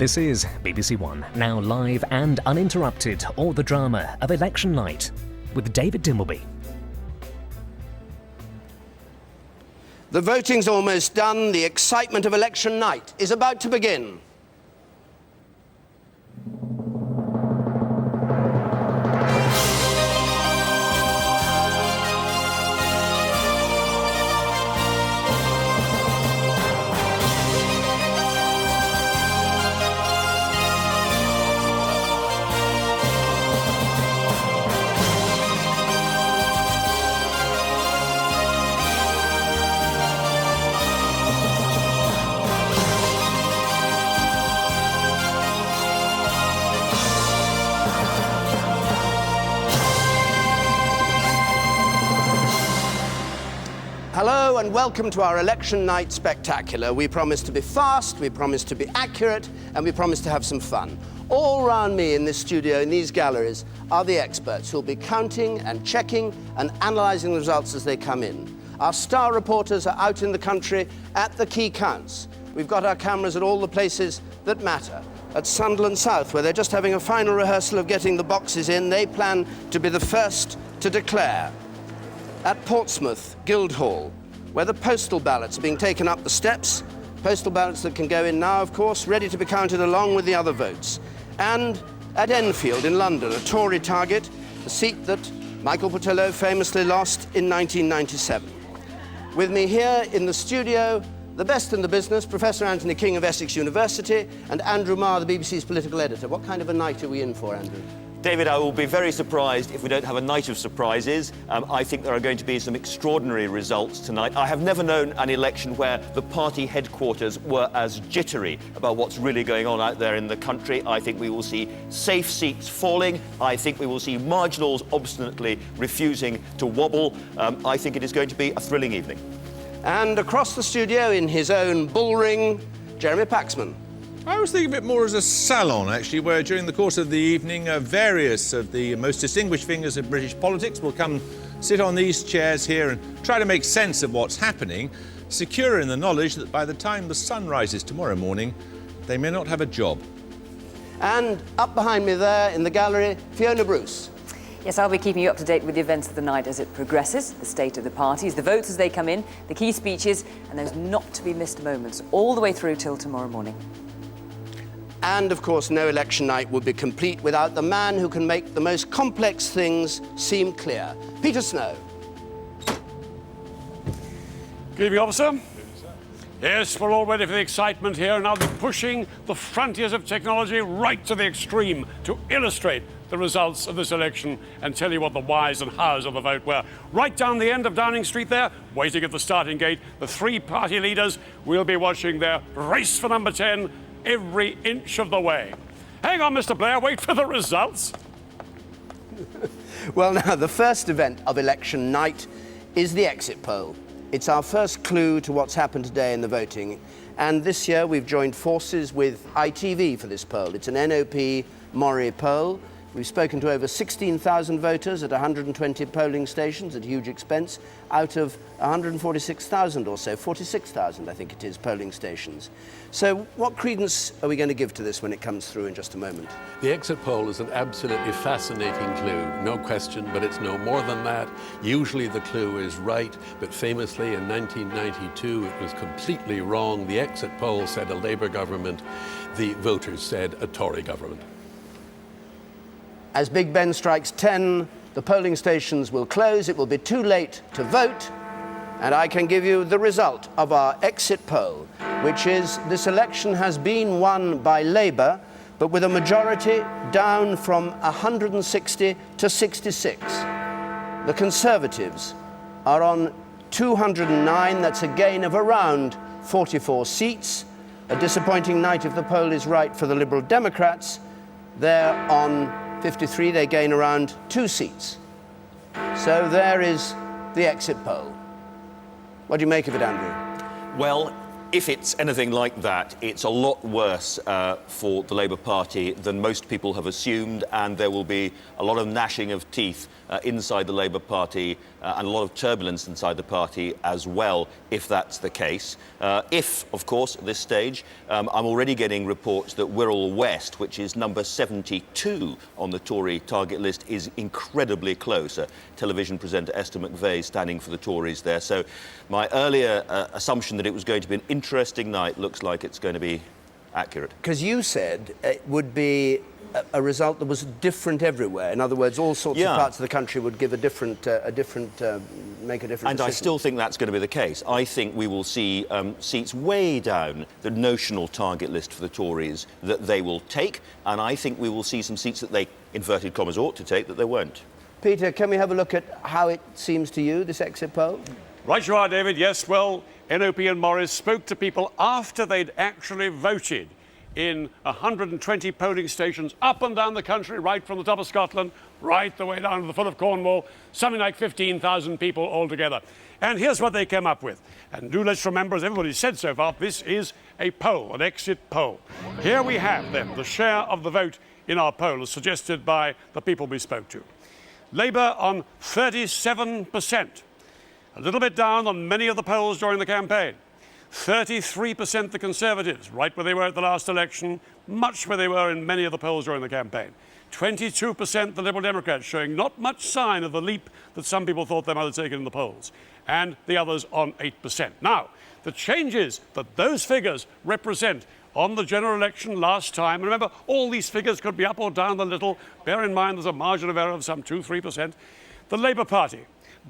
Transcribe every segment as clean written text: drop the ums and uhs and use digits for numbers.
This is BBC One, now live and uninterrupted, all the drama of election night with David Dimbleby. The voting's almost done. The excitement of election night is about to begin. Hello and welcome to our election night spectacular. We promise to be fast, we promise to be accurate, and we promise to have some fun. All round me in this studio, in these galleries, are the experts who'll be counting and checking and analysing the results as they come in. Our star reporters are out in the country at the key counts. We've got our cameras at all the places that matter. At Sunderland South, where they're just having a final rehearsal of getting the boxes in, they plan to be the first to declare. At Portsmouth, Guildhall, where the postal ballots are being taken up the steps, postal ballots that can go in now, of course, ready to be counted along with the other votes. And at Enfield in London, a Tory target, a seat that Michael Portillo famously lost in 1997. With me here in the studio, the best in the business, Professor Anthony King of Essex University, and Andrew Marr, the BBC's political editor. What kind of a night are we in for, Andrew? David, I will be very surprised if we don't have a night of surprises. I think there are going to be some extraordinary results tonight. I have never known an election where the party headquarters were as jittery about what's really going on out there in the country. I think we will see safe seats falling. I think we will see marginals obstinately refusing to wobble. I think it is going to be a thrilling evening. And across the studio, in his own bull ring, Jeremy Paxman. I was thinking of it more as a salon, actually, where during the course of the evening, various of the most distinguished figures of British politics will come sit on these chairs here and try to make sense of what's happening, secure in the knowledge that by the time the sun rises tomorrow morning, they may not have a job. And up behind me there in the gallery, Fiona Bruce. Yes, I'll be keeping you up to date with the events of the night as it progresses, the state of the parties, the votes as they come in, the key speeches, and those not-to-be-missed moments all the way through till tomorrow morning. And, of course, no election night would be complete without the man who can make the most complex things seem clear. Peter Snow. Good evening, officer. Yes, we're all ready for the excitement here. Now they're pushing the frontiers of technology right to the extreme to illustrate the results of this election and tell you what the whys and hows of the vote were. Right down the end of Downing Street there, waiting at the starting gate, the three party leaders will be watching their race for number 10 every inch of the way. Hang on, Mr. Blair, wait for the results. Well, now, the first event of election night is the exit poll. It's our first clue to what's happened today in the voting. And this year we've joined forces with ITV for this poll. It's an NOP Mori poll. We've spoken to over 16,000 voters at 120 polling stations at huge expense, out of 146,000 or so, 46,000 I think it is, polling stations. So what credence are we going to give to this when it comes through in just a moment? The exit poll is an absolutely fascinating clue, no question, but it's no more than that. Usually the clue is right, but famously in 1992 it was completely wrong. The exit poll said a Labour government, the voters said a Tory government. As Big Ben strikes 10, the polling stations will close. It will be too late to vote. And I can give you the result of our exit poll, which is this election has been won by Labour, but with a majority down from 160 to 66. The Conservatives are on 209. That's a gain of around 44 seats. A disappointing night if the poll is right for the Liberal Democrats. They're on 53, they gain around 2 seats. So there is the exit poll. What do you make of it, Andrew? Well, If it's anything like that, it's a lot worse for the Labour Party than most people have assumed, and there will be a lot of gnashing of teeth inside the Labour Party and a lot of turbulence inside the party as well, if that's the case. If, of course, at this stage, I'm already getting reports that Wirral West, which is number 72 on the Tory target list, is incredibly close. Television presenter Esther McVeigh standing for the Tories there. So my earlier assumption that it was going to be an interesting night looks like it's going to be accurate. Because you said it would be a result that was different everywhere. In other words, all sorts of parts of the country would give make a different And I still think that's going to be the case. I think we will see seats way down the notional target list for the Tories that they will take, and I think we will see some seats that they, inverted commas, ought to take that they won't. Peter, can we have a look at how it seems to you, this exit poll? Right you are, David. Yes, well, NOP and Morris spoke to people after they'd actually voted in 120 polling stations up and down the country, right from the top of Scotland, right the way down to the foot of Cornwall, something like 15,000 people altogether. And here's what they came up with. And do let's remember, as everybody said so far, this is a poll, an exit poll. Here we have, then, the share of the vote in our poll as suggested by the people we spoke to. Labour on 37%, a little bit down on many of the polls during the campaign. 33% the Conservatives, right where they were at the last election, much where they were in many of the polls during the campaign. 22% the Liberal Democrats, showing not much sign of the leap that some people thought they might have taken in the polls. And the others on 8%. Now, the changes that those figures represent on the general election last time, and remember, all these figures could be up or down a little. Bear in mind there's a margin of error of some 2-3%. The Labour Party,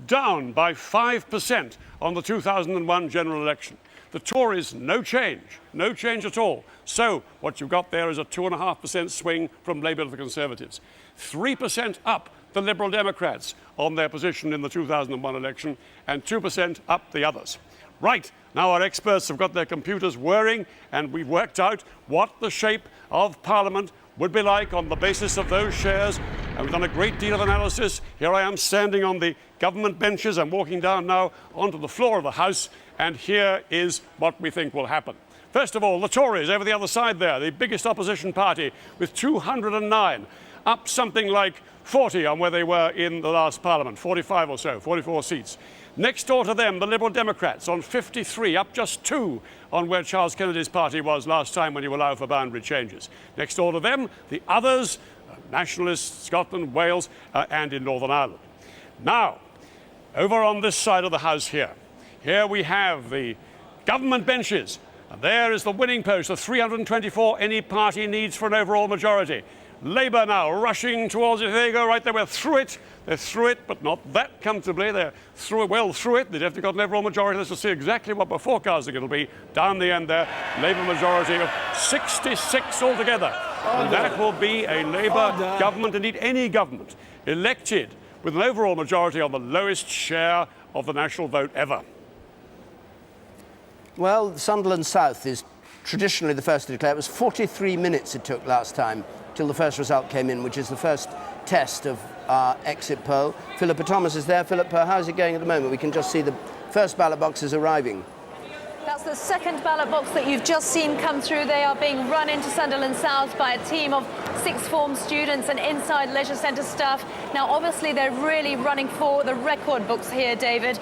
down by 5% on the 2001 general election. The Tories, no change at all. So what you've got there is a 2.5% swing from Labour to the Conservatives. 3% up the Liberal Democrats on their position in the 2001 election, and 2% up the others. Right, now our experts have got their computers whirring, and we've worked out what the shape of Parliament would be like on the basis of those shares, and we've done a great deal of analysis. Here I am standing on the government benches. I'm walking down now onto the floor of the House, and here is what we think will happen. First of all, the Tories over the other side there, the biggest opposition party with 209, up something like 40 on where they were in the last Parliament, 45 or so, 44 seats. Next door to them, the Liberal Democrats on 53, up just 2 on where Charles Kennedy's party was last time when you allow for boundary changes. Next door to them, the others, Nationalists, Scotland, Wales, and in Northern Ireland. Now, over on this side of the House here we have the government benches, and there is the winning post of 324 any party needs for an overall majority. Labour now rushing towards it. There you go, right there. We're through it. They're through it, but not that comfortably. They're well through it. They've definitely got an overall majority. Let's just see exactly what we're forecasting it'll be down the end there. Labour majority of 66 altogether. And that will be a Labour government, indeed any government, elected with an overall majority on the lowest share of the national vote ever. Well, Sunderland South is traditionally the first to declare. It was 43 minutes it took last time till the first result came in, which is the first test of our exit poll. Philippa Thomas is there. Philippa, how's it going at the moment? We can just see the first ballot boxes arriving. That's the second ballot box that you've just seen come through. They are being run into Sunderland South by a team of sixth form students and inside leisure centre staff. Now, obviously, they're really running for the record books here, David.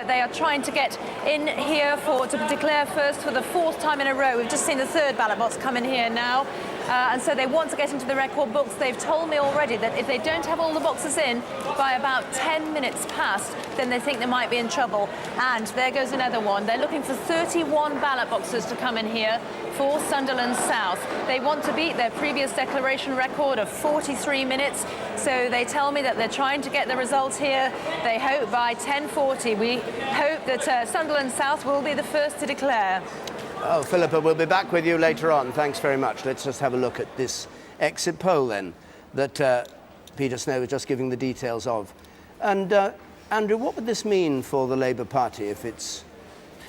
They are trying to get in here to declare first for the 4th time in a row. We've just seen the 3rd ballot box come in here now. And so they want to get into the record books. They've told me already that if they don't have all the boxes in by about 10 minutes past, then they think they might be in trouble. And there goes another one. They're looking for 31 ballot boxes to come in here for Sunderland South. They want to beat their previous declaration record of 43 minutes. So they tell me that they're trying to get the results here. They hope by 10:40. We hope that Sunderland South will be the first to declare. Oh, Philippa, we'll be back with you later on. Thanks very much. Let's just have a look at this exit poll then that Peter Snow was just giving the details of. And Andrew, what would this mean for the Labour Party if its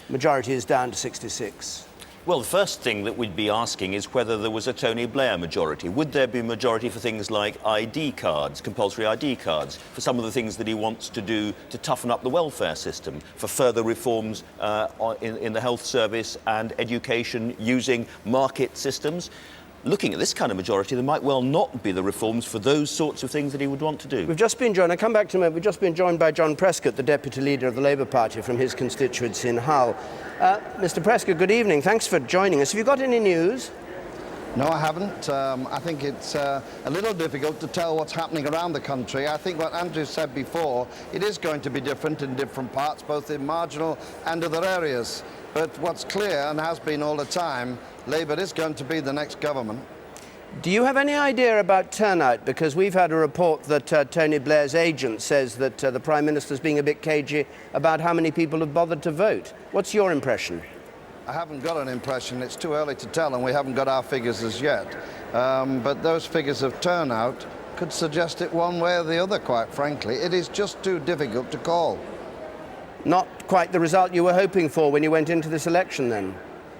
majority is down to 66? Well, the first thing that we'd be asking is whether there was a Tony Blair majority. Would there be a majority for things like ID cards, compulsory ID cards, for some of the things that he wants to do to toughen up the welfare system, for further reforms in the health service and education using market systems? Looking at this kind of majority, there might well not be the reforms for those sorts of things that he would want to do. We've just been joined, I come back to him, we've just been joined by John Prescott, the Deputy Leader of the Labour Party from his constituency in Hull. Mr Prescott, good evening. Thanks for joining us. Have you got any news? No, I haven't. I think it's a little difficult to tell what's happening around the country. I think what Andrew said before, it is going to be different in different parts, both in marginal and other areas. But what's clear, and has been all the time, Labour is going to be the next government. Do you have any idea about turnout? Because we've had a report that Tony Blair's agent says that the Prime Minister's being a bit cagey about how many people have bothered to vote. What's your impression? I haven't got an impression. It's too early to tell, and we haven't got our figures as yet. But those figures of turnout could suggest it one way or the other, quite frankly. It is just too difficult to call. Not quite the result you were hoping for when you went into this election, then?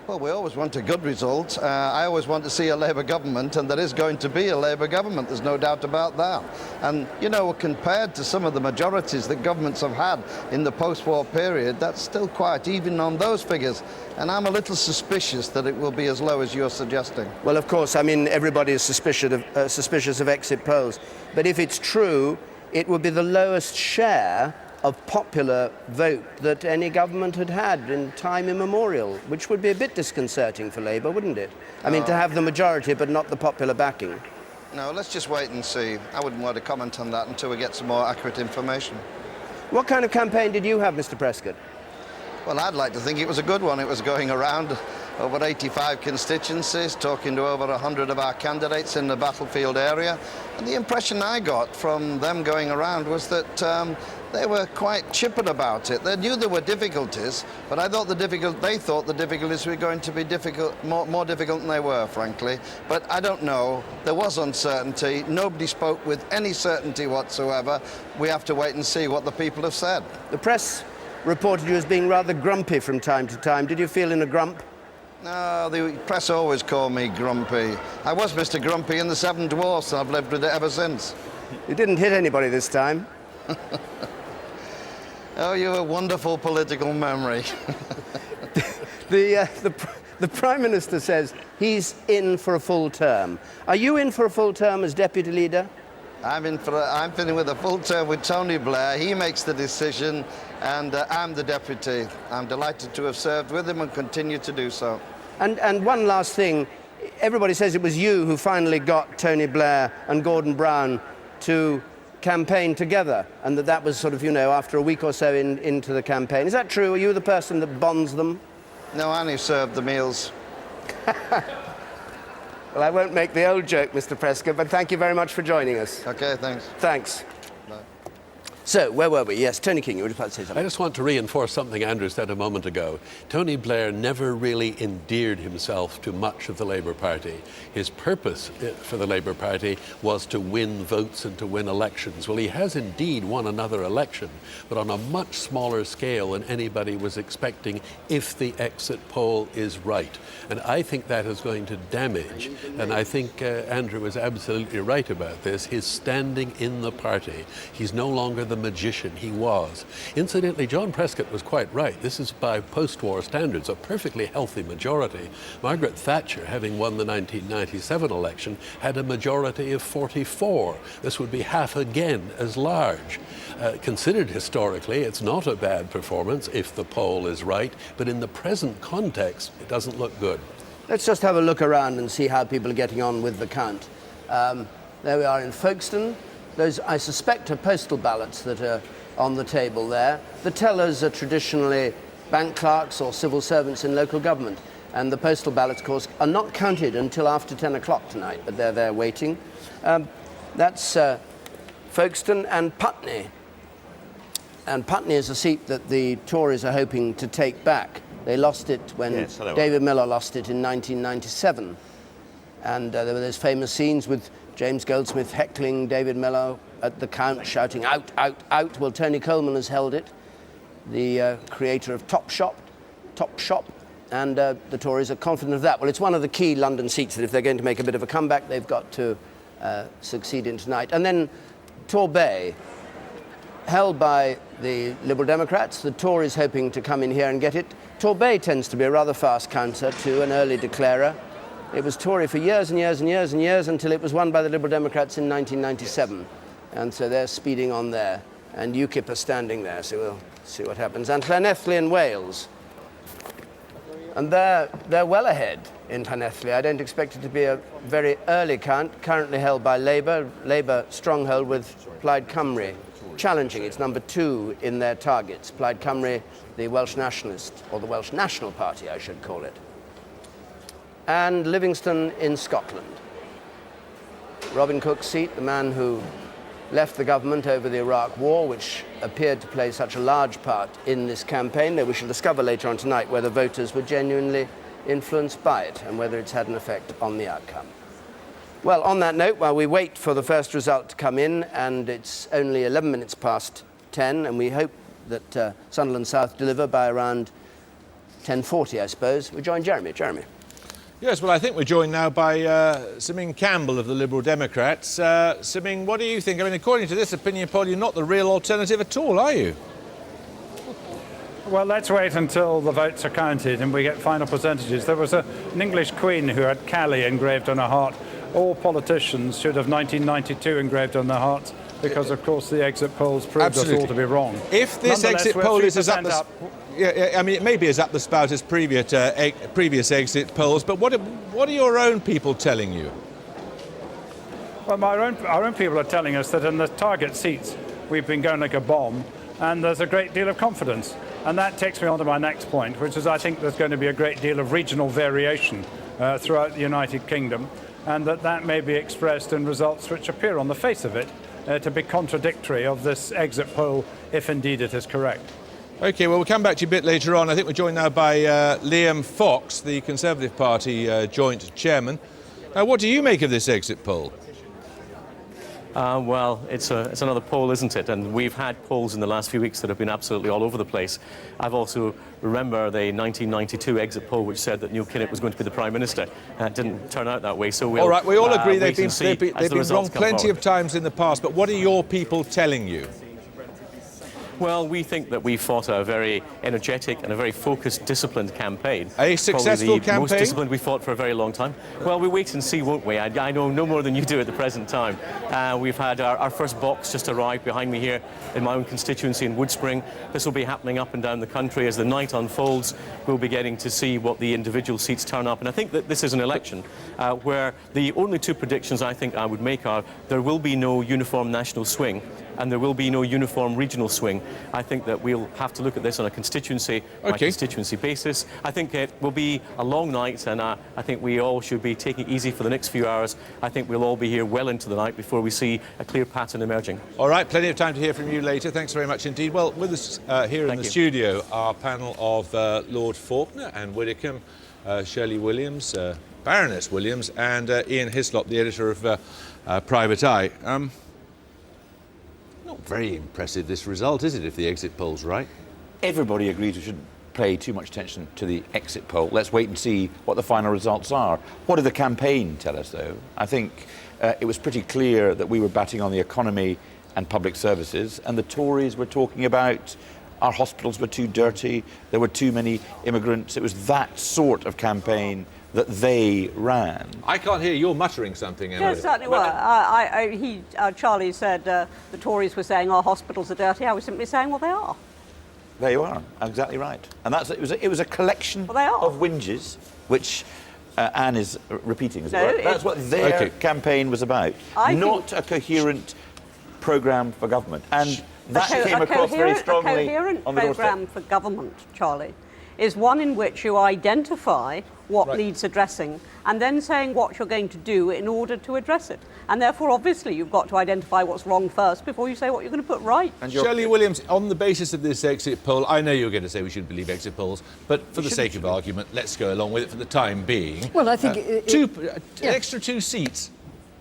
Well, we always want a good result. I always want to see a Labour government, and there is going to be a Labour government, there's no doubt about that. And, you know, compared to some of the majorities that governments have had in the post-war period, that's still quite even on those figures. And I'm a little suspicious that it will be as low as you're suggesting. Well, of course, I mean, everybody is suspicious of exit polls. But if it's true, it would be the lowest share of popular vote that any government had had in time immemorial, which would be a bit disconcerting for Labour, wouldn't it? I mean, to have the majority but not the popular backing. No, let's just wait and see. I wouldn't want to comment on that until we get some more accurate information. What kind of campaign did you have, Mr Prescott? Well, I'd like to think it was a good one. It was going around over 85 constituencies, talking to over 100 of our candidates in the battlefield area. And the impression I got from them going around was that they were quite chipper about it. They knew there were difficulties, but they thought the difficulties were going to be more difficult than they were, frankly. But I don't know. There was uncertainty. Nobody spoke with any certainty whatsoever. We have to wait and see what the people have said. The press reported you as being rather grumpy from time to time. Did you feel in a grump? No, the press always call me grumpy. I was Mr. Grumpy in the Seven Dwarfs, and I've lived with it ever since. You didn't hit anybody this time. Oh, you have a wonderful political memory. The Prime Minister says he's in for a full term. Are you in for a full term as Deputy Leader? I'm in with a full term with Tony Blair. He makes the decision, and I'm the deputy. I'm delighted to have served with him and continue to do so. And one last thing. Everybody says it was you who finally got Tony Blair and Gordon Brown to campaign together, and that was sort of, you know, after a week or so into the campaign. Is that true? Are you the person that bonds them? No, I only served the meals. Well, I won't make the old joke, Mr. Prescott, but thank you very much for joining us. OK, thanks. Thanks. So, where were we? Yes, Tony King, you were about to say something. I just want to reinforce something Andrew said a moment ago. Tony Blair never really endeared himself to much of the Labour Party. His purpose for the Labour Party was to win votes and to win elections. Well, he has indeed won another election, but on a much smaller scale than anybody was expecting if the exit poll is right. And I think that is going to damage, and I think Andrew was absolutely right about this, his standing in the party. He's no longer the magician he was. Incidentally, John Prescott was quite right. This is by post-war standards a perfectly healthy majority. Margaret Thatcher, having won the 1997 election, had a majority of 44. This would be half again as large. Considered historically, it's not a bad performance if the poll is right, but in the present context, it doesn't look good. Let's just have a look around and see how people are getting on with the count. There we are in Folkestone. Those, I suspect, are postal ballots that are on the table there. The tellers are traditionally bank clerks or civil servants in local government. And the postal ballots, of course, are not counted until after 10 o'clock tonight, but they're there waiting. That's Folkestone and Putney. And Putney is a seat that the Tories are hoping to take back. They lost it when David Miller lost it in 1997. And there were those famous scenes with James Goldsmith heckling David Miller at the count, shouting, out, out, out. Well, Tony Coleman has held it, the creator of Top Shop, And the Tories are confident of that. Well, it's one of the key London seats that if they're going to make a bit of a comeback, they've got to succeed in tonight. And then Torbay, held by the Liberal Democrats, the Tories hoping to come in here and get it. Torbay tends to be a rather fast counter to an early declarer. It was Tory for years and years and years and years until it was won by the Liberal Democrats in 1997. And so they're speeding on there. And UKIP are standing there, so we'll see what happens. And Llanelli in Wales. And they're well ahead in Llanelli. I don't expect it to be a very early count, currently held by Labour stronghold with Plaid Cymru challenging. It's number 2 in their targets. Plaid Cymru, the Welsh Nationalist, or the Welsh National Party, I should call it. And Livingston in Scotland. Robin Cook's seat, the man who left the government over the Iraq War, which appeared to play such a large part in this campaign, though we shall discover later on tonight whether voters were genuinely influenced by it and whether it's had an effect on the outcome. Well, on that note, while we wait for the first result to come in, and it's only 11 minutes past 10, and we hope that Sunderland South deliver by around 10:40, I suppose, we join Jeremy. Jeremy. Yes, well, I think we're joined now by Siming Campbell of the Liberal Democrats. Siming, what do you think? I mean, according to this opinion poll, you're not the real alternative at all, are you? Well, let's wait until the votes are counted and we get final percentages. There was an English queen who had Cali engraved on her heart. All politicians should have 1992 engraved on their hearts because, of course, the exit polls proved us all to be wrong. If this exit poll is as up the... Yeah, I mean, it may be as up the spout as previous exit polls, but what are your own people telling you? Well, our own people are telling us that in the target seats we've been going like a bomb, and there's a great deal of confidence. And that takes me on to my next point, which is I think there's going to be a great deal of regional variation throughout the United Kingdom, and that may be expressed in results which appear on the face of it to be contradictory of this exit poll, if indeed it is correct. OK, well, we'll come back to you a bit later on. I think we're joined now by Liam Fox, the Conservative Party joint chairman. What do you make of this exit poll? Well, it's another poll, isn't it? And we've had polls in the last few weeks that have been absolutely all over the place. I've also remember the 1992 exit poll which said that Neil Kinnock was going to be the Prime Minister. It didn't turn out that way, so we'll... All right, we all agree they've been wrong plenty forward. of times in the past, but what are your people telling you? Well, we think that we fought a very energetic and a very focused, disciplined campaign. A successful Probably the campaign? most disciplined we fought for a very long time. Well, we'll wait and see, won't we? I know no more than you do at the present time. We've had our first box just arrived behind me here in my own constituency in Woodspring. This will be happening up and down the country as the night unfolds. We'll be getting to see what the individual seats turn up. And I think that this is an election where the only two predictions I think I would make are there will be no uniform national swing and there will be no uniform regional swing. I think that we'll have to look at this on a constituency by constituency basis. I think it will be a long night, and I think we all should be taking it easy for the next few hours. I think we'll all be here well into the night before we see a clear pattern emerging. All right, plenty of time to hear from you later. Thanks very much indeed. Well, with us here in the studio, our panel of Lord Faulkner, Anne Widdicombe, Shirley Williams, Baroness Williams, and Ian Hislop, the editor of Private Eye. Not very impressive, this result, is it, if the exit poll's right? Everybody agrees we shouldn't pay too much attention to the exit poll. Let's wait and see what the final results are. What did the campaign tell us, though? I think it was pretty clear that we were batting on the economy and public services, and the Tories were talking about our hospitals were too dirty, there were too many immigrants. It was that sort of campaign that they ran. I can't hear you muttering something, Emily. Yes, certainly were. Charlie said the Tories were saying our hospitals are dirty. I was simply saying, well, they are. There you are, exactly right. And it was a collection of whinges, which Anne is repeating, as it were. That's what their campaign was about, not a coherent programme for government. And that came across very strongly. A coherent programme for government, Charlie, is one in which you identify what needs addressing and then saying what you're going to do in order to address it. And therefore, obviously, you've got to identify what's wrong first before you say what you're going to put right. And Shirley Williams, on the basis of this exit poll, I know you're going to say we shouldn't believe exit polls, but for the sake of argument, let's go along with it for the time being. Well, I think... an extra 2 seats.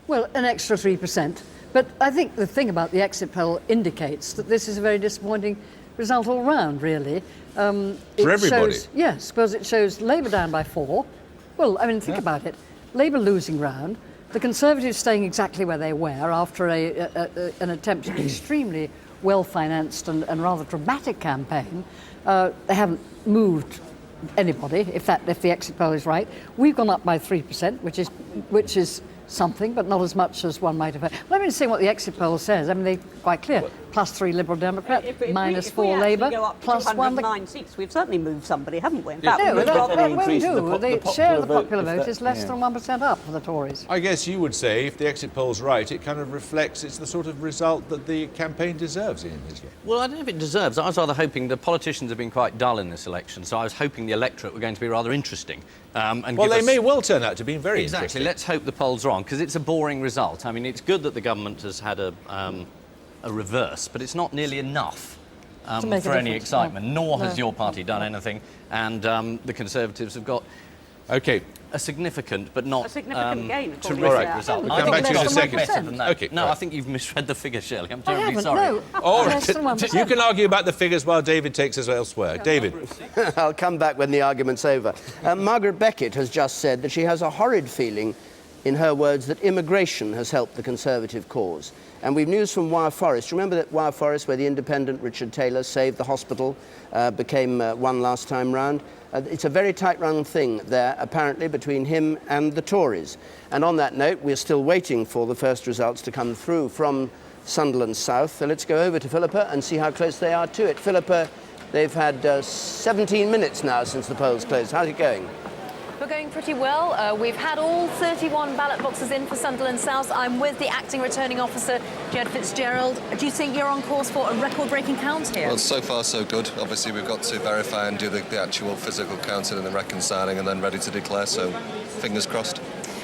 Well, an extra 3%. But I think the thing about the exit poll indicates that this is a very disappointing result all round, really. For everybody? Yes, because it shows Labour down by 4. Well, I mean, think about it. Labour losing ground, the Conservatives staying exactly where they were after an attempt at an extremely well-financed and rather dramatic campaign. They haven't moved anybody, if the exit poll is right. We've gone up by 3%, which is something, but not as much as one might have heard. Let me see what the exit poll says. I mean, they're quite clear. +3 Liberal Democrat, -4 Labour, +1... 9 seats, we've certainly moved somebody, haven't we? In fact, no, we do. The share of the popular vote is less than 1% up for the Tories. I guess you would say, if the exit poll's right, it kind of reflects it's the sort of result that the campaign deserves, Ian Hislop. Well, I don't know if it deserves. I was rather hoping the politicians have been quite dull in this election, so I was hoping the electorate were going to be rather interesting. Well, they may well turn out to be very interesting. Exactly. Let's hope the poll's wrong, because it's a boring result. I mean, it's good that the government has had a reverse, but it's not nearly enough for any excitement. Nor has your party done anything, and the Conservatives have got a significant but not gain, terrific result. We'll come back to you in a second. Better than that. Okay, no, right. I think you've misread the figures, Shirley. I'm terribly sorry. No. All right. You can argue about the figures while David takes us elsewhere. David. I'll come back when the argument's over. Margaret Beckett has just said that she has a horrid feeling, in her words, that immigration has helped the Conservative cause. And we've news from Wyre Forest. Remember that Wyre Forest, where the independent Richard Taylor saved the hospital, became one last time round? It's a very tight-run thing there, apparently, between him and the Tories. And on that note, we're still waiting for the first results to come through from Sunderland South. So let's go over to Philippa and see how close they are to it. Philippa, they've had 17 minutes now since the polls closed. How's it going? We're going pretty well. We've had all 31 ballot boxes in for Sunderland South. I'm with the acting returning officer, Jed Fitzgerald. Do you think you're on course for a record-breaking count here? Well, so far so good. Obviously, we've got to verify and do the actual physical counting and the reconciling and then ready to declare, so fingers crossed.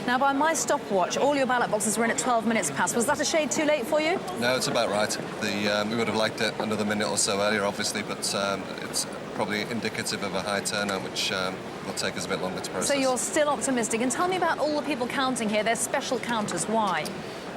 Now, by my stopwatch, all your ballot boxes were in at 12 minutes past. Was that a shade too late for you? No, it's about right. We would have liked it another minute or so earlier, obviously, but it's probably indicative of a high turnout, which will take us a bit longer to process. So you're still optimistic. And tell me about all the people counting here. They're special counters. Why?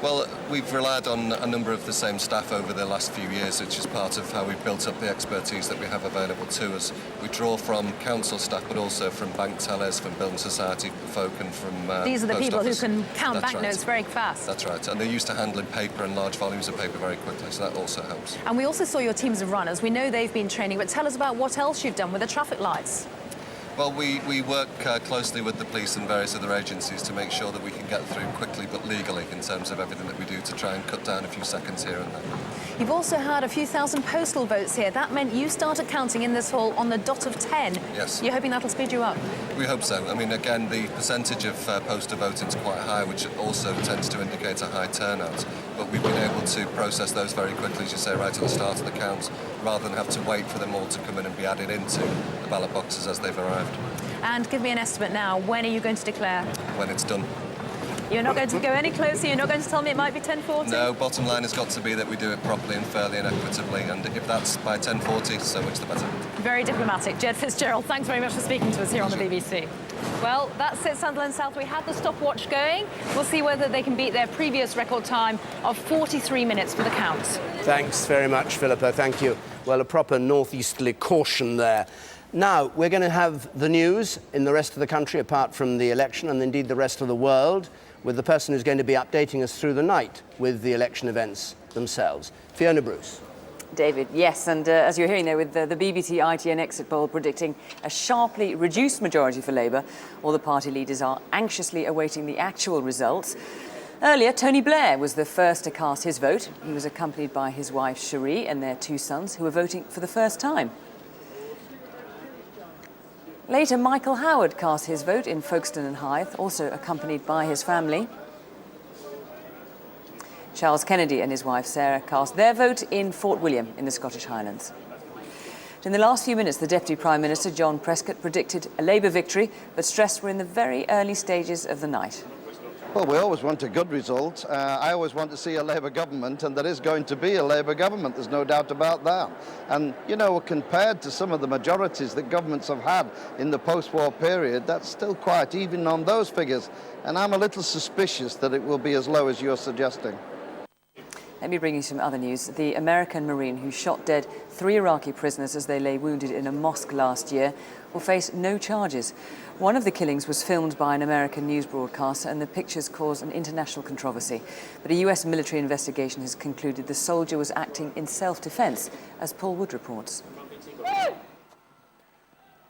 Well, we've relied on a number of the same staff over the last few years, which is part of how we've built up the expertise that we have available to us. We draw from council staff, but also from bank tellers, from building society folk, and from these are the people office. who can count banknotes very fast. That's right, and they're used to handling paper and large volumes of paper very quickly, so that also helps. And we also saw your teams of runners. We know they've been training, but tell us about what else you've done with the traffic lights. Well, we work closely with the police and various other agencies to make sure that we can get through quickly but legally in terms of everything that we do to try and cut down a few seconds here and there. You've also had a few thousand postal votes here. That meant you started counting in this hall on the dot of 10. Yes. You're hoping that'll speed you up? We hope so. I mean, again, the percentage of postal voting is quite high, which also tends to indicate a high turnout. But we've been able to process those very quickly, as you say, right at the start of the count, rather than have to wait for them all to come in and be added into the ballot boxes as they've arrived. And give me an estimate now. When are you going to declare? When it's done. You're not going to go any closer? You're not going to tell me it might be 10:40? No, bottom line has got to be that we do it properly and fairly and equitably, and if that's by 10:40, so much the better. Very diplomatic. Jed Fitzgerald, thanks very much for speaking to us here on the BBC. Well, that's it, Sunderland South. We had the stopwatch going. We'll see whether they can beat their previous record time of 43 minutes for the count. Thanks very much, Philippa. Thank you. Well, a proper northeasterly caution there. Now, we're going to have the news in the rest of the country, apart from the election, and indeed the rest of the world, with the person who's going to be updating us through the night with the election events themselves. Fiona Bruce. David, yes, and as you're hearing there with the BBC ITN exit poll predicting a sharply reduced majority for Labour, all the party leaders are anxiously awaiting the actual results. Earlier, Tony Blair was the first to cast his vote. He was accompanied by his wife Cherie and their 2 sons, who were voting for the first time. Later, Michael Howard cast his vote in Folkestone and Hythe, also accompanied by his family. Charles Kennedy and his wife Sarah cast their vote in Fort William in the Scottish Highlands. In the last few minutes, the Deputy Prime Minister, John Prescott, predicted a Labour victory, but stressed we're in the very early stages of the night. Well, we always want a good result. I always want to see a Labour government, and there is going to be a Labour government, there's no doubt about that. And, you know, compared to some of the majorities that governments have had in the post-war period, that's still quite even on those figures. And I'm a little suspicious that it will be as low as you're suggesting. Let me bring you some other news. The American Marine who shot dead 3 Iraqi prisoners as they lay wounded in a mosque last year will face no charges. One of the killings was filmed by an American news broadcaster and the pictures caused an international controversy. But a US military investigation has concluded the soldier was acting in self-defense, as Paul Wood reports.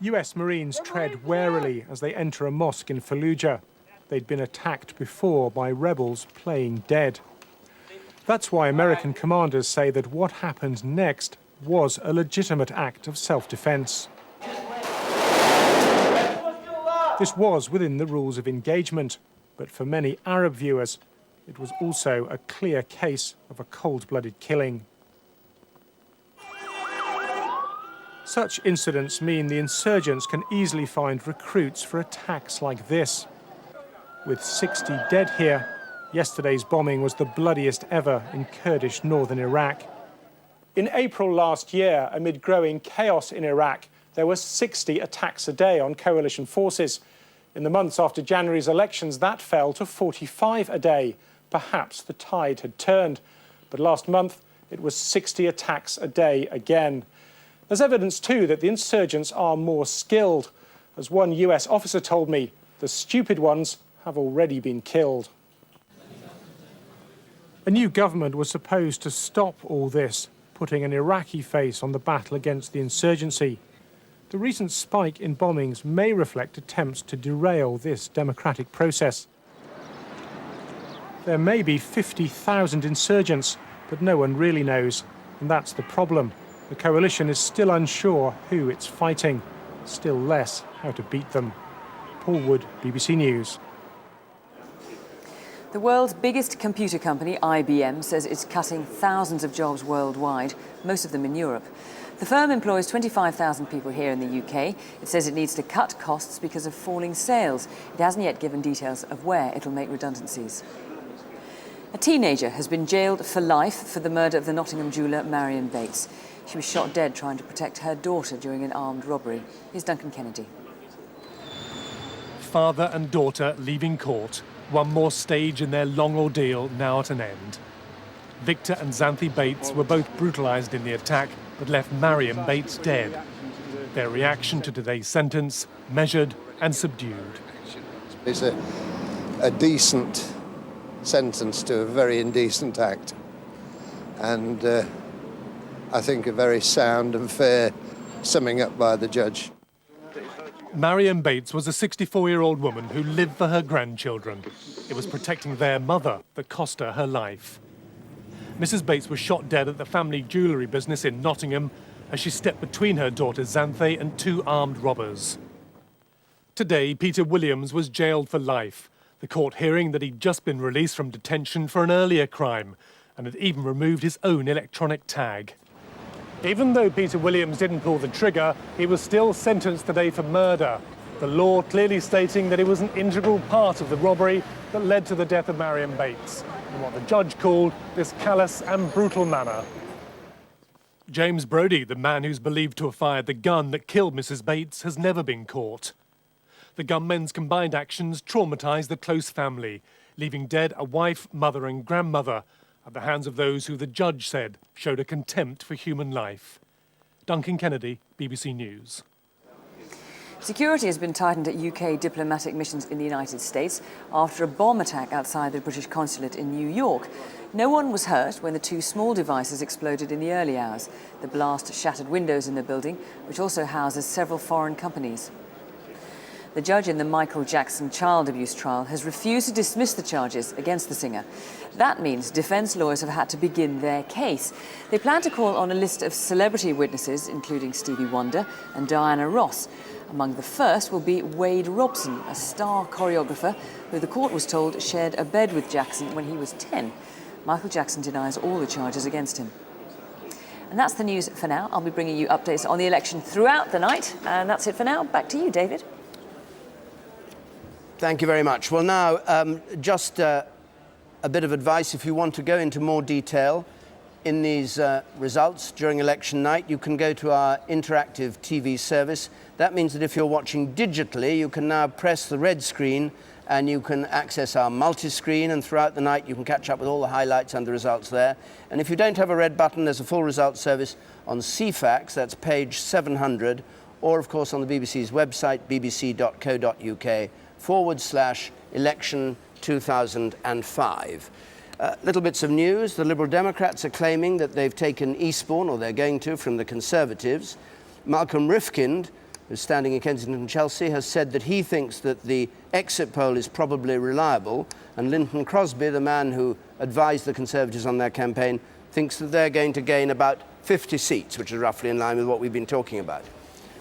US Marines tread warily as they enter a mosque in Fallujah. They'd been attacked before by rebels playing dead. That's why American commanders say that what happened next was a legitimate act of self-defense. This was within the rules of engagement, but for many Arab viewers, it was also a clear case of a cold-blooded killing. Such incidents mean the insurgents can easily find recruits for attacks like this. With 60 dead here, yesterday's bombing was the bloodiest ever in Kurdish northern Iraq. In April last year, amid growing chaos in Iraq, there were 60 attacks a day on coalition forces. In the months after January's elections, that fell to 45 a day. Perhaps the tide had turned. But last month, it was 60 attacks a day again. There's evidence, too, that the insurgents are more skilled. As one US officer told me, the stupid ones have already been killed. A new government was supposed to stop all this, putting an Iraqi face on the battle against the insurgency. The recent spike in bombings may reflect attempts to derail this democratic process. There may be 50,000 insurgents, but no one really knows, and that's the problem. The coalition is still unsure who it's fighting, still less how to beat them. Paul Wood, BBC News. The world's biggest computer company, IBM, says it's cutting thousands of jobs worldwide, most of them in Europe. The firm employs 25,000 people here in the UK. It says it needs to cut costs because of falling sales. It hasn't yet given details of where it'll make redundancies. A teenager has been jailed for life for the murder of the Nottingham jeweller Marion Bates. She was shot dead trying to protect her daughter during an armed robbery. Here's Duncan Kennedy. Father and daughter leaving court. One more stage in their long ordeal now at an end. Victor and Xanthi Bates were both brutalised in the attack, but left Marion Bates dead. Their reaction to today's sentence, measured and subdued. It's a decent sentence to a very indecent act. And I think a very sound and fair summing up by the judge. Marion Bates was a 64-year-old woman who lived for her grandchildren. It was protecting their mother that cost her her life. Mrs. Bates was shot dead at the family jewellery business in Nottingham as she stepped between her daughter Xanthi and 2 armed robbers. Today, Peter Williams was jailed for life, the court hearing that he'd just been released from detention for an earlier crime and had even removed his own electronic tag. Even though Peter Williams didn't pull the trigger, he was still sentenced today for murder, the law clearly stating that it was an integral part of the robbery that led to the death of Marion Bates, in what the judge called this callous and brutal manner. James Brodie, the man who's believed to have fired the gun that killed Mrs. Bates, has never been caught. The gunmen's combined actions traumatised the close family, leaving dead a wife, mother and grandmother at the hands of those who the judge said showed a contempt for human life. Duncan Kennedy, BBC News. Security has been tightened at UK diplomatic missions in the United States after a bomb attack outside the British consulate in New York. No one was hurt when the 2 small devices exploded in the early hours. The blast shattered windows in the building, which also houses several foreign companies. The judge in the Michael Jackson child abuse trial has refused to dismiss the charges against the singer. That means defence lawyers have had to begin their case. They plan to call on a list of celebrity witnesses, including Stevie Wonder and Diana Ross. Among the first will be Wade Robson, a star choreographer who the court was told shared a bed with Jackson when he was 10. Michael Jackson denies all the charges against him. And that's the news for now. I'll be bringing you updates on the election throughout the night. And that's it for now. Back to you, David. Thank you very much. Well, now, just a bit of advice. If you want to go into more detail in these results during election night, you can go to our interactive TV service. That means that if you're watching digitally, you can now press the red screen and you can access our multi-screen, and throughout the night you can catch up with all the highlights and the results there. And if you don't have a red button, there's a full results service on CFAX, that's page 700, or of course on the BBC's website, bbc.co.uk/election 2005. Little bits of news. The Liberal Democrats are claiming that they've taken Eastbourne, or they're going to, from the Conservatives. Malcolm Rifkind, who's standing in Kensington and Chelsea, has said that he thinks that the exit poll is probably reliable, and Lynton Crosby, the man who advised the Conservatives on their campaign, thinks that they're going to gain about 50 seats, which is roughly in line with what we've been talking about.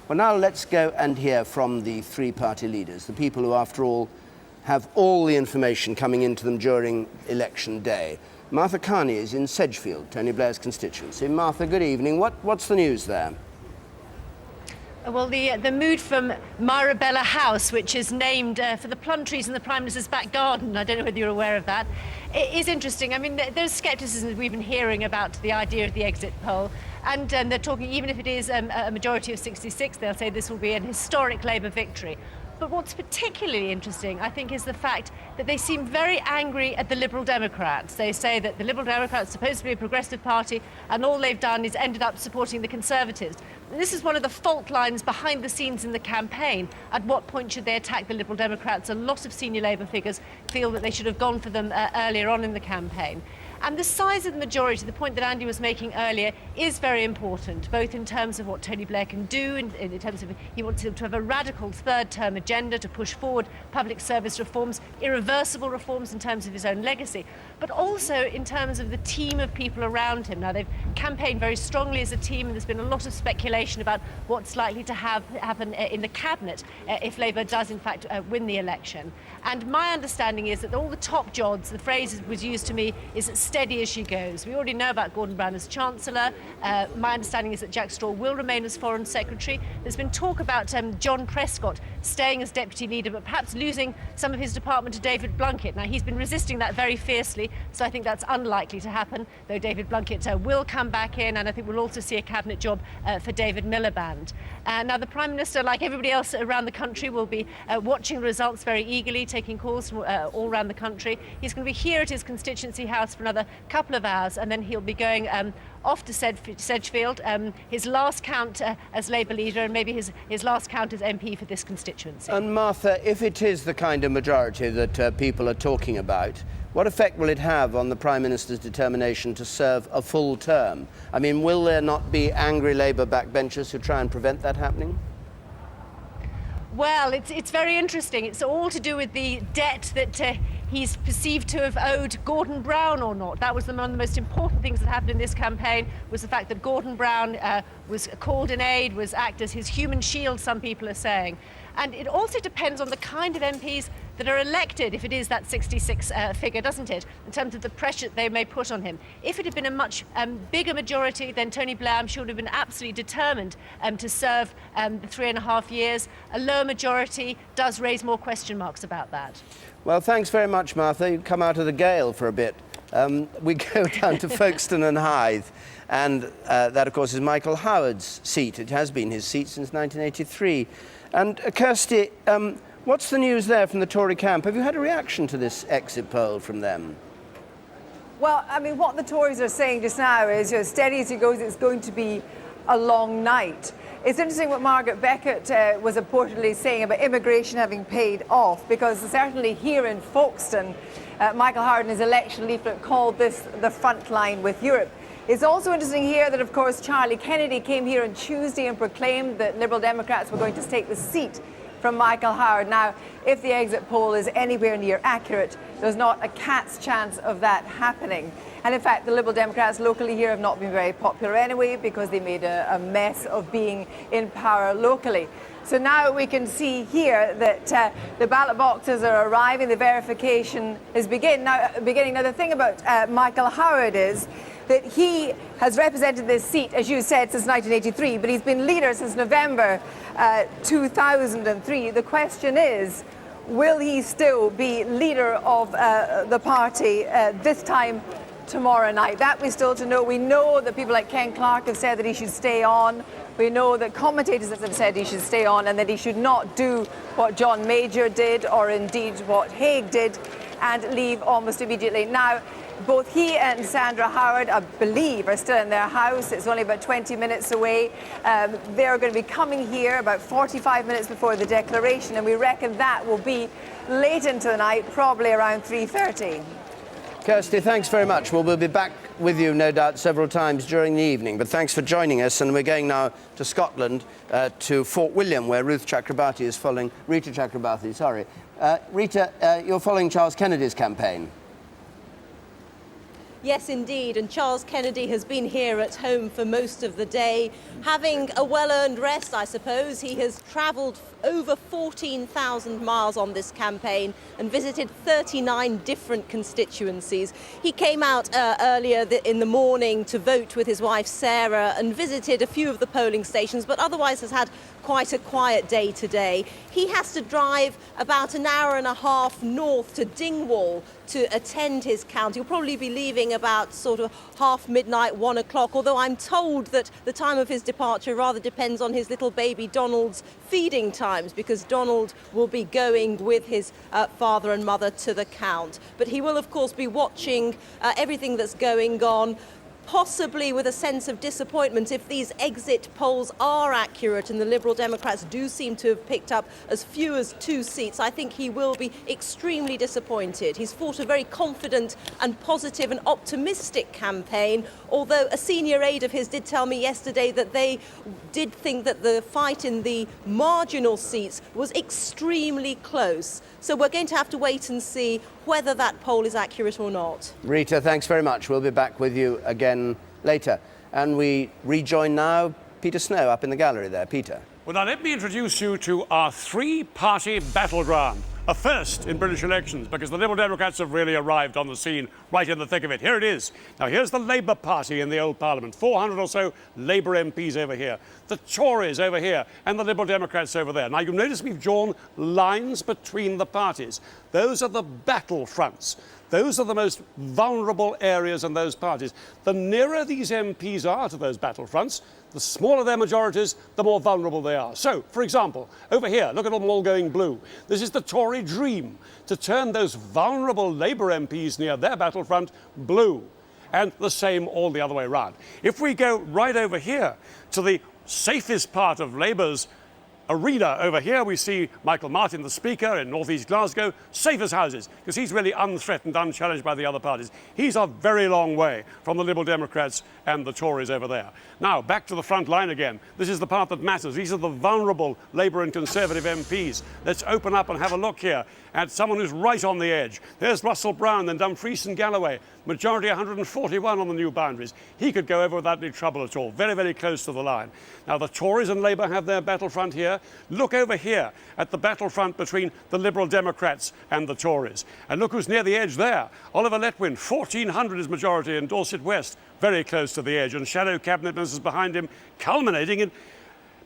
Well, now let's go and hear from the three party leaders, the people who, after all, have all the information coming into them during election day. Martha Carney is in Sedgefield, Tony Blair's constituency. Martha, good evening. What's the news there? Well, the mood from Marabella House, which is named for the plum trees in the Prime Minister's back garden, I don't know whether you're aware of that, it is interesting. I mean, there's scepticism that we've been hearing about the idea of the exit poll, and they're talking, even if it is a majority of 66, they'll say this will be an historic Labour victory. But what's particularly interesting, I think, is the fact that they seem very angry at the Liberal Democrats. They say that the Liberal Democrats are supposed to be a progressive party, and all they've done is ended up supporting the Conservatives. This is one of the fault lines behind the scenes in the campaign. At what point should they attack the Liberal Democrats? A lot of senior Labour figures feel that they should have gone for them earlier on in the campaign. And the size of the majority, the point that Andy was making earlier, is very important, both in terms of what Tony Blair can do, in terms of he wants to have a radical third-term agenda to push forward public service reforms, irreversible reforms in terms of his own legacy, but also in terms of the team of people around him. Now, they've campaigned very strongly as a team, and there's been a lot of speculation about what's likely to happen in the cabinet if Labour does, in fact, win the election. And my understanding is that all the top jobs, the phrase was used to me, is that steady as she goes. We already know about Gordon Brown as Chancellor. My understanding is that Jack Straw will remain as Foreign Secretary. There's been talk about John Prescott staying as Deputy Leader, but perhaps losing some of his department to David Blunkett. Now, he's been resisting that very fiercely, so I think that's unlikely to happen, though David Blunkett will come back in, and I think we'll also see a cabinet job for David Miliband. Now, the Prime Minister, like everybody else around the country, will be watching the results very eagerly, taking calls from all around the country. He's going to be here at his constituency house for another couple of hours, and then he'll be going off to Sedgefield, his last count as Labour leader, and maybe his last count as MP for this constituency. And Martha, if it is the kind of majority that people are talking about, what effect will it have on the Prime Minister's determination to serve a full term? I mean, will there not be angry Labour backbenchers who try and prevent that happening? Well, it's very interesting. It's all to do with the debt that he's perceived to have owed Gordon Brown or not. That was one of the most important things that happened in this campaign, was the fact that Gordon Brown was called in aid, was acted as his human shield, some people are saying. And it also depends on the kind of MPs that are elected, if it is that 66 figure, doesn't it, in terms of the pressure they may put on him. If it had been a much bigger majority, then Tony Blair, I'm sure, would have been absolutely determined to serve the 3.5 years. A lower majority does raise more question marks about that. Well, thanks very much, Martha. You come out of the gale for a bit. We go down to Folkestone and Hythe, and that, of course, is Michael Howard's seat. It has been his seat since 1983. And Kirsty, what's the news there from the Tory camp? Have you had a reaction to this exit poll from them? Well, I mean, what the Tories are saying just now is, steady as he goes, it's going to be a long night. It's interesting what Margaret Beckett was reportedly saying about immigration having paid off, because certainly here in Folkestone, Michael Howard in his election leaflet called this the front line with Europe. It's also interesting here that, of course, Charlie Kennedy came here on Tuesday and proclaimed that Liberal Democrats were going to take the seat from Michael Howard. Now, if the exit poll is anywhere near accurate, there's not a cat's chance of that happening. And in fact, the Liberal Democrats locally here have not been very popular anyway, because they made a mess of being in power locally. So now we can see here that the ballot boxes are arriving, the verification is beginning. Now, the thing about Michael Howard is that he has represented this seat, as you said, since 1983, but he's been leader since November 2003. The question is, will he still be leader of the party this time tomorrow night? That we still to know. We know that people like Ken Clarke have said that he should stay on We know that commentators have said he should stay on and that he should not do what John Major did or indeed what Haig did and leave almost immediately. Now, both he and Sandra Howard, I believe, are still in their house. It's only about 20 minutes away. They're going to be coming here about 45 minutes before the declaration, and we reckon that will be late into the night, probably around 3:30. Kirsty, thanks very much. Well, we'll be back with you, no doubt, several times during the evening. But thanks for joining us. And we're going now to Scotland, to Fort William, where Rita Chakrabarti, sorry. Rita, you're following Charles Kennedy's campaign. Yes, indeed. And Charles Kennedy has been here at home for most of the day, having a well-earned rest, I suppose. He has travelled over 14,000 miles on this campaign and visited 39 different constituencies. He came out earlier in the morning to vote with his wife Sarah and visited a few of the polling stations, but otherwise has had quite a quiet day today. He has to drive about an hour and a half north to Dingwall to attend his count. He'll probably be leaving about sort of half midnight, 1 o'clock, although I'm told that the time of his departure rather depends on his little baby Donald's feeding times, because Donald will be going with his father and mother to the count. But he will, of course, be watching everything that's going on, possibly with a sense of disappointment if these exit polls are accurate and the Liberal Democrats do seem to have picked up as few as 2 seats. I think he will be extremely disappointed. He's fought a very confident and positive and optimistic campaign, although a senior aide of his did tell me yesterday that they did think that the fight in the marginal seats was extremely close. So we're going to have to wait and see whether that poll is accurate or not. Rita, thanks very much. We'll be back with you again later. And we rejoin now Peter Snow up in the gallery there. Peter. Well, now let me introduce you to our 3-party battleground. A first in British elections, because the Liberal Democrats have really arrived on the scene right in the thick of it. Here it is. Now, here's the Labour Party in the old Parliament. 400 or so Labour MPs over here. The Tories over here, and the Liberal Democrats over there. Now, you'll notice we've drawn lines between the parties. Those are the battle fronts. Those are the most vulnerable areas in those parties. The nearer these MPs are to those battle fronts, the smaller their majorities, the more vulnerable they are. So, for example, over here, look at them all going blue. This is the Tory dream, to turn those vulnerable Labour MPs near their battlefront blue. And the same all the other way around. If we go right over here to the safest part of Labour's arena over here, we see Michael Martin, the Speaker in North East Glasgow, safe as houses, because he's really unthreatened, unchallenged by the other parties. He's a very long way from the Liberal Democrats and the Tories over there. Now, back to the front line again. This is the part that matters. These are the vulnerable Labour and Conservative MPs. Let's open up and have a look here at someone who's right on the edge. There's Russell Brown, then Dumfries and Galloway. Majority 141 on the new boundaries. He could go over without any trouble at all. Very, very close to the line. Now, the Tories and Labour have their battlefront here. Look over here at the battlefront between the Liberal Democrats and the Tories. And look who's near the edge there. Oliver Letwin, 1,400 is majority in Dorset West. Very close to the edge. And shadow cabinet ministers behind him, culminating in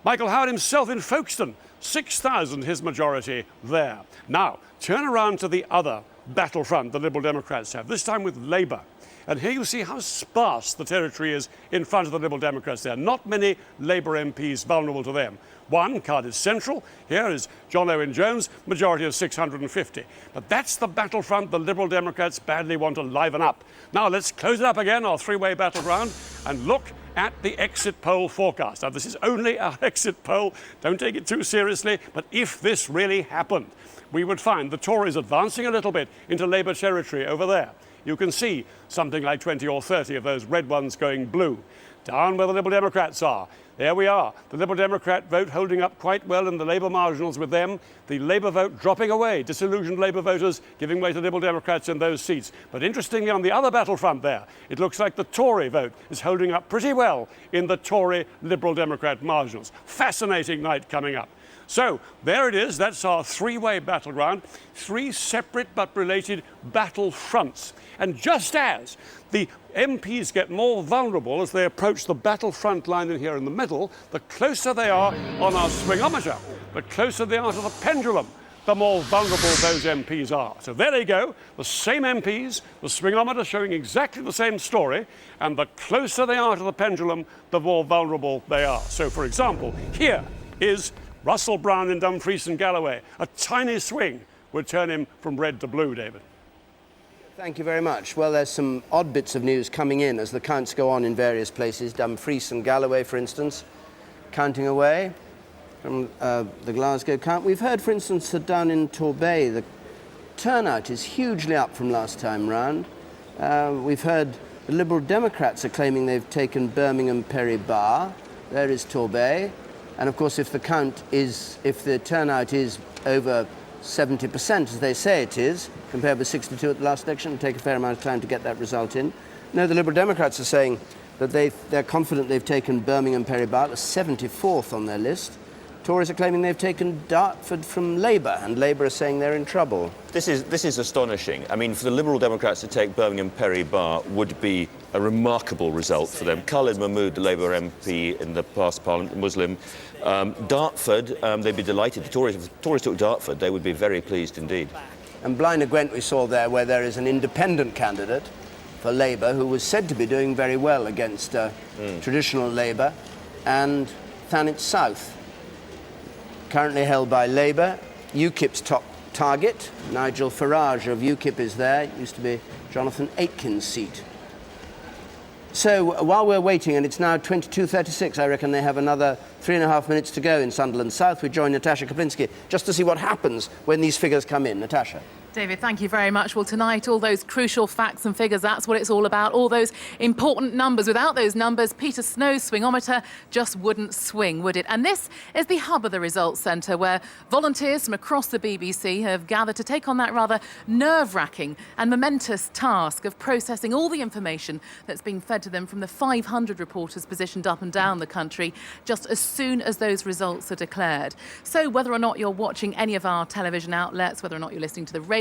Michael Howard himself in Folkestone. 6,000 his majority there. Now, turn around to the other battlefront the Liberal Democrats have, this time with Labour. And here you see how sparse the territory is in front of the Liberal Democrats there. Not many Labour MPs vulnerable to them. One, Cardiff Central. Here is John Owen Jones, majority of 650. But that's the battlefront the Liberal Democrats badly want to liven up. Now let's close it up again, our 3-way battleground, and look at the exit poll forecast. Now, this is only our exit poll. Don't take it too seriously. But if this really happened, we would find the Tories advancing a little bit into Labour territory over there. You can see something like 20 or 30 of those red ones going blue. Down where the Liberal Democrats are. There we are. The Liberal Democrat vote holding up quite well in the Labour marginals with them. The Labour vote dropping away. Disillusioned Labour voters giving way to Liberal Democrats in those seats. But interestingly, on the other battlefront there, it looks like the Tory vote is holding up pretty well in the Tory Liberal Democrat marginals. Fascinating night coming up. So there it is. That's our 3-way battleground. 3 separate but related battle fronts. And just as the MPs get more vulnerable as they approach the battlefront line in here in the middle, the closer they are on our swingometer, the closer they are to the pendulum, the more vulnerable those MPs are. So there they go, the same MPs, the swingometer showing exactly the same story, and the closer they are to the pendulum, the more vulnerable they are. So, for example, here is Russell Brown in Dumfries and Galloway. A tiny swing would turn him from red to blue, David. Thank you very much. Well, there's some odd bits of news coming in as the counts go on in various places. Dumfries and Galloway, for instance, counting away from the Glasgow count. We've heard, for instance, that down in Torbay, the turnout is hugely up from last time round. We've heard the Liberal Democrats are claiming they've taken Birmingham Perry Bar. There is Torbay. And of course, if the turnout is over 70%, as they say it is, compared with 62 at the last election, it'll take a fair amount of time to get that result in. No, the Liberal Democrats are saying that they're confident they've taken Birmingham Perry Bar, the 74th on their list. Tories are claiming they've taken Dartford from Labour, and Labour are saying they're in trouble. This is astonishing. I mean, for the Liberal Democrats to take Birmingham Perry Bar would be a remarkable result for them. Khalid Mahmood, the Labour MP in the past Parliament, Muslim. Dartford, they'd be delighted. If the Tories took Dartford, they would be very pleased indeed. And Blaenau Gwent we saw there, where there is an independent candidate for Labour who was said to be doing very well against traditional Labour, and Thanet South, currently held by Labour. UKIP's top target, Nigel Farage of UKIP, is there. It used to be Jonathan Aitken's seat. So while we're waiting, and it's now 22:36, I reckon they have another 3.5 minutes to go in Sunderland South. We join Natasha Kaplinsky just to see what happens when these figures come in. Natasha. David, thank you very much. Well, tonight, all those crucial facts and figures, that's what it's all about. All those important numbers. Without those numbers, Peter Snow's swingometer just wouldn't swing, would it? And this is the hub of the results centre, where volunteers from across the BBC have gathered to take on that rather nerve-wracking and momentous task of processing all the information that's been fed to them from the 500 reporters positioned up and down the country just as soon as those results are declared. So whether or not you're watching any of our television outlets, whether or not you're listening to the radio,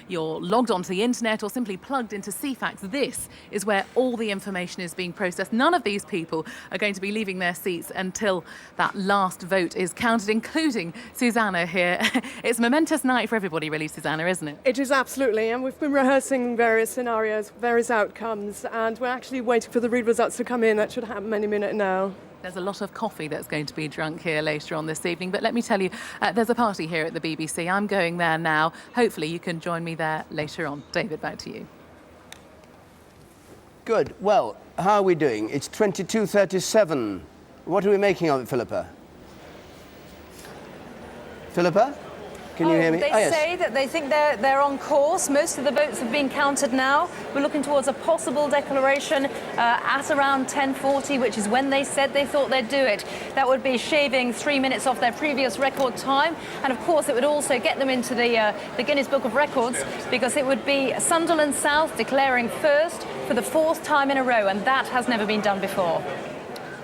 you're logged onto the internet, or simply plugged into CFAX, this is where all the information is being processed. None of these people are going to be leaving their seats until that last vote is counted, including Susanna here. It's a momentous night for everybody, really, Susanna, isn't it? It is absolutely, and we've been rehearsing various scenarios, various outcomes, and we're actually waiting for the read results to come in. That should happen any minute now. There's a lot of coffee that's going to be drunk here later on this evening. But let me tell you, there's a party here at the BBC. I'm going there now. Hopefully you can join me there later on. David, back to you. Good. Well, how are we doing? It's 22:37. What are we making of it, Philippa? Philippa? Can you hear me? They say that they think they're on course. Most of the votes have been counted now. We're looking towards a possible declaration at around 10:40, which is when they said they thought they'd do it. That would be shaving 3 minutes off their previous record time. And of course, it would also get them into the Guinness Book of Records, because it would be Sunderland South declaring first for the 4th time in a row. And that has never been done before.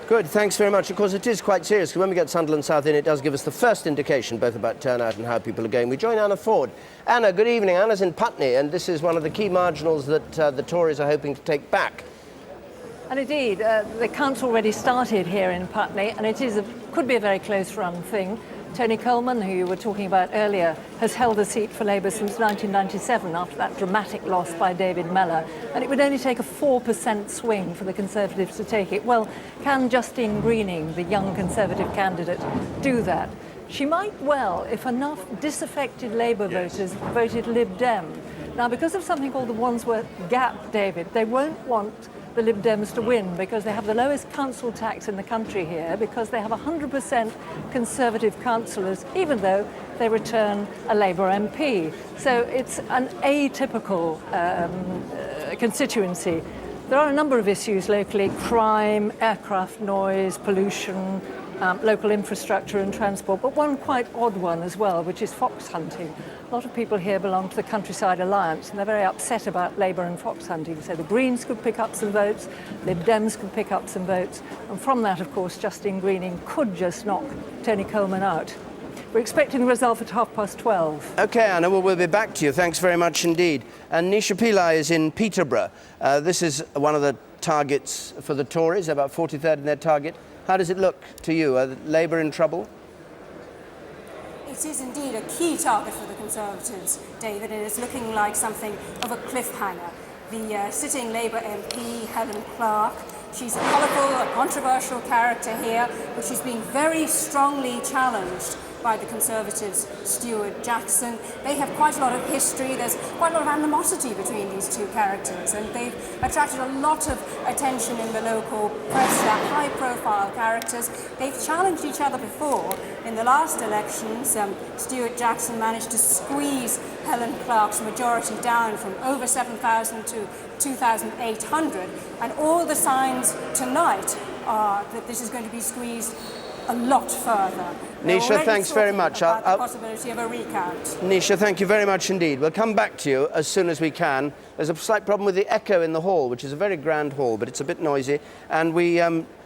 Good, thanks very much. Of course, it is quite serious, because when we get Sunderland South in, it does give us the first indication both about turnout and how people are going. We join Anna Ford. Anna, good evening. Anna's in Putney, and this is one of the key marginals that the Tories are hoping to take back. And indeed, the count's already started here in Putney, and it could be a very close-run thing. Tony Coleman, who you were talking about earlier, has held a seat for Labour since 1997 after that dramatic loss by David Mellor. And it would only take a 4% swing for the Conservatives to take it. Well, can Justine Greening, the young Conservative candidate, do that? She might well, if enough disaffected Labour voters voted Lib Dem. Now, because of something called the Wandsworth Gap, David, they won't want the Lib Dems to win, because they have the lowest council tax in the country here, because they have 100% Conservative councillors, even though they return a Labour MP. So it's an atypical constituency. There are a number of issues locally: crime, aircraft noise, pollution, local infrastructure and transport, but one quite odd one as well, which is fox hunting. A lot of people here belong to the Countryside Alliance, and they're very upset about Labour and fox hunting. So the Greens could pick up some votes, Lib Dems could pick up some votes, and from that, of course, Justine Greening could just knock Tony Coleman out. We're expecting the result at 12:30. OK, Anna, well, we'll be back to you. Thanks very much indeed. And Nisha Pillai is in Peterborough. This is one of the targets for the Tories, about 43rd in their target. How does it look to you? Are Labour in trouble? It is indeed a key target for the Conservatives, David, and it's looking like something of a cliffhanger. The sitting Labour MP, Helen Clark, she's a colourful, a controversial character here, but she's being very strongly challenged by the Conservatives' Stuart Jackson. They have quite a lot of history. There's quite a lot of animosity between these two characters, and they've attracted a lot of attention in the local press. They're high-profile characters. They've challenged each other before. In the last elections, Stuart Jackson managed to squeeze Helen Clark's majority down from over 7,000 to 2,800, and all the signs tonight are that this is going to be squeezed a lot further. Nisha, thanks very much. About the possibility of a recount. Nisha, thank you very much indeed. We'll come back to you as soon as we can. There's a slight problem with the echo in the hall, which is a very grand hall, but it's a bit noisy. And we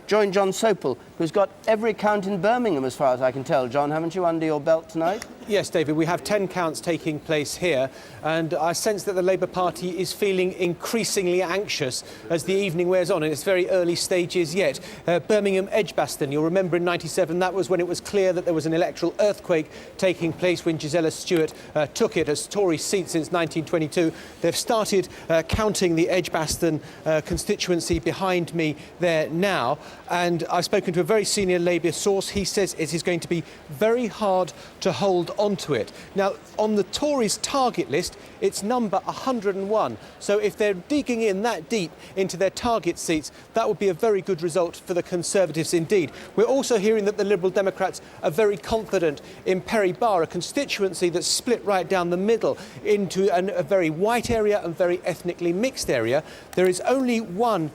join John Sopel, who's got every count in Birmingham, as far as I can tell. John, haven't you under your belt tonight? Yes, David, we have 10 counts taking place here, and I sense that the Labour Party is feeling increasingly anxious as the evening wears on, in its very early stages yet. Birmingham Edgbaston, you'll remember in '97, that was when it was clear that there was an electoral earthquake taking place when Gisela Stuart took it as Tory seat since 1922. They've started counting the Edgbaston constituency behind me there now, and I've spoken to a very senior Labour source. He says it is going to be very hard to hold onto it. Now, on the Tories' target list, it's number 101. So if they're digging in that deep into their target seats, that would be a very good result for the Conservatives indeed. We're also hearing that the Liberal Democrats are very confident in Perry Barr, a constituency that's split right down the middle into a very white area and very ethnically mixed area. There is only one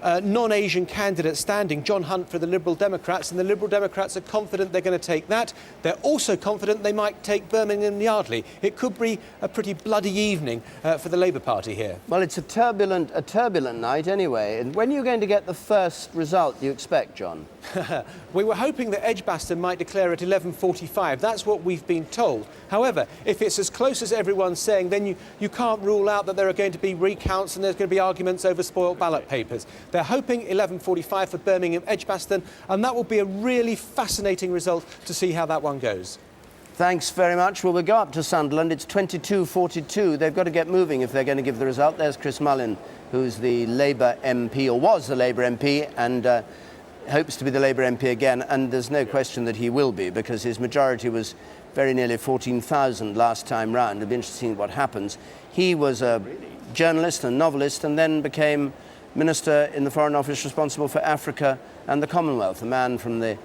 non-Asian candidate standing, John Hunt for the Liberal Democrats, and the Liberal Democrats are confident they're going to take that. They're also confident they might take Birmingham and Yardley. It could be a pretty bloody evening for the Labour Party here. Well, it's a turbulent night anyway. And when are you going to get the first result you expect, John? We were hoping that Edgbaston might declare at 11:45. That's what we've been told. However, if it's as close as everyone's saying, then you can't rule out that there are going to be recounts and there's going to be arguments over spoiled ballot papers. They're hoping 11:45 for Birmingham Edgbaston, and that will be a really fascinating result to see how that one goes. Thanks very much. Well, we'll go up to Sunderland. It's 22-42. They've got to get moving if they're going to give the result. There's Chris Mullin, who's the Labour MP, or was the Labour MP, and hopes to be the Labour MP again. And there's no question that he will be, because his majority was very nearly 14,000 last time round. It'll be interesting what happens. He was a journalist and novelist, and then became Minister in the Foreign Office responsible for Africa and the Commonwealth, a man from the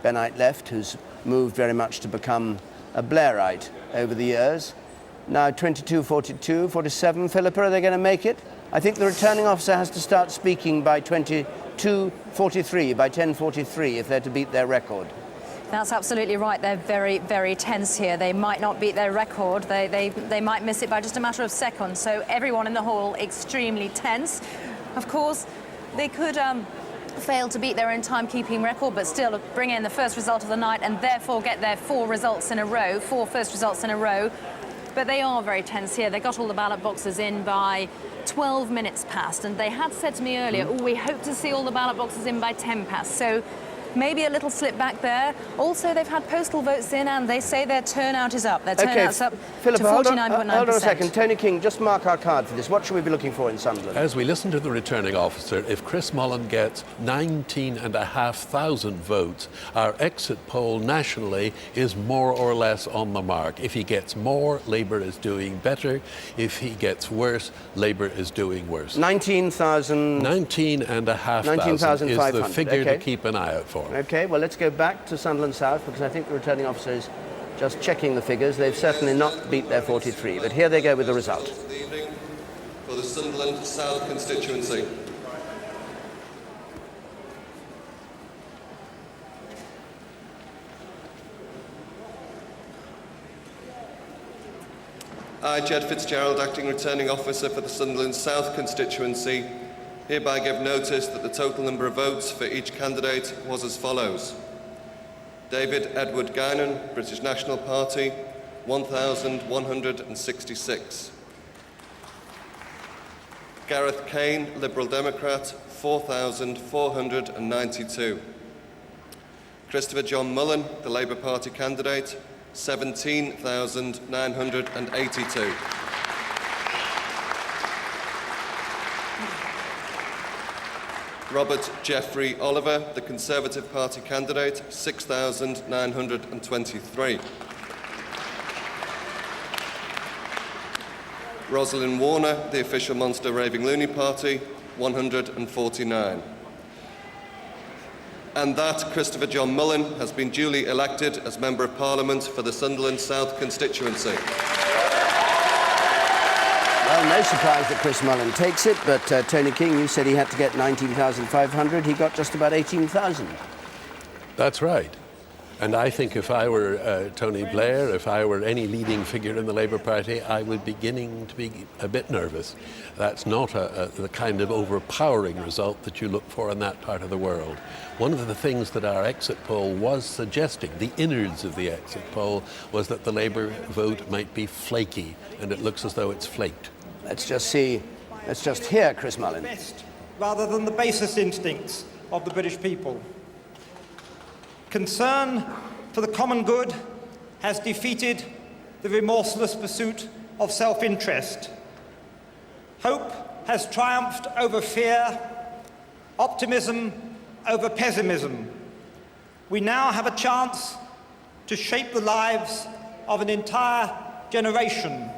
Benite left who's moved very much to become a Blairite over the years. Now 22-42, 47. Philippa, are they going to make it? I think the returning officer has to start speaking by 22-43, by 10:43, if they're to beat their record. That's absolutely right. They're very, very tense here. They might not beat their record. They might miss it by just a matter of seconds. So everyone in the hall extremely tense. Of course, they could fail to beat their own timekeeping record, but still bring in the first result of the night and therefore get their four first results in a row. But they are very tense here. They got all the ballot boxes in by 12 minutes past, and they had said to me earlier, we hope to see all the ballot boxes in by 10 past. So maybe a little slip back there. Also, they've had postal votes in, and they say their turnout is up. Their turnout's up to 49.9%. Hold on a second. Tony King, just mark our card for this. What should we be looking for in Sunderland? As we listen to the returning officer, if Chris Mullin gets 19,500 votes, our exit poll nationally is more or less on the mark. If he gets more, Labour is doing better. If he gets worse, Labour is doing worse. 19,000... 19,500 is the figure to keep an eye out for. OK, well, let's go back to Sunderland South, because I think the returning officer is just checking the figures. They've certainly not beat their 43, but here they go with the result. The evening for the Sunderland South constituency. I, Jed Fitzgerald, Acting Returning Officer for the Sunderland South constituency, hereby give notice that the total number of votes for each candidate was as follows. David Edward Guinan, British National Party, 1,166. Gareth Kane, Liberal Democrat, 4,492. Christopher John Mullin, the Labour Party candidate, 17,982. Robert Jeffrey Oliver, the Conservative Party candidate, 6,923. Rosalind Warner, the official Monster Raving Loony Party, 149. And that Christopher John Mullen has been duly elected as Member of Parliament for the Sunderland South constituency. Well, no surprise that Chris Mullen takes it, but Tony King, you said he had to get 19,500. He got just about 18,000. That's right. And I think if I were Tony Blair, if I were any leading figure in the Labour Party, I would be beginning to be a bit nervous. That's not the kind of overpowering result that you look for in that part of the world. One of the things that our exit poll was suggesting, the innards of the exit poll, was that the Labour vote might be flaky, and it looks as though it's flaked. Let's just hear Chris Mullen. Rather than the basest instincts of the British people. Concern for the common good has defeated the remorseless pursuit of self-interest. Hope has triumphed over fear, optimism over pessimism. We now have a chance to shape the lives of an entire generation.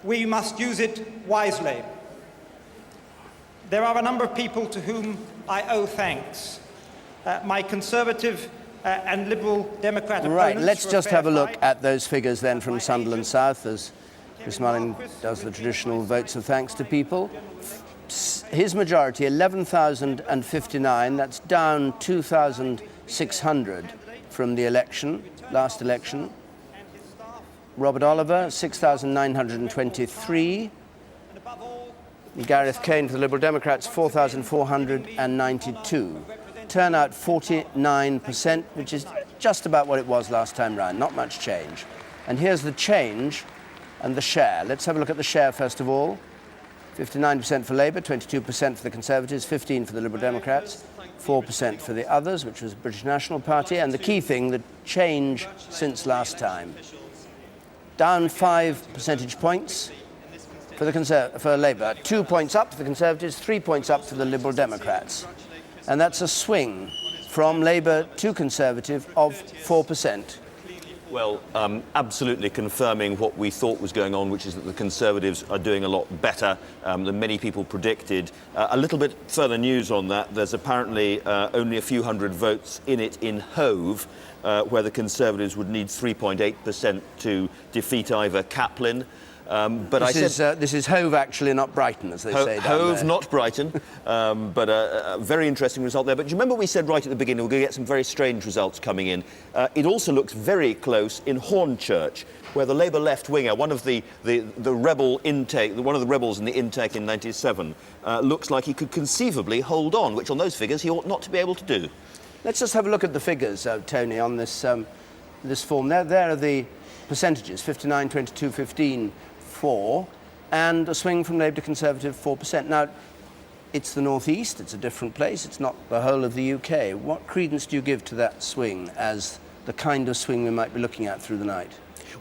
We must use it wisely. There are a number of people to whom I owe thanks. My Conservative and Liberal Democrat opponents. Right, let's just have a look at those figures then from Sunderland South as Chris Mullen does the traditional votes of thanks to people. His majority, 11,059, that's down 2,600 from the last election. Robert Oliver, 6,923. Gareth Kane for the Liberal Democrats, 4,492. Turnout 49%, which is just about what it was last time round, not much change. And here's the change and the share. Let's have a look at the share first of all. 59% for Labour, 22% for the Conservatives, 15% for the Liberal Democrats, 4% for the others, which was the British National Party. And the key thing, the change since last time. Down 5 percentage points for Labour, 2 points up for the Conservatives, 3 points up for the Liberal Democrats. And that's a swing from Labour to Conservative of 4%. Well, absolutely confirming what we thought was going on, which is that the Conservatives are doing a lot better than many people predicted. A little bit further news on that. There's apparently only a few hundred votes in it in Hove, where the Conservatives would need 3.8% to defeat Ivor Kaplan. But this is Hove, actually, not Brighton, as they say down Hove, there. not Brighton, but a very interesting result there. But do you remember we said right at the beginning we're going to get some very strange results coming in? It also looks very close in Hornchurch, where the Labour left winger, one of the rebel intake, one of the rebels in the intake in '97, looks like he could conceivably hold on, which on those figures he ought not to be able to do. Let's just have a look at the figures, Tony, on this form. There are the percentages: 59, 22, 15. 4, and a swing from Labour to Conservative 4%. Now, it's the North East, it's a different place, it's not the whole of the UK. What credence do you give to that swing as the kind of swing we might be looking at through the night?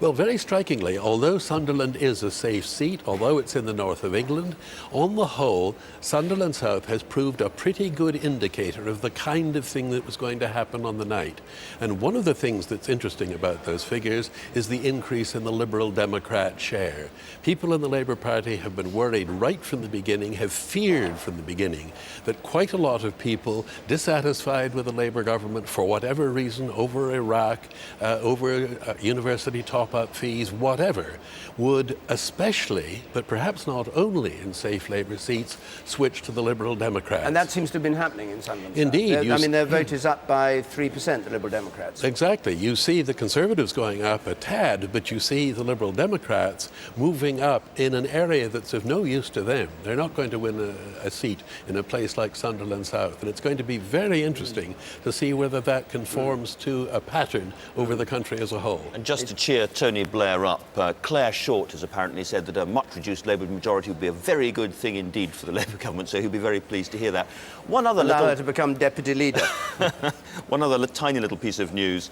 Well, very strikingly, although Sunderland is a safe seat, although it's in the north of England, on the whole, Sunderland South has proved a pretty good indicator of the kind of thing that was going to happen on the night. And one of the things that's interesting about those figures is the increase in the Liberal Democrat share. People in the Labour Party have been worried right from the beginning, have feared from the beginning, that quite a lot of people dissatisfied with the Labour government for whatever reason, over Iraq, over university top-up fees, whatever, would especially, but perhaps not only in safe Labour seats, switch to the Liberal Democrats. And that seems to have been happening in Sunderland. Indeed. I mean, their vote is up by 3%, the Liberal Democrats. Exactly. You see the Conservatives going up a tad, but you see the Liberal Democrats moving up in an area that's of no use to them. They're not going to win a seat in a place like Sunderland South, and it's going to be very interesting to see whether that conforms to a pattern over the country as a whole. And just to cheer cheer Tony Blair up. Claire Short has apparently said that a much reduced Labour majority would be a very good thing indeed for the Labour government, so he'll be very pleased to hear that. One other Allow her to become deputy leader. One other tiny little piece of news.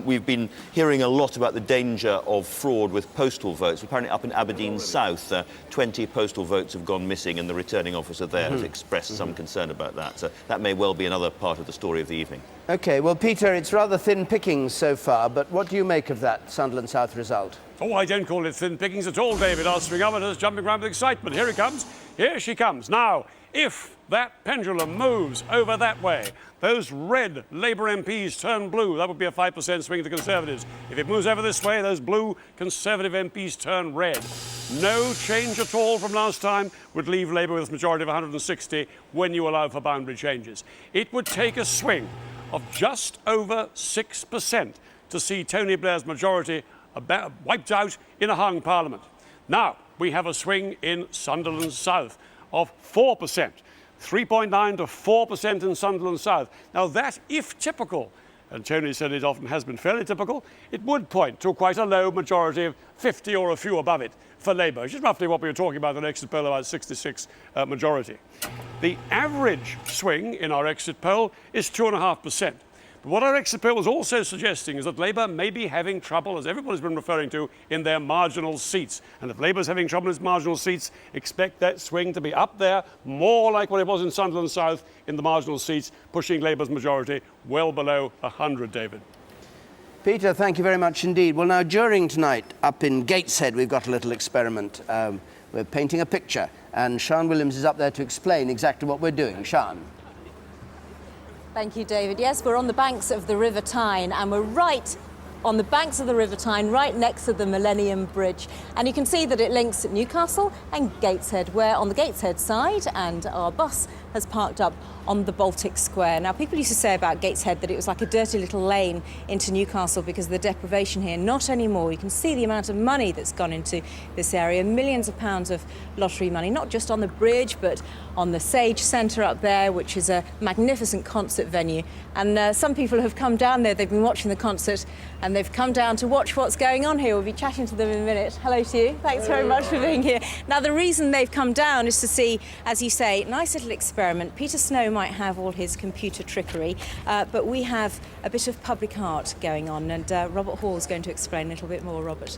We've been hearing a lot about the danger of fraud with postal votes. Apparently up in Aberdeen South, 20 postal votes have gone missing, and the returning officer there has expressed some concern about that. So that may well be another part of the story of the evening. OK, well, Peter, it's rather thin pickings so far, but what do you make of that Sunderland South result? Oh, I don't call it thin pickings at all, David. Our swingometer's jumping around with excitement. Here it comes. Here she comes. Now, if that pendulum moves over that way, those red Labour MPs turn blue. That would be a 5% swing to Conservatives. If it moves over this way, those blue Conservative MPs turn red. No change at all from last time would leave Labour with a majority of 160 when you allow for boundary changes. It would take a swing of just over 6% to see Tony Blair's majority wiped out in a hung parliament. Now, we have a swing in Sunderland South of 4%, 3.9 to 4% in Sunderland South. Now, that, if typical, and Tony said it often has been fairly typical, it would point to quite a low majority of 50 or a few above it for Labour, which is roughly what we were talking about in the exit poll, about 66 majority. The average swing in our exit poll is 2.5%. But what our exit poll was also suggesting is that Labour may be having trouble, as everybody's been referring to, in their marginal seats. And if Labour's having trouble in its marginal seats, expect that swing to be up there, more like what it was in Sunderland South in the marginal seats, pushing Labour's majority well below 100, David. Peter, thank you very much indeed. Well, now, during tonight, up in Gateshead, we've got a little experiment. We're painting a picture, and Sian Williams is up there to explain exactly what we're doing. Sian. Thank you, David. Yes, we're on the banks of the River Tyne, and we're right on the banks of the River Tyne, right next to the Millennium Bridge. And you can see that it links Newcastle and Gateshead. We're on the Gateshead side, and our bus has parked up on the Baltic Square. Now, people used to say about Gateshead that it was like a dirty little lane into Newcastle because of the deprivation here. Not anymore. You can see the amount of money that's gone into this area, millions of pounds of lottery money, not just on the bridge, but on the Sage Centre up there, which is a magnificent concert venue. And some people have come down there, they've been watching the concert, and they've come down to watch what's going on here. We'll be chatting to them in a minute. Hello to you. Thanks very much for being here. Now, the reason they've come down is to see, as you say, nice little experiment. Peter Snow might have all his computer trickery, but we have a bit of public art going on, and Robert Hall's going to explain a little bit more. Robert.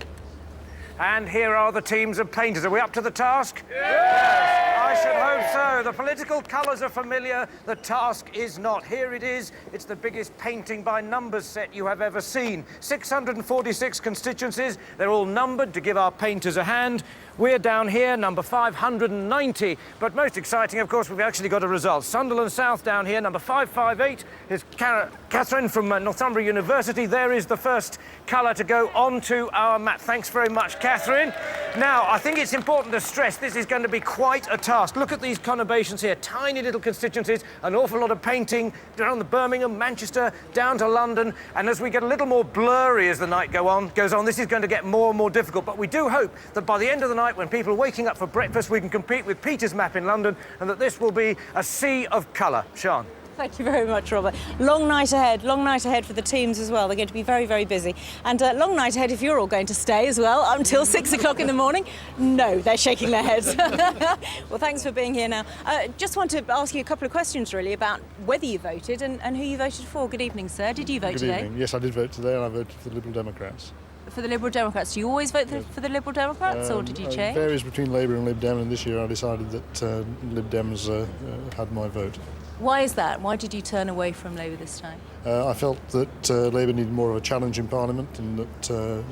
And here are the teams of painters. Are we up to the task? Yes! I should hope so. The political colours are familiar. The task is not. Here it is. It's the biggest painting by numbers set you have ever seen. 646 constituencies. They're all numbered to give our painters a hand. We're down here, number 590. But most exciting, of course, we've actually got a result. Sunderland South down here, number 558, is Catherine from Northumbria University. There is the first colour to go onto our map. Thanks very much, Catherine. Now, I think it's important to stress this is going to be quite a task. Look at these conurbations here, tiny little constituencies, an awful lot of painting down to Birmingham, Manchester, down to London. And as we get a little more blurry as the night goes on, this is going to get more and more difficult. But we do hope that by the end of the night, when people are waking up for breakfast, we can compete with Peter's map in London, and that this will be a sea of colour. Sian. Thank you very much, Robert. Long night ahead for the teams as well. They're going to be very, very busy. And long night ahead if you're all going to stay as well until 6 o'clock in the morning. No, they're shaking their heads. Well, thanks for being here now. Just want to ask you a couple of questions, really, about whether you voted and who you voted for. Good evening, sir. Did you vote today? Good evening. Yes, I did vote today, and I voted for the Liberal Democrats. For the Liberal Democrats. Do you always vote for the Liberal Democrats, or did you change? It varies between Labour and Lib Dem, and this year I decided that Lib Dems had my vote. Why is that? Why did you turn away from Labour this time? I felt that Labour needed more of a challenge in Parliament, and that the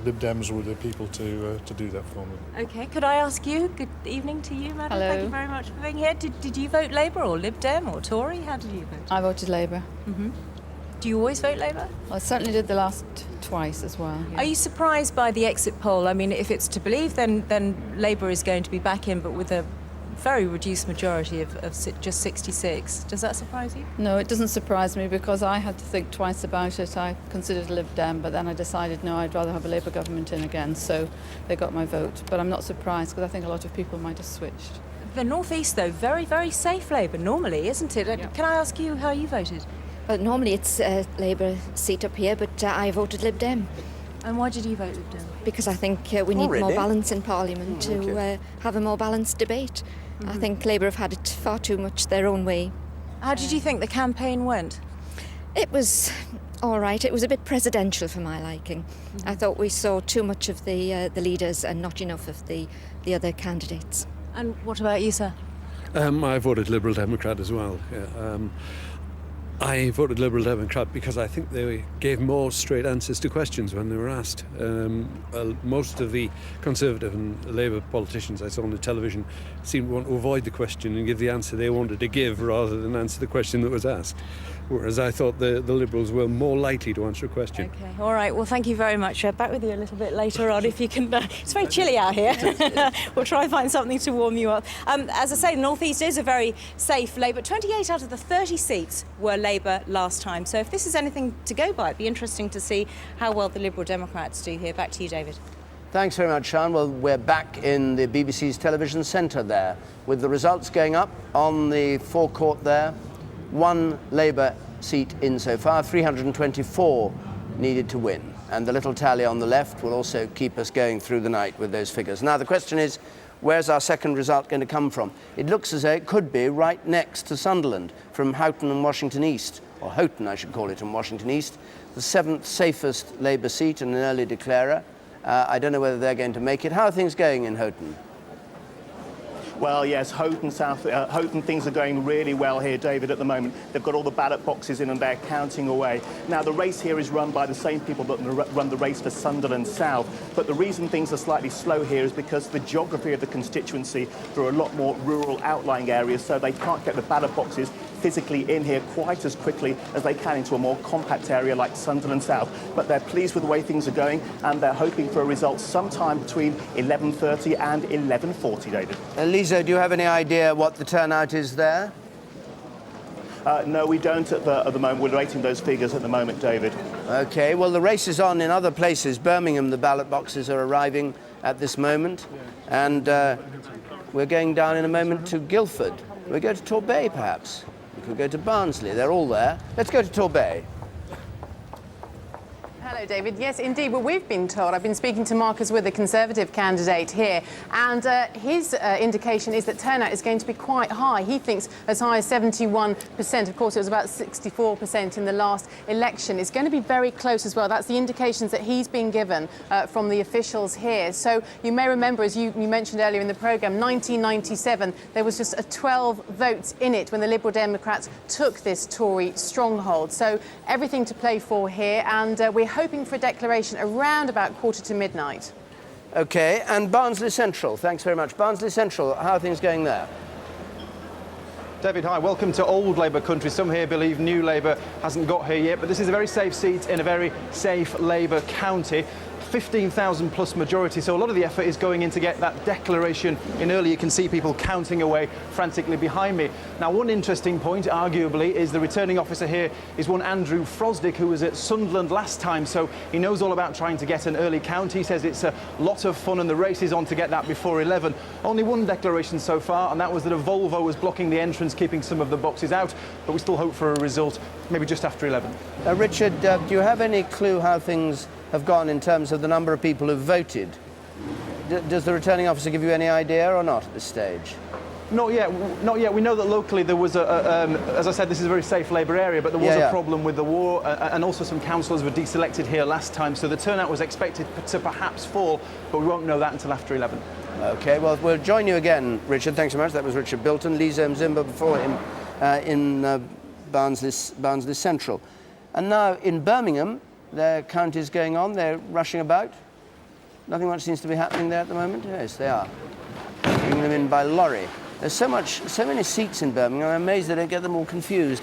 Lib Dems were the people to do that for me. OK, could I ask you? Good evening to you, madam. Hello. Thank you very much for being here. Did you vote Labour or Lib Dem or Tory? How did you vote? I voted Labour. Mm-hmm. Do you always vote Labour? Well, I certainly did the last twice as well. Yeah. Are you surprised by the exit poll? I mean, if it's to believe, then Labour is going to be back in, but with a very reduced majority of just 66. Does that surprise you? No, it doesn't surprise me, because I had to think twice about it. I considered Lib Dem, but then I decided, no, I'd rather have a Labour government in again, so they got my vote. But I'm not surprised, because I think a lot of people might have switched. The North East, though, very, very safe Labour, normally, isn't it? Yeah. Can I ask you how you voted? Well, normally it's a Labour seat up here, but I voted Lib Dem. And why did you vote Lib Dem? Because I think we need more balance in Parliament to have a more balanced debate. I think Labour have had it far too much their own way. How did you think the campaign went? It was all right. It was a bit presidential for my liking. I thought we saw too much of the leaders and not enough of the other candidates. And what about you, sir? I voted Liberal Democrat as well. Yeah. I voted Liberal Democrat because I think they gave more straight answers to questions when they were asked. Most of the Conservative and Labour politicians I saw on the television seemed to want to avoid the question and give the answer they wanted to give rather than answer the question that was asked. Whereas I thought the Liberals were more likely to answer a question. Okay, all right. Well, thank you very much. Back with you a little bit later on if you can. It's very chilly out here. We'll try and find something to warm you up. As I say, the North East is a very safe Labour. 28 out of the 30 seats were Labour last time. So if this is anything to go by, it'd be interesting to see how well the Liberal Democrats do here. Back to you, David. Thanks very much, Sian. Well, we're back in the BBC's television centre there, with the results going up on the forecourt there. One Labour seat in so far, 324 needed to win. And the little tally on the left will also keep us going through the night with those figures. Now, the question is, where's our second result going to come from? It looks as though it could be right next to Sunderland, from Houghton and Washington East, or Houghton, I should call it, in Washington East, the seventh safest Labour seat and an early declarer. I don't know whether they're going to make it. How are things going in Houghton? Well, yes, Houghton South, Houghton, things are going really well here, David, at the moment. They've got all the ballot boxes in and they're counting away. Now, the race here is run by the same people that run the race for Sunderland South. But the reason things are slightly slow here is because the geography of the constituency, there are a lot more rural outlying areas, so they can't get the ballot boxes physically in here quite as quickly as they can into a more compact area like Sunderland South. But they're pleased with the way things are going, and they're hoping for a result sometime between 11:30 and 11:40, David. Lisa, do you have any idea what the turnout is there? No, we don't at the moment. We're waiting those figures at the moment, David. OK, well, the race is on in other places. Birmingham, the ballot boxes are arriving at this moment. And we're going down in a moment to Guildford. We'll go to Torbay, perhaps. We could go to Barnsley. They're all there. Let's go to Torbay. Hello, David. Yes, indeed. Well, we've been told, I've been speaking to Marcus Wood, the Conservative candidate here, and his indication is that turnout is going to be quite high. He thinks as high as 71%. Of course, it was about 64% in the last election. It's going to be very close as well. That's the indications that he's been given from the officials here. So you may remember, as you mentioned earlier in the programme, 1997, there was just 12 votes in it when the Liberal Democrats took this Tory stronghold. So everything to play for here, and we're hoping for a declaration around about midnight. OK, and Barnsley Central. Thanks very much. Barnsley Central, how are things going there? David, hi. Welcome to old Labour country. Some here believe new Labour hasn't got here yet, but this is a very safe seat in a very safe Labour county. 15,000 plus majority, so a lot of the effort is going in to get that declaration in early. You can see people counting away frantically behind me. Now, one interesting point, arguably, is the returning officer here is one Andrew Frosdick, who was at Sunderland last time, so he knows all about trying to get an early count. He says it's a lot of fun and the race is on to get that before 11. Only one declaration so far, and that was that a Volvo was blocking the entrance, keeping some of the boxes out, but we still hope for a result maybe just after 11. Richard, do you have any clue how things have gone in terms of the number of people who've voted? Does the returning officer give you any idea or not at this stage? Not yet. Not yet. We know that locally there was as I said, this is a very safe Labour area, but there was a problem with the war, and also some councillors were deselected here last time, so the turnout was expected to perhaps fall, but we won't know that until after 11. OK, well, we'll join you again, Richard. Thanks so much. That was Richard Bilton, Lisa Mzimba before him in Barnsley Central. And now in Birmingham, their count is going on. They're rushing about. Nothing much seems to be happening there at the moment. Yes, they are. Bringing them in by lorry. There's so many seats in Birmingham, I'm amazed they don't get them all confused.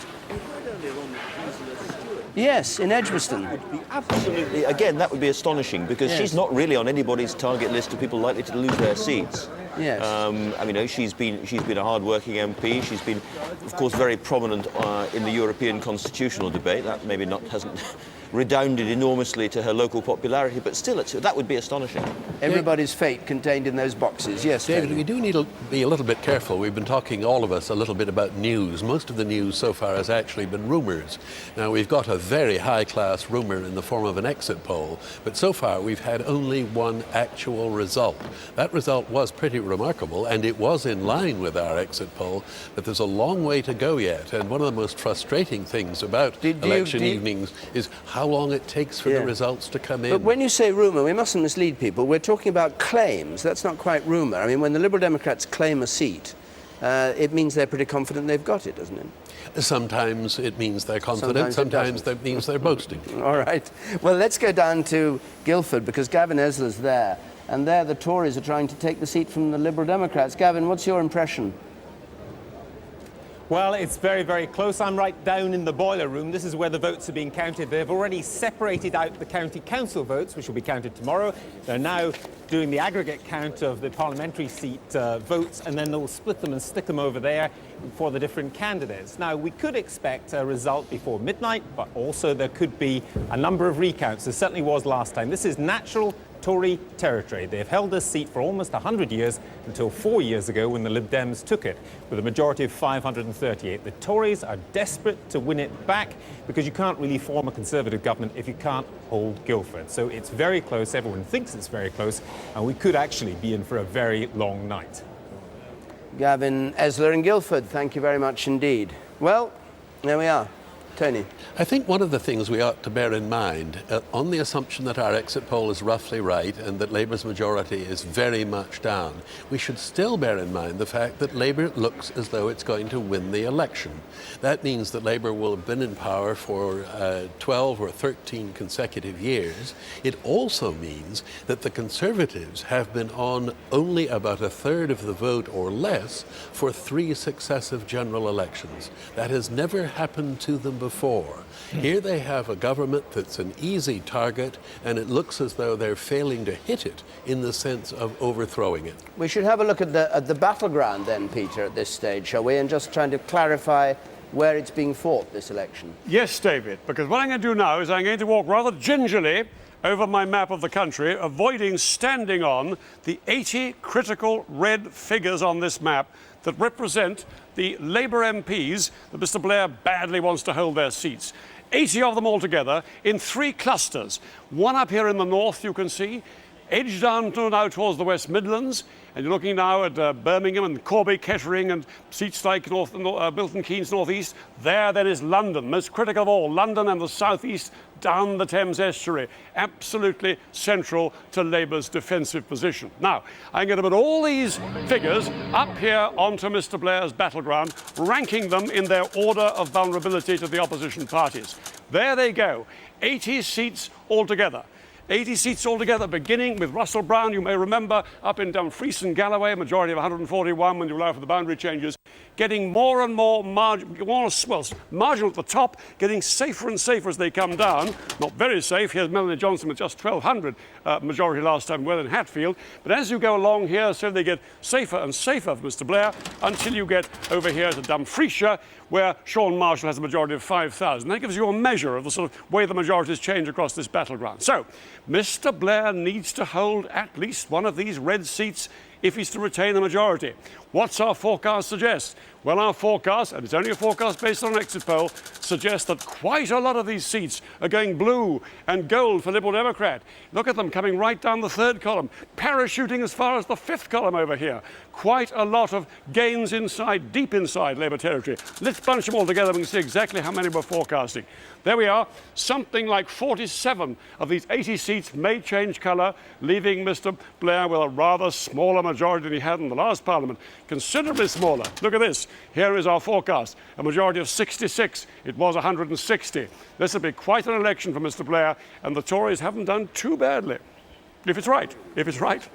Yes, in Edgbaston. Absolutely. Again, that would be astonishing, because she's not really on anybody's target list of people likely to lose their seats. Yes. I mean, she's been a hard-working MP. She's been, of course, very prominent in the European constitutional debate. That maybe hasn't redounded enormously to her local popularity, but still, that would be astonishing. Everybody's fate contained in those boxes. Yes, David, we do need to be a little bit careful. We've been talking, all of us, a little bit about news. Most of the news so far has actually been rumours. Now, we've got a very high-class rumour in the form of an exit poll, but so far we've had only one actual result. That result was pretty remarkable, and it was in line with our exit poll, but there's a long way to go yet. And one of the most frustrating things about election evenings is how long it takes for the results to come in. But when you say rumour, we mustn't mislead people. We're talking about claims. That's not quite rumour. I mean, when the Liberal Democrats claim a seat, it means they're pretty confident they've got it, doesn't it? Sometimes it means they're confident, sometimes that means they're boasting. All right. Well, let's go down to Guildford, because Gavin Esler's there. And there the Tories are trying to take the seat from the Liberal Democrats. Gavin, what's your impression? Well, it's very, very close. I'm right down in the boiler room. This is where the votes are being counted. They've already separated out the county council votes, which will be counted tomorrow. They're now doing the aggregate count of the parliamentary seat votes, and then they'll split them and stick them over there for the different candidates. Now, we could expect a result before midnight, but also there could be a number of recounts. There certainly was last time. This is natural Tory territory. They've held this seat for almost 100 years, until 4 years ago when the Lib Dems took it with a majority of 538. The Tories are desperate to win it back, because you can't really form a Conservative government if you can't hold Guildford. So it's very close. Everyone thinks it's very close, and we could actually be in for a very long night. Gavin Esler in Guildford, thank you very much indeed. Well, there we are. Tony. I think one of the things we ought to bear in mind, on the assumption that our exit poll is roughly right and that Labour's majority is very much down, we should still bear in mind the fact that Labour looks as though it's going to win the election. That means that Labour will have been in power for 12 or 13 consecutive years. It also means that the Conservatives have been on only about a third of the vote or less for 3 successive general elections. That has never happened to them before. Here they have a government that's an easy target, and it looks as though they're failing to hit it in the sense of overthrowing it. We should have a look at the battleground then, Peter, at this stage, shall we? And just trying to clarify where it's being fought, this election. Yes, David, because what I'm going to do now is I'm going to walk rather gingerly over my map of the country, avoiding standing on the 80 critical red figures on this map that represent the Labour MPs that Mr Blair badly wants to hold their seats. 80 of them altogether in 3 clusters. One up here in the north, you can see, edged down now towards the West Midlands, and you're looking now at Birmingham and Corby, Kettering and seats like Milton Keynes North East. There then is London, most critical of all, London and the South East down the Thames estuary, absolutely central to Labour's defensive position. Now, I'm going to put all these figures up here onto Mr Blair's battleground, ranking them in their order of vulnerability to the opposition parties. There they go, 80 seats altogether. 80 seats altogether, beginning with Russell Brown, you may remember, up in Dumfries and Galloway, a majority of 141 when you allow for the boundary changes, getting more and more marginal at the top, getting safer and safer as they come down. Not very safe. Here's Melanie Johnson with just 1,200 majority last time, Welwyn Hatfield. But as you go along here, so they get safer and safer for Mr Blair, until you get over here to Dumfriesshire, where Sean Marshall has a majority of 5,000. That gives you a measure of the sort of way the majorities change across this battleground. So, Mr Blair needs to hold at least one of these red seats if he's to retain the majority. What's our forecast suggest? Well, our forecast, and it's only a forecast based on an exit poll, suggests that quite a lot of these seats are going blue and gold for Liberal Democrat. Look at them coming right down the 3rd column, parachuting as far as the 5th column over here. Quite a lot of gains inside, deep inside Labour territory. Let's bunch them all together and we can see exactly how many we're forecasting. There we are. Something like 47 of these 80 seats may change colour, leaving Mr Blair with a rather smaller majority than he had in the last Parliament. Considerably smaller. Look at this. Here is our forecast. A majority of 66. It was 160. This will be quite an election for Mr Blair, and the Tories haven't done too badly. If it's right. If it's right.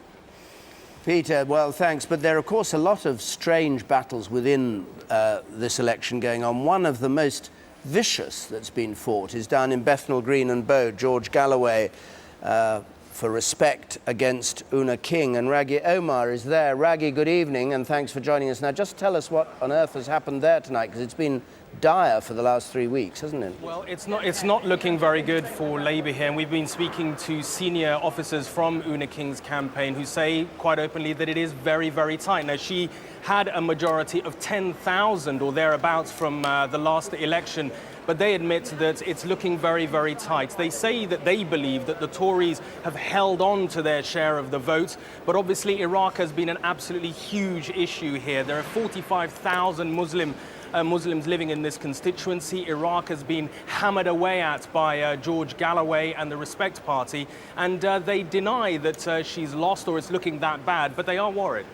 Peter, well, thanks. But there are, of course, a lot of strange battles within this election going on. One of the most vicious that's been fought is down in Bethnal Green and Bow. George Galloway for respect against Una King, and Rageh Omaar is there. Rageh, good evening, and thanks for joining us. Now, just tell us what on earth has happened there tonight, because it's been dire for the last 3 weeks, hasn't it? Well, it's not looking very good for Labour here, and we've been speaking to senior officers from Una King's campaign who say quite openly that it is very, very tight. Now, she had a majority of 10,000 or thereabouts from the last election, but they admit that it's looking very, very tight. They say that they believe that the Tories have held on to their share of the vote, but obviously Iraq has been an absolutely huge issue here. There are 45,000 Muslims living in this constituency. Iraq has been hammered away at by George Galloway and the Respect Party, and they deny that she's lost or it's looking that bad, but they are worried.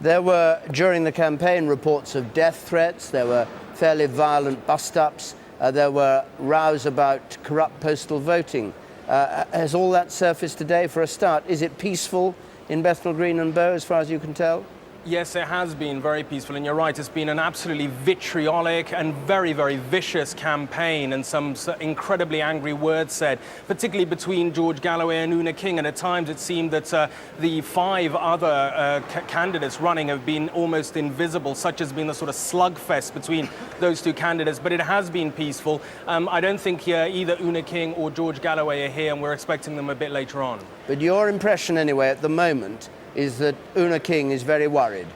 There were, during the campaign, reports of death threats. There were fairly violent bust-ups. There were rows about corrupt postal voting. Has all that surfaced today for a start? Is it peaceful in Bethnal Green and Bow, as far as you can tell? Yes, it has been very peaceful, and you're right, it's been an absolutely vitriolic and very, very vicious campaign, and some incredibly angry words said, particularly between George Galloway and Una King, and at times it seemed that the 5 other candidates running have been almost invisible. Such has been the sort of slugfest between those 2 candidates, but it has been peaceful. I don't think either Una King or George Galloway are here, and we're expecting them a bit later on. But your impression, anyway, at the moment, is that Una King is very worried?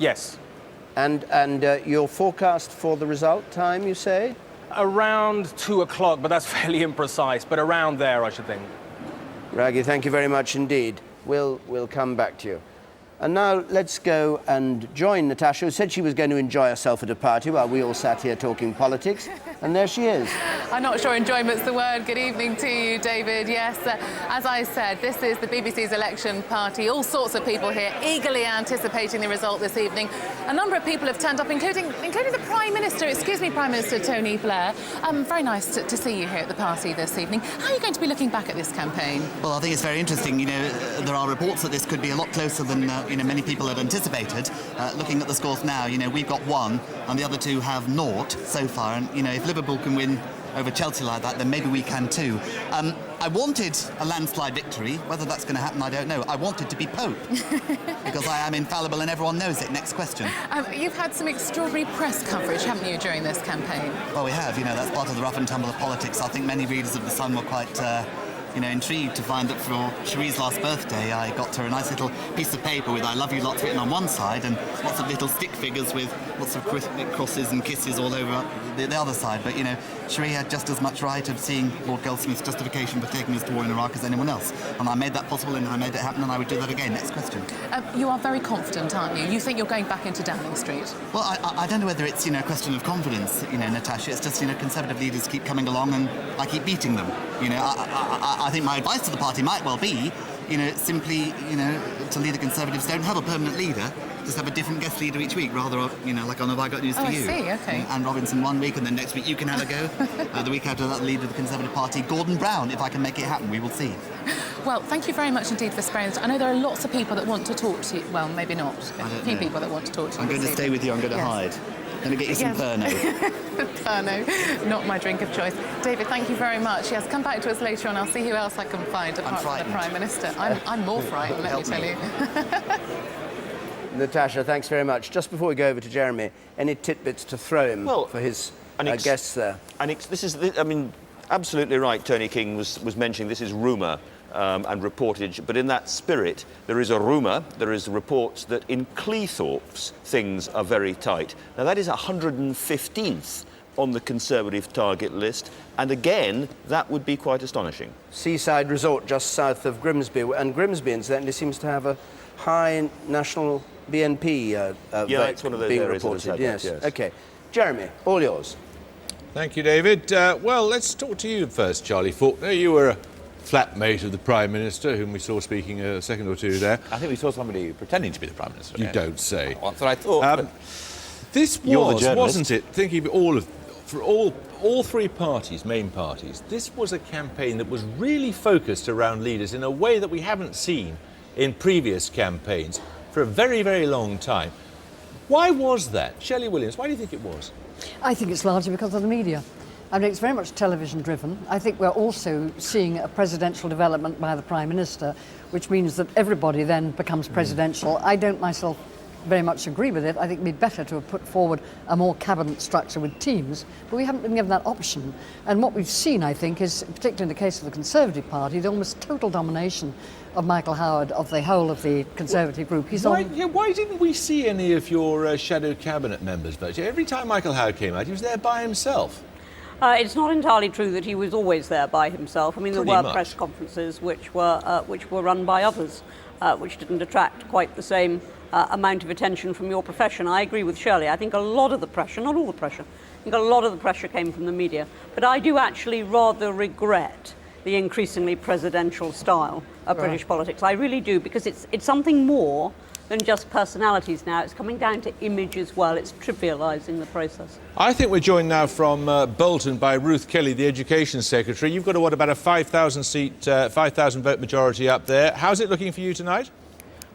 Yes. And your forecast for the result time, you say? Around 2 o'clock, but that's fairly imprecise, but around there, I should think. Rageh, thank you very much indeed. We'll come back to you. And now let's go and join Natasha, who said she was going to enjoy herself at a party while we all sat here talking politics. And there she is. I'm not sure enjoyment's the word. Good evening to you, David. Yes, as I said, this is the BBC's election party. All sorts of people here eagerly anticipating the result this evening. A number of people have turned up, including the Prime Minister. Excuse me, Prime Minister Tony Blair. Very nice to see you here at the party this evening. How are you going to be looking back at this campaign? Well, I think it's very interesting. You know, there are reports that this could be a lot closer than many people had anticipated. Looking at the scores now, we've got 1 and the other 2 have 0 so far. And if Liverpool can win over Chelsea like that, then maybe we can too. I wanted a landslide victory. Whether that's going to happen, I don't know. I wanted to be Pope because I am infallible and everyone knows it. Next question. You've had some extraordinary press coverage, haven't you, during this campaign? Well, we have. That's part of the rough and tumble of politics. I think many readers of The Sun were quite intrigued to find that for Cherie's last birthday, I got her a nice little piece of paper with "I love you" lots written on one side and lots of little stick figures with lots of crosses and kisses all over the other side. But Cherie had just as much right of seeing Lord Goldsmith's justification for taking us to war in Iraq as anyone else, and I made that possible and I made it happen, and I would do that again. Next question. You are very confident, aren't you? You think you're going back into Downing Street? Well, I don't know whether it's a question of confidence, Natasha. It's just Conservative leaders keep coming along and I keep beating them. I think my advice to the party might well be, simply, to lead the Conservatives, don't have a permanent leader, just have a different guest leader each week, rather, like on Have I Got News for You. I see, OK. Anne Robinson one week, and then next week you can have a go. The week after that, the leader of the Conservative Party, Gordon Brown. If I can make it happen, we will see. Well, thank you very much indeed for sparing us. I know there are lots of people that want to talk to you. Well, maybe not. A few people that want to talk to you. I'm going to stay with you. I'm going to hide. Let me get you some Pernod. Pernod, not my drink of choice. David, thank you very much. Yes, come back to us later on. I'll see who else I can find apart from the Prime Minister. I'm more frightened, let me tell you. Natasha, thanks very much. Just before we go over to Jeremy, any tidbits to throw him for his guests there? And this is, absolutely right. Tony King was mentioning this is rumour. And reportage, but in that spirit, there is a rumour, there is reports that in Cleethorpes things are very tight. Now that is 115th on the Conservative target list, and again, that would be quite astonishing. Seaside resort just south of Grimsby, and Grimsby incidentally seems to have a high national BNP vote it's one of those being areas reported. Yes. OK. Jeremy, all yours. Thank you, David. Well, let's talk to you first, Charlie Faulkner. You were a flatmate of the Prime Minister, whom we saw speaking a second or two there. I think we saw somebody pretending to be the Prime Minister. You don't say. That's what I thought. This was, wasn't it, thinking of all 3 parties, main parties, this was a campaign that was really focused around leaders in a way that we haven't seen in previous campaigns for a very, very long time. Why was that? Shelley Williams, why do you think it was? I think it's largely because of the media. I mean, it's very much television driven. I think we're also seeing a presidential development by the Prime Minister, which means that everybody then becomes presidential. I don't myself very much agree with it. I think it would be better to have put forward a more cabinet structure with teams, but we haven't been given that option. And what we've seen, I think, is, particularly in the case of the Conservative Party, the almost total domination of Michael Howard of the whole of the Conservative group. Why didn't we see any of your shadow cabinet members vote? Every time Michael Howard came out, he was there by himself. It's not entirely true that he was always there by himself. I mean, there Pretty were much. press conferences which were run by others, which didn't attract quite the same amount of attention from your profession. I agree with Shirley. I think a lot of the pressure, not all the pressure, I think a lot of the pressure came from the media. But I do actually rather regret the increasingly presidential style of British politics. I really do, because it's something more than just personalities now. It's coming down to image as well. It's trivialising the process. I think we're joined now from Bolton by Ruth Kelly, the Education Secretary. You've got about a 5,000 vote majority up there. How's it looking for you tonight?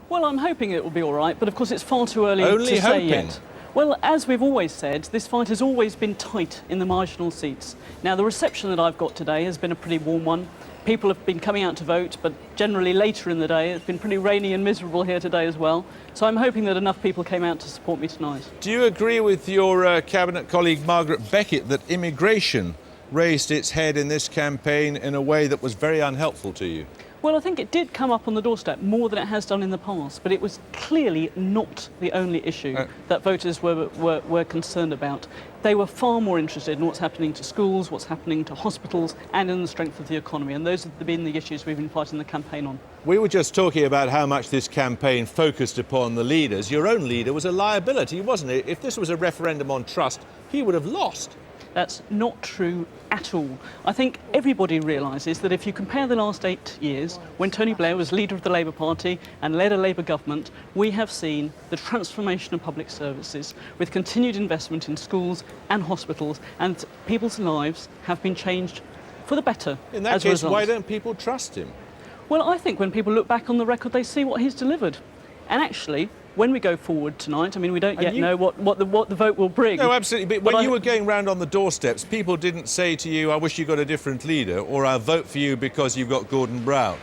Well, I'm hoping it will be all right, but of course it's far too early Only to hoping. say yet. Well, as we've always said, this fight has always been tight in the marginal seats. Now, the reception that I've got today has been a pretty warm one. People have been coming out to vote, but generally later in the day. It's been pretty rainy and miserable here today as well. So I'm hoping that enough people came out to support me tonight. Do you agree with your cabinet colleague Margaret Beckett that immigration raised its head in this campaign in a way that was very unhelpful to you? Well, I think it did come up on the doorstep more than it has done in the past, but it was clearly not the only issue that voters were concerned about. They were far more interested in what's happening to schools, what's happening to hospitals, and in the strength of the economy, and those have been the issues we've been fighting the campaign on. We were just talking about how much this campaign focused upon the leaders. Your own leader was a liability, wasn't it? If this was a referendum on trust, he would have lost. That's not true at all. I think everybody realises that if you compare the last 8 years, when Tony Blair was leader of the Labour Party and led a Labour government, we have seen the transformation of public services with continued investment in schools and hospitals, and people's lives have been changed for the better. In that as a case, result. why don't people trust him? Well, I think when people look back on the record, they see what he's delivered. And actually, when we go forward tonight, I mean, we don't yet know what the vote will bring. No, absolutely. But when you were going round on the doorsteps, people didn't say to you, I wish you got a different leader, or I'll vote for you because you've got Gordon Brown.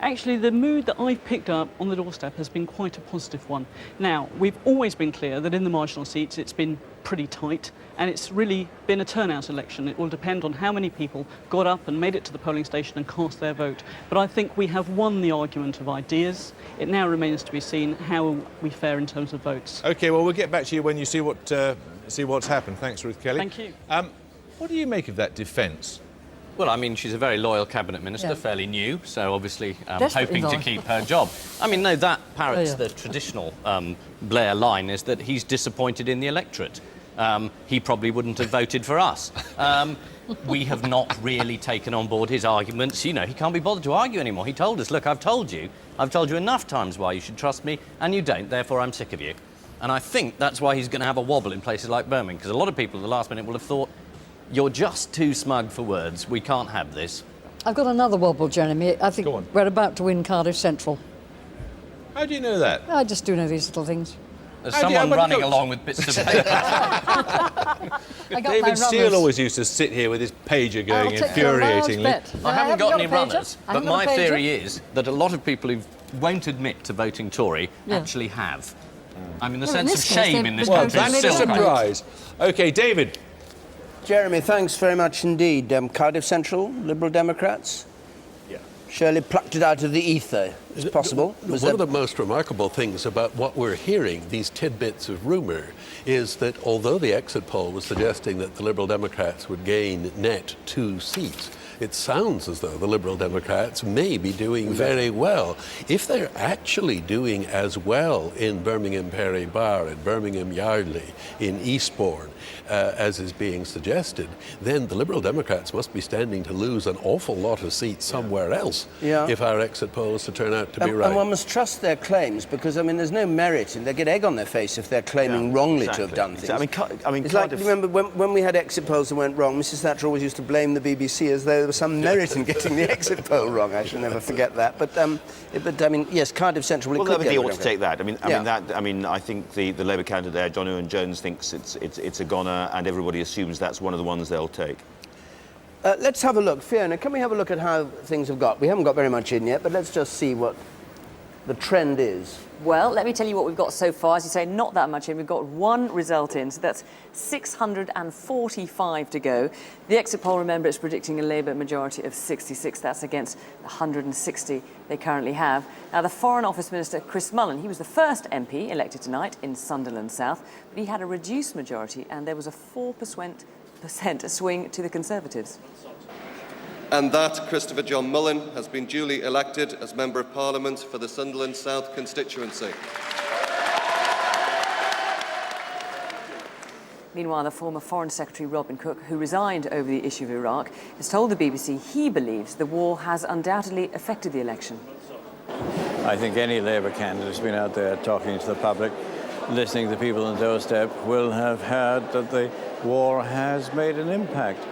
Actually, the mood that I've picked up on the doorstep has been quite a positive one. Now, we've always been clear that in the marginal seats it's been pretty tight, and it's really been a turnout election. It will depend on how many people got up and made it to the polling station and cast their vote. But I think we have won the argument of ideas. It now remains to be seen how we fare in terms of votes. OK, well, we'll get back to you when you see what's happened. Thanks, Ruth Kelly. Thank you. What do you make of that defence? Well, I mean, she's a very loyal cabinet minister, fairly new, so obviously Desperately hoping to loyal. keep her job. I mean, no, that parrots the traditional Blair line, is that he's disappointed in the electorate. He probably wouldn't have voted for us. We have not really taken on board his arguments. You know, he can't be bothered to argue anymore. He told us, look, I've told you enough times why you should trust me, and you don't, therefore I'm sick of you. And I think that's why he's going to have a wobble in places like Birmingham, because a lot of people at the last minute will have thought, you're just too smug for words. We can't have this. I've got another wobble, Jeremy. I think we're about to win Cardiff Central. How do you know that? I just do know these little things. There's someone running along with bits of paper. David Steele always used to sit here with his pager going infuriatingly. I haven't got any runners, but my theory is that a lot of people who won't admit to voting Tory actually have. I mean, the sense of shame in this country is still That's a surprise. OK, David. Jeremy, thanks very much indeed. Cardiff Central, Liberal Democrats? Yeah. Shirley plucked it out of the ether. It's possible. One of the most remarkable things about what we're hearing, these tidbits of rumour, is that although the exit poll was suggesting that the Liberal Democrats would gain net 2 seats, it sounds as though the Liberal Democrats may be doing very well. If they're actually doing as well in Birmingham Perry Barr, in Birmingham Yardley, in Eastbourne, as is being suggested, then the Liberal Democrats must be standing to lose an awful lot of seats somewhere else if our exit polls to turn out to be right. And one must trust their claims, because, I mean, there's no merit in... They get egg on their face if they're claiming wrongly to have done things. I mean, it's like, remember, when we had exit polls that went wrong, Mrs Thatcher always used to blame the BBC as though there was some merit in getting the exit poll wrong. I shall never forget that. But I mean, yes, Cardiff Central... Well, nobody ought to take that. I think the Labour candidate there, John Owen-Jones, thinks it's a goner, and everybody assumes that's one of the ones they'll take. Let's have a look. Fiona, can we have a look at how things have got? We haven't got very much in yet, but let's just see what the trend is? Well, let me tell you what we've got so far. As you say, not that much in. We've got one result in, so that's 645 to go. The exit poll, remember, is predicting a Labour majority of 66. That's against the 160 they currently have. Now, the Foreign Office Minister, Chris Mullin, he was the first MP elected tonight in Sunderland South, but he had a reduced majority, and there was a 4% swing to the Conservatives. And that Christopher John Mullin has been duly elected as Member of Parliament for the Sunderland South constituency. Meanwhile, the former Foreign Secretary Robin Cook, who resigned over the issue of Iraq, has told the BBC he believes the war has undoubtedly affected the election. I think any Labour candidate who's been out there talking to the public, listening to people on the doorstep, will have heard that the war has made an impact.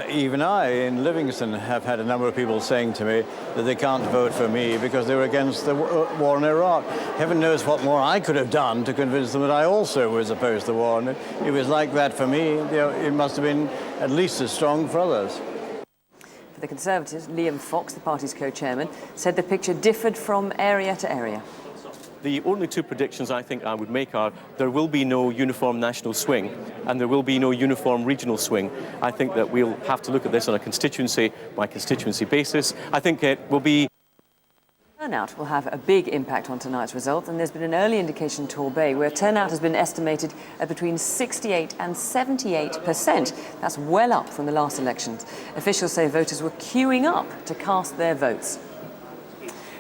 Even I, in Livingston, have had a number of people saying to me that they can't vote for me because they were against the war in Iraq. Heaven knows what more I could have done to convince them that I also was opposed to the war. And if it was like that for me, it must have been at least as strong for others. For the Conservatives, Liam Fox, the party's co-chairman, said the picture differed from area to area. The only two predictions I think I would make are there will be no uniform national swing and there will be no uniform regional swing. I think that we'll have to look at this on a constituency by constituency basis. I think it will be... Turnout will have a big impact on tonight's result, and there's been an early indication in Torbay where turnout has been estimated at between 68 and 78%. That's well up from the last elections. Officials say voters were queuing up to cast their votes.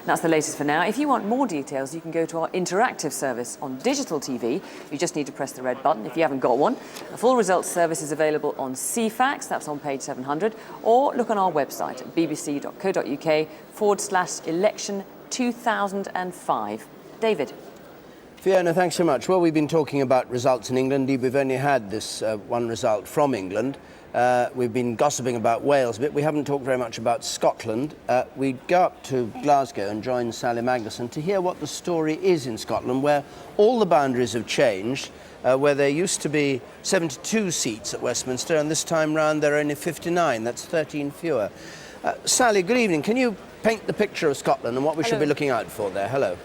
That's the latest for now. If you want more details, you can go to our interactive service on digital TV. You just need to press the red button if you haven't got one. A full results service is available on CFAX, that's on page 700, or look on our website at bbc.co.uk/election 2005. David. Fiona, thanks so much. Well, we've been talking about results in England. Indeed, we've only had this one result from England. We've been gossiping about Wales a bit. We haven't talked very much about Scotland. We go up to Glasgow and join Sally Magnuson to hear what the story is in Scotland, where all the boundaries have changed, where there used to be 72 seats at Westminster, and this time round there are only 59. That's 13 fewer. Sally, good evening. Can you paint the picture of Scotland and what we should be looking out for there? Hello.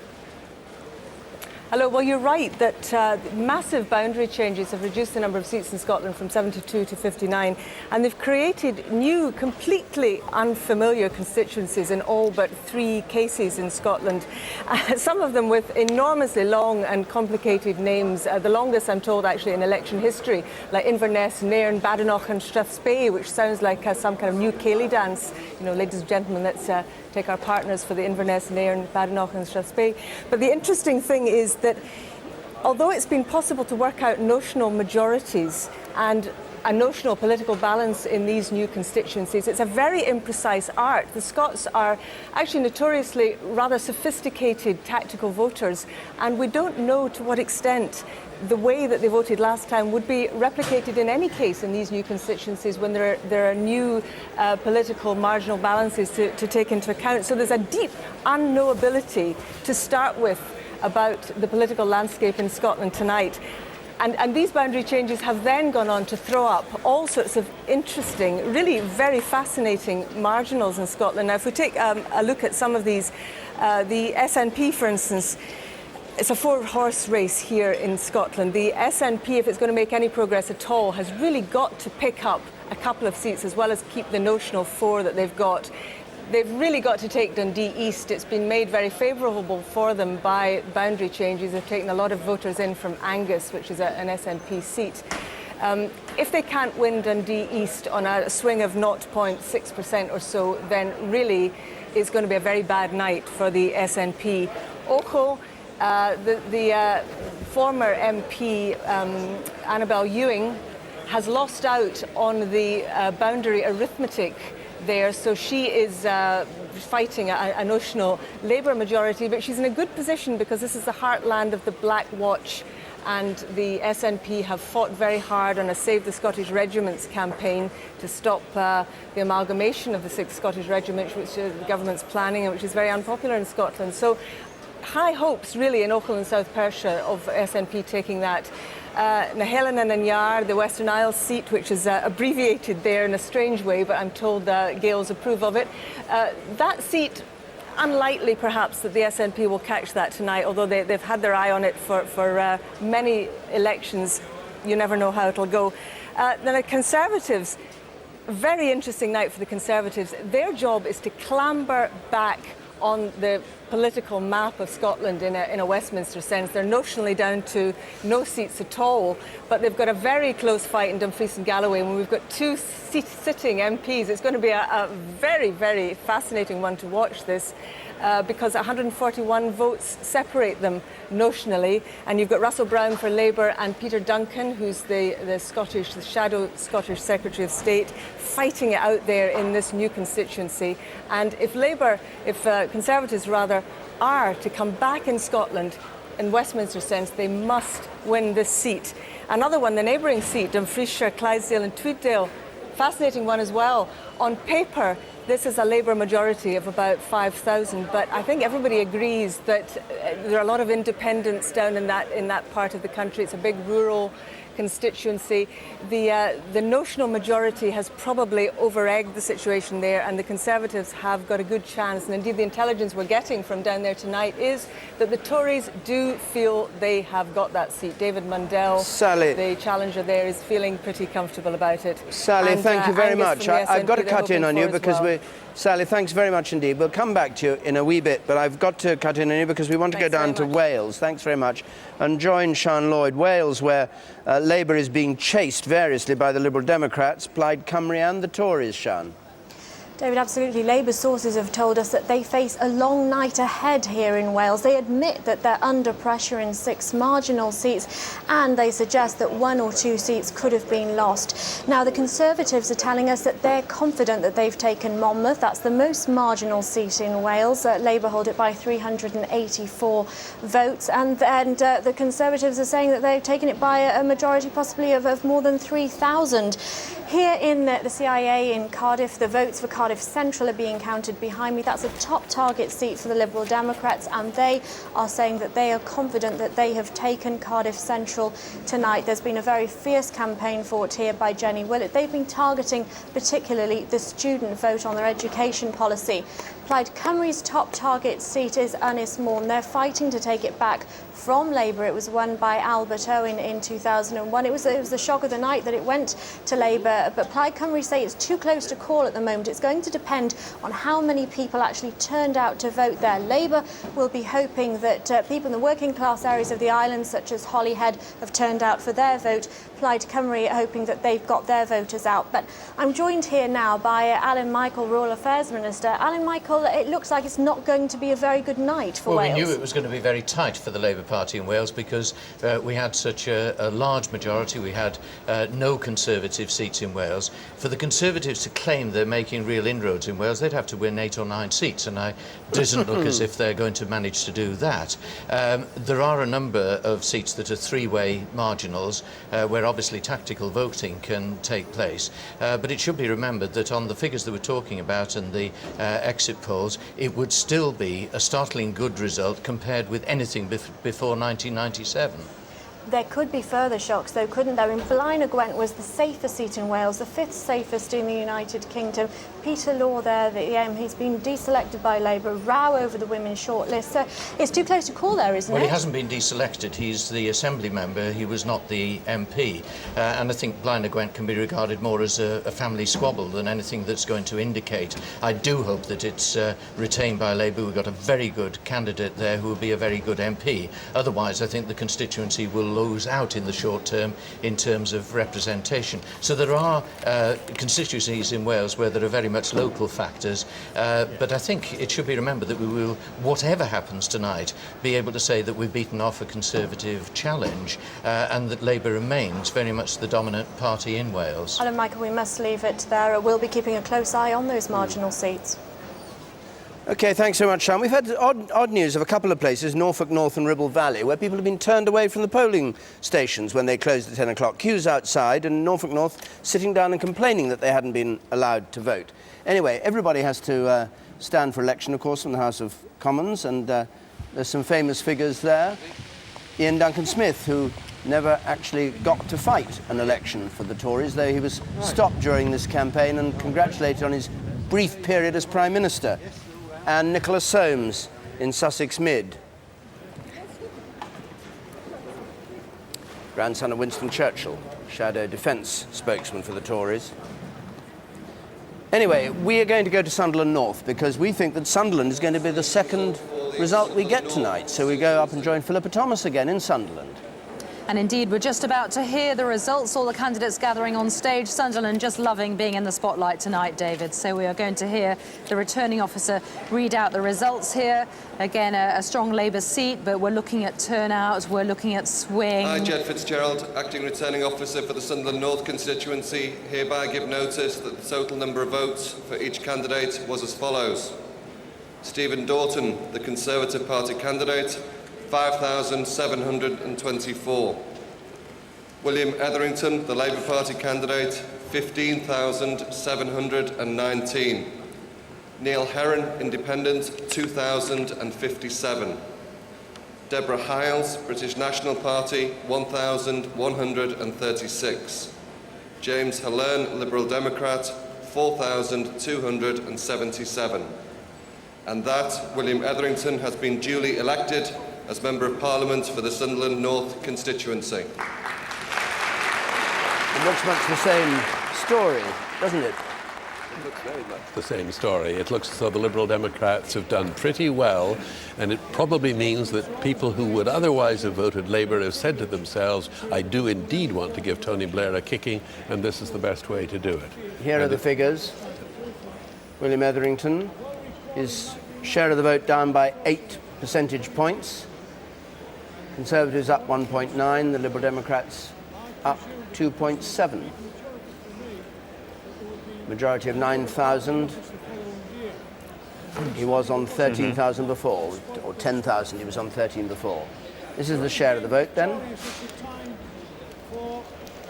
Hello. Well, you're right that massive boundary changes have reduced the number of seats in Scotland from 72 to 59, and they've created new, completely unfamiliar constituencies in all but 3 cases in Scotland. Some of them with enormously long and complicated names. The longest, I'm told, actually in election history, like Inverness, Nairn, Badenoch and Strathspey, which sounds like some kind of new Cayley dance. You know, ladies and gentlemen, let's take our partners for the Inverness, Nairn, Badenoch and Strathspey. But the interesting thing is that although it's been possible to work out notional majorities and a notional political balance in these new constituencies, it's a very imprecise art. The Scots are actually notoriously rather sophisticated tactical voters, and we don't know to what extent the way that they voted last time would be replicated in any case in these new constituencies when there are new political marginal balances to take into account. So there's a deep unknowability to start with about the political landscape in Scotland tonight. And these boundary changes have then gone on to throw up all sorts of interesting, really very fascinating marginals in Scotland. Now, if we take a look at some of these, the SNP, for instance, it's a 4-horse race here in Scotland. The SNP, if it's going to make any progress at all, has really got to pick up a couple of seats as well as keep the notional 4 that they've got. They've really got to take Dundee East. It's been made very favourable for them by boundary changes. They've taken a lot of voters in from Angus, which is an SNP seat. If they can't win Dundee East on a swing of 0.6% or so, then really it's going to be a very bad night for the SNP. Ochil, the former MP Annabel Ewing has lost out on the boundary arithmetic there, so she is fighting a notional Labour majority, but she's in a good position because this is the heartland of the Black Watch, and the SNP have fought very hard on a Save the Scottish Regiments campaign to stop the amalgamation of the 6 Scottish regiments, which the government's planning and which is very unpopular in Scotland. So high hopes really in Ochil and South Perthshire of SNP taking that. Nahelin and Anyar, the Western Isles seat, which is abbreviated there in a strange way, but I'm told Gaels approve of it. That seat, unlikely, perhaps, that the SNP will catch that tonight, although they've had their eye on it for many elections. You never know how it'll go. Then the Conservatives, very interesting night for the Conservatives. Their job is to clamber back on the political map of Scotland in a Westminster sense. They're notionally down to no seats at all, but they've got a very close fight in Dumfries and Galloway. When we've got two sitting MPs, it's going to be a very, very fascinating one to watch this. Because 141 votes separate them notionally, and you've got Russell Brown for Labour and Peter Duncan, who's the shadow Scottish Secretary of State, fighting it out there in this new constituency. And if Conservatives rather, are to come back in Scotland in Westminster sense, they must win this seat. Another one, the neighbouring seat, Dumfriesshire, Clydesdale and Tweeddale, fascinating one as well. On paper, this is a Labour majority of about 5,000, but I think everybody agrees that there are a lot of independents down in that part of the country. It's a big rural constituency. The notional majority has probably over-egged the situation there, and the Conservatives have got a good chance. And indeed, the intelligence we're getting from down there tonight is that the Tories do feel they have got that seat. David Mundell, Sally, the challenger there, is feeling pretty comfortable about it. Sally, and, thank you very Angus much. from the I've got to SNP, cut in on you because Sally, thanks very much indeed. We'll come back to you in a wee bit, but I've got to cut in on you because we want to go down to Wales. Thanks very much. And join Sian Lloyd. Wales, where Labour is being chased variously by the Liberal Democrats, Plaid Cymru and the Tories, Sian. David, absolutely. Labour sources have told us that they face a long night ahead here in Wales. They admit that they're under pressure in 6 marginal seats, and they suggest that 1 or 2 seats could have been lost. Now, the Conservatives are telling us that they're confident that they've taken Monmouth. That's the most marginal seat in Wales. Labour hold it by 384 votes, and the Conservatives are saying that they've taken it by a majority possibly of more than 3,000. Here in the CIA in Cardiff, the votes for Cardiff Central are being counted behind me. That's a top target seat for the Liberal Democrats, and they are saying that they are confident that they have taken Cardiff Central tonight. There's been a very fierce campaign fought here by Jenny Willett. They've been targeting particularly the student vote on their education policy. Plaid Cymru's top target seat is Ynys Môn. They're fighting to take it back from Labour. It was won by Albert Owen in 2001. It was the shock of the night that it went to Labour, but Plaid Cymru say it's too close to call at the moment. It's going to depend on how many people actually turned out to vote there. Labour will be hoping that people in the working class areas of the island, such as Holyhead, have turned out for their vote. Plaid Cymru are hoping that they've got their voters out. But I'm joined here now by Alan Michael, Rural Affairs Minister. Alan Michael, it looks like it's not going to be a very good night for Wales. Well, we knew it was going to be very tight for the Labour Party in Wales because we had such a large majority. We had no Conservative seats in Wales. For the Conservatives to claim they're making real inroads in Wales, they'd have to win 8 or 9 seats, and it doesn't look as if they're going to manage to do that. There are a number of seats that are 3-way marginals where obviously tactical voting can take place. But it should be remembered that on the figures that we're talking about and the exit polls, it would still be a startling good result compared with anything before 1997. There could be further shocks, though, couldn't there? In Blaenau Gwent was the safest seat in Wales, the 5th safest in the United Kingdom. Peter Law there, he's been deselected by Labour, row over the women's shortlist. So it's too close to call there, isn't it? Well, he hasn't been deselected. He's the Assembly member. He was not the MP. And I think Blaenau Gwent can be regarded more as a family squabble than anything that's going to indicate. I do hope that it's retained by Labour. We've got a very good candidate there who will be a very good MP. Otherwise, I think the constituency will lose out in the short term in terms of representation. So there are constituencies in Wales where there are very much local factors, but I think it should be remembered that we will, whatever happens tonight, be able to say that we've beaten off a Conservative challenge and that Labour remains very much the dominant party in Wales. Alan Michael, we must leave it there. We'll be keeping a close eye on those marginal seats. OK, thanks so much, Sian. We've had odd news of a couple of places, Norfolk North and Ribble Valley, where people have been turned away from the polling stations when they closed at 10 o'clock. Queues outside, and Norfolk North sitting down and complaining that they hadn't been allowed to vote. Anyway, everybody has to stand for election, of course, from the House of Commons, and there's some famous figures there. Ian Duncan Smith, who never actually got to fight an election for the Tories, though he was stopped during this campaign and congratulated on his brief period as Prime Minister. and Nicholas Soames in Sussex Mid. Grandson of Winston Churchill, shadow defence spokesman for the Tories. Anyway, we are going to go to Sunderland North because we think that Sunderland is going to be the second result we get tonight. So we go up and join Philippa Thomas again in Sunderland. And indeed, we're just about to hear the results, all the candidates gathering on stage. Sunderland just loving being in the spotlight tonight, David. So we are going to hear the returning officer read out the results here. Again, a strong Labour seat, but we're looking at turnout, we're looking at swing. I, Jed Fitzgerald, acting returning officer for the Sunderland North constituency, hereby give notice that the total number of votes for each candidate was as follows. Stephen Doughton, the Conservative Party candidate, 5,724. William Etherington, the Labour Party candidate, 15,719. Neil Heron, Independent, 2,057. Deborah Hiles, British National Party, 1,136. James Halern, Liberal Democrat, 4,277. And that William Etherington has been duly elected as Member of Parliament for the Sunderland North constituency. It looks much the same story, doesn't it? It looks very much the same story. It looks as though the Liberal Democrats have done pretty well, and it probably means that people who would otherwise have voted Labour have said to themselves, I do indeed want to give Tony Blair a kicking, and this is the best way to do it. Here are the figures. William Etherington, his share of the vote down by 8 percentage points. Conservatives up 1.9, the Liberal Democrats up 2.7. Majority of 9,000. He was on 13,000 before, or 10,000, he was on 13 before. This is the share of the vote then.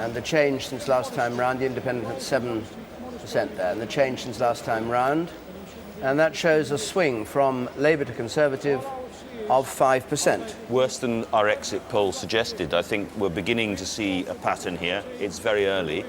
And the change since last time round, the Independent at 7% there, and the change since last time round. And that shows a swing from Labour to Conservative of 5%. Worse than our exit poll suggested. I think we're beginning to see a pattern here. It's very early.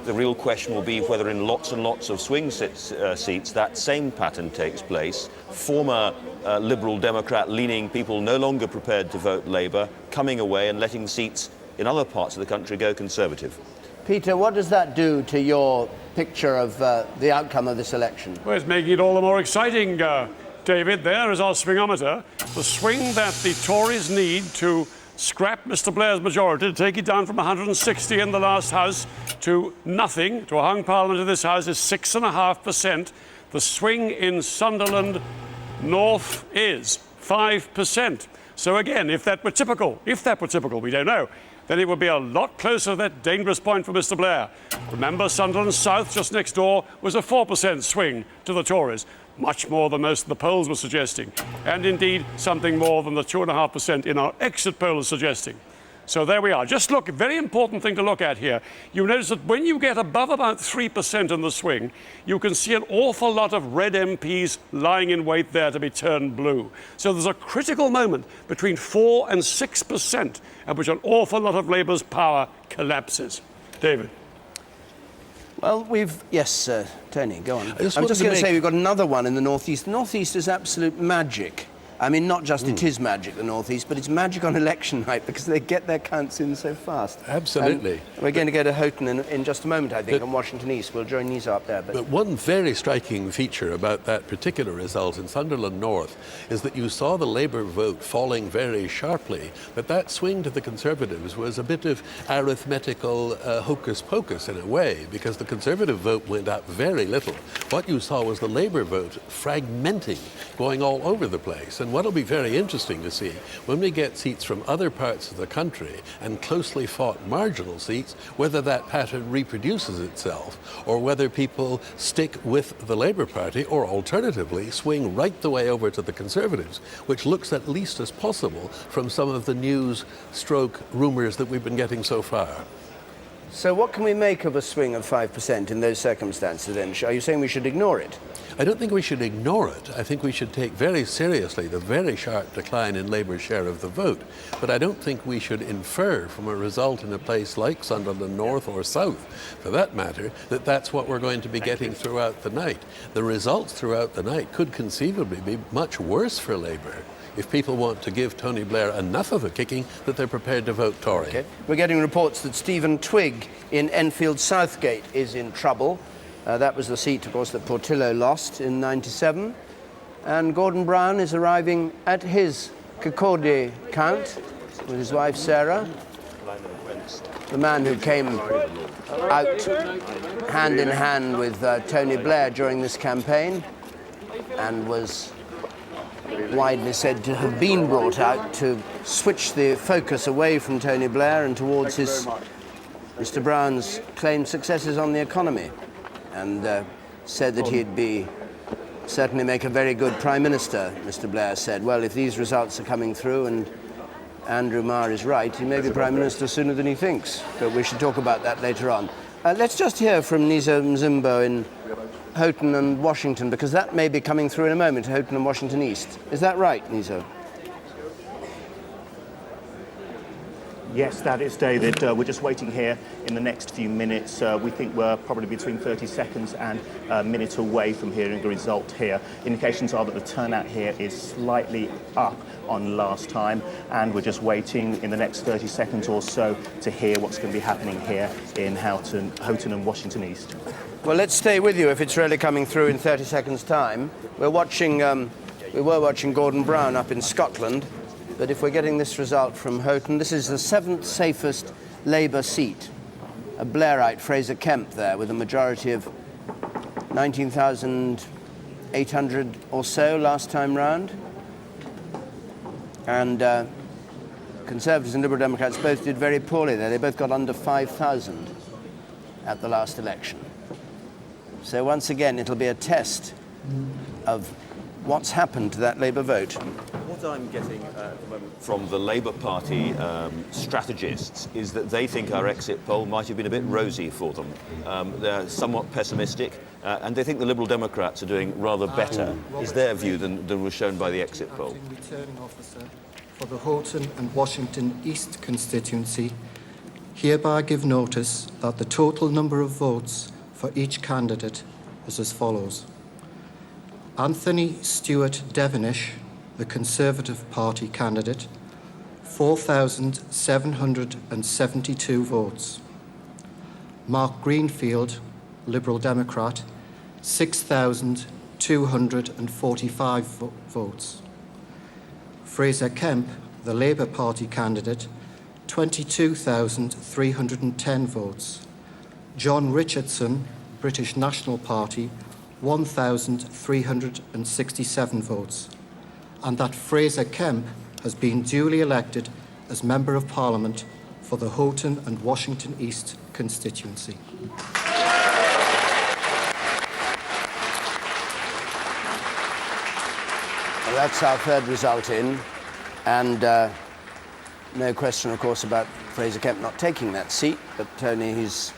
The real question will be whether in lots and lots of swing seats that same pattern takes place. Former Liberal Democrat leaning people no longer prepared to vote Labour, coming away and letting seats in other parts of the country go Conservative. Peter, what does that do to your picture of the outcome of this election? Well, it's making it all the more exciting, David. There is our swingometer. The swing that the Tories need to scrap Mr Blair's majority, to take it down from 160 in the last House to nothing, to a hung Parliament in this House, is 6.5%. The swing in Sunderland North is 5%. So again, if that were typical, we don't know, then it would be a lot closer to that dangerous point for Mr Blair. Remember, Sunderland South, just next door, was a 4% swing to the Tories, much more than most of the polls were suggesting, and indeed something more than the 2.5% in our exit poll is suggesting. So there we are. Just look, very important thing to look at here. You notice that when you get above about 3% in the swing, you can see an awful lot of red MPs lying in wait there to be turned blue. So there's a critical moment between 4 and 6% at which an awful lot of Labour's power collapses. David. Well, yes, Tony, go on. I'm just going to say we've got another one in the northeast. The northeast is absolute magic. I mean, not just it is magic, the northeast, but it's magic on election night because they get their counts in so fast. Absolutely. We're going to go to Houghton in just a moment, I think, and Washington East. We'll join Nisa up there. But one very striking feature about that particular result in Sunderland North is that you saw the Labour vote falling very sharply, but that swing to the Conservatives was a bit of arithmetical hocus-pocus in a way, because the Conservative vote went up very little. What you saw was the Labour vote fragmenting, going all over the place. And what'll be very interesting to see when we get seats from other parts of the country and closely fought marginal seats, whether that pattern reproduces itself or whether people stick with the Labour Party or alternatively swing right the way over to the Conservatives, which looks at least as possible from some of the news stroke rumours that we've been getting so far. So what can we make of a swing of 5% in those circumstances then? Are you saying we should ignore it? I don't think we should ignore it. I think we should take very seriously the very sharp decline in Labour's share of the vote. But I don't think we should infer from a result in a place like Sunderland North or South, for that matter, that that's what we're going to be getting throughout the night. The results throughout the night could conceivably be much worse for Labour if people want to give Tony Blair enough of a kicking that they're prepared to vote Tory. Okay. We're getting reports that Stephen Twigg in Enfield Southgate is in trouble. That was the seat, of course, that Portillo lost in '97. And Gordon Brown is arriving at his Kirkcaldy count with his wife Sarah. The man who came out hand in hand with Tony Blair during this campaign and was widely said to have been brought out to switch the focus away from Tony Blair and towards Mr. Brown's claimed successes on the economy, and said that he'd certainly make a very good Prime Minister. Mr. Blair said, well, if these results are coming through and Andrew Marr is right, he may be Prime Minister sooner than he thinks. But we should talk about that later on. Let's just hear from Nizo Mzimbo in Houghton and Washington, because that may be coming through in a moment, Houghton and Washington East. Is that right, Nizo? Yes, that is, David. We're just waiting here in the next few minutes. We think we're probably between 30 seconds and a minute away from hearing the result here. Indications are that the turnout here is slightly up on last time, and we're just waiting in the next 30 seconds or so to hear what's going to be happening here in Houghton and Washington East. Well, let's stay with you if it's really coming through in 30 seconds' time. We were watching Gordon Brown up in Scotland, but if we're getting this result from Houghton, this is the 7th safest Labour seat. A Blairite, Fraser Kemp, there, with a majority of 19,800 or so last time round. And Conservatives and Liberal Democrats both did very poorly there. They both got under 5,000 at the last election. So once again, it'll be a test of what's happened to that Labour vote. What I'm getting at the moment from the Labour Party strategists is that they think our exit poll might have been a bit rosy for them. They're somewhat pessimistic, and they think the Liberal Democrats are doing rather better, is their view, than was shown by the exit poll. Returning officer for the Houghton and Washington East constituency hereby give notice that the total number of votes for each candidate is as follows. Anthony Stewart Devonish, the Conservative Party candidate, 4,772 votes. Mark Greenfield, Liberal Democrat, 6,245 votes. Fraser Kemp, the Labour Party candidate, 22,310 votes. John Richardson, British National Party, 1,367 votes, and that Fraser Kemp has been duly elected as Member of Parliament for the Houghton and Washington East constituency. Well, that's our third result in, and no question, of course, about Fraser Kemp not taking that seat, but Tony, he's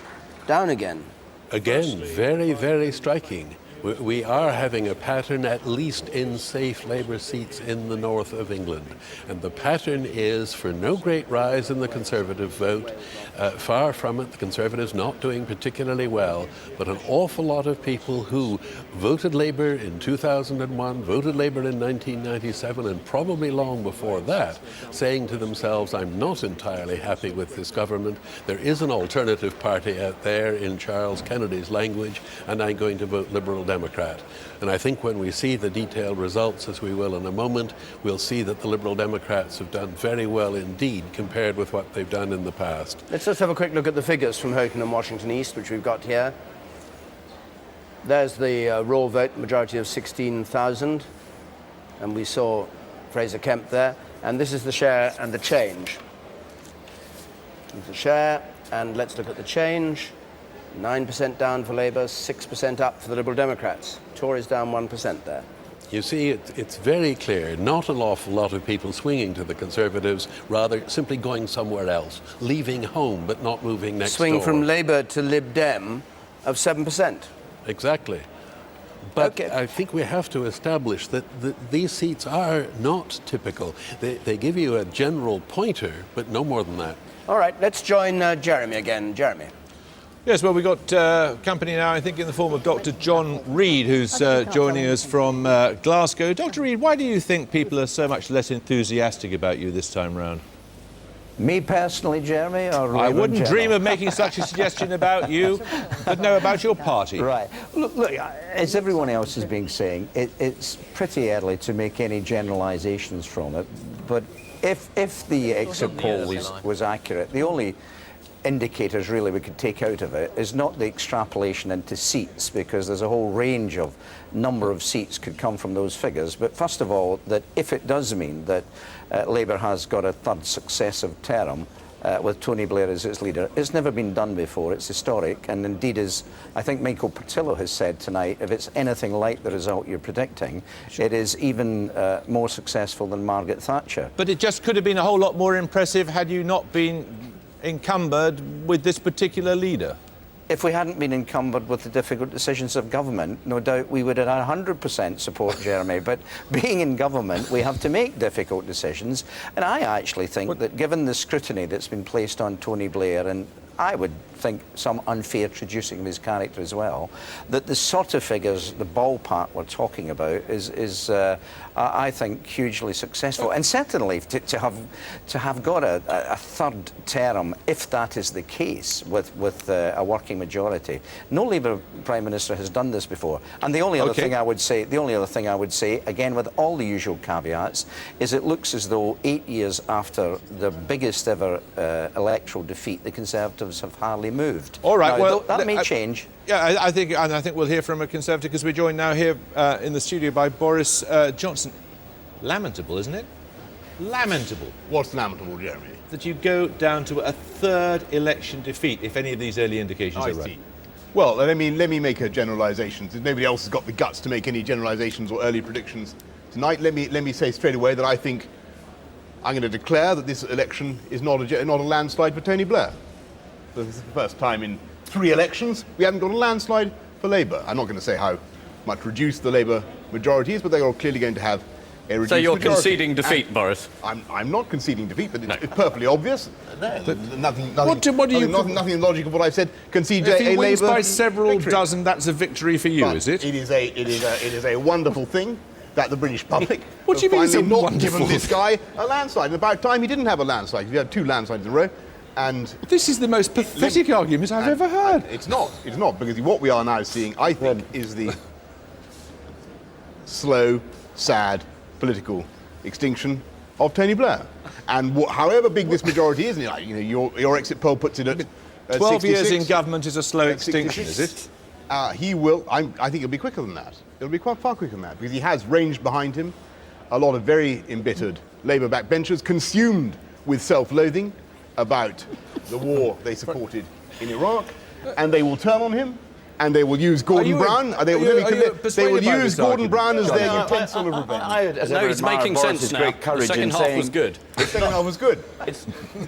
down again. Again, very, very striking. We are having a pattern, at least in safe Labour seats in the north of England. And the pattern is for no great rise in the Conservative vote. Far from it, the Conservatives not doing particularly well, but an awful lot of people who voted Labour in 2001, voted Labour in 1997, and probably long before that, saying to themselves, I'm not entirely happy with this government. There is an alternative party out there, in Charles Kennedy's language, and I'm going to vote Liberal Democrat. And I think when we see the detailed results, as we will in a moment, we'll see that the Liberal Democrats have done very well indeed compared with what they've done in the past. Let's just have a quick look at the figures from Houghton and Washington East, which we've got here. There's the raw vote, majority of 16,000, and we saw Fraser Kemp there. And this is the share and the change. The share, and let's look at the change. 9% down for Labour, 6% up for the Liberal Democrats. Tories down 1% there. You see, it's very clear, not an awful lot of people swinging to the Conservatives, rather simply going somewhere else, leaving home but not moving next door. Swing from Labour to Lib Dem of 7%. Exactly. But Okay. I think we have to establish that these seats are not typical. They give you a general pointer, but no more than that. All right, let's join Jeremy again. Jeremy. Yes, well, we've got company now, I think, in the form of Dr. John Reid, who's joining us from Glasgow. Dr. Reid, why do you think people are so much less enthusiastic about you this time round? Me personally, Jeremy, or I wouldn't dream of making such a suggestion about you, but no, about your party. Right. Look, as everyone else has been saying, it's pretty early to make any generalisations from it, but if the exit poll was accurate, the only indicators really we could take out of it is not the extrapolation into seats, because there's a whole range of number of seats could come from those figures, but first of all, that if it does mean that Labour has got a third successive term with Tony Blair as its leader, it's never been done before, it's historic, and indeed, as I think Michael Portillo has said tonight, if it's anything like the result you're predicting, it is even more successful than Margaret Thatcher. But it just could have been a whole lot more impressive had you not been encumbered with this particular leader. If we hadn't been encumbered with the difficult decisions of government, no doubt we would have 100% support Jeremy. But being in government, we have to make difficult decisions. And I actually think that given the scrutiny that's been placed on Tony Blair, and I would think some unfair traducing of his character as well, that the sort of figures, the ballpark we're talking about is I think, hugely successful. And certainly to have got a third term, if that is the case, with a working majority. No Labour Prime Minister has done this before. And the only other thing I would say, again with all the usual caveats, is it looks as though 8 years after the biggest ever electoral defeat, the Conservatives have hardly moved. All right, now, well, that may change. Yeah, I think we'll hear from a Conservative, because we're joined now here in the studio by Boris Johnson. Lamentable, isn't it? Lamentable. What's lamentable, Jeremy? That you go down to a third election defeat, if any of these early indications are right. Well, let me make a generalisation. Since nobody else has got the guts to make any generalisations or early predictions tonight, let me say straight away that I think I'm going to declare that this election is not a landslide for Tony Blair. So this is the first time in 3 elections we haven't got a landslide for Labour. I'm not going to say how much reduced the Labour majority is, but they are clearly going to have a reduced majority. So you're majority. conceding defeat, Boris? I'm not conceding defeat, but it's perfectly obvious. Nothing illogical what I've said. Concede if he a wins Labour by several victory. dozen, that's a victory for you, But is it? It is a wonderful thing that the British public What do you mean it's a finally not wonderful given this guy a landslide. And about time he didn't have a landslide. He had 2 landslides in a row. And this is the most pathetic argument I've ever heard. It's not, because what we are now seeing, I think, is the slow, sad political extinction of Tony Blair. And however big this majority is, your exit poll puts it at 12 years 66. in government is a slow extinction, is it? He will. I think it'll be quicker than that. It'll be far quicker than that, because he has ranged behind him a lot of very embittered Labour backbenchers, consumed with self-loathing about the war they supported in Iraq, and they will turn on him, and they will use Gordon Brown. They will use Gordon Brown as their utensil of revenge. No, it's making sense now. The second half was good. The second half was good.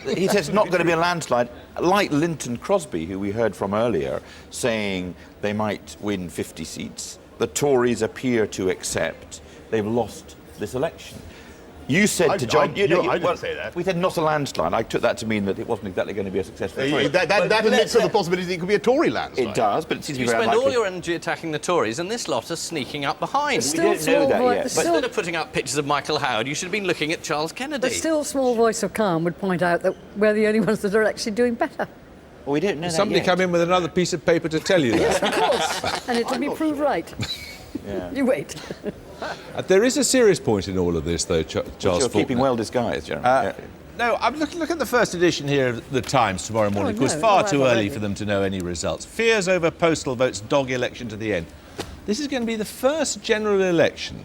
He says it's not going to be a landslide, like Linton Crosby, who we heard from earlier, saying they might win 50 seats. The Tories appear to accept they've lost this election. You said to John... I didn't say that. We said not a landslide. I took that to mean that it wasn't exactly going to be a successful Tory. That admits the possibility that it could be a Tory landslide. It does, but it seems to You be very spend unlikely. all your energy attacking the Tories, and this lot are sneaking up behind. We don't know that yet. But instead of putting up pictures of Michael Howard, you should have been looking at Charles Kennedy. But still, small voice of calm would point out that we're the only ones that are actually doing better. Well, we don't know Did that somebody yet. come in with another piece of paper to tell you that? Yes, of course. And it'll be proved right. Yeah. You wait. There is a serious point in all of this, though, Charles You're keeping Faulkner. well disguised, Jeremy. No, I'm looking at the first edition here of the Times tomorrow morning. Of course, no, far no, too I've early already. for them to know any results. Fears over Postal votes dog election to the end. This is going to be the first general election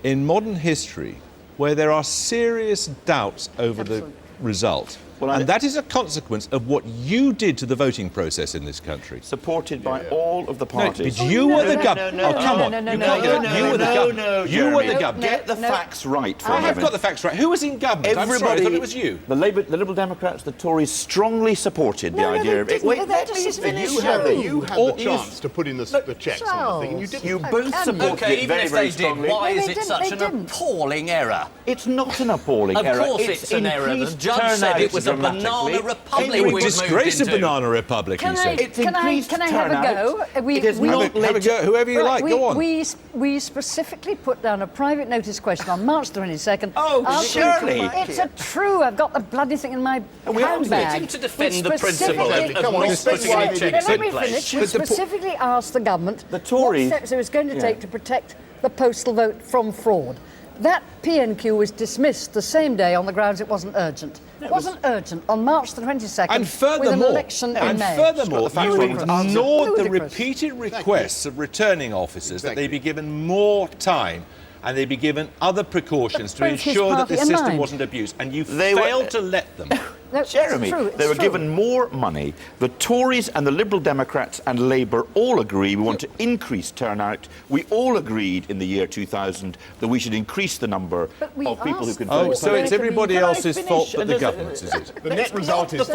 in modern history where there are serious doubts over the result. and that is a consequence of what you did to the voting process in this country. Supported by all of the parties. No, but you were the government. Oh, come on. You were the government. You were the government. Get the facts right for I have got the facts right. Who was in government? I'm sorry, I thought it was you. The Liberal Democrats, the Tories strongly supported the idea of it. Wait, let me finish. You had the chance to put in the checks on the thing, and you didn't. You both supported it very, very strongly. Why is it such an appalling error? It's not an appalling error. Of course it's an error. The judge said it was a banana republic. It would disgrace a banana republic, he said. Can I have a go? Have a go, whoever you like, go on. We specifically put down a private notice question on March 22nd. Oh, surely. It's true. I've got the bloody thing in my handbag. To defend the principle of Let me finish. We specifically asked the government what steps it was going to take to protect the postal vote from fraud. That PNQ was dismissed the same day on the grounds it wasn't urgent. It wasn't urgent on March the 22nd and furthermore, with an election in May. Furthermore, you ignored the repeated requests of returning officers that they be given more time and they be given other precautions to ensure that the system wasn't abused, and you failed to let them. No, Jeremy, they were given more money. The Tories and the Liberal Democrats and Labour all agree we want to increase turnout. We all agreed in the year 2000 that we should increase the number of people who could vote. Oh, so it's everybody else's fault but the government's, is it? The net result is...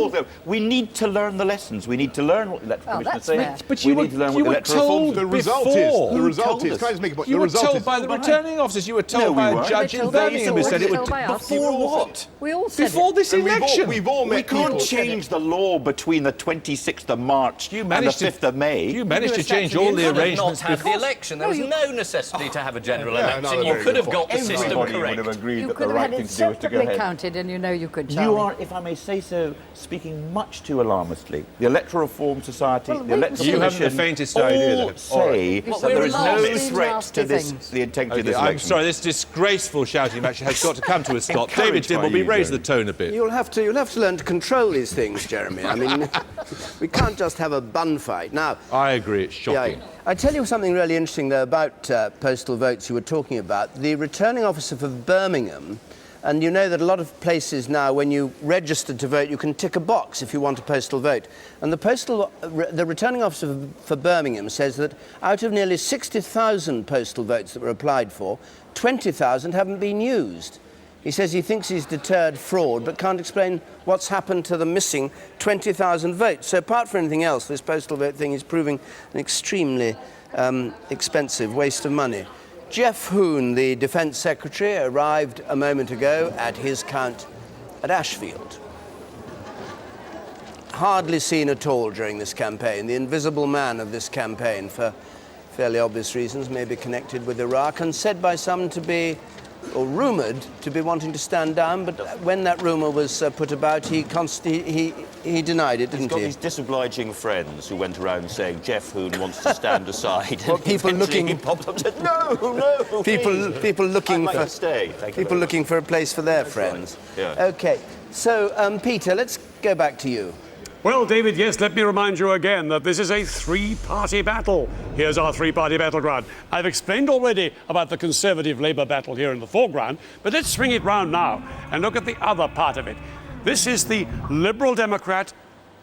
We need to learn the lessons. We need to learn what the Electoral Commission is saying. But you were told the result is... Can I just make a point? You were told by the returning officers. You were told by a judge in Birmingham who said it would... Before what? We all said before this election. We can't change the law between the 26th of March and the 5th of May. You managed to change all the arrangements before. You could not have the election. There was no necessity to have a general election. You could have got the system correct. Everybody would have agreed that could the have right had thing it to do was to go ahead. counted, and you know you could. You are, if I may say so, speaking much too alarmistly. The Electoral Reform Society, the Electoral Commission, you haven't the faintest idea all say that there is no threat to this, the integrity of this election. I'm sorry, this disgraceful shouting match has got to come to a stop. David Dimbleby, raise the tone a bit. You'll have to learn to control these things, Jeremy. I mean, we can't just have a bun fight. Now, I agree, it's shocking. Yeah, I tell you something really interesting, though, about postal votes you were talking about. The returning officer for Birmingham, and you know that a lot of places now, when you register to vote, you can tick a box if you want a postal vote. And the returning officer for Birmingham says that out of nearly 60,000 postal votes that were applied for, 20,000 haven't been used. He says he thinks he's deterred fraud, but can't explain what's happened to the missing 20,000 votes. So apart from anything else, this postal vote thing is proving an extremely expensive waste of money. Jeff Hoon, the Defence Secretary, arrived a moment ago at his count at Ashfield. Hardly seen at all during this campaign, the invisible man of this campaign, for fairly obvious reasons, maybe connected with Iraq, and said by some to be, or rumoured to be, wanting to stand down, but when that rumour was put about, he denied it, didn't he? He's got these disobliging friends who went around saying Jeff Hoon wants to stand aside. Well, people looking... He popped up and said, no, people looking for... stay. People looking for a place for their friends. Right. Yeah. OK, so, Peter, let's go back to you. Well, David, yes, let me remind you again that this is a three-party battle. Here's our three-party battleground. I've explained already about the Conservative-Labour battle here in the foreground, but let's swing it round now and look at the other part of it. This is the Liberal Democrat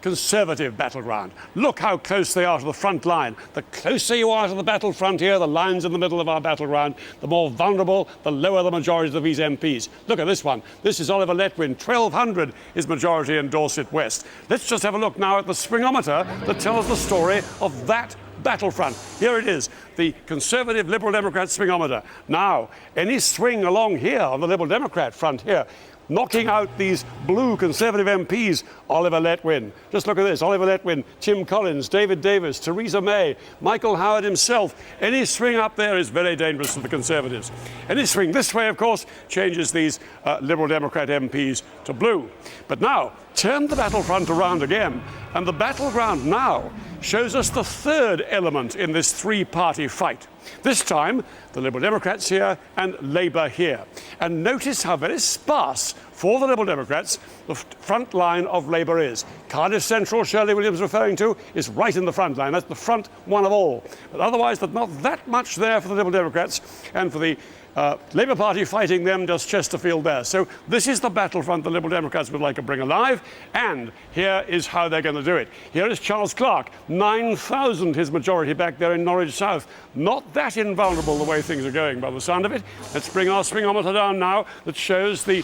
Conservative battleground. Look how close they are to the front line. The closer you are to the battlefront here, the lines in the middle of our battleground, the more vulnerable, the lower the majority of these MPs. Look at this one. This is Oliver Letwin. 1,200 is majority in Dorset West. Let's just have a look now at the swingometer that tells the story of that battlefront. Here it is, the Conservative Liberal Democrat swingometer. Now, any swing along here on the Liberal Democrat front here, knocking out these blue Conservative MPs, Oliver Letwin. Just look at this, Oliver Letwin, Tim Collins, David Davis, Theresa May, Michael Howard himself. Any swing up there is very dangerous to the Conservatives. Any swing this way, of course, changes these Liberal Democrat MPs to blue. But now, turn the battlefront around again, and the battleground now shows us the third element in this three-party fight. This time, the Liberal Democrats here and Labour here. And notice how very sparse, for the Liberal Democrats, the front line of Labour is. Cardiff Central, Shirley Williams referring to, is right in the front line. That's the front one of all. But otherwise, there's not that much there for the Liberal Democrats. And for the Labour Party fighting them just Chesterfield there. So this is the battlefront the Liberal Democrats would like to bring alive, and here is how they're going to do it. Here is Charles Clarke, 9,000 his majority back there in Norwich South. Not that invulnerable the way things are going by the sound of it. Let's bring our swingometer down now that shows the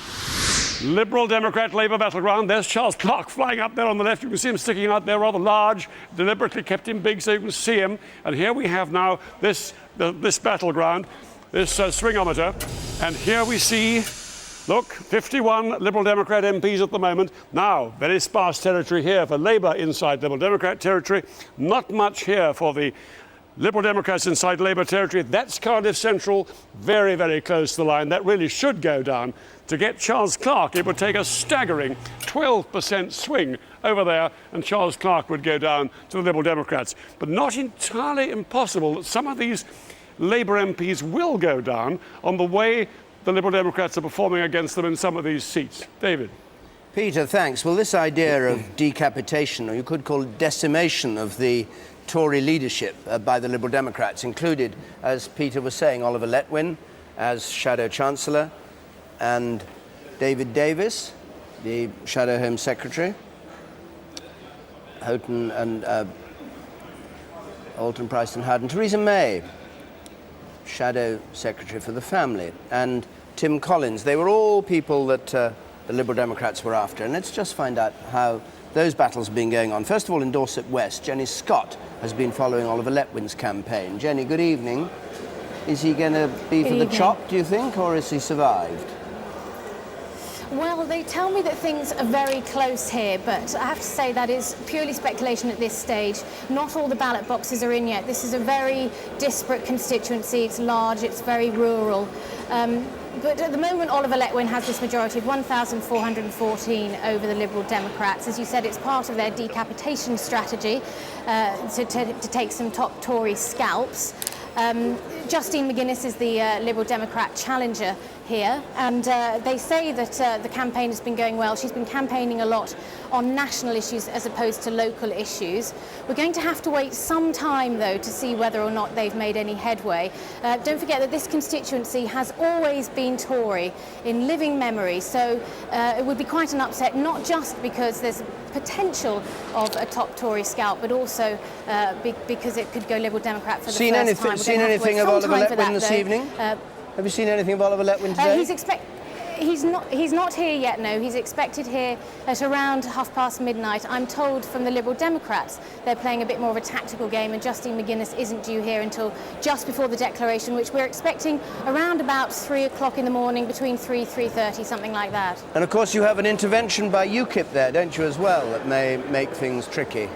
Liberal Democrat Labour battleground. There's Charles Clarke flying up there on the left. You can see him sticking out there rather large, deliberately kept him big so you can see him. And here we have now this battleground, this swingometer, and here we see, look, 51 Liberal Democrat MPs at the moment. Now, very sparse territory here for Labour inside Liberal Democrat territory. Not much here for the Liberal Democrats inside Labour territory. That's Cardiff Central, very, very close to the line. That really should go down. To get Charles Clarke, it would take a staggering 12% swing over there, and Charles Clarke would go down to the Liberal Democrats. But not entirely impossible that some of these Labour MPs will go down on the way the Liberal Democrats are performing against them in some of these seats. David. Peter, thanks. Well, this idea of decapitation, or you could call it decimation of the Tory leadership by the Liberal Democrats, included, as Peter was saying, Oliver Letwin as Shadow Chancellor, and David Davis, the Shadow Home Secretary, Houghton and Alton, Price and Howden, Theresa May, Shadow Secretary for the Family, and Tim Collins. They were all people that the Liberal Democrats were after. And let's just find out how those battles have been going on. First of all, in Dorset West, Jenny Scott has been following Oliver Letwin's campaign. Jenny, good evening. Is he going to be for the chop, do you think, or has he survived? Well, they tell me that things are very close here, but I have to say that is purely speculation at this stage. Not all the ballot boxes are in yet. This is a very disparate constituency. It's large, it's very rural. But at the moment, Oliver Letwin has this majority of 1,414 over the Liberal Democrats. As you said, it's part of their decapitation strategy to take some top Tory scalps. Justine McGuinness is the Liberal Democrat challenger here, and they say that the campaign has been going well. She's been campaigning a lot on national issues as opposed to local issues. We're going to have to wait some time, though, to see whether or not they've made any headway. Don't forget that this constituency has always been Tory in living memory, so it would be quite an upset, not just because there's potential of a top Tory scalp, but also because it could go Liberal Democrat for the first time. Seen anything of Oliver Letwin this evening? Have you seen anything of Oliver Letwin today? He's not here yet, no. He's expected here at around midnight. I'm told from the Liberal Democrats they're playing a bit more of a tactical game, and Justine McGuinness isn't due here until just before the declaration, which we're expecting around about 3 o'clock in the morning, between 3:30, something like that. And of course you have an intervention by UKIP there, don't you, as well, that may make things tricky.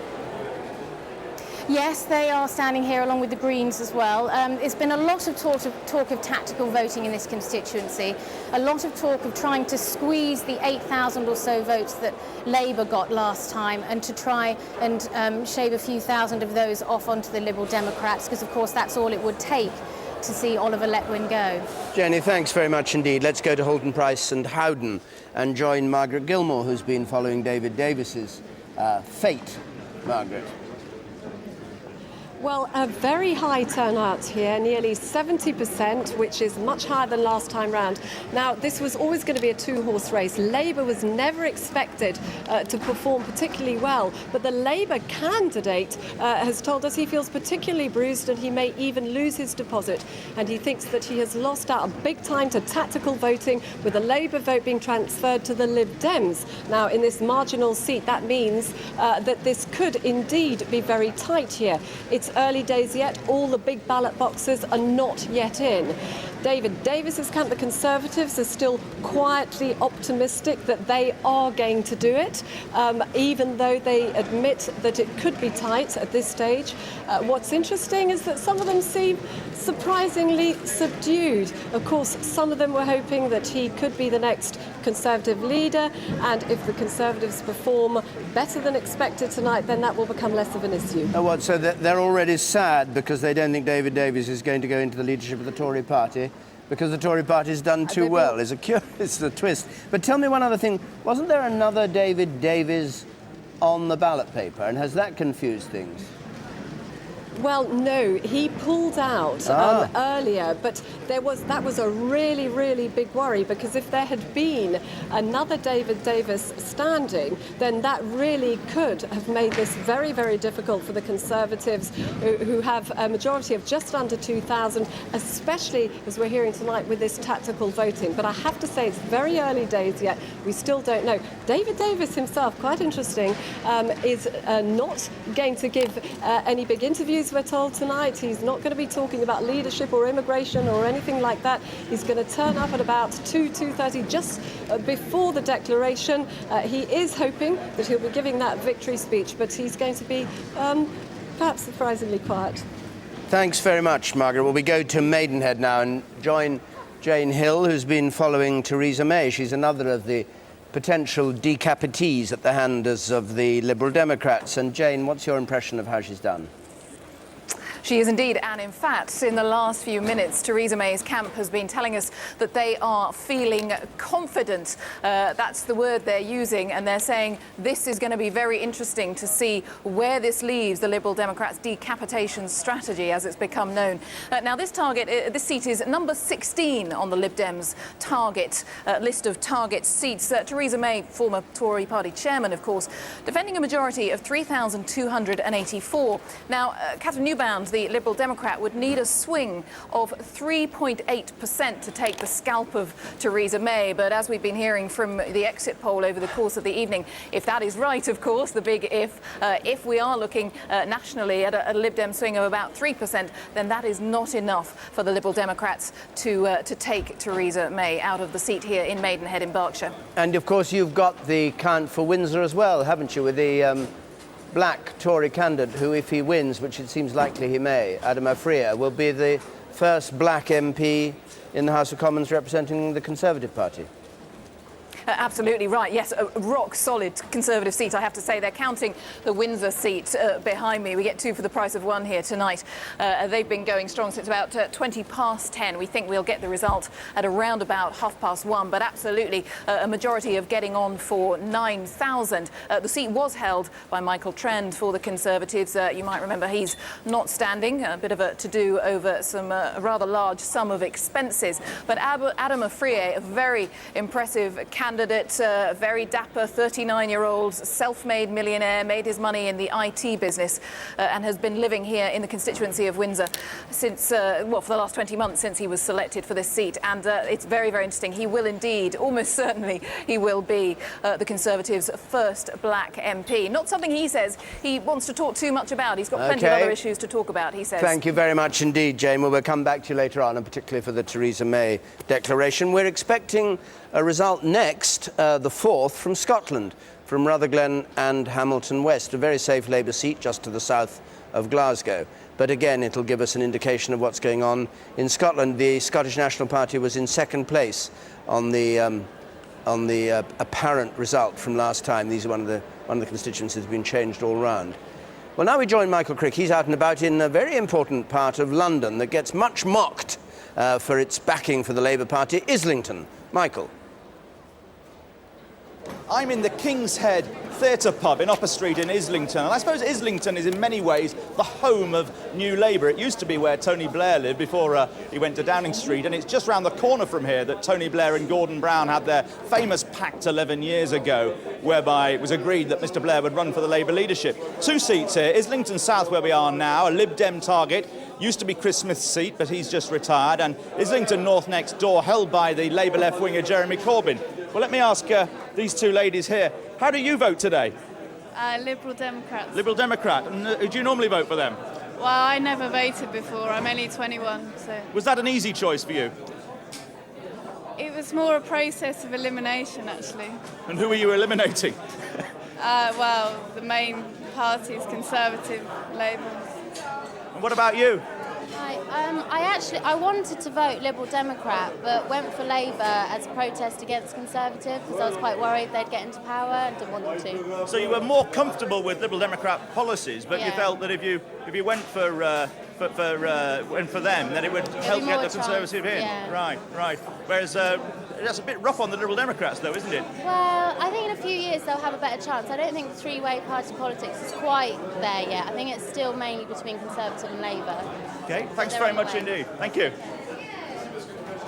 Yes, they are standing here along with the Greens as well. There's been a lot of talk of tactical voting in this constituency, a lot of talk of trying to squeeze the 8,000 or so votes that Labour got last time, and to try and shave a few thousand of those off onto the Liberal Democrats, because of course that's all it would take to see Oliver Letwin go. Jenny, thanks very much indeed. Let's go to Holton, Price and Howden and join Margaret Gilmore, who's been following David Davis's fate. Margaret. Well, a very high turnout here, nearly 70%, which is much higher than last time round. Now, this was always going to be a two-horse race. Labour was never expected to perform particularly well, but the Labour candidate has told us he feels particularly bruised and he may even lose his deposit. And he thinks that he has lost out big time to tactical voting, with the Labour vote being transferred to the Lib Dems. Now, in this marginal seat, that means that this could indeed be very tight here. It's early days yet. All the big ballot boxes are not yet in. David Davis's camp, the Conservatives, are still quietly optimistic that they are going to do it, even though they admit that it could be tight at this stage. What's interesting is that some of them seem surprisingly subdued. Of course, some of them were hoping that he could be the next Conservative leader, and if the Conservatives perform better than expected tonight, then that will become less of an issue. Oh, what, so they're already sad because they don't think David Davis is going to go into the leadership of the Tory party because the Tory party's done too well? It's the twist. But tell me one other thing. Wasn't there another David Davis on the ballot paper, and has that confused things? Well, no, he pulled out earlier, but that was a really, really big worry, because if there had been another David Davis standing, then that really could have made this very, very difficult for the Conservatives, who have a majority of just under 2,000, especially as we're hearing tonight with this tactical voting. But I have to say, it's very early days yet. We still don't know. David Davis himself, quite interesting, is not going to give any big interviews, we're told tonight. He's not going to be talking about leadership or immigration or anything like that. He's going to turn up at about 2:30, just before the declaration. He is hoping that he'll be giving that victory speech, but he's going to be perhaps surprisingly quiet. Thanks very much, Margaret. Well, we go to Maidenhead now and join Jane Hill, who's been following Theresa May. She's another of the potential decapitees at the hands of the Liberal Democrats. And Jane, what's your impression of how she's done? She is indeed, and in fact, in the last few minutes, Theresa May's camp has been telling us that they are feeling confident. That's the word they're using, and they're saying this is going to be very interesting to see where this leaves the Liberal Democrats' decapitation strategy, as it's become known. Now, this seat is number 16 on the Lib Dems' target list of target seats. Theresa May, former Tory party chairman, of course, defending a majority of 3,284. Now, Catherine Newbound, the Liberal Democrat, would need a swing of 3.8% to take the scalp of Theresa May. But as we've been hearing from the exit poll over the course of the evening, if that is right, of course, the big if we are looking nationally at a Lib Dem swing of about 3%, then that is not enough for the Liberal Democrats to take Theresa May out of the seat here in Maidenhead in Berkshire. And of course, you've got the count for Windsor as well, haven't you, with the black Tory candidate who, if he wins, which it seems likely he may, Adam Afriyie, will be the first black MP in the House of Commons representing the Conservative Party. Absolutely right. Yes, a rock-solid Conservative seat. I have to say, they're counting the Windsor seat behind me. We get 2 for the price of 1 here tonight. They've been going strong since about 20 past 10. We think we'll get the result at around about 1:30. But absolutely a majority of getting on for 9,000. The seat was held by Michael Trend for the Conservatives. You might remember he's not standing. A bit of a to-do over some rather large sum of expenses. But Adam Afriyie, a very impressive candidate, very dapper, 39-year-old, self-made millionaire, made his money in the IT business and has been living here in the constituency of Windsor since, for the last 20 months since he was selected for this seat. And it's very, very interesting. He will indeed, almost certainly, he will be the Conservatives' first black MP. Not something he says he wants to talk too much about. He's got plenty of other issues to talk about, he says. Thank you very much indeed, Jane. Well, we'll come back to you later on, and particularly for the Theresa May declaration. We're expecting a result next, the 4th, from Scotland, from Rutherglen and Hamilton West, a very safe Labour seat just to the south of Glasgow. But again, it'll give us an indication of what's going on in Scotland. The Scottish National Party was in second place on the apparent result from last time. These are one of the constituencies that have been changed all round. Well, now we join Michael Crick. He's out and about in a very important part of London that gets much mocked for its backing for the Labour Party, Islington. Michael. I'm in the King's Head Theatre pub in Upper Street in Islington, and I suppose Islington is in many ways the home of New Labour. It used to be where Tony Blair lived before he went to Downing Street, and it's just round the corner from here that Tony Blair and Gordon Brown had their famous pact 11 years ago, whereby it was agreed that Mr Blair would run for the Labour leadership. 2 seats here, Islington South where we are now, a Lib Dem target. Used to be Chris Smith's seat, but he's just retired, and Islington North next door, held by the Labour left winger Jeremy Corbyn. Well, let me ask these 2 ladies here, how do you vote today? Liberal Democrats. Liberal Democrat. And do you normally vote for them? Well, I never voted before. I'm only 21, so... Was that an easy choice for you? It was more a process of elimination, actually. And who were you eliminating? Well, the main parties, Conservative, Labour. And what about you? Hi, I wanted to vote Liberal Democrat, but went for Labour as a protest against Conservative because I was quite worried they'd get into power and didn't want them to. So you were more comfortable with Liberal Democrat policies, but you felt that if you went for them, then it would help get the Conservative in. Yeah. Right. Whereas that's a bit rough on the Liberal Democrats, though, isn't it? Well, I think in a few years they'll have a better chance. I don't think three-way party politics is quite there yet. I think it's still mainly between Conservative and Labour. Okay, thanks very much indeed. Thank you.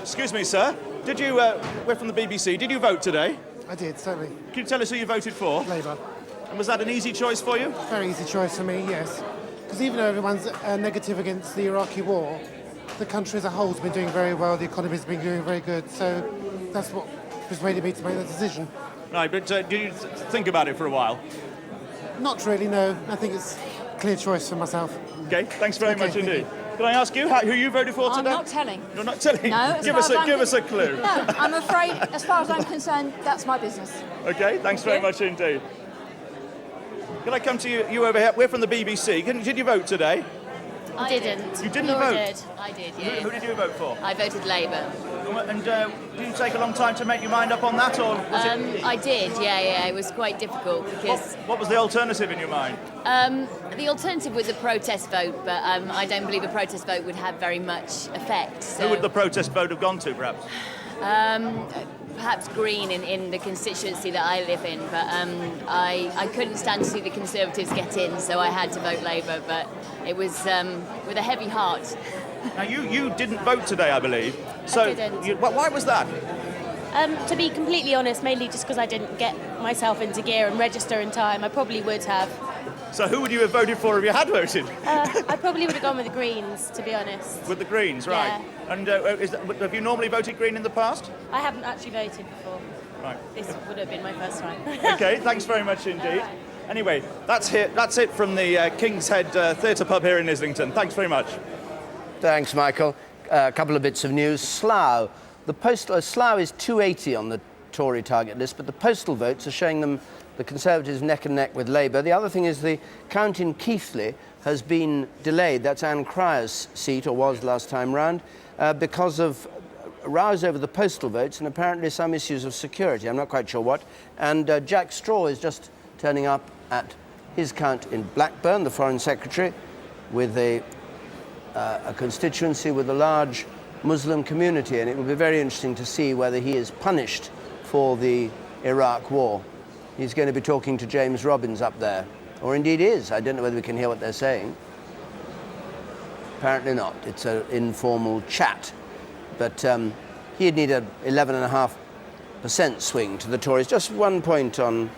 Excuse me, sir. Did you, we're from the BBC, did you vote today? I did, certainly. Can you tell us who you voted for? Labour. And was that an easy choice for you? Very easy choice for me, yes. Because even though everyone's negative against the Iraqi war, the country as a whole has been doing very well, the economy's been doing very good, so that's what persuaded me to make that decision. Right, but did you think about it for a while? Not really, no. I think it's a clear choice for myself. Okay, thanks very much indeed. Can I ask you who you voted for today? I'm not telling. You're not telling? No. Give us a clue. No, I'm afraid, as far as I'm concerned, that's my business. Okay, thanks very much indeed. Can I come to you over here? We're from the BBC. Did you vote today? I didn't. You didn't Laura vote? Did. I did, yeah. Who did you vote for? I voted Labour. And did you take a long time to make your mind up on that, or was it? I did, yeah. It was quite difficult because... What was the alternative in your mind? The alternative was a protest vote, but I don't believe a protest vote would have very much effect. So, Who would the protest vote have gone to, perhaps? Perhaps Green in the constituency that I live in, but I couldn't stand to see the Conservatives get in, so I had to vote Labour, but it was with a heavy heart. Now, you didn't vote today, I believe. So I didn't. Why was that? To be completely honest, mainly just because I didn't get myself into gear and register in time. I probably would have. So who would you have voted for if you had voted? I probably would have gone with the Greens, to be honest. With the Greens, right. Yeah. And have you normally voted Green in the past? I haven't actually voted before. Right. This would have been my first time. Okay, thanks very much indeed. Anyway, that's it from the King's Head Theatre Pub here in Islington. Thanks very much. Thanks, Michael. A couple of bits of news. Slough. Slough is 280 on the Tory target list, but the postal votes are showing them the Conservatives neck and neck with Labour. The other thing is the count in Keighley has been delayed. That's Anne Cryer's seat, or was last time round, because of rows over the postal votes and apparently some issues of security. I'm not quite sure what. And Jack Straw is just turning up at his count in Blackburn, the Foreign Secretary, with a constituency with a large Muslim community, and it will be very interesting to see whether he is punished for the Iraq war. He's going to be talking to James Robbins up there, or indeed is. I don't know whether we can hear what they're saying. Apparently not. It's an informal chat. But he'd need an 11.5% swing to the Tories. Just 1 point on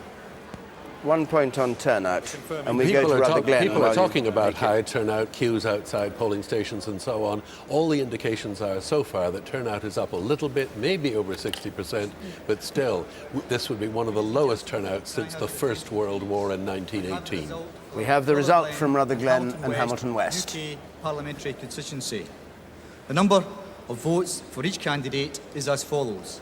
turnout. And we go to Rutherglen. People are talking about high turnout, queues outside polling stations and so on. All the indications are so far that turnout is up a little bit, maybe over 60%, but still, this would be one of the lowest turnouts since the First World War in 1918. We have the result from Rutherglen and Hamilton West. UK parliamentary constituency. The number of votes for each candidate is as follows.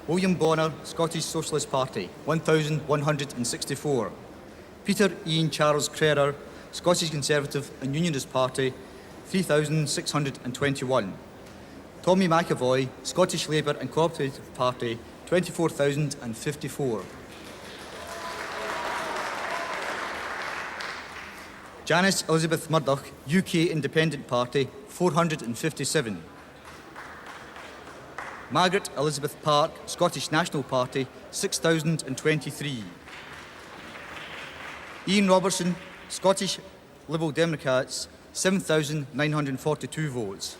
William Bonner, Scottish Socialist Party, 1,164. Peter Ian Charles Crerar, Scottish Conservative and Unionist Party, 3,621. Tommy McAvoy, Scottish Labour and Cooperative Party, 24,054. Janice Elizabeth Murdoch, UK Independent Party, 457. Margaret Elizabeth Park, Scottish National Party, 6,023. Ian Robertson, Scottish Liberal Democrats, 7,942 votes.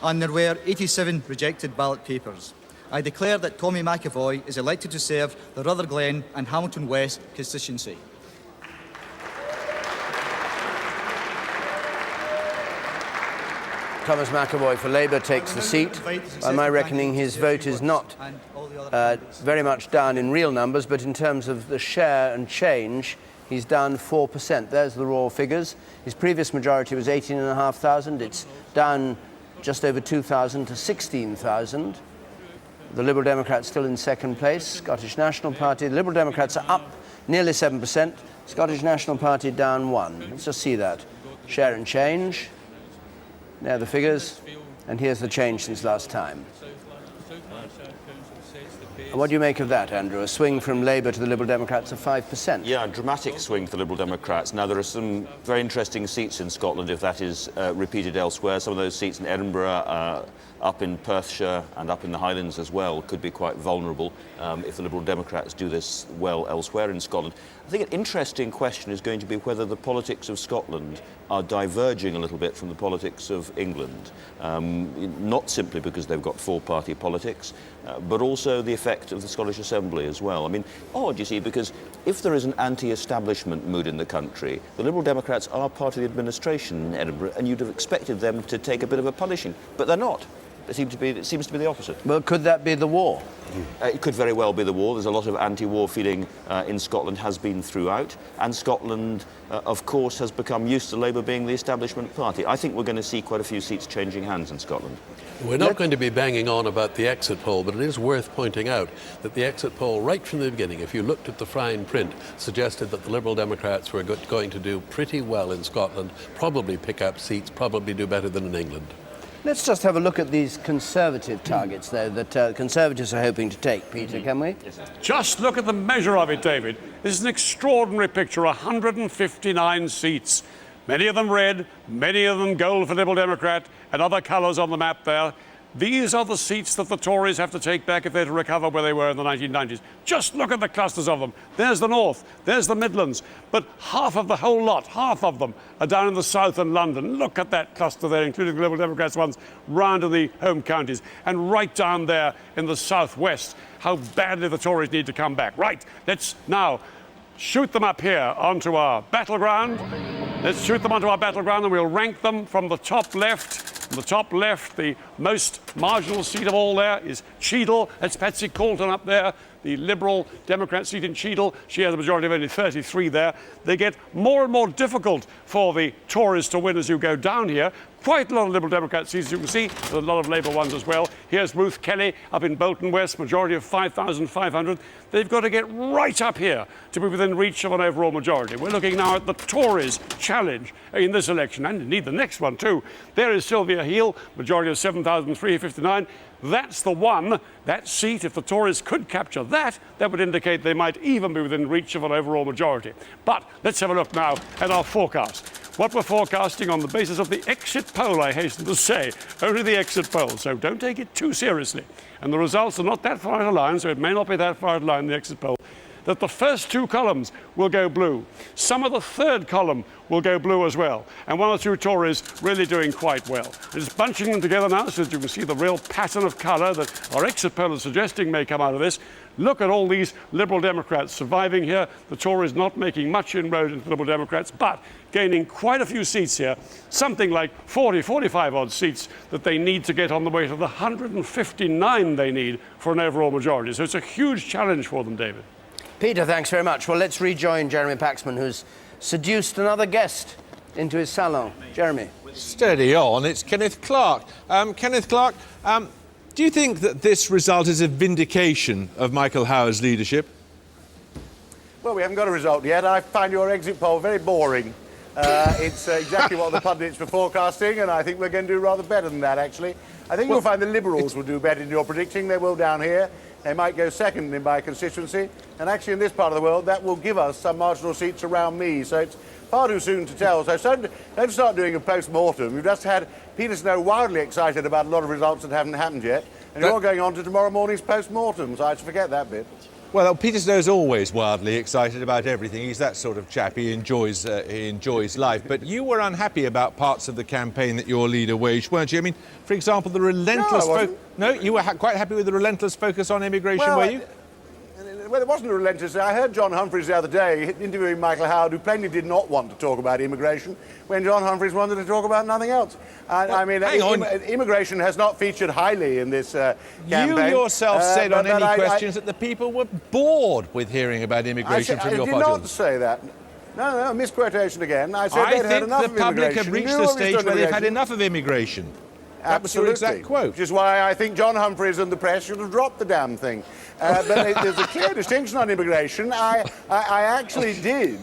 And there were 87 rejected ballot papers. I declare that Tommy McAvoy is elected to serve the Rutherglen and Hamilton West constituency. Thomas McAvoy for Labour takes the seat. By my reckoning, his vote is not very much down in real numbers, but in terms of the share and change, he's down 4%. There's the raw figures. His previous majority was 18,500. It's down just over 2,000 to 16,000. The Liberal Democrats still in second place. Scottish National Party. The Liberal Democrats are up nearly 7%. Scottish National Party down 1%. Let's just see that. Share and change. There are the figures, and here's the change since last time. What do you make of that, Andrew? A swing from Labour to the Liberal Democrats of 5%? Yeah, a dramatic swing to the Liberal Democrats. Now, there are some very interesting seats in Scotland if that is repeated elsewhere. Some of those seats in Edinburgh, up in Perthshire and up in the Highlands as well could be quite vulnerable if the Liberal Democrats do this well elsewhere in Scotland. I think an interesting question is going to be whether the politics of Scotland are diverging a little bit from the politics of England. Not simply because they've got four-party politics, but also the effect of the Scottish Assembly as well. I mean, odd, you see, because if there is an anti-establishment mood in the country, the Liberal Democrats are part of the administration in Edinburgh, and you'd have expected them to take a bit of a punishing, but they're not. It seems to be the opposite. Well, could that be the war? It could very well be the war. There's a lot of anti-war feeling in Scotland, has been throughout, and Scotland, of course, has become used to Labour being the establishment party. I think we're going to see quite a few seats changing hands in Scotland. We're not going to be banging on about the exit poll, but it is worth pointing out that the exit poll, right from the beginning, if you looked at the fine print, suggested that the Liberal Democrats were going to do pretty well in Scotland, probably pick up seats, probably do better than in England. Let's just have a look at these Conservative targets, though, that Conservatives are hoping to take, Peter, can we? Just look at the measure of it, David. This is an extraordinary picture, 159 seats. Many of them red, many of them gold for Liberal Democrat, and other colours on the map there. These are the seats that the Tories have to take back if they're to recover where they were in the 1990s. Just look at the clusters of them. There's the North, there's the Midlands, but half of the whole lot, half of them, are down in the South and London. Look at that cluster there, including the Liberal Democrats ones, round to the home counties, and right down there in the southwest, how badly the Tories need to come back. Right, let's now shoot them up here onto our battleground. Let's shoot them onto our battleground, and we'll rank them from the top left. From the top left, the most marginal seat of all there is Cheadle. That's Patsy Colton up there, the Liberal Democrat seat in Cheadle. She has a majority of only 33 there. They get more and more difficult for the Tories to win as you go down here. Quite a lot of Liberal Democrat seats, as you can see. There's a lot of Labour ones as well. Here's Ruth Kelly up in Bolton West, majority of 5,500. They've got to get right up here to be within reach of an overall majority. We're looking now at the Tories' challenge in this election, and indeed the next one too. There is Sylvia Heel, majority of 7,359. That's the one, that seat. If the Tories could capture that, that would indicate they might even be within reach of an overall majority. But let's have a look now at our forecast. What we're forecasting on the basis of the exit poll, I hasten to say, only the exit poll, so don't take it too seriously. And the results are not that far out of line, so it may not be that far out of line, the exit poll, that the first two columns will go blue. Some of the third column will go blue as well. And one or two Tories really doing quite well. And just bunching them together now so that you can see the real pattern of colour that our exit poll is suggesting may come out of this. Look at all these Liberal Democrats surviving here. The Tories not making much inroad into the Liberal Democrats, but gaining quite a few seats here. Something like 40, 45 odd seats that they need to get on the way to the 159 they need for an overall majority. So it's a huge challenge for them, David. Peter, thanks very much. Well, let's rejoin Jeremy Paxman, who's seduced another guest into his salon. Jeremy. Steady on, it's Kenneth Clark. Kenneth Clark, do you think that this result is a vindication of Michael Howard's leadership? Well, we haven't got a result yet. I find your exit poll very boring. It's exactly what the pundits were forecasting, and I think we're going to do rather better than that, actually. I think you'll find the Liberals will do better than you're predicting. They will down here. They might go second in my constituency. And actually, in this part of the world, that will give us some marginal seats around me. So it's far too soon to tell. So don't start doing a post-mortem. You've just had Peter Snow wildly excited about a lot of results that haven't happened yet. And you're going on to tomorrow morning's post-mortem, so I should forget that bit. Well, Peter Snow's always wildly excited about everything. He's that sort of chap. He enjoys life. But you were unhappy about parts of the campaign that your leader waged, weren't you? I mean, for example, the relentless... No, you were quite happy with the relentless focus on immigration, were you? Well, it wasn't a relentless... I heard John Humphreys the other day interviewing Michael Howard, who plainly did not want to talk about immigration, when John Humphreys wanted to talk about nothing else. And, well, I mean, immigration has not featured highly in this campaign. You yourself said on any questions that the people were bored with hearing about immigration from your party. I did not say that. No, misquotation again. I said they'd had enough of immigration. I think the public have reached the stage where they've had enough of immigration. That was your exact quote. Which is why I think John Humphreys and the press should have dropped the damn thing. But there's a clear distinction on immigration. I actually did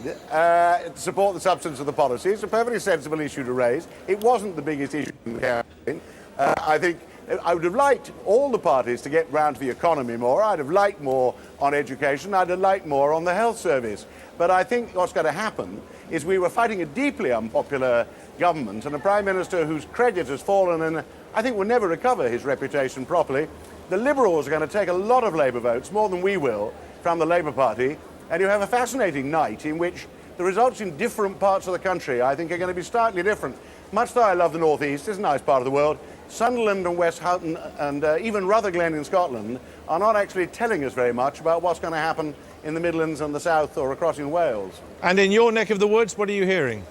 support the substance of the policy. It's a perfectly sensible issue to raise. It wasn't the biggest issue in the campaign. I think I would have liked all the parties to get round to the economy more. I'd have liked more on education. I'd have liked more on the health service. But I think what's going to happen is we were fighting a deeply unpopular government and a Prime Minister whose credit has fallen and I think will never recover his reputation properly. The Liberals are going to take a lot of Labour votes, more than we will, from the Labour Party. And you have a fascinating night in which the results in different parts of the country, I think, are going to be slightly different. Much though I love the North East, it's a nice part of the world, Sunderland and West Houghton and even Rutherglen in Scotland are not actually telling us very much about what's going to happen in the Midlands and the South or across in Wales. And in your neck of the woods, what are you hearing?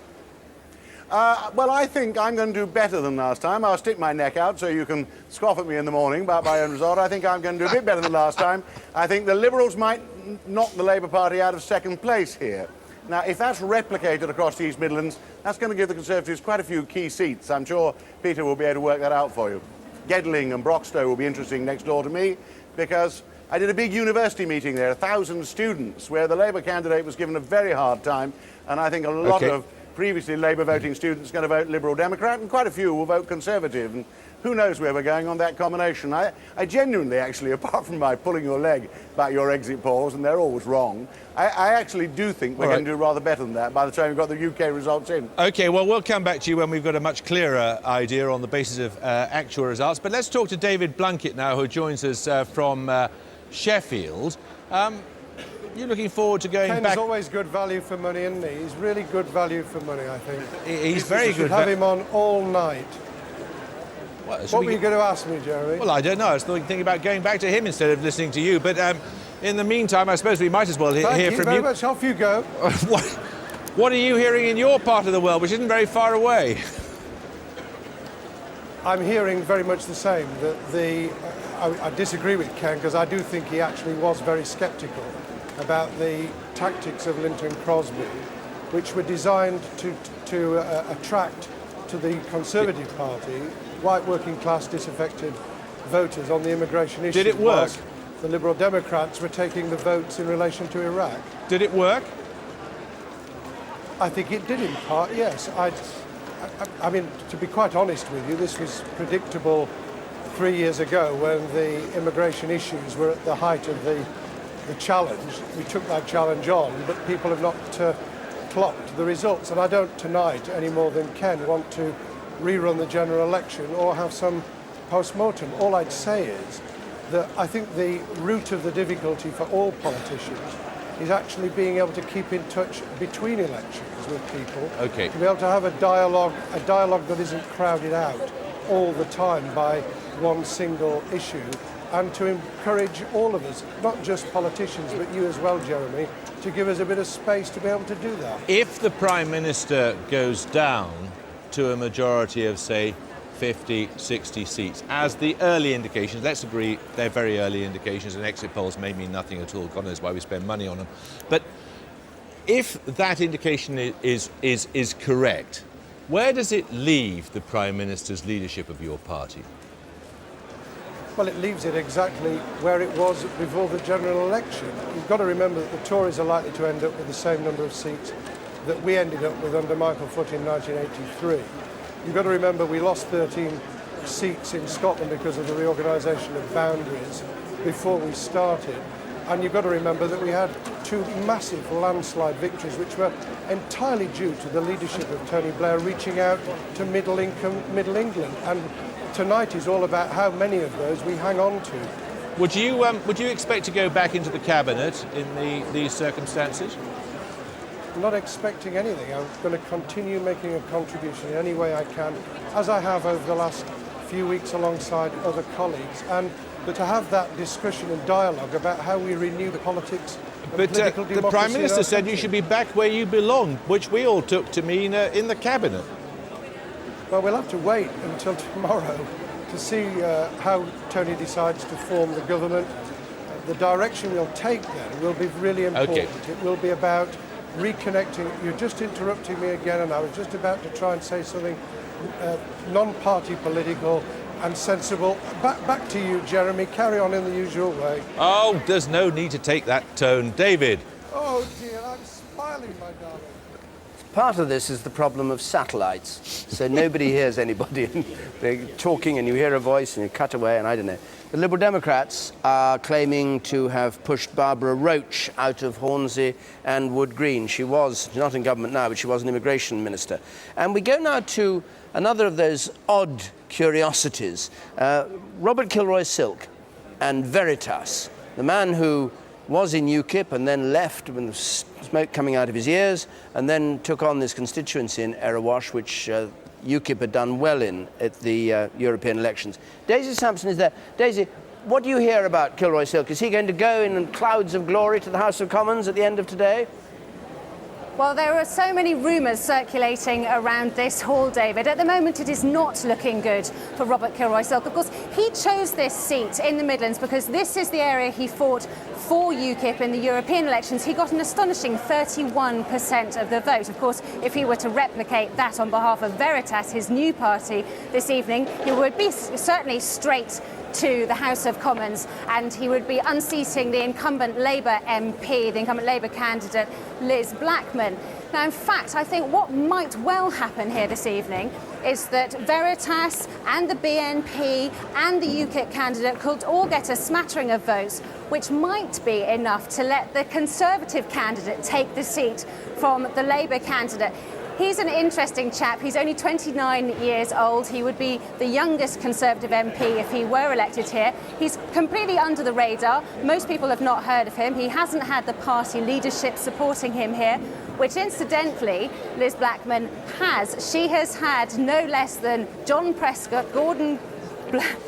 Well, I think I'm going to do better than last time. I'll stick my neck out so you can scoff at me in the morning about my own result. I think I'm going to do a bit better than last time. I think the Liberals might knock the Labour Party out of second place here. Now, if that's replicated across the East Midlands, that's going to give the Conservatives quite a few key seats. I'm sure Peter will be able to work that out for you. Gedling and Broxtowe will be interesting next door to me because I did a big university meeting there, 1,000 students, where the Labour candidate was given a very hard time, and I think a lot of previously Labour voting students are going to vote Liberal Democrat, and quite a few will vote Conservative. And who knows where we're going on that combination. I genuinely, actually, apart from my pulling your leg about your exit polls, and they're always wrong, I actually do think we're going to do rather better than that by the time we've got the UK results in. OK, well, we'll come back to you when we've got a much clearer idea on the basis of actual results. But let's talk to David Blunkett now, who joins us from Sheffield. You're looking forward to going back? Ken's always good value for money, isn't he? He's really good value for money, I think. He's very good. You should have him on all night. What were you going to ask me, Jeremy? Well, I don't know. I was thinking about going back to him instead of listening to you. But in the meantime, I suppose we might as well hear from you. Thank you very much. Off you go. What are you hearing in your part of the world, which isn't very far away? I'm hearing very much the same. That I disagree with Ken because I do think he actually was very sceptical about the tactics of Linton Crosby, which were designed to attract to the Conservative Party white working class disaffected voters on the immigration issue. Did it work? The Liberal Democrats were taking the votes in relation to Iraq. Did it work? I think it did in part, yes. I mean, to be quite honest with you, this was predictable 3 years ago when the immigration issues were at the height of the challenge. We took that challenge on, but people have not clocked the results. And I don't tonight, any more than Ken, want to rerun the general election or have some post-mortem. All I'd say is that I think the root of the difficulty for all politicians is actually being able to keep in touch between elections with people. Okay. To be able to have a dialogue that isn't crowded out all the time by one single issue, and to encourage all of us, not just politicians, but you as well, Jeremy, to give us a bit of space to be able to do that. If the Prime Minister goes down to a majority of, say, 50, 60 seats, as the early indications, let's agree they're very early indications and exit polls may mean nothing at all, God knows why we spend money on them, but if that indication is correct, where does it leave the Prime Minister's leadership of your party? Well, it leaves it exactly where it was before the general election. You've got to remember that the Tories are likely to end up with the same number of seats that we ended up with under Michael Foot in 1983. You've got to remember we lost 13 seats in Scotland because of the reorganisation of boundaries before we started. And you've got to remember that we had two massive landslide victories which were entirely due to the leadership of Tony Blair reaching out to Middle England. And tonight is all about how many of those we hang on to. Would you expect to go back into the cabinet in these circumstances? I'm not expecting anything. I'm going to continue making a contribution in any way I can, as I have over the last few weeks alongside other colleagues, but to have that discussion and dialogue about how we renew the politics and political democracy. The Prime Minister said you should be back where you belong, which we all took to mean in the cabinet. Well, we'll have to wait until tomorrow to see how Tony decides to form the government. The direction we'll take then will be really important. Okay. It will be about reconnecting. You're just interrupting me again, and I was just about to try and say something non-party political and sensible. Back to you, Jeremy. Carry on in the usual way. Oh, there's no need to take that tone. David. Oh, dear, I'm smiling, my darling. Part of this is the problem of satellites, so nobody hears anybody. And they're talking and you hear a voice and you cut away and I don't know. The Liberal Democrats are claiming to have pushed Barbara Roach out of Hornsey and Wood Green. She's not in government now, but she was an immigration minister. And we go now to another of those odd curiosities. Robert Kilroy-Silk and Veritas, the man who was in UKIP and then left with the smoke coming out of his ears and then took on this constituency in Erewash, which UKIP had done well in at the European elections. Daisy Sampson is there. Daisy, what do you hear about Kilroy-Silk? Is he going to go in clouds of glory to the House of Commons at the end of today? Well, there are so many rumours circulating around this hall, David. At the moment, it is not looking good for Robert Kilroy-Silk. Of course, he chose this seat in the Midlands because this is the area he fought for UKIP in the European elections. He got an astonishing 31% of the vote. Of course, if he were to replicate that on behalf of Veritas, his new party, this evening, he would be certainly straight to the House of Commons, and he would be unseating the incumbent Labour MP, the incumbent Labour candidate, Liz Blackman. Now, in fact, I think what might well happen here this evening is that Veritas and the BNP and the UKIP candidate could all get a smattering of votes, which might be enough to let the Conservative candidate take the seat from the Labour candidate. He's an interesting chap. He's only 29 years old. He would be the youngest Conservative MP if he were elected here. He's completely under the radar. Most people have not heard of him. He hasn't had the party leadership supporting him here, which incidentally, Liz Blackman has. She has had no less than John Prescott, Gordon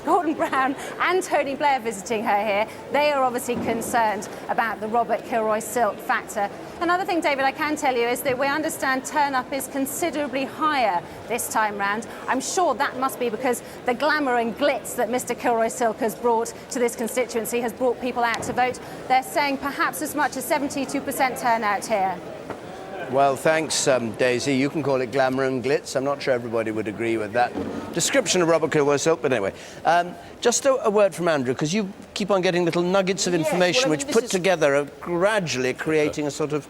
Brown and Tony Blair visiting her here. They are obviously concerned about the Robert Kilroy-Silk factor. Another thing, David, I can tell you is that we understand turn-up is considerably higher this time round. I'm sure that must be because the glamour and glitz that Mr Kilroy-Silk has brought to this constituency has brought people out to vote. They're saying perhaps as much as 72% turnout here. Well, thanks, Daisy. You can call it glamour and glitz. I'm not sure everybody would agree with that description of Robert Kilroy-Silk, but anyway. Just a word from Andrew, because you keep on getting little nuggets of information which put together are gradually creating a sort of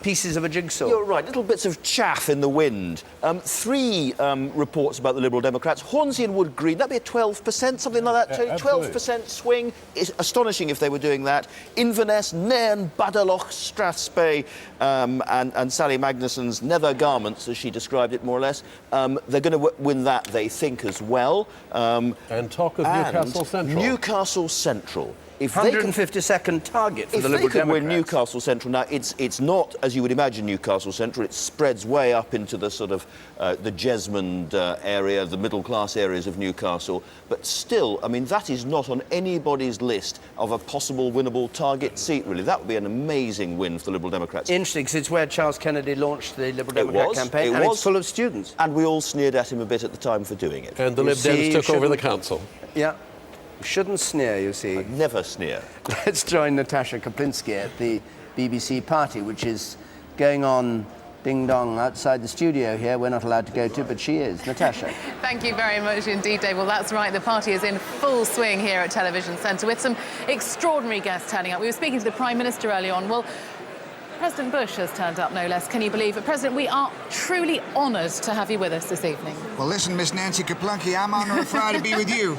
pieces of a jigsaw. You're right, little bits of chaff in the wind. Three reports about the Liberal Democrats. Hornsey and Wood Green, that'd be a 12%, something like that. 12% swing. It's astonishing if they were doing that. Inverness, Nairn, Badaloch, Strathspey, and Sally Magnuson's Nether Garments, as she described it more or less. They're going to win that, they think, as well. And talk of Newcastle Central. Newcastle Central. If 152nd target for the Liberal Democrats. If they could win Newcastle Central, now it's not, as you would imagine, Newcastle Central. It spreads way up into the sort of the Jesmond area, the middle-class areas of Newcastle. But still, I mean, that is not on anybody's list of a possible winnable target seat, really. That would be an amazing win for the Liberal Democrats. Interesting, because it's where Charles Kennedy launched the Liberal Democrat campaign, and it's full of students. And we all sneered at him a bit at the time for doing it. And the Lib Dems took over the council. Yeah. Shouldn't sneer, you see. I'd never sneer. Let's join Natasha Kaplinsky at the BBC party, which is going on ding-dong outside the studio here. We're not allowed to go to, but she is. Natasha. Thank you very much indeed, Dave. Well, that's right. The party is in full swing here at Television Centre with some extraordinary guests turning up. We were speaking to the Prime Minister early on. Well, President Bush has turned up, no less. Can you believe it? President, we are truly honoured to have you with us this evening. Well, listen, Miss Nancy Kaplinsky, I'm honoured and proud to be with you.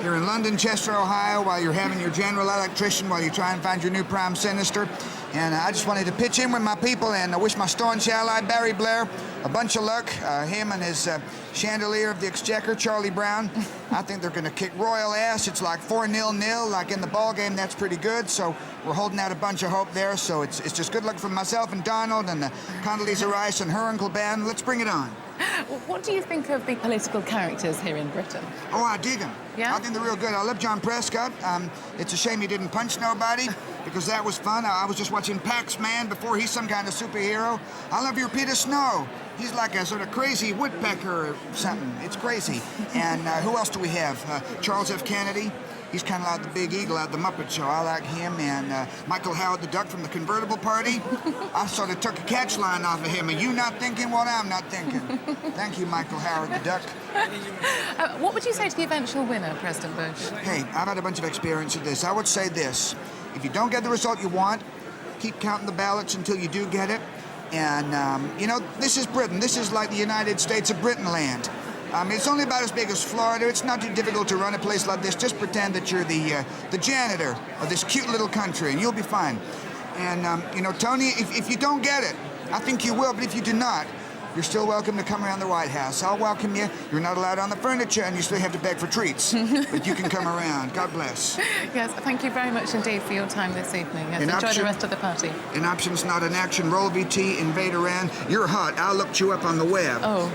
You're in London, Chester, Ohio, while you're having your general electrician, while you try and find your new Prime Minister. And I just wanted to pitch in with my people and wish my staunch ally, Barry Blair, a bunch of luck. Him and his chandelier of the Exchequer, Charlie Brown. I think they're going to kick royal ass. It's like 4-0-0, like in the ball game. That's pretty good. So we're holding out a bunch of hope there. So it's just good luck from myself and Donald and Condoleezza Rice and her Uncle Ben. Let's bring it on. What do you think of the political characters here in Britain? Oh, I dig them. Yeah? I think they're real good. I love John Prescott. It's a shame he didn't punch nobody because that was fun. I was just watching Paxman before. He's some kind of superhero. I love your Peter Snow. He's like a sort of crazy woodpecker or something. It's crazy. And who else do we have? Charles F. Kennedy. He's kind of like the Big Eagle out of the Muppet Show. I like him. And Michael Howard the Duck from the Convertible Party. I sort of took a catch line off of him. Are you not thinking what I'm not thinking? Thank you, Michael Howard the Duck. What would you say to the eventual winner, President Bush? Hey, I've had a bunch of experience with this. I would say this. If you don't get the result you want, keep counting the ballots until you do get it. And, you know, this is Britain. This is like the United States of Britain land. It's only about as big as Florida. It's not too difficult to run a place like this. Just pretend that you're the janitor of this cute little country, and you'll be fine. And, you know, Tony, if you don't get it, I think you will, but if you do not, you're still welcome to come around the White House. I'll welcome you. You're not allowed on the furniture, and you still have to beg for treats. But you can come around. God bless. Yes, thank you very much indeed for your time this evening. Yes, enjoy the rest of the party. An option's not an action. Roll VT, invade Iran. You're hot. I'll look you up on the web. Oh.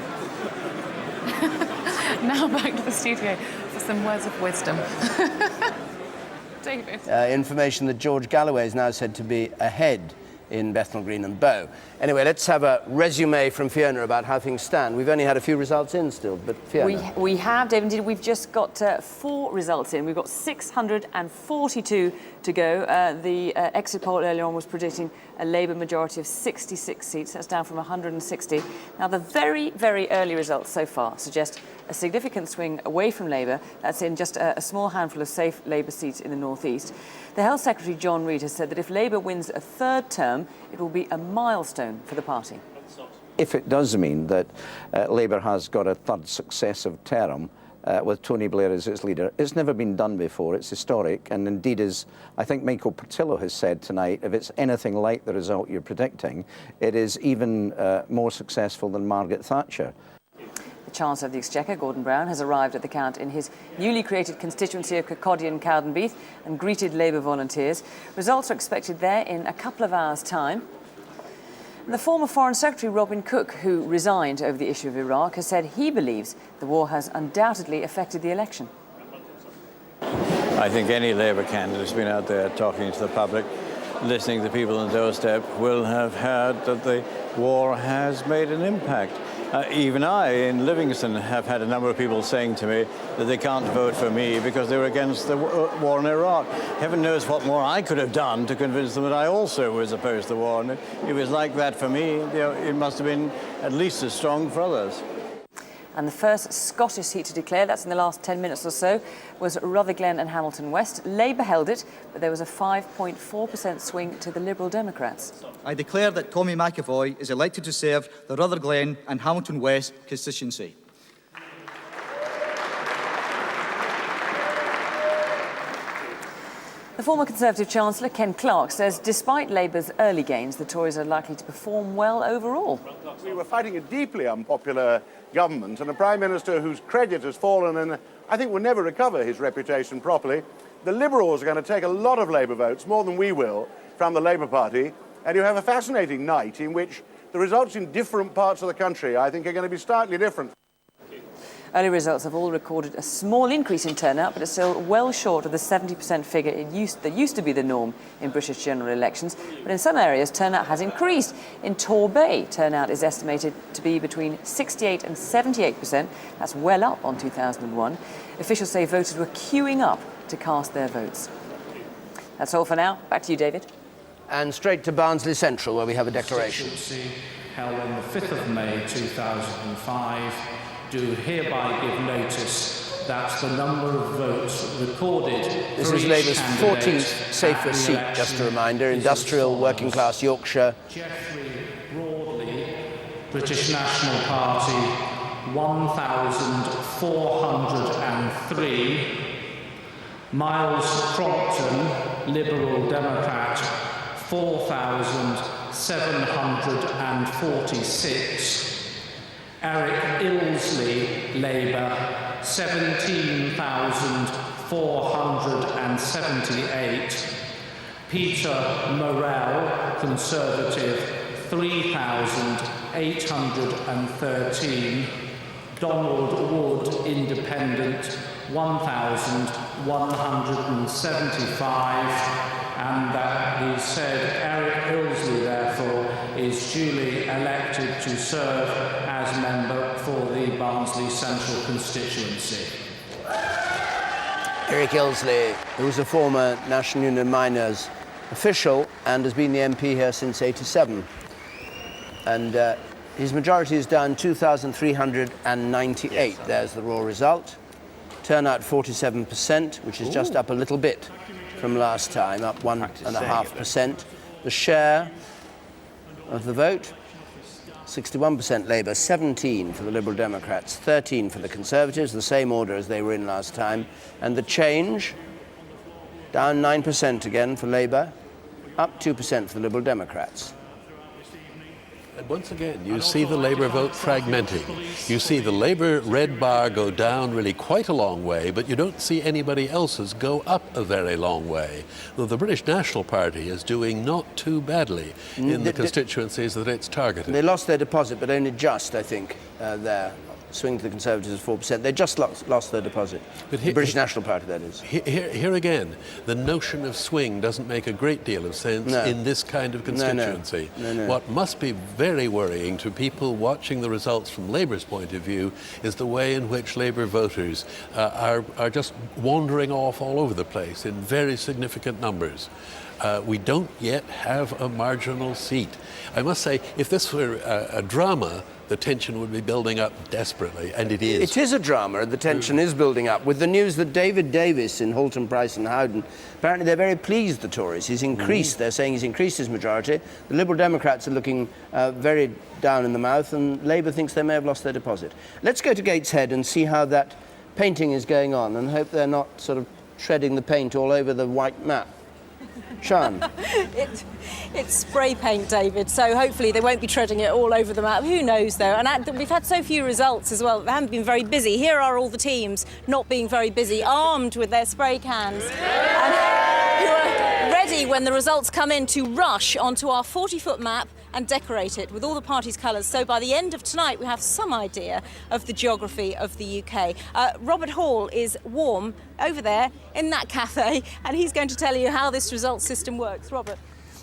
Now back to the studio for some words of wisdom. David. Information that George Galloway is now said to be ahead in Bethnal Green and Bow. Anyway, let's have a resume from Fiona about how things stand. We've only had a few results in still, but Fiona. We have, David, indeed. We've just got 4 results in. We've got 642 to go. The exit poll earlier on was predicting a Labour majority of 66 seats. That's down from 160. Now, the very, very early results so far suggest a significant swing away from Labour. That's in just a small handful of safe Labour seats in the North East. The Health Secretary, John Reid, has said that if Labour wins a 3rd term, it will be a milestone for the party. If it does mean that Labour has got a 3rd successive term with Tony Blair as its leader, it's never been done before. It's historic, and indeed, as I think Michael Portillo has said tonight, if it's anything like the result you're predicting, it is even more successful than Margaret Thatcher. The Chancellor of the Exchequer, Gordon Brown, has arrived at the count in his newly created constituency of Kirkcaldy and Cowdenbeath and greeted Labour volunteers. Results are expected there in a couple of hours' time. And the former Foreign Secretary, Robin Cook, who resigned over the issue of Iraq, has said he believes the war has undoubtedly affected the election. I think any Labour candidate who's been out there talking to the public, listening to people on the doorstep, will have heard that the war has made an impact. Even I, in Livingston, have had a number of people saying to me that they can't vote for me because they were against the war in Iraq. Heaven knows what more I could have done to convince them that I also was opposed to the war. And it was like that for me. You know, it must have been at least as strong for others. And the first Scottish seat to declare, that's in the last 10 minutes or so, was Rutherglen and Hamilton West. Labour held it, but there was a 5.4% swing to the Liberal Democrats. I declare that Tommy McAvoy is elected to serve the Rutherglen and Hamilton West constituency. The former Conservative Chancellor, Ken Clarke, says despite Labour's early gains, the Tories are likely to perform well overall. We were fighting a deeply unpopular government and a Prime Minister whose credit has fallen and I think will never recover his reputation properly. The Liberals are going to take a lot of Labour votes, more than we will, from the Labour Party. And you have a fascinating night in which the results in different parts of the country, I think, are going to be slightly different. Early results have all recorded a small increase in turnout, but it's still well short of the 70% figure that used to be the norm in British general elections. But in some areas, turnout has increased. In Torbay, turnout is estimated to be between 68 and 78%. That's well up on 2001. Officials say voters were queuing up to cast their votes. That's all for now. Back to you, David. And straight to Barnsley Central, where we have a declaration. Held on the 5th of May 2005, do hereby give notice that the number of votes recorded. This is Labour's 14th safer seat, just a reminder. Industrial, working class Yorkshire. Geoffrey Broadley, British National Party, 1,403. Miles Crompton, Liberal Democrat, 4,746. Eric Ilsley, Labour, 17,478. Peter Morell, Conservative, 3,813. Donald Wood, Independent, 1,175. And that the said Eric Ilsley, therefore, is duly elected to serve as member for the Barnsley Central constituency. Eric Ilsley, who was a former National Union of Miners official and has been the MP here since '87. And his majority is down 2,398. There's the raw result. Turnout 47%, which is just up a little bit from last time, up 1.5%. The share of the vote, 61% Labour, 17 for the Liberal Democrats, 13 for the Conservatives, the same order as they were in last time. And the change, down 9% again for Labour, up 2% for the Liberal Democrats. And once again, you see the Labour vote fragmenting. You see the Labour red bar go down really quite a long way, but you don't see anybody else's go up a very long way. Though the British National Party is doing not too badly in the constituencies that it's targeted. They lost their deposit, but only just, I think, there. Swing to the Conservatives is 4%. They just lost their deposit. But the British National Party, that is. Here again, the notion of swing doesn't make a great deal of sense in this kind of constituency. No. What must be very worrying to people watching the results from Labour's point of view is the way in which Labour voters are just wandering off all over the place in very significant numbers. We don't yet have a marginal seat. I must say, if this were a drama, the tension would be building up desperately, and it is. It is a drama, and the tension is building up, with the news that David Davis in Houghton, Price and Houghton, apparently they're very pleased, the Tories. He's increased, they're saying he's increased his majority. The Liberal Democrats are looking very down in the mouth, and Labour thinks they may have lost their deposit. Let's go to Gateshead and see how that painting is going on, and hope they're not sort of treading the paint all over the white map. Sian. It's spray paint, David, so hopefully they won't be treading it all over the map. Who knows, though? And we've had so few results as well. They haven't been very busy. Here are all the teams not being very busy, armed with their spray cans, and who are ready when the results come in to rush onto our 40-foot map and decorate it with all the party's colours. So by the end of tonight, we have some idea of the geography of the UK. Robert Hall is warm over there in that cafe, and he's going to tell you how this result system works. Robert.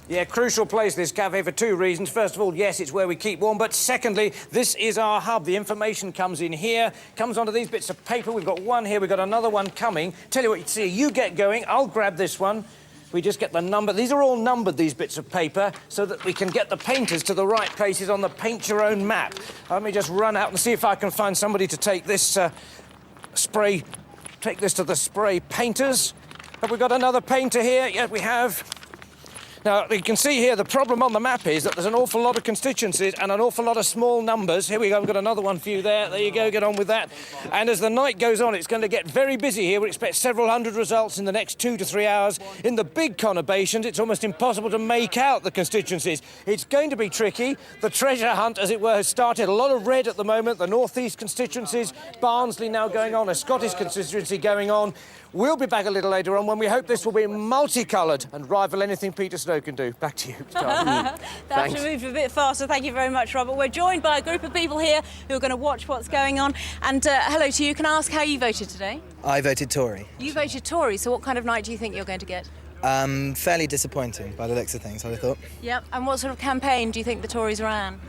Yeah, crucial place, this cafe, for two reasons. First of all, yes, it's where we keep warm, but secondly, this is our hub. The information comes in here, comes onto these bits of paper. We've got one here, we've got another one coming. Tell you what, you see, you get going, I'll grab this one. We just get the number. These are all numbered, these bits of paper, so that we can get the painters to the right places on the paint your own map. Let me just run out and see if I can find somebody to take this take this to the spray painters. Have we got another painter here? Yes, we have. Now, you can see here the problem on the map is that there's an awful lot of constituencies and an awful lot of small numbers. Here we go, we've got another one for you there. There you go, get on with that. And as the night goes on, it's going to get very busy here. We expect several hundred results in the next 2 to 3 hours. In the big conurbations, it's almost impossible to make out the constituencies. It's going to be tricky. The treasure hunt, as it were, has started. A lot of red at the moment. The North East constituencies, Barnsley now going on, a Scottish constituency going on. We'll be back a little later on when we hope this will be multicoloured and rival anything Peter Snow can do. Back to you, That should move a bit faster. Thank you very much, Robert. We're joined by a group of people here who are going to watch what's going on. And hello to you. Can I ask how you voted today? I voted Tory. You voted Tory, so what kind of night do you think you're going to get? Fairly disappointing by the looks of things, I would have thought. Yep. And what sort of campaign do you think the Tories ran?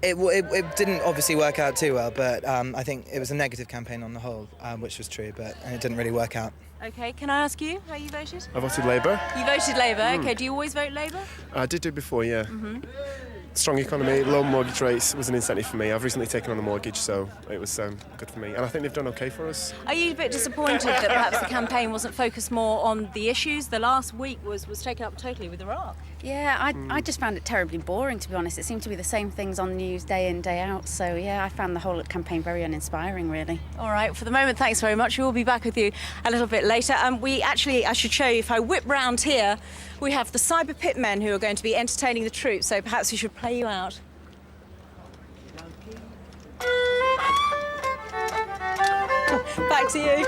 It didn't obviously work out too well, but I think it was a negative campaign on the whole, which was true, but it didn't really work out. OK, can I ask you how you voted? I voted Labour. You voted Labour, OK. Do you always vote Labour? I did do it before, yeah. Strong economy, low mortgage rates was an incentive for me. I've recently taken on a mortgage, so it was good for me. And I think they've done OK for us. Are you a bit disappointed that perhaps the campaign wasn't focused more on the issues? The last week was taken up totally with Iraq. Yeah, I just found it terribly boring, to be honest. It seemed to be the same things on the news day in, day out. So, yeah, I found the whole campaign very uninspiring, really. All right, for the moment, thanks very much. We'll be back with you a little bit later. I should show you, if I whip round here, we have the cyber pitmen who are going to be entertaining the troops, so perhaps we should play you out. Back to you.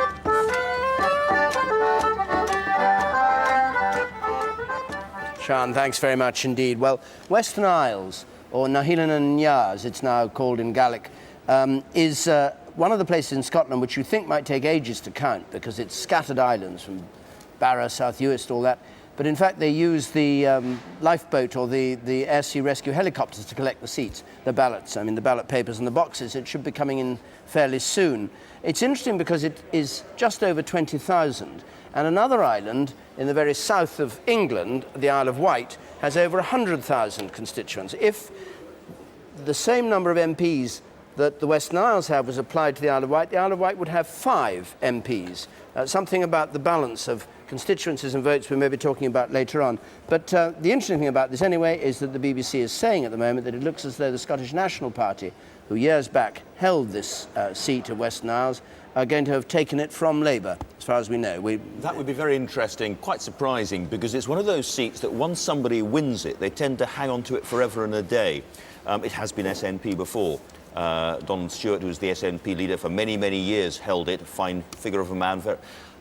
Sian, thanks very much indeed. Well, Western Isles, or Nahilan and Nias, it's now called in Gaelic, is one of the places in Scotland which you think might take ages to count because it's scattered islands from Barra, South Uist, all that. But in fact, they use the lifeboat or the air sea rescue helicopters to collect the seats, the ballots, the ballot papers and the boxes. It should be coming in fairly soon. It's interesting because it is just over 20,000. And another island in the very south of England, the Isle of Wight, has over 100,000 constituents. If the same number of MPs that the Western Isles have was applied to the Isle of Wight would have 5 MPs. Something about the balance of constituencies and votes we may be talking about later on. But the interesting thing about this anyway is that the BBC is saying at the moment that it looks as though the Scottish National Party, who years back held this seat of Western Isles, are going to have taken it from Labour, as far as we know. That would be very interesting, quite surprising, because it's one of those seats that once somebody wins it, they tend to hang on to it forever and a day. It has been SNP before. Donald Stewart, who was the SNP leader for many, many years, held it, a fine figure of a man.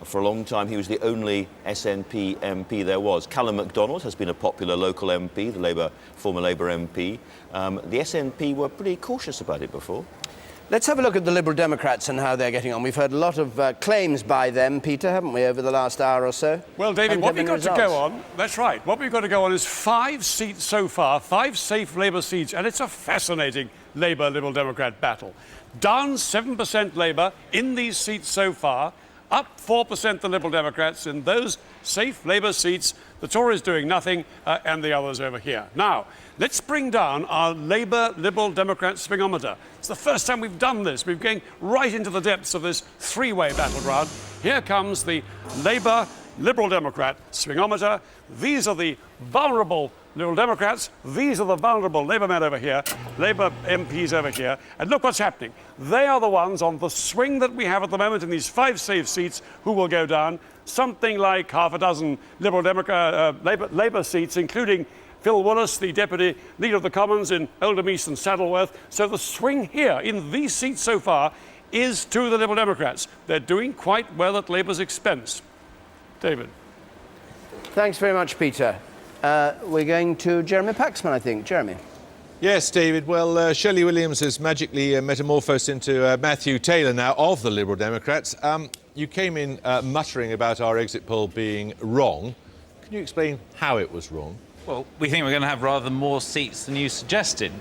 For a long time, he was the only SNP MP there was. Callum MacDonald has been a popular local MP, the former Labour MP. The SNP were pretty cautious about it before. Let's have a look at the Liberal Democrats and how they're getting on. We've heard a lot of claims by them, Peter, haven't we, over the last hour or so? Well, David, what we've got to go on, that's right, what we've got to go on is 5 seats so far, 5 safe Labour seats, and it's a fascinating Labour-Liberal Democrat battle. Down 7% Labour in these seats so far, up 4% the Liberal Democrats in those safe Labour seats, the Tories doing nothing, and the others over here. Now, let's bring down our Labour-Liberal Democrat swingometer. It's the first time we've done this. We're going right into the depths of this three-way battleground. Here comes the Labour-Liberal Democrat swingometer. These are the vulnerable Liberal Democrats. These are the vulnerable Labour men over here, Labour MPs over here. And look what's happening. They are the ones on the swing that we have at the moment in these 5 safe seats who will go down. Something like half a dozen Liberal Democrat Labour seats, including Phil Willis, the Deputy Leader of the Commons in Oldham East and Saddleworth. So the swing here in these seats so far is to the Liberal Democrats. They're doing quite well at Labour's expense. David. Thanks very much, Peter. We're going to Jeremy Paxman, I think. Jeremy. Yes, David. Well, Shelley Williams has magically metamorphosed into Matthew Taylor now of the Liberal Democrats. You came in muttering about our exit poll being wrong. Can you explain how it was wrong? Well, we think we're going to have rather more seats than you suggested.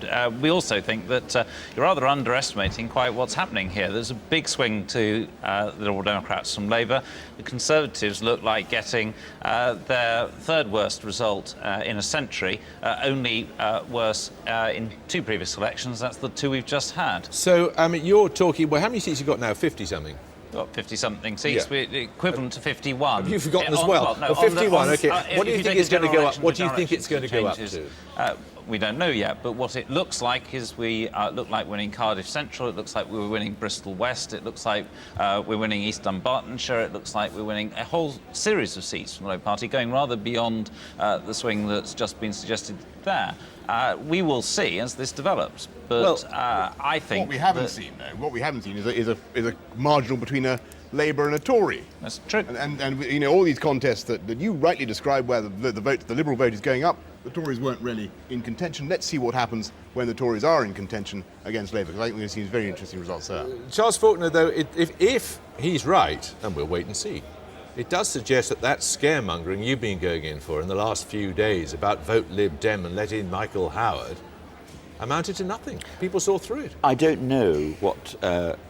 We also think that you're rather underestimating quite what's happening here. There's a big swing to the Liberal Democrats from Labour. The Conservatives look like getting their third worst result in a century, only worse in 2 previous elections. That's the 2 we've just had. So, you're talking, well, how many seats have you got now? 50-something? Got 50-something seats, yeah. Equivalent to 51. Have you forgotten as well? No, 51, OK. What do you think it's going to go up? What do you think it's going to go up to? We don't know yet, but what it looks like is we look like winning Cardiff Central, it looks like we were winning Bristol West, it looks like we're winning East Dunbartonshire, it looks like we're winning a whole series of seats from the Labour Party, going rather beyond the swing that's just been suggested there. We will see as this develops, but I think what we haven't seen, though, what we haven't seen is a marginal between a Labour and a Tory. That's true. And you know, all these contests that you rightly describe, where the Liberal vote is going up, the Tories weren't really in contention. Let's see what happens when the Tories are in contention against Labour, because I think we're going to see very interesting results there. Charles Faulkner, though, if he's right, and we'll wait and see, it does suggest that scaremongering you've been going in for in the last few days about vote Lib Dem and let in Michael Howard amounted to nothing. People saw through it. I don't know what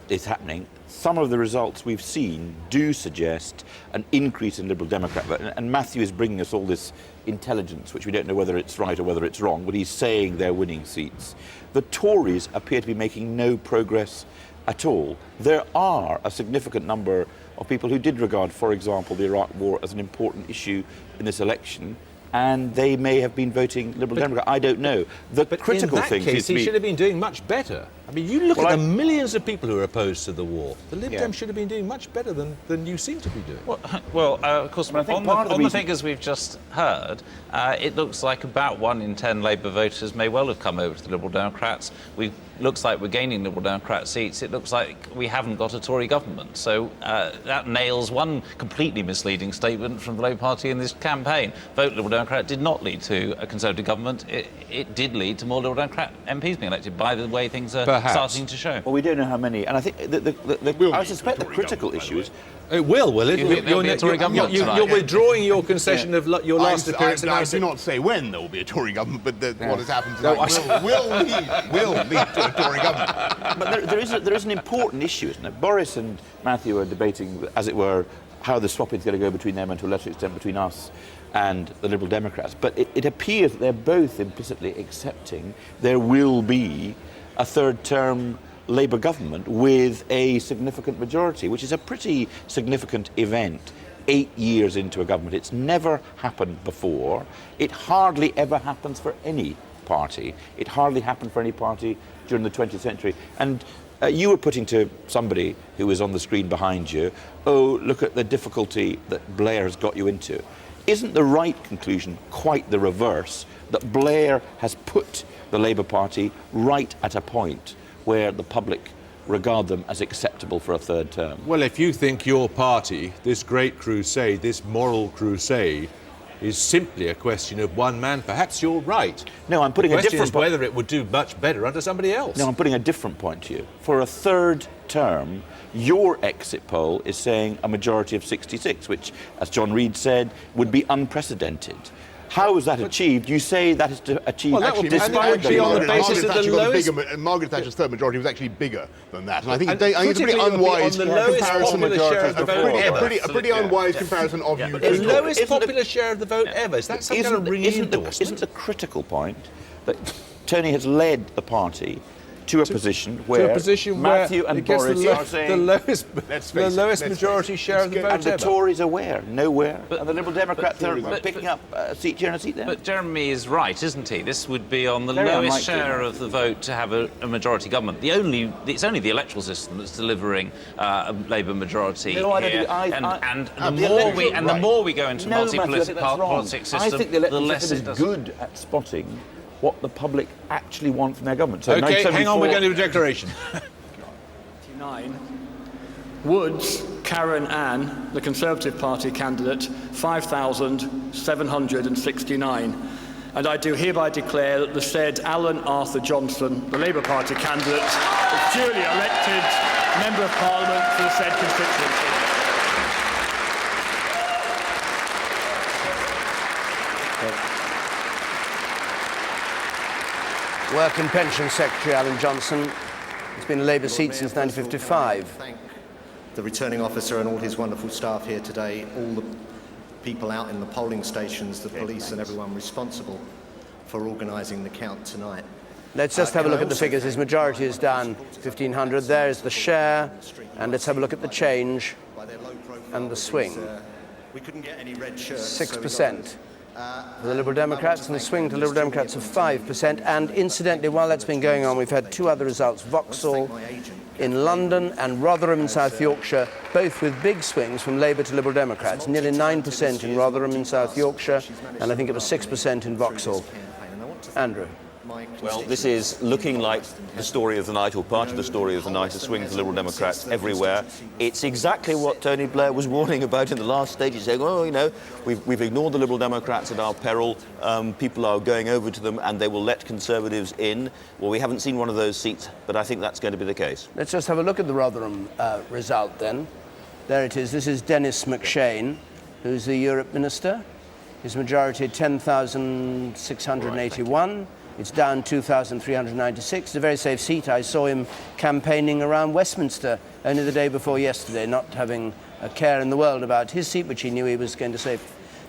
is happening. Some of the results we've seen do suggest an increase in Liberal Democrat vote. And Matthew is bringing us all this intelligence, which we don't know whether it's right or whether it's wrong, but he's saying they're winning seats. The Tories appear to be making no progress at all. There are a significant number of people who did regard, for example, the Iraq War as an important issue in this election, and they may have been voting Liberal Democrat. I don't know. The critical thing in that case, he should have been doing much better. I mean, you look at the millions of people who are opposed to the war. The Lib Dem should have been doing much better than you seem to be doing. Well, of course, on the figures we've just heard, it looks like about 1 in 10 Labour voters may well have come over to the Liberal Democrats. Looks like we're gaining Liberal Democrat seats. It looks like we haven't got a Tory government. So that nails one completely misleading statement from the Labour Party in this campaign. Vote Liberal Democrat did not lead to a Conservative government. It did lead to more Liberal Democrat MPs being elected, by the way things are starting to show. Well, we don't know how many, and I think I suspect the critical issues. It will it? You're withdrawing your concession of your last appearance. I do not say when there will be a Tory government, but what has happened tonight will lead to a Tory government. But there is an important issue, isn't it? Boris and Matthew are debating, as it were, how the swap is going to go between them and to a lesser extent between us and the Liberal Democrats. But it appears that they're both implicitly accepting there will be a third-term Labour government with a significant majority, which is a pretty significant event 8 years into a government. It's never happened before. It hardly ever happens for any party. It hardly happened for any party during the 20th century. And you were putting to somebody who was on the screen behind you, oh, look at the difficulty that Blair has got you into. Isn't the right conclusion quite the reverse, that Blair has put the Labour Party right at a point where the public regard them as acceptable for a third term? Well, if you think your party, this great crusade, this moral crusade, is simply a question of one man, perhaps you're right. No, I'm putting a different point. Whether it would do much better under somebody else. No, I'm putting a different point to you. For a third term, your exit poll is saying a majority of 66, which, as John Reid said, would be unprecedented. How is that achieved? You say that is achieved well, actually despite be on the basis of the lowest... Margaret Thatcher's third majority was actually bigger than that. And I think, it's a pretty unwise comparison. A pretty unwise comparison of you. The lowest popular share of the vote ever. Is that some kind of ringing endorsement? Isn't the critical point that Tony has led the party to a position where Matthew and Boris are saying the lowest majority share of the vote and the Tories are where? Nowhere. And the Liberal Democrats are picking up a seat here and a seat there. But Jeremy is right, isn't he? This would be on the lowest share of the vote to have a majority government. It's only the electoral system that's delivering a Labour majority here. And the more we go into multi-politics system, I think the electoral the less system is good at spotting what the public actually want from their government. So OK, hang on, we're going to do a declaration. 9. Woods, Karen Ann, the Conservative Party candidate, 5,769. And I do hereby declare that the said Alan Arthur Johnson, the Labour Party candidate, is duly elected Member of Parliament for the said constituency. Work and Pension Secretary Alan Johnson. It's been a Labour seat since 1955. Thank the returning officer and all his wonderful staff here today, all the people out in the polling stations, the police and everyone responsible for organising the count tonight. Let's just have a look at the figures. His majority is down 1,500. There is the share, and let's have a look at the change and the swing. We couldn't get any red shirts. 6%. For the Liberal Democrats, and the swing to Liberal Democrats of 5%. And incidentally, while that's been going on, we've had two other results, Vauxhall in London and Rotherham in South Yorkshire, both with big swings from Labour to Liberal Democrats. Nearly 9% in Rotherham in South Yorkshire, and I think it was 6% in Vauxhall. Andrew. Well, this is looking like the story of the night, or part of the story of the night, a swing to Liberal Democrats everywhere. It's exactly what Tony Blair was warning about in the last stage. He's saying, oh, you know, we've ignored the Liberal Democrats at our peril. People are going over to them and they will let Conservatives in. Well, we haven't seen one of those seats, but I think that's going to be the case. Let's just have a look at the Rotherham result then. There it is. This is Dennis McShane, who's the Europe Minister. His majority, 10,681. Right, it's down 2,396. It's a very safe seat. I saw him campaigning around Westminster only the day before yesterday, not having a care in the world about his seat, which he knew he was going to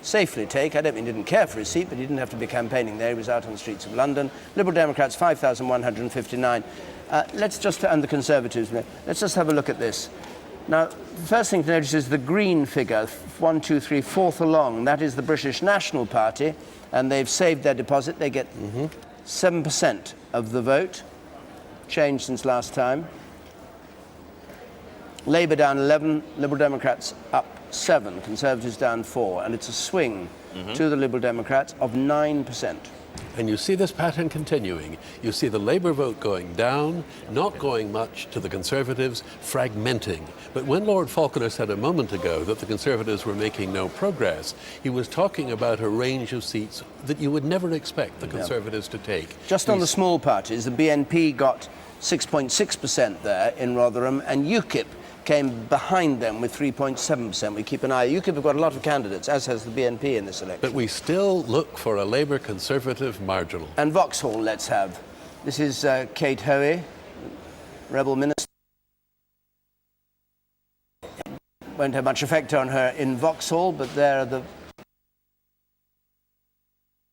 safely take. I don't mean he didn't care for his seat, but he didn't have to be campaigning there. He was out on the streets of London. Liberal Democrats, 5,159. Let's just, and the Conservatives, let's just have a look at this. Now, the first thing to notice is the green figure, 1, 2, 3, fourth along. That is the British National Party, and they've saved their deposit. They get 7% of the vote, changed since last time. Labour down 11, Liberal Democrats up 7, Conservatives down 4, and it's a swing to the Liberal Democrats of 9%. And you see this pattern continuing. You see the Labour vote going down, not going much to the Conservatives, fragmenting. But when Lord Falconer said a moment ago that the Conservatives were making no progress, he was talking about a range of seats that you would never expect the Conservatives to take. Just on the small parties, the BNP got 6.6% there in Rotherham, and UKIP came behind them with 3.7%. We keep an eye. UKIP have got a lot of candidates, as has the BNP in this election. But we still look for a Labour Conservative marginal. And Vauxhall, let's have. This is Kate Hoey, Rebel Minister. Won't have much effect on her in Vauxhall, but there are the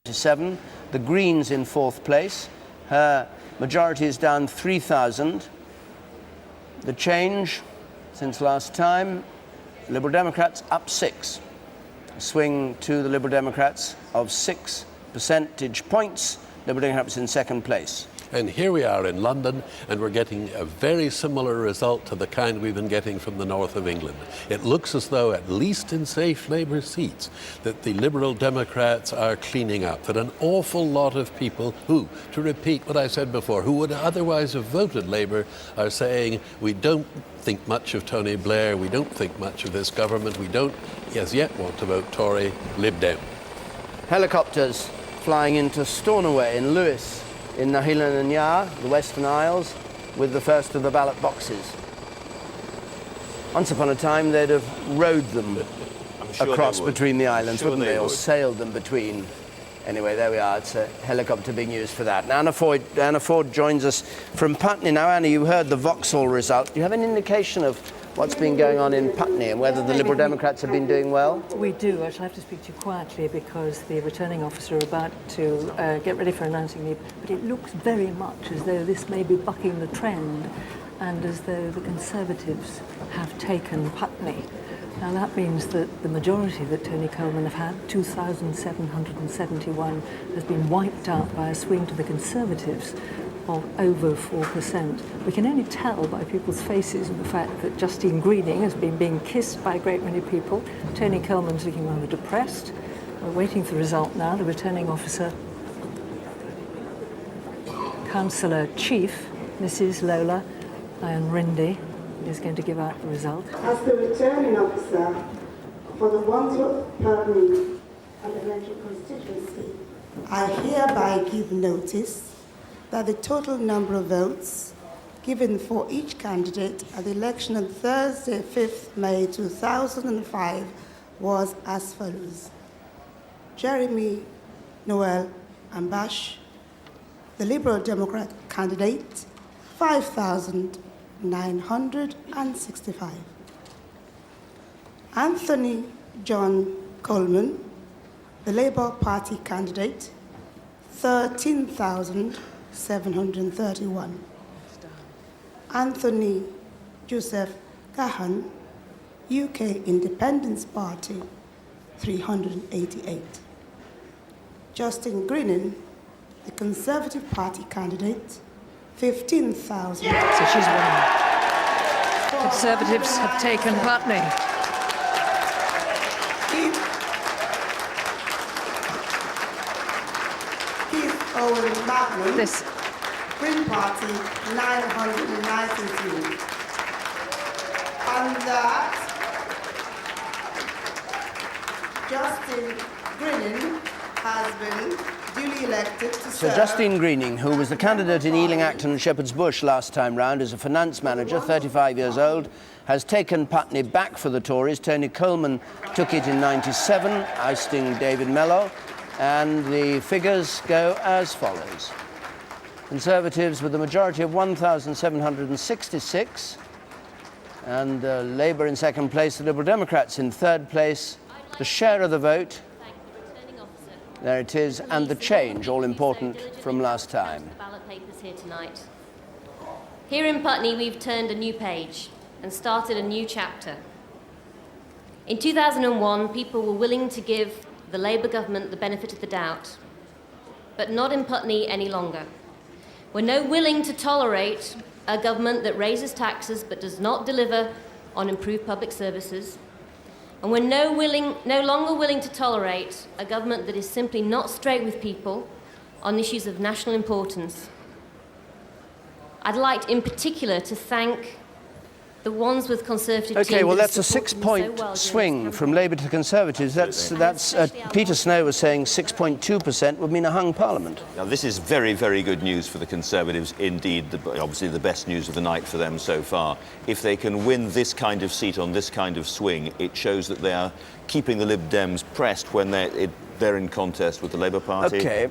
7. The Greens in 4th place. Her majority is down 3,000. The change since last time Liberal Democrats up 6. A swing to the Liberal Democrats of 6 percentage points. Liberal Democrats in second place. And here we are in London, and we're getting a very similar result to the kind we've been getting from the north of England. It looks as though, at least in safe Labour seats, that the Liberal Democrats are cleaning up, that an awful lot of people who, to repeat what I said before, who would otherwise have voted Labour, are saying, we don't think much of Tony Blair, we don't think much of this government, we don't as yet want to vote Tory-Lib Dem. Helicopters flying into Stornoway in Lewis, in Nahilan and Yar, the Western Isles, with the first of the ballot boxes. Once upon a time, they'd have rowed them across between the islands, wouldn't they? Or sailed them between. Anyway, there we are. It's a helicopter being used for that. Now, Anna Ford joins us from Putney. Now, Anna, you heard the Vauxhall result. Do you have an indication of what's been going on in Putney and whether the Liberal Democrats have been doing well? We do. I shall have to speak to you quietly because the returning officer are about to get ready for announcing me. But it looks very much as though this may be bucking the trend and as though the Conservatives have taken Putney. Now that means that the majority that Tony Coleman have had, 2,771, has been wiped out by a swing to the Conservatives of over 4%. We can only tell by people's faces and the fact that Justine Greening has been being kissed by a great many people. Tony Coleman's looking rather depressed. We're waiting for the result now. The returning officer, Councillor Chief, Mrs. Lola Ian Rindy, is going to give out the result. As the returning officer for the Wandsworth, Putney and Electoral Constituency, I hereby give notice that the total number of votes given for each candidate at the election on Thursday, 5th May 2005 was as follows. Jeremy Noel Ambash, the Liberal Democrat candidate, 5,965. Anthony John Coleman, the Labour Party candidate, 13,731. Anthony Joseph Gahan, UK Independence Party, 388. Justin Greening, the Conservative Party candidate, 15,000. So she's won. Conservatives have taken Putney. Keith Owen Magnum, Green Party, 992. And that Justin Greening has been duly elected to serve. So Justine Greening, who was the candidate in Ealing, Acton and Shepherd's Bush last time round, is a finance manager, 35 years old, has taken Putney back for the Tories. Tony Coleman took it in 97, ousting David Mello, and the figures go as follows. Conservatives with a majority of 1,766, and Labour in second place, the Liberal Democrats in third place. The share of the vote, there it is, and the change, all important from last time. Ballot papers here tonight. Here in Putney, we've turned a new page and started a new chapter. In 2001, people were willing to give the Labour government the benefit of the doubt, but not in Putney any longer. We're no willing to tolerate a government that raises taxes but does not deliver on improved public services. And we're no longer willing to tolerate a government that is simply not straight with people on issues of national importance. I'd like, in particular, to thank the Wandsworth Conservative team. OK, well, that's a 6-point swing from Labour to Conservatives. That's Peter Snow was saying 6.2% would mean a hung Parliament. Now, this is very, very good news for the Conservatives, indeed, obviously the best news of the night for them so far. If they can win this kind of seat on this kind of swing, it shows that they are keeping the Lib Dems pressed when they're in contest with the Labour Party. OK.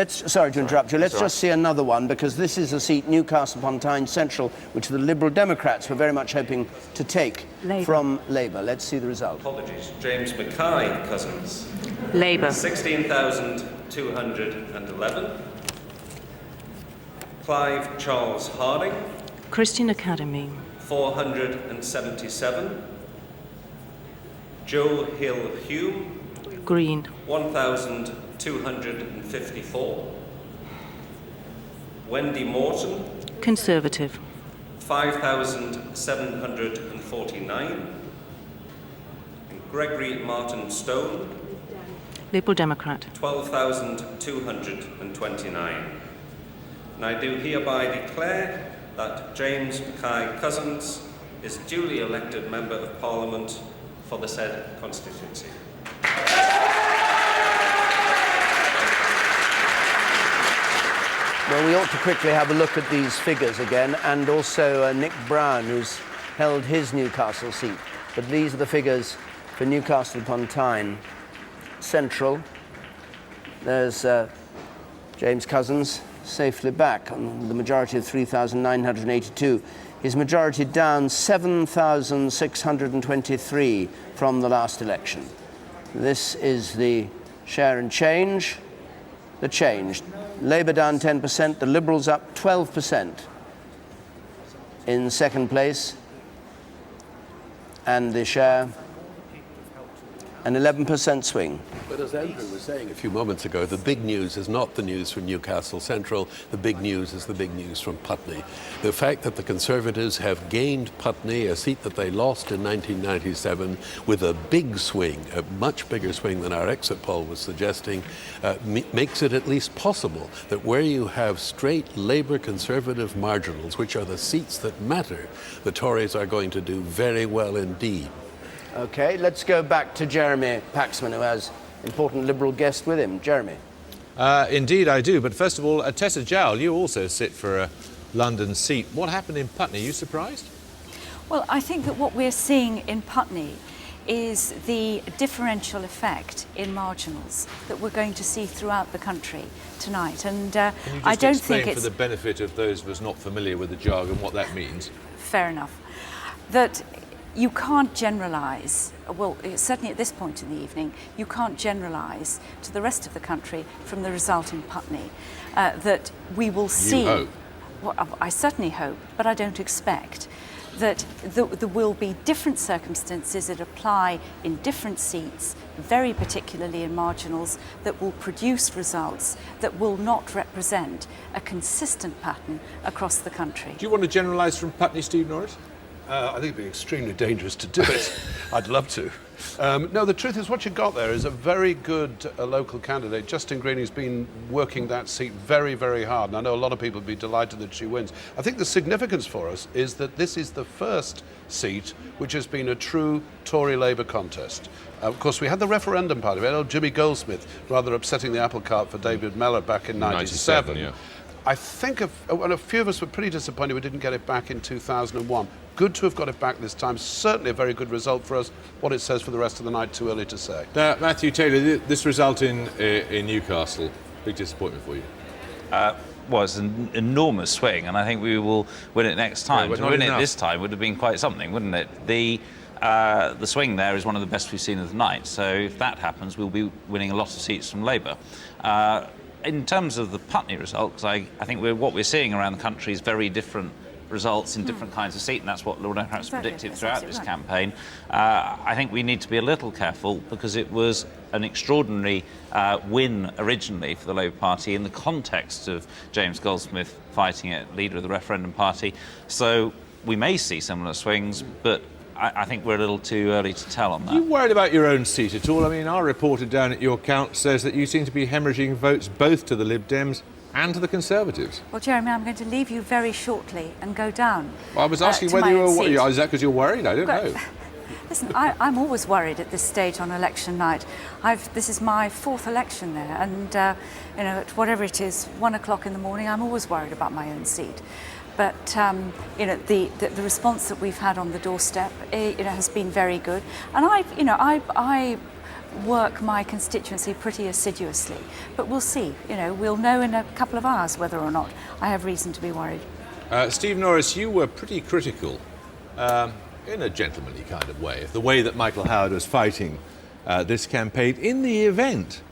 Sorry to interrupt you. Let's just see another one, because this is a seat, Newcastle-upon-Tyne Central, which the Liberal Democrats were very much hoping to take from Labour. Let's see the result. Apologies. James Mackay Cousins. Labour. 16,211. Clive Charles Harding. Christian Academy. 477. Joe Hill Hume. Green. 1,254. Wendy Morton. Conservative. 5,749. Gregory Martin Stone. Liberal Democrat. 12,229. And I do hereby declare that James Mackay Cousins is duly elected Member of Parliament for the said constituency. Well, we ought to quickly have a look at these figures again, and also Nick Brown, who's held his Newcastle seat. But these are the figures for Newcastle upon Tyne Central. There's James Cousins safely back on the majority of 3,982. His majority down 7,623 from the last election. This is the share and change. The change. Labour down 10%, the Liberals up 12% in second place, and the share an 11% swing. But as Andrew was saying a few moments ago, the big news is not the news from Newcastle Central. The big news is the big news from Putney. The fact that the Conservatives have gained Putney, a seat that they lost in 1997, with a big swing, a much bigger swing than our exit poll was suggesting, makes it at least possible that where you have straight Labour Conservative marginals, which are the seats that matter, the Tories are going to do very well indeed. Okay, let's go back to Jeremy Paxman, who has important Liberal guest with him. Jeremy. Indeed I do, but first of all, Tessa Jowell, you also sit for a London seat. What happened in Putney? Are you surprised? Well, I think that what we're seeing in Putney is the differential effect in marginals that we're going to see throughout the country tonight. And I don't think it's... for the benefit of those of us not familiar with the jargon what that means. Fair enough. That you can't generalise, well, certainly at this point in the evening, you can't generalise to the rest of the country from the result in Putney that we will see... You hope. Well, I certainly hope, but I don't expect that there will be different circumstances that apply in different seats, very particularly in marginals, that will produce results that will not represent a consistent pattern across the country. Do you want to generalise from Putney, Steve Norris? I think it'd be extremely dangerous to do it. I'd love to. No, the truth is what you've got there is a very good local candidate. Justin Green has been working that seat very, very hard. And I know a lot of people would be delighted that she wins. I think the significance for us is that this is the first seat which has been a true Tory-Labour contest. Of course, we had the referendum party. We had old Jimmy Goldsmith rather upsetting the apple cart for David Mellor back in 97. Yeah. I think a few of us were pretty disappointed we didn't get it back in 2001. Good to have got it back this time. Certainly a very good result for us. What it says for the rest of the night, too early to say. Now, Matthew Taylor, this result in Newcastle, big disappointment for you? Well, it's an enormous swing, and I think we will win it next time. Yeah, to win it this time would have been quite something, wouldn't it? The swing there is one of the best we've seen of the night, so if that happens, we'll be winning a lot of seats from Labour. In terms of the Putney result, because I think what we're seeing around the country is very different results in different kinds of seat, and that's what Liberal Democrats predicted throughout this campaign. I think we need to be a little careful because it was an extraordinary win originally for the Labour Party in the context of James Goldsmith fighting it, leader of the referendum party. So we may see similar swings, but I think we're a little too early to tell on that. Are you worried about your own seat at all? I mean, our reporter down at your count says that you seem to be hemorrhaging votes both to the Lib Dems and to the Conservatives. Well, Jeremy, I'm going to leave you very shortly and go down. Well, I was asking whether you were worried. Is that because you're worried? I don't know. Listen, I'm always worried at this stage on election night. This is my fourth election there, and at whatever it is, 1 o'clock in the morning, I'm always worried about my own seat. But the response that we've had on the doorstep, has been very good, and I work my constituency pretty assiduously. But we'll see. We'll know in a couple of hours whether or not I have reason to be worried. Steve Norris, you were pretty critical, in a gentlemanly kind of way, of the way that Michael Howard was fighting this campaign. In the event,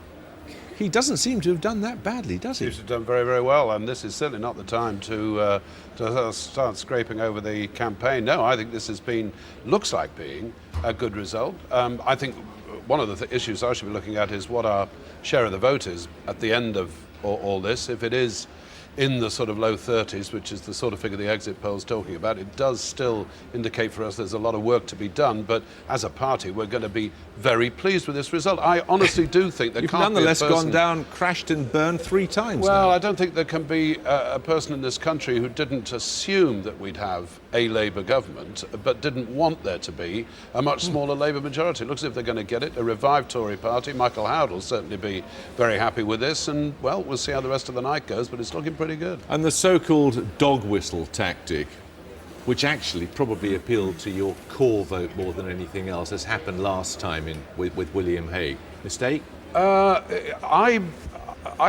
he doesn't seem to have done that badly, does he? He seems to have done very, very well, and this is certainly not the time to start scraping over the campaign. No, I think this looks like being a good result. I think one of the issues I should be looking at is what our share of the vote is at the end of all this. If it is in the sort of low 30s, which is the sort of figure the exit poll's talking about, it does still indicate for us there's a lot of work to be done, but as a party we're going to be very pleased with this result. I honestly do think there You've can't be a nonetheless person... gone down, crashed and burned 3 times Well, now. I don't think there can be a person in this country who didn't assume that we'd have a Labour government, but didn't want there to be a much smaller Labour majority. It looks as if they're going to get it. A revived Tory party. Michael Howard will certainly be very happy with this, and, well, we'll see how the rest of the night goes, but it's looking pretty good. And the so-called dog whistle tactic, which actually probably appealed to your core vote more than anything else, as happened last time with William Hague. Mistake? I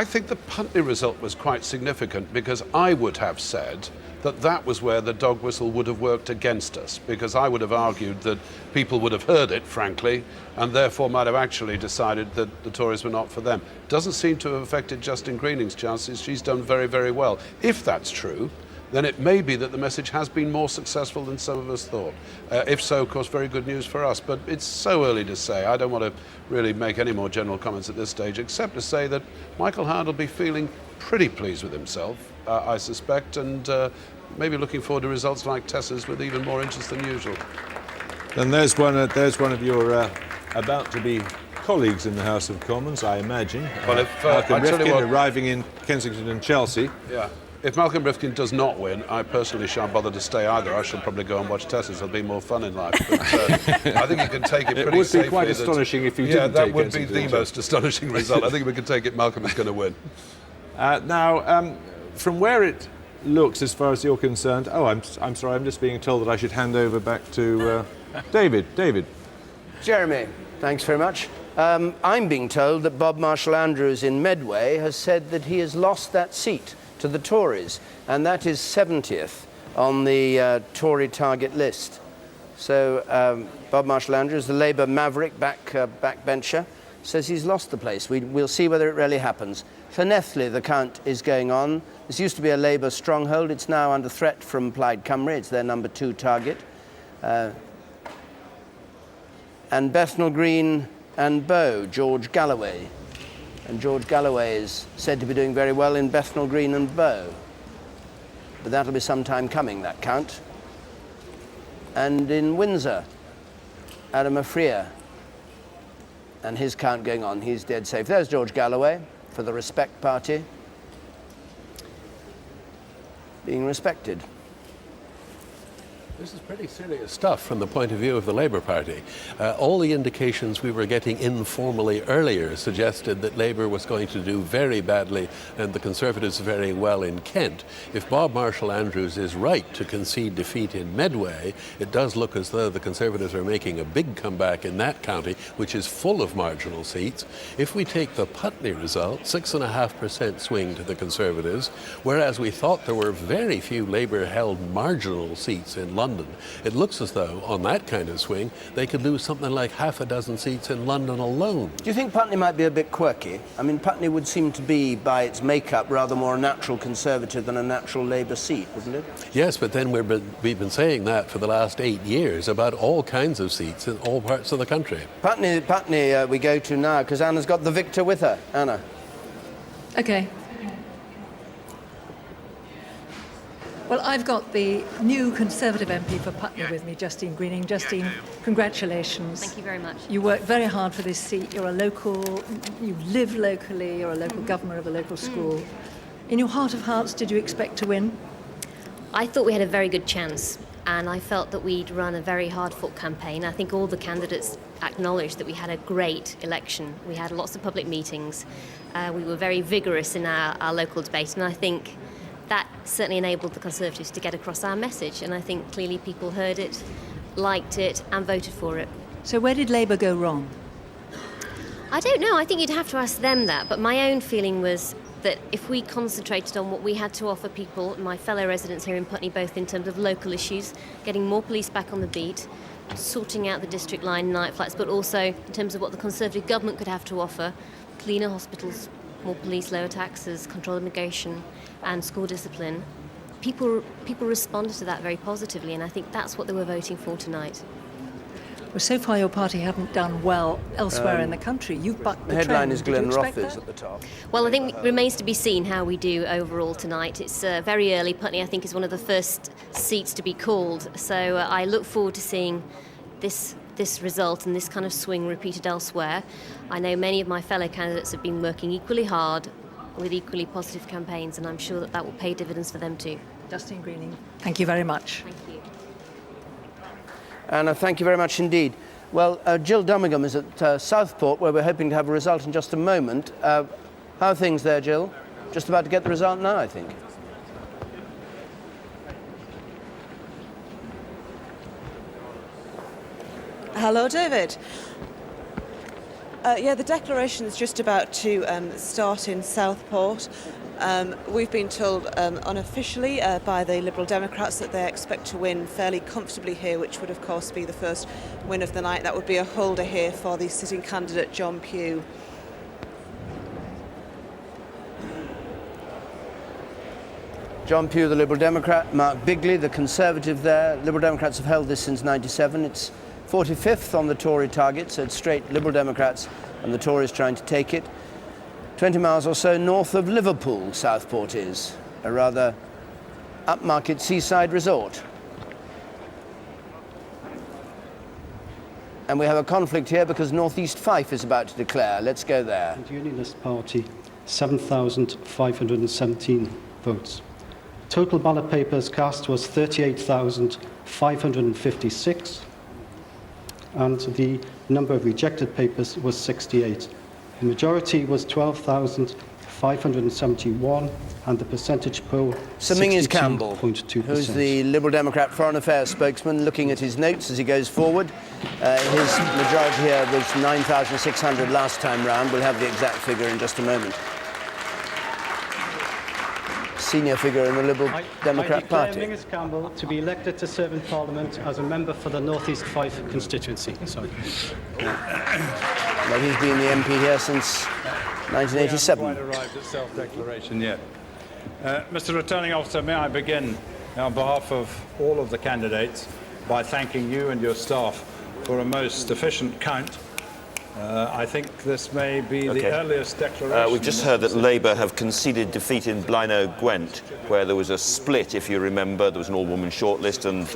think the Putney result was quite significant, because I would have said that was where the dog whistle would have worked against us, because I would have argued that people would have heard it, frankly, and therefore might have actually decided that the Tories were not for them. Doesn't seem to have affected Justine Greening's chances. She's done very, very well. If that's true, then it may be that the message has been more successful than some of us thought. If so, of course, very good news for us. But it's so early to say. I don't want to really make any more general comments at this stage, except to say that Michael Howard will be feeling pretty pleased with himself, I suspect, and maybe looking forward to results like Tessa's with even more interest than usual. Then there's one of your about-to-be colleagues in the House of Commons, I imagine. Well, if Malcolm I tell you Rifkin what, arriving in Kensington and Chelsea. Yeah. If Malcolm Rifkin does not win, I personally shan't bother to stay either. I shall probably go and watch Tessa's. There'll be more fun in life. But, I think you can take it pretty safely. It would be quite astonishing if you didn't take Yeah, that would be Kensington. the most astonishing result. I think we can take it Malcolm is going to win. Now, from where it looks, as far as you're concerned... Oh, I'm sorry, I'm just being told that I should hand over back to David. David. Jeremy, thanks very much. I'm being told that Bob Marshall-Andrews in Medway has said that he has lost that seat to the Tories, and that is 70th on the Tory target list. So Bob Marshall-Andrews, the Labour maverick backbencher, says he's lost the place. We'll see whether it really happens. Llanelli, the count is going on. This used to be a Labour stronghold. It's now under threat from Plaid Cymru. It's their number 2 target. And Bethnal Green and Bow, George Galloway. And George Galloway is said to be doing very well in Bethnal Green and Bow. But that'll be some time coming, that count. And in Windsor, Adam Afria, and his count going on. He's dead safe. There's George Galloway for the Respect Party, being respected. This is pretty serious stuff from the point of view of the Labour Party. All the indications we were getting informally earlier suggested that Labour was going to do very badly and the Conservatives very well in Kent. If Bob Marshall-Andrews is right to concede defeat in Medway, it does look as though the Conservatives are making a big comeback in that county, which is full of marginal seats. If we take the Putney result, 6.5% swing to the Conservatives, whereas we thought there were very few Labour-held marginal seats in London. It looks as though, on that kind of swing, they could lose something like 6 seats in London alone. Do you think Putney might be a bit quirky? I mean, Putney would seem to be, by its makeup, rather more a natural Conservative than a natural Labour seat, wouldn't it? Yes, but then we've been saying that for the last 8 years about all kinds of seats in all parts of the country. Putney we go to now, because Anna's got the victor with her. Anna. Okay. Well, I've got the new Conservative MP for Putney with me, Justine Greening. Justine, congratulations. Thank you very much. You worked very hard for this seat. You're a local, you live locally, you're a local governor of a local school. In your heart of hearts, did you expect to win? I thought we had a very good chance, and I felt that we'd run a very hard-fought campaign. I think all the candidates acknowledged that we had a great election. We had lots of public meetings. We were very vigorous in our local debate, and I think that certainly enabled the Conservatives to get across our message, and I think clearly people heard it, liked it and voted for it. So where did Labour go wrong? I don't know. I think you'd have to ask them that, but my own feeling was that if we concentrated on what we had to offer people, my fellow residents here in Putney, both in terms of local issues, getting more police back on the beat, sorting out the district line night flights, but also in terms of what the Conservative government could have to offer, cleaner hospitals, more police, lower taxes, control immigration and school discipline, people responded to that very positively, and I think that's what they were voting for tonight. Well, so far your party haven't done well elsewhere in the country. You've bucked the headline trend. is Did you Glen expect Rothers that? at the top. Well, I think it remains to be seen how we do overall tonight. It's very early. Putney, I think, is one of the first seats to be called. So I look forward to seeing this result and this kind of swing repeated elsewhere. I know many of my fellow candidates have been working equally hard with equally positive campaigns, and I'm sure that that will pay dividends for them too. Justine Greening, thank you very much. Thank you. And thank you very much indeed. Well, Jill Dummingham is at Southport, where we're hoping to have a result in just a moment. How are things there, Jill? Just about to get the result now, I think. Hello, David. Yeah, the declaration is just about to start in Southport. We've been told unofficially by the Liberal Democrats that they expect to win fairly comfortably here, which would of course be the first win of the night. That would be a holder here for the sitting candidate John Pugh. John Pugh, the Liberal Democrat, Mark Bigley, the Conservative there. Liberal Democrats have held this since '97. It's 45th on the Tory target, so it's straight Liberal Democrats and the Tories trying to take it. 20 miles or so north of Liverpool, Southport is, a rather upmarket seaside resort. And we have a conflict here because North East Fife is about to declare. Let's go there. The Unionist Party, 7,517 votes. Total ballot papers cast was 38,556, and the number of rejected papers was 68. The majority was 12,571, and the percentage poll, Sir Mingus Campbell, 62.2%. who's the Liberal Democrat Foreign Affairs spokesman, looking at his notes as he goes forward. His majority here was 9,600 last time round. We'll have the exact figure in just a moment. Senior figure in the Liberal Democrat Party. I declare Mingus Campbell to be elected to serve in Parliament as a member for the North East Fife constituency. Sorry. Well, he's been the MP here since 1987. We haven't quite arrived at self-declaration yet. Mr. Returning Officer, may I begin on behalf of all of the candidates by thanking you and your staff for a most efficient count. I think this may be the earliest declaration. We've just heard that Labour have conceded defeat in Blaenau Gwent, where there was a split, if you remember. There was an all-woman shortlist and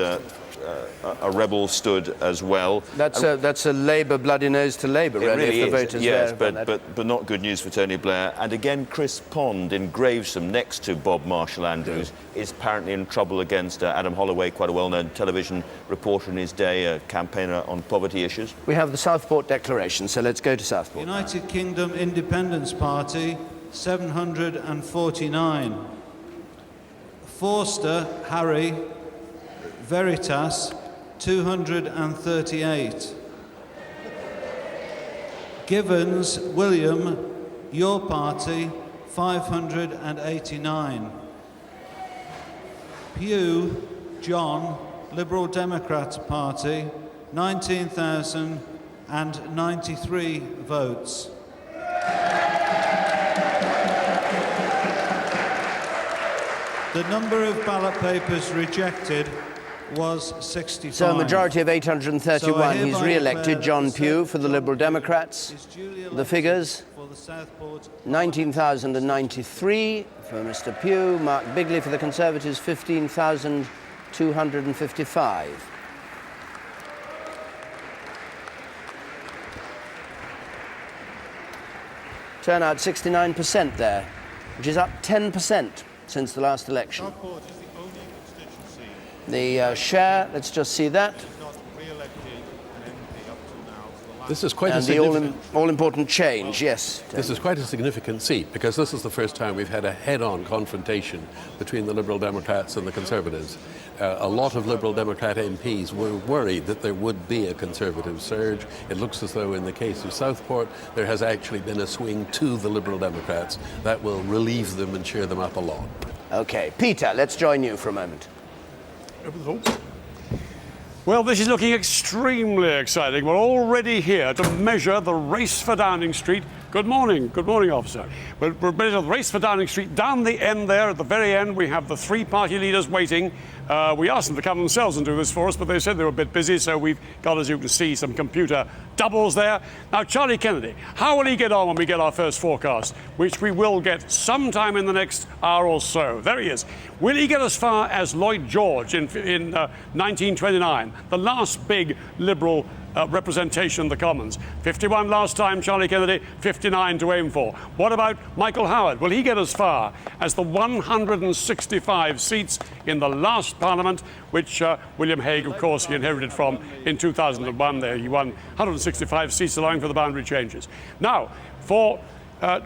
a rebel stood as well. That's a Labour bloody nose to Labour, really, really if the is. voters yes, there. but not good news for Tony Blair. And again, Chris Pond in Gravesham, next to Bob Marshall-Andrews, is apparently in trouble against Adam Holloway, quite a well-known television reporter in his day, a campaigner on poverty issues. We have the Southport Declaration, so let's go to Southport. United Kingdom Independence Party, 749. Forster, Harry, Veritas, 238. Givens, William, your party, 589. Pugh, John, Liberal Democrat Party, 19,093 votes. The number of ballot papers rejected was 65. So a majority of 831. He's re-elected, John Pugh, for the Liberal Democrats. The figures, 19,093 for Mr. Pugh. Mark Bigley for the Conservatives, 15,255. Turnout 69% there, which is up 10% since the last election. The share, let's just see that. This is quite and a significant... the all-important change, yes. This is quite a significant seat because this is the first time we've had a head-on confrontation between the Liberal Democrats and the Conservatives. A lot of Liberal Democrat MPs were worried that there would be a Conservative surge. It looks as though in the case of Southport there has actually been a swing to the Liberal Democrats that will relieve them and cheer them up a lot. OK. Peter, let's join you for a moment. Well, this is looking extremely exciting. We're already here to measure the race for Downing Street Good morning, officer. We're ready to race for Downing Street. Down the end there, at the very end, we have the three party leaders waiting. We asked them to come themselves and do this for us, but they said they were a bit busy, so we've got, as you can see, some computer doubles there. Now, Charlie Kennedy, how will he get on when we get our first forecast, which we will get sometime in the next hour or so? There he is. Will he get as far as Lloyd George in 1929, the last big Liberal representation of the Commons? 51 last time, Charlie Kennedy, 59 to aim for. What about Michael Howard? Will he get as far as the 165 seats in the last Parliament, which William Hague, of course, he inherited from in 2001? There he won 165 seats, allowing for the boundary changes. Now, for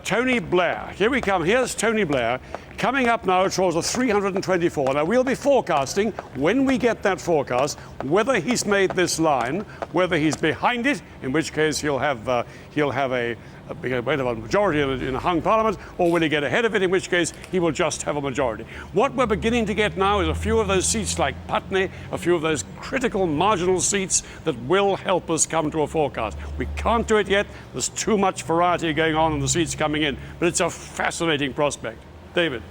Tony Blair. Here we come. Here's Tony Blair coming up now towards the 324. Now, we'll be forecasting, when we get that forecast, whether he's made this line, whether he's behind it, in which case he'll have a majority in a hung parliament, or will he get ahead of it, in which case he will just have a majority. What we're beginning to get now is a few of those seats like Putney, a few of those critical marginal seats that will help us come to a forecast. We can't do it yet. There's too much variety going on in the seats coming in, but it's a fascinating prospect. David.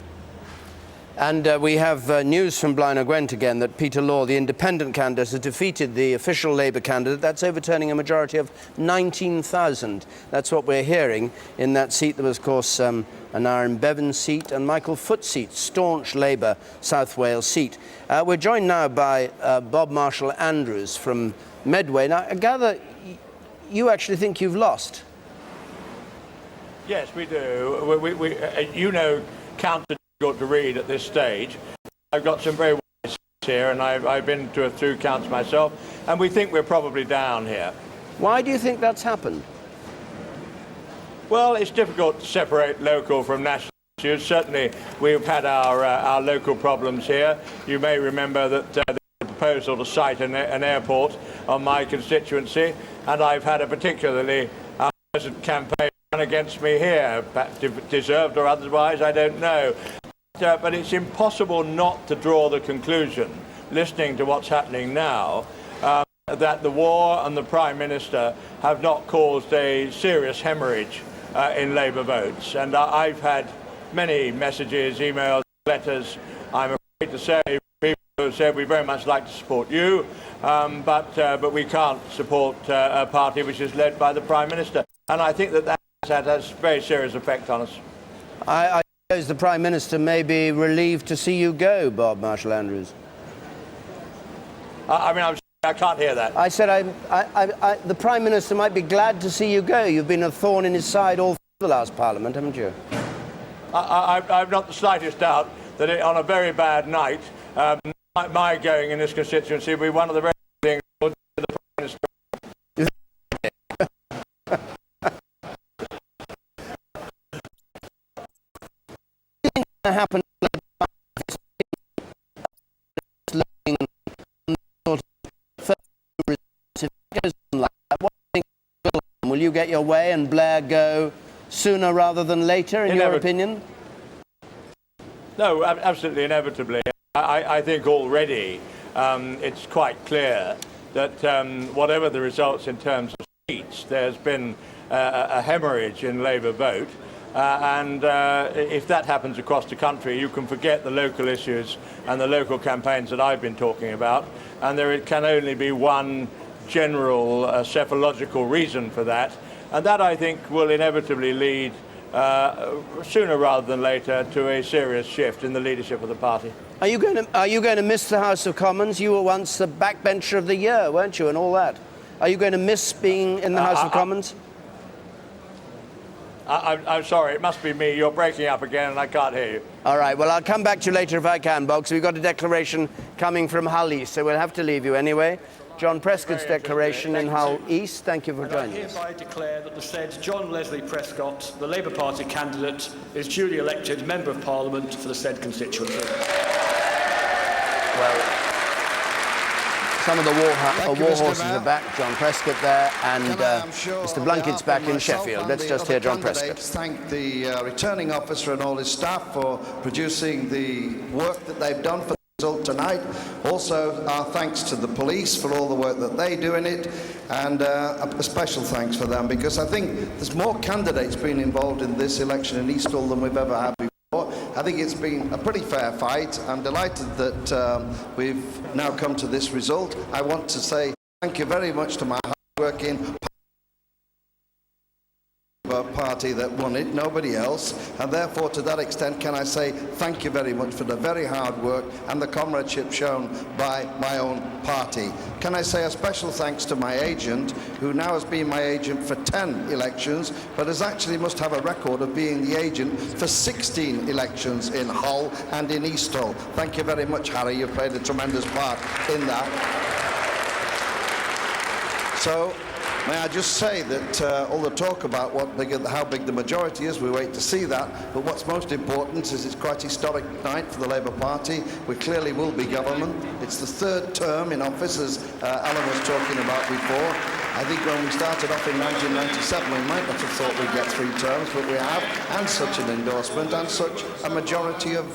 And we have news from Blaenau Gwent again that Peter Law, the independent candidate, has defeated the official Labour candidate. That's overturning a majority of 19,000. That's what we're hearing in that seat. There was, of course, an Aaron Bevan seat and Michael Foot seat, staunch Labour South Wales seat. We're joined now by Bob Marshall-Andrews from Medway. Now, I gather you actually think you've lost? Yes, we do. You know, counts are difficult to read at this stage. I've got some very wise here, and I've been to a few counts myself, and we think we're probably down here. Why do you think that's happened? Well, it's difficult to separate local from national issues. Certainly, we've had our local problems here. You may remember that the proposal to site an airport on my constituency, and I've had a particularly unpleasant campaign against me here, deserved or otherwise, I don't know. But it's impossible not to draw the conclusion, listening to what's happening now, that the war and the Prime Minister have not caused a serious hemorrhage in Labour votes. And I've had many messages, emails, letters, I'm afraid to say, people who have said we very much like to support you, but we can't support a party which is led by the Prime Minister. And I think that has a very serious effect on us. I suppose the Prime Minister may be relieved to see you go, Bob Marshall-Andrews. I can't hear that. I said the Prime Minister might be glad to see you go. You've been a thorn in his side all through the last Parliament, haven't you? I've not the slightest doubt that on a very bad night, my going in this constituency will be one of the very things to the Prime Minister. Happen will you get your way and Blair go sooner rather than later, in your opinion? No, absolutely inevitably. I think already it's quite clear that whatever the results in terms of seats, there's been a hemorrhage in Labour vote. And if that happens across the country, you can forget the local issues and the local campaigns that I've been talking about. And there can only be one general psephological reason for that. And that, I think, will inevitably lead, sooner rather than later, to a serious shift in the leadership of the party. Are you going to miss the House of Commons? You were once the backbencher of the year, weren't you, and all that? Are you going to miss being in the House of Commons? I'm sorry, it must be me. You're breaking up again and I can't hear you. All right, well, I'll come back to you later if I can, Bob, because we've got a declaration coming from Hull East, so we'll have to leave you anyway. John Prescott's declaration in Hull East. Thank you for joining us. I hereby declare that the said John Leslie Prescott, the Labour Party candidate, is duly elected Member of Parliament for the said constituency. Well, some of the war horses are back. John Prescott there, and Mr. Blunkett's back in Sheffield. Let's just hear John Prescott. Thank the returning officer and all his staff for producing the work that they've done for result tonight. Also, our thanks to the police for all the work that they do in it, and a special thanks for them, because I think there's more candidates being involved in this election in East Hull than we've ever had before. I think it's been a pretty fair fight. I'm delighted that we've now come to this result. I want to say thank you very much to my hard-working party that won it, nobody else, and therefore to that extent can I say thank you very much for the very hard work and the comradeship shown by my own party. Can I say a special thanks to my agent, who now has been my agent for 10 elections, but has actually must have a record of being the agent for 16 elections in Hull and in East Hull. Thank you very much, Harry. You've played a tremendous part in that. So, may I just say that all the talk about how big the majority is, we wait to see that, but what's most important is it's quite a historic night for the Labour Party. We clearly will be government. It's the third term in office, as Alan was talking about before. I think when we started off in 1997, we might not have thought we'd get 3 terms, but we have, and such an endorsement, and such a majority of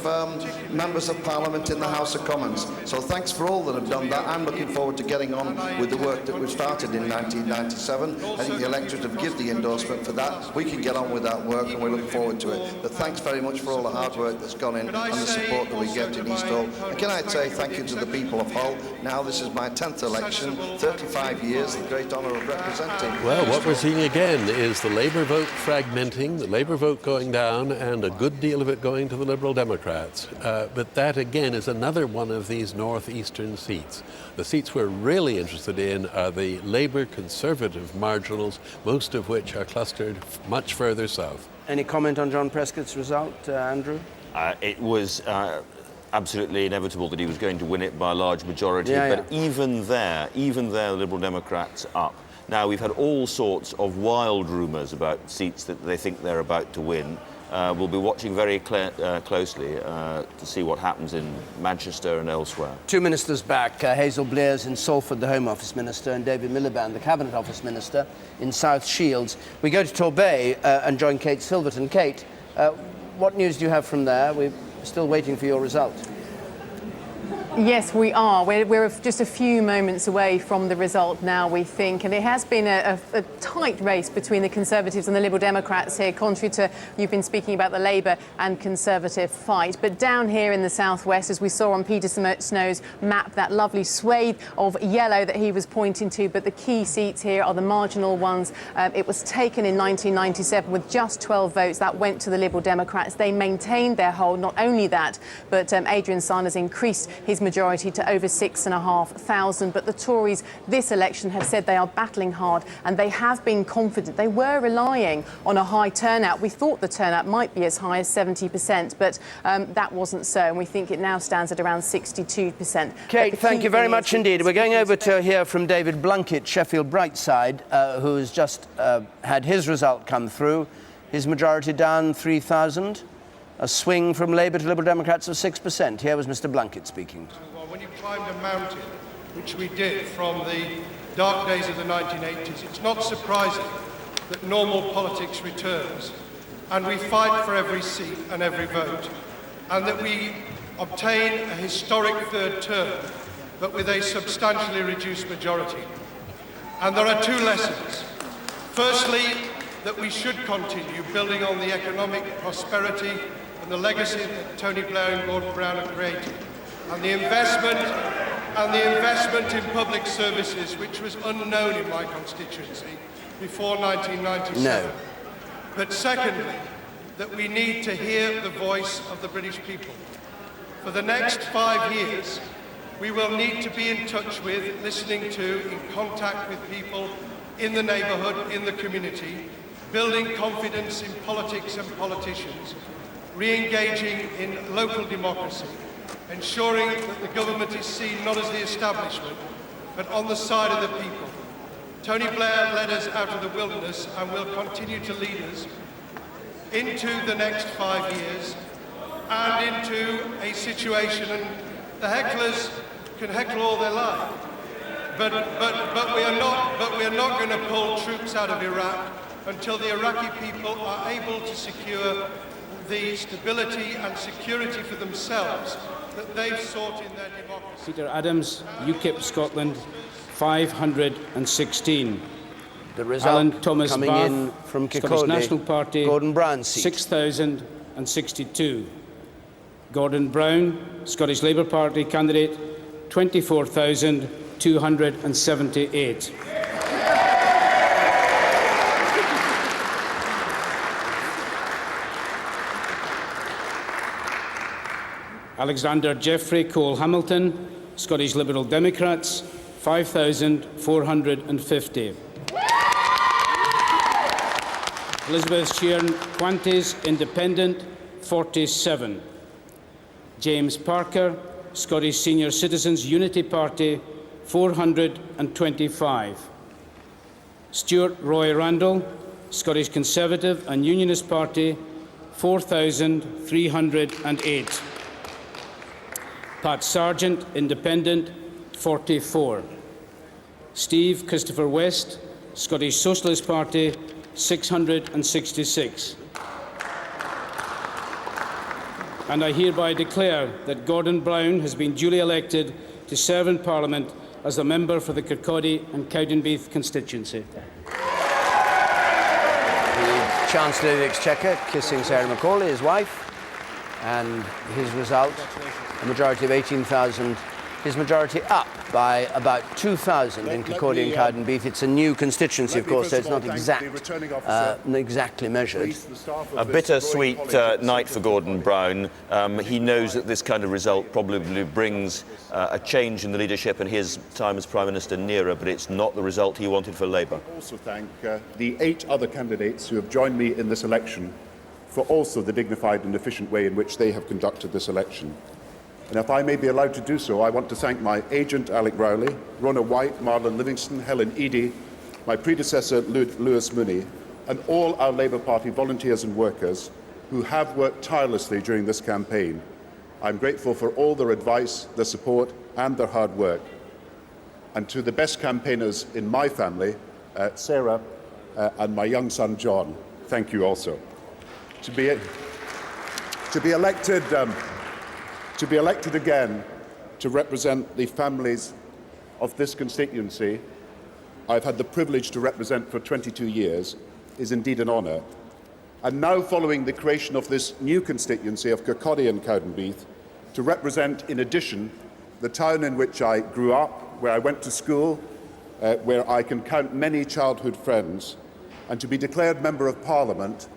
members of Parliament in the House of Commons. So thanks for all that have done that. I'm looking forward to getting on with the work that we started in 1997. I think the electorate have given the endorsement for that. We can get on with that work, and we look forward to it. But thanks very much for all the hard work that's gone in and the support that we get in East Hull. And can I say thank you to the people of Hull. Now this is my 10th election, 35 years, the great honour of representing. Well, what we're seeing again is the Labour vote fragmenting, the Labour vote going down, and a good deal of it going to the Liberal Democrats. But that, again, is another one of these northeastern seats. The seats we're really interested in are the Labour Conservative marginals, most of which are clustered much further south. Any comment on John Prescott's result, Andrew? It was absolutely inevitable that he was going to win it by a large majority, but even there, the Liberal Democrats up. Now, we've had all sorts of wild rumours about seats that they think they're about to win. We'll be watching very closely to see what happens in Manchester and elsewhere. 2 ministers back, Hazel Blair's in Salford, the Home Office Minister, and David Miliband, the Cabinet Office Minister, in South Shields. We go to Torbay and join Kate Silverton. Kate, what news do you have from there? We're still waiting for your result. Yes, we are. We're just a few moments away from the result now, we think, and it has been a tight race between the Conservatives and the Liberal Democrats here, contrary to you've been speaking about the Labour and Conservative fight. But down here in the southwest, as we saw on Peter Snow's map, that lovely swathe of yellow that he was pointing to, but the key seats here are the marginal ones. It was taken in 1997 with just 12 votes. That went to the Liberal Democrats. They maintained their hold. Not only that, but Adrian Sanders increased his majority to over 6,500. But the Tories this election have said they are battling hard, and they have been confident. They were relying on a high turnout. We thought the turnout might be as high as 70%, but that wasn't so, and we think it now stands at around 62%. Kate, thank you very much indeed. We're going over to hear from David Blunkett, Sheffield Brightside, who has just had his result come through. His majority down 3,000. A swing from Labour to Liberal Democrats of 6%. Here was Mr. Blunkett speaking. Well, when you climbed a mountain, which we did from the dark days of the 1980s, it's not surprising that normal politics returns, and we fight for every seat and every vote, and that we obtain a historic third term, but with a substantially reduced majority. And there are 2 lessons. Firstly, that we should continue building on the economic prosperity and the legacy that Tony Blair and Gordon Brown have created, and the investment in public services, which was unknown in my constituency before 1997. No. But secondly, that we need to hear the voice of the British people. For the next 5 years, we will need to be in touch with, listening to, in contact with people in the neighbourhood, in the community, building confidence in politics and politicians, re-engaging in local democracy, ensuring that the government is seen not as the establishment, but on the side of the people. Tony Blair led us out of the wilderness and will continue to lead us into the next 5 years and into a situation, and the hecklers can heckle all they like, but we are not going to pull troops out of Iraq until the Iraqi people are able to secure the stability and security for themselves that they've sought in their democracy. Peter Adams, UKIP Scotland, 516. The result Alan Thomas coming Bath, in from Scottish Kirkcaldy, National Party, Gordon Brown's seat. 6,062. Gordon Brown, Scottish Labour Party candidate, 24,278. Alexander Jeffrey Cole Hamilton, Scottish Liberal Democrats, 5,450. Elizabeth Sheeran Quantes, Independent, 47. James Parker, Scottish Senior Citizens Unity Party, 425. Stuart Roy Randall, Scottish Conservative and Unionist Party, 4,308. Pat Sargent, Independent, 44. Steve Christopher West, Scottish Socialist Party, 666. And I hereby declare that Gordon Brown has been duly elected to serve in Parliament as a member for the Kirkcaldy and Cowdenbeath constituency. The Chancellor of the Exchequer kissing Sarah Macaulay, his wife, and his result, a majority of 18,000, his majority up by about 2,000 in Kirkcaldy and Cowdenbeath. It's a new constituency, of course, so it's not exactly measured. A bittersweet night for Gordon Brown. He knows that this kind of result probably brings a change in the leadership and his time as Prime Minister nearer, but it's not the result he wanted for Labour. I also thank the 8 other candidates who have joined me in this election for also the dignified and efficient way in which they have conducted this election. And if I may be allowed to do so, I want to thank my agent, Alec Rowley, Rona White, Marlon Livingston, Helen Eadie, my predecessor, Lewis Mooney, and all our Labour Party volunteers and workers who have worked tirelessly during this campaign. I'm grateful for all their advice, their support, and their hard work. And to the best campaigners in my family, Sarah and my young son, John, thank you also. To be elected again to represent the families of this constituency I've had the privilege to represent for 22 years is indeed an honour. And now, following the creation of this new constituency of Kirkcaldy and Cowdenbeath, to represent, in addition, the town in which I grew up, where I went to school, where I can count many childhood friends, and to be declared Member of Parliament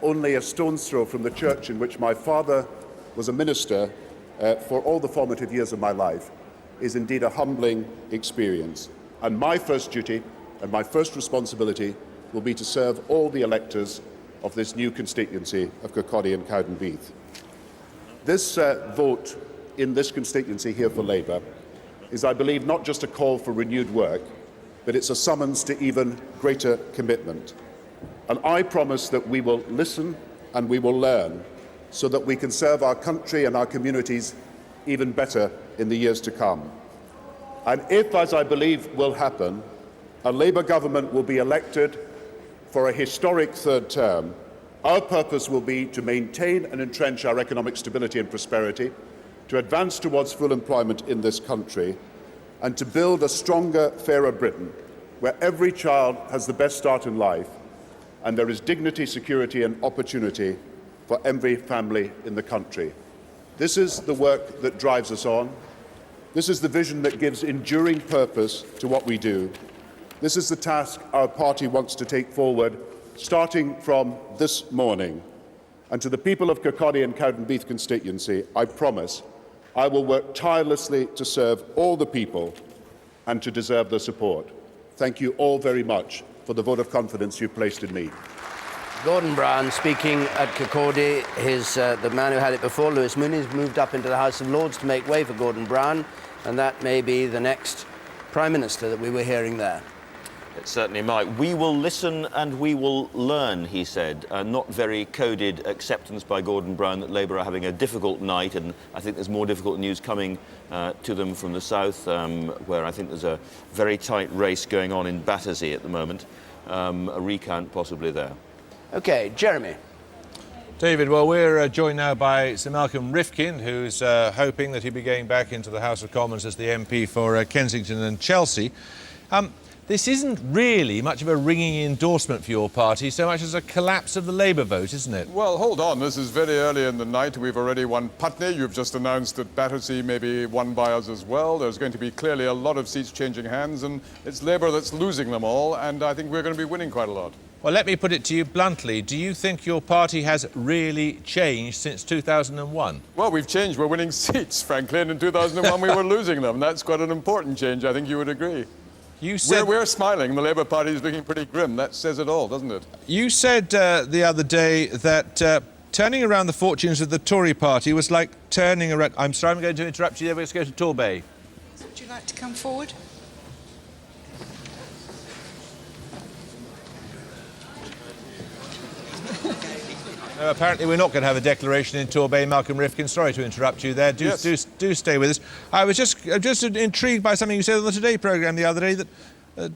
only a stone's throw from the church in which my father was a minister for all the formative years of my life, is indeed a humbling experience. And my first duty and my first responsibility will be to serve all the electors of this new constituency of Kirkcaldy and Cowdenbeath. This vote in this constituency here for Labour is, I believe, not just a call for renewed work, but it's a summons to even greater commitment. And I promise that we will listen and we will learn so that we can serve our country and our communities even better in the years to come. And if, as I believe will happen, a Labour government will be elected for a historic third term, our purpose will be to maintain and entrench our economic stability and prosperity, to advance towards full employment in this country, and to build a stronger, fairer Britain, where every child has the best start in life, and there is dignity, security and opportunity for every family in the country. This is the work that drives us on. This is the vision that gives enduring purpose to what we do. This is the task our party wants to take forward, starting from this morning. And to the people of Kirkcaldy and Cowdenbeath constituency, I promise I will work tirelessly to serve all the people and to deserve their support. Thank you all very much for the vote of confidence you placed in me. Gordon Brown speaking at Kirkcaldy. The man who had it before, Lewis Mooney, has moved up into the House of Lords to make way for Gordon Brown, and that may be the next Prime Minister that we were hearing there. It certainly might. We will listen and we will learn, he said. Not very coded acceptance by Gordon Brown that Labour are having a difficult night, and I think there's more difficult news coming to them from the south, where I think there's a very tight race going on in Battersea at the moment. A recount possibly there. OK, Jeremy. David, well, we're joined now by Sir Malcolm Rifkin, who's hoping that he'll be going back into the House of Commons as the MP for Kensington and Chelsea. This isn't really much of a ringing endorsement for your party, so much as a collapse of the Labour vote, isn't it? Well, hold on. This is very early in the night. We've already won Putney. You've just announced that Battersea may be won by us as well. There's going to be clearly a lot of seats changing hands, and it's Labour that's losing them all, and I think we're going to be winning quite a lot. Well, let me put it to you bluntly. Do you think your party has really changed since 2001? Well, we've changed. We're winning seats, frankly, and in 2001 we were losing them. That's quite an important change. I think you would agree. You said we're smiling. The Labour Party is looking pretty grim. That says it all, doesn't it? You said the other day that turning around the fortunes of the Tory party was like turning around... I'm sorry, I'm going to interrupt you there. Let's go to Torbay. Would you like to come forward? No, apparently we're not going to have a declaration in Torbay. Malcolm Rifkin, sorry to interrupt you there. Do stay with us. I was just intrigued by something you said on the Today programme the other day, that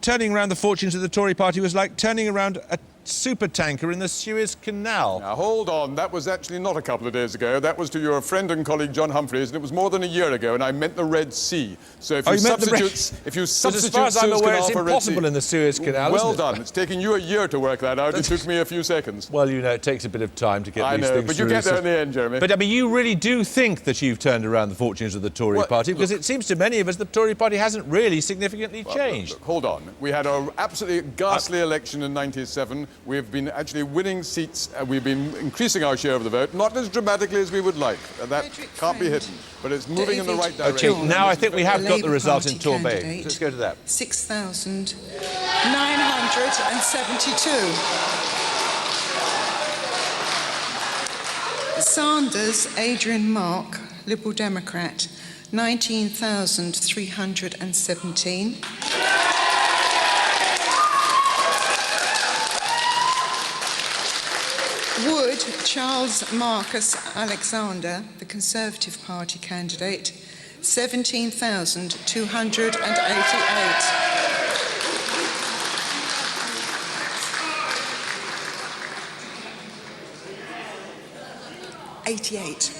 turning around the fortunes of the Tory party was like turning around a supertanker in the Suez Canal. Now, hold on. That was actually not a couple of days ago. That was to your friend and colleague John Humphreys, and it was more than a year ago, and I meant the Red Sea. So if you substitute as far as I'm aware, it's impossible in the Suez Canal, well isn't it? done. It's taken you a year to work that out. It took me a few seconds. Well, you know, it takes a bit of time to get these things through. But you get there in the end, Jeremy. But, I mean, you really do think that you've turned around the fortunes of the Tory party? Because it seems to many of us the Tory party hasn't really significantly changed. Look, hold on. We had an absolutely ghastly election in '97. We've been actually winning seats. We've been increasing our share of the vote, not as dramatically as we would like. That can't be hidden, but it's moving in the right direction. Okay, now I think we have got the result in Torbay. Let's go to that. 6,972. Sanders, Adrian Mark, Liberal Democrat, 19,317. Wood, Charles Marcus Alexander, the Conservative Party candidate, 17,288.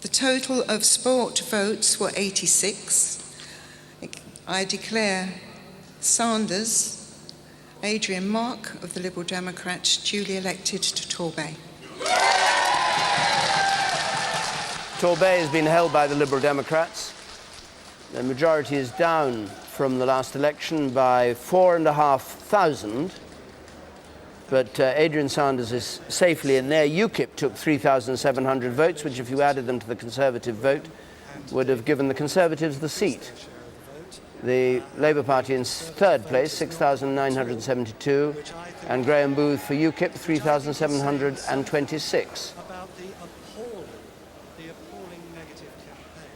The total of sport votes were 86. I declare Sanders, Adrian Mark of the Liberal Democrats duly elected to Torbay. Torbay has been held by the Liberal Democrats. The majority is down from the last election by 4,500. But Adrian Sanders is safely in there. UKIP took 3,700 votes, which if you added them to the Conservative vote, would have given the Conservatives the seat. The Labour Party in third place, 6,972, and Graham Booth for UKIP, 3,726. About the appalling negative campaign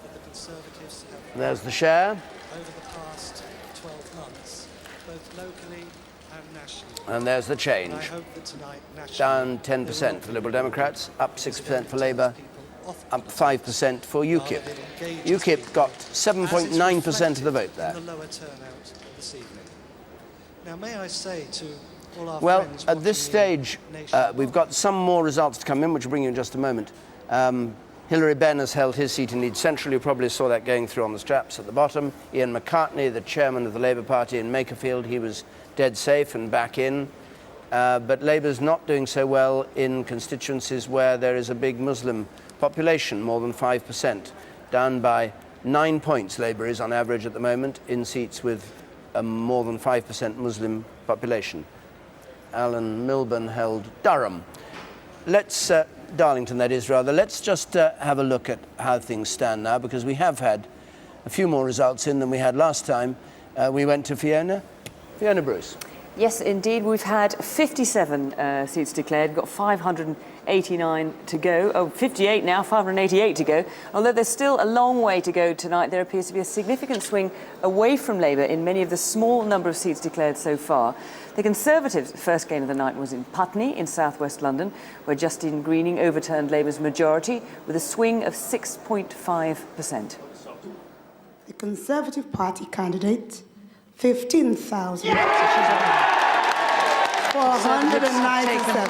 that the Conservatives have There's the share. over the past 12 months, both locally and nationally. And there's the change. And I hope that tonight, down 10% for Liberal Democrats, up 6% for Labour, up 5% for UKIP. UKIP got 7.9% of the vote there. The lower turnout this evening. Now, may I say to all our Well, friends at this stage, we've got some more results to come in, which will bring you in just a moment. Hilary Benn has held his seat in Leeds Central. You probably saw that going through on the straps at the bottom. Ian McCartney, the chairman of the Labour Party in Makerfield, he was dead safe and back in. But Labour's not doing so well in constituencies where there is a big Muslim population, more than 5%, down by 9 points. Labour is on average at the moment in seats with a more than 5% Muslim population. Alan Milburn held Durham. Let's, Darlington that is rather, let's just have a look at how things stand now, because we have had a few more results in than we had last time. We went to Fiona Bruce. Yes, indeed. We've had 57 seats declared, got 589 to go. Oh, 58 now, 588 to go. Although there's still a long way to go tonight, there appears to be a significant swing away from Labour in many of the small number of seats declared so far. The Conservatives' first gain of the night was in Putney in southwest London, where Justine Greening overturned Labour's majority with a swing of 6.5%. The Conservative Party candidate, 15,000. 497.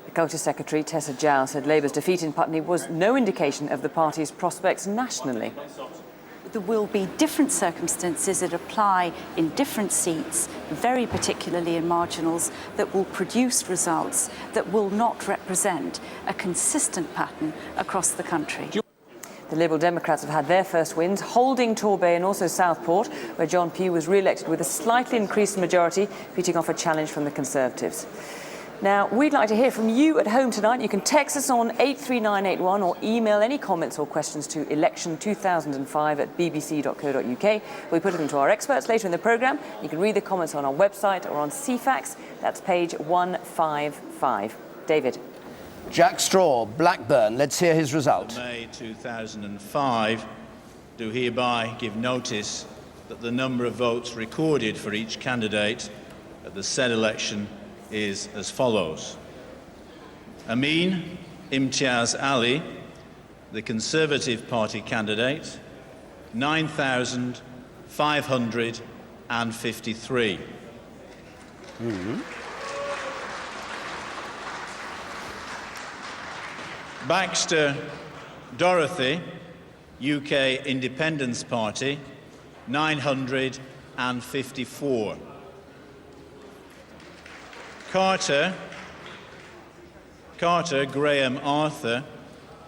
The Culture Secretary, Tessa Jow, said Labour's defeat in Putney was no indication of the party's prospects nationally. There will be different circumstances that apply in different seats, very particularly in marginals, that will produce results that will not represent a consistent pattern across the country. The Liberal Democrats have had their first wins, holding Torbay and also Southport, where John Pugh was re-elected with a slightly increased majority, beating off a challenge from the Conservatives. Now, we'd like to hear from you at home tonight. You can text us on 83981 or email any comments or questions to election2005@bbc.co.uk. We put it into our experts later in the programme. You can read the comments on our website or on CFAX. That's page 155. David. Jack Straw, Blackburn. Let's hear his result. May 2005 do hereby give notice that the number of votes recorded for each candidate at the said election is as follows. Amin Imtiaz Ali, the Conservative Party candidate, 9,553. Baxter Dorothy, UK Independence Party, 954. Carter Graham Arthur,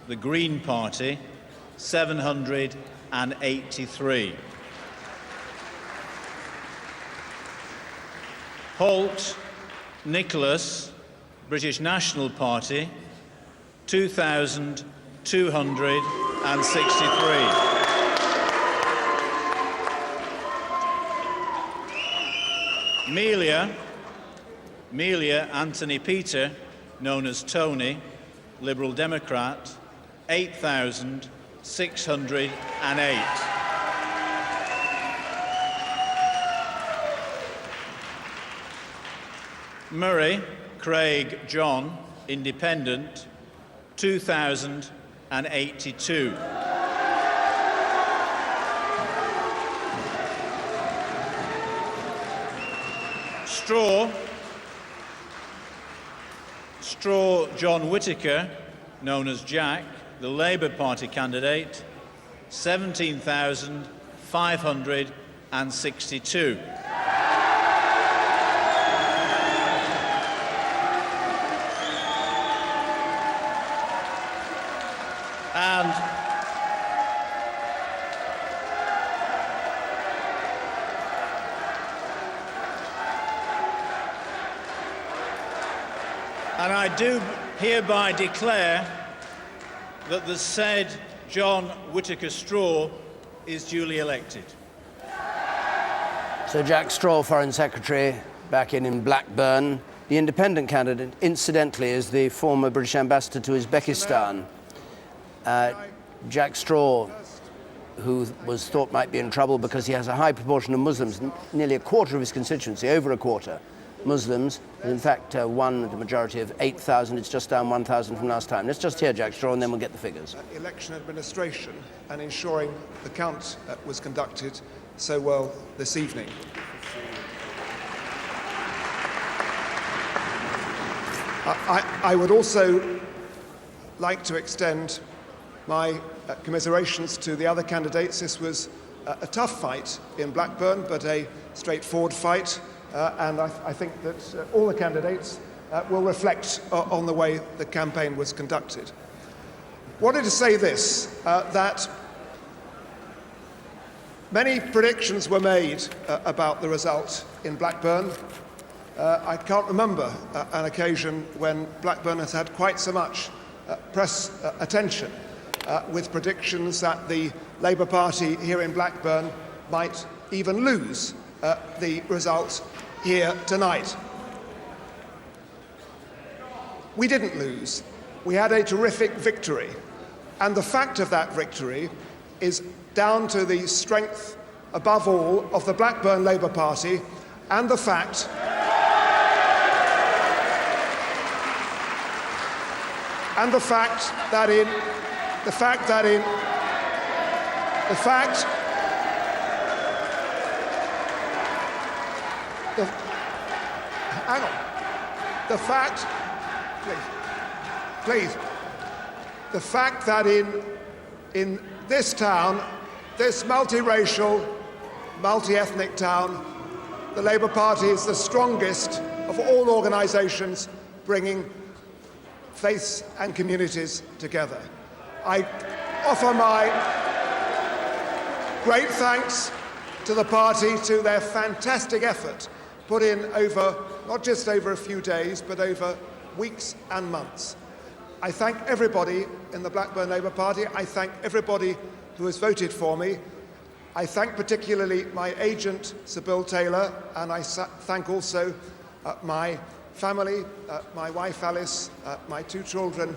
the Green Party, 783. Holt Nicholas, British National Party, 2,263. Melia Anthony Peter, known as Tony, Liberal Democrat, 8,608. Murray Craig John, Independent, 2,082. Straw John Whittaker, known as Jack, the Labour Party candidate, 17,562. And I do hereby declare that the said John Whittaker Straw is duly elected. So Jack Straw, Foreign Secretary, back in Blackburn. The independent candidate, incidentally, is the former British ambassador to Uzbekistan. Jack Straw, who was thought might be in trouble because he has a high proportion of Muslims, nearly a quarter of his constituency, over a quarter, Muslims, in fact won the majority of 8,000. It's just down 1,000 from last time. Let's just hear Jack Straw and then we'll get the figures. Election administration and ensuring the count was conducted so well this evening. I would also like to extend my commiserations to the other candidates. This was a tough fight in Blackburn, but a straightforward fight. And I think that all the candidates will reflect on the way the campaign was conducted. Wanted to say this, that many predictions were made about the result in Blackburn. I can't remember an occasion when Blackburn has had quite so much press attention with predictions that the Labour Party here in Blackburn might even lose the result here tonight. We didn't lose. We had a terrific victory. And the fact of that victory is down to the strength, above all, of the Blackburn Labour Party and the fact that hang on. The fact, please, the fact that in this town, this multiracial, multi-ethnic town, the Labour Party is the strongest of all organisations bringing faiths and communities together. I offer my great thanks to the party, to their fantastic effort put in over, not just over a few days, but over weeks and months. I thank everybody in the Blackburn Labour Party. I thank everybody who has voted for me. I thank particularly my agent, Sir Bill Taylor, and I thank also my family, my wife Alice, my two children,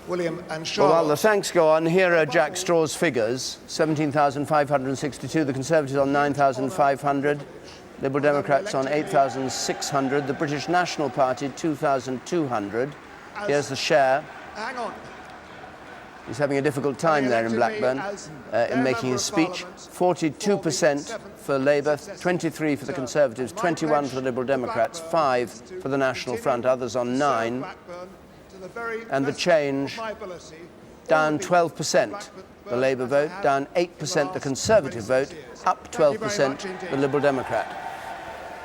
William and Charlotte. Well, while the thanks go on, here are Jack Straw's figures. 17,562, the Conservatives on 9,500, Liberal Democrats on 8,600, the British National Party 2,200. Here's the share. Hang on. He's having a difficult time there in Blackburn in making his speech. 42% for Labour, 23 for the Conservatives, 21 for the Liberal Democrats, 5 for the National Front, others on 9. And the change, down 12%, the Labour vote, down 8% the Conservative vote, up 12% the Liberal Democrat.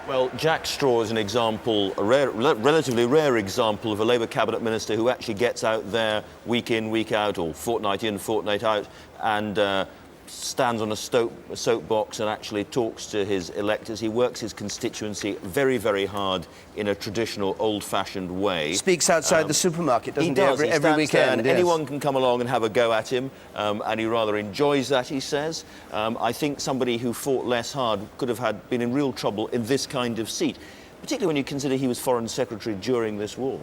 Well, Jack Straw is an example, a relatively rare example of a Labour cabinet minister who actually gets out there week in, week out, or fortnight in, fortnight out, and stands on a soapbox and actually talks to his electors. He works his constituency very, very hard in a traditional, old-fashioned way. Speaks outside the supermarket, doesn't he? He Every weekend. Yes. Anyone can come along and have a go at him, and he rather enjoys that, he says. I think somebody who fought less hard could have been in real trouble in this kind of seat, particularly when you consider he was Foreign Secretary during this war.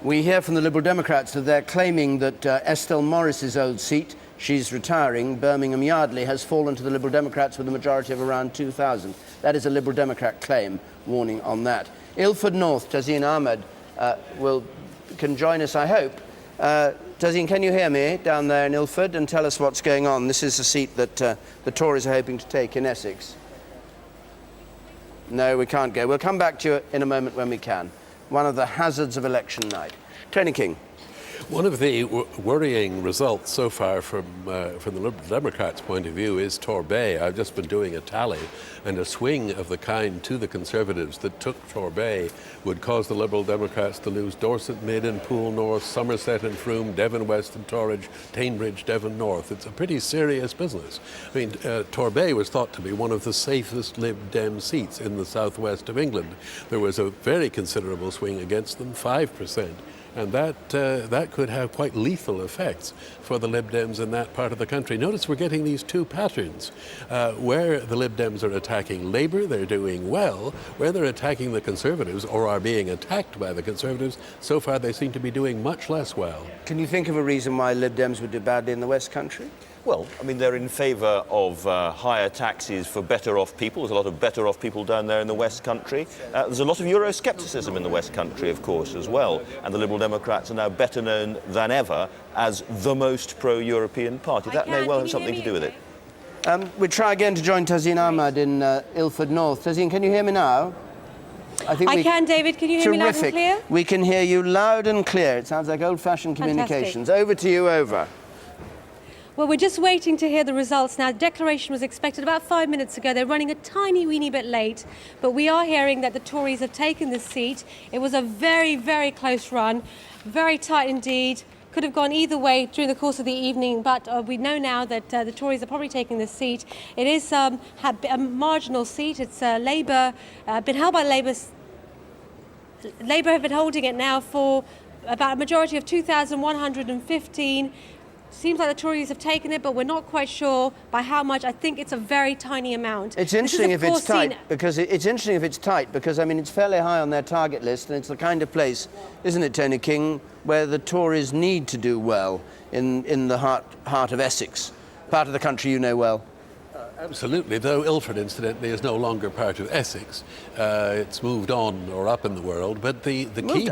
We hear from the Liberal Democrats that they're claiming that Estelle Morris's old seat, she's retiring, Birmingham Yardley, has fallen to the Liberal Democrats with a majority of around 2,000. That is a Liberal Democrat claim, warning on that. Ilford North, Tazeen Ahmed can join us, I hope. Tazeen, can you hear me down there in Ilford, and tell us what's going on? This is a seat that the Tories are hoping to take in Essex. No, we can't go. We'll come back to you in a moment when we can. One of the hazards of election night. Tony King. One of the worrying results so far from the Liberal Democrats' point of view is Torbay. I've just been doing a tally, and a swing of the kind to the Conservatives that took Torbay would cause the Liberal Democrats to lose Dorset, Maiden, Poole North, Somerset and Frome, Devon West and Torridge, Cambridge, Devon North. It's a pretty serious business. I mean, Torbay was thought to be one of the safest Lib Dem seats in the southwest of England. There was a very considerable swing against them, 5%. And that could have quite lethal effects for the Lib Dems in that part of the country. Notice we're getting these two patterns. Where the Lib Dems are attacking Labour, they're doing well. Where they're attacking the Conservatives, or are being attacked by the Conservatives, so far they seem to be doing much less well. Can you think of a reason why Lib Dems would do badly in the West Country? Well, I mean, they're in favour of higher taxes for better-off people. There's a lot of better-off people down there in the West Country. There's a lot of Euroscepticism in the West Country, of course, as well. And the Liberal Democrats are now better known than ever as the most pro-European party. That may well have something to do with it. We try again to join Tazeen Ahmed in Ilford North. Tazeen, can you hear me now? I can, David. Can you hear me loud and clear? We can hear you loud and clear. It sounds like old-fashioned communications. Over to you, over. Well, we're just waiting to hear the results now. The declaration was expected about 5 minutes ago. They're running a tiny weeny bit late, but we are hearing that the Tories have taken this seat. It was a very, very close run, very tight indeed. Could have gone either way during the course of the evening, but we know now that the Tories are probably taking this seat. It is a marginal seat. It's Labour, been held by Labour. Labour have been holding it now for about a majority of 2,115. Seems like the Tories have taken it, but we're not quite sure by how much. I think it's a very tiny amount. It's interesting if it's tight, because I mean, it's fairly high on their target list, and it's the kind of place, isn't it, Tony King, where the Tories need to do well in the heart of Essex, part of the country you know well. Absolutely, though Ilford, incidentally, is no longer part of Essex. It's moved on or up in the world, but the key...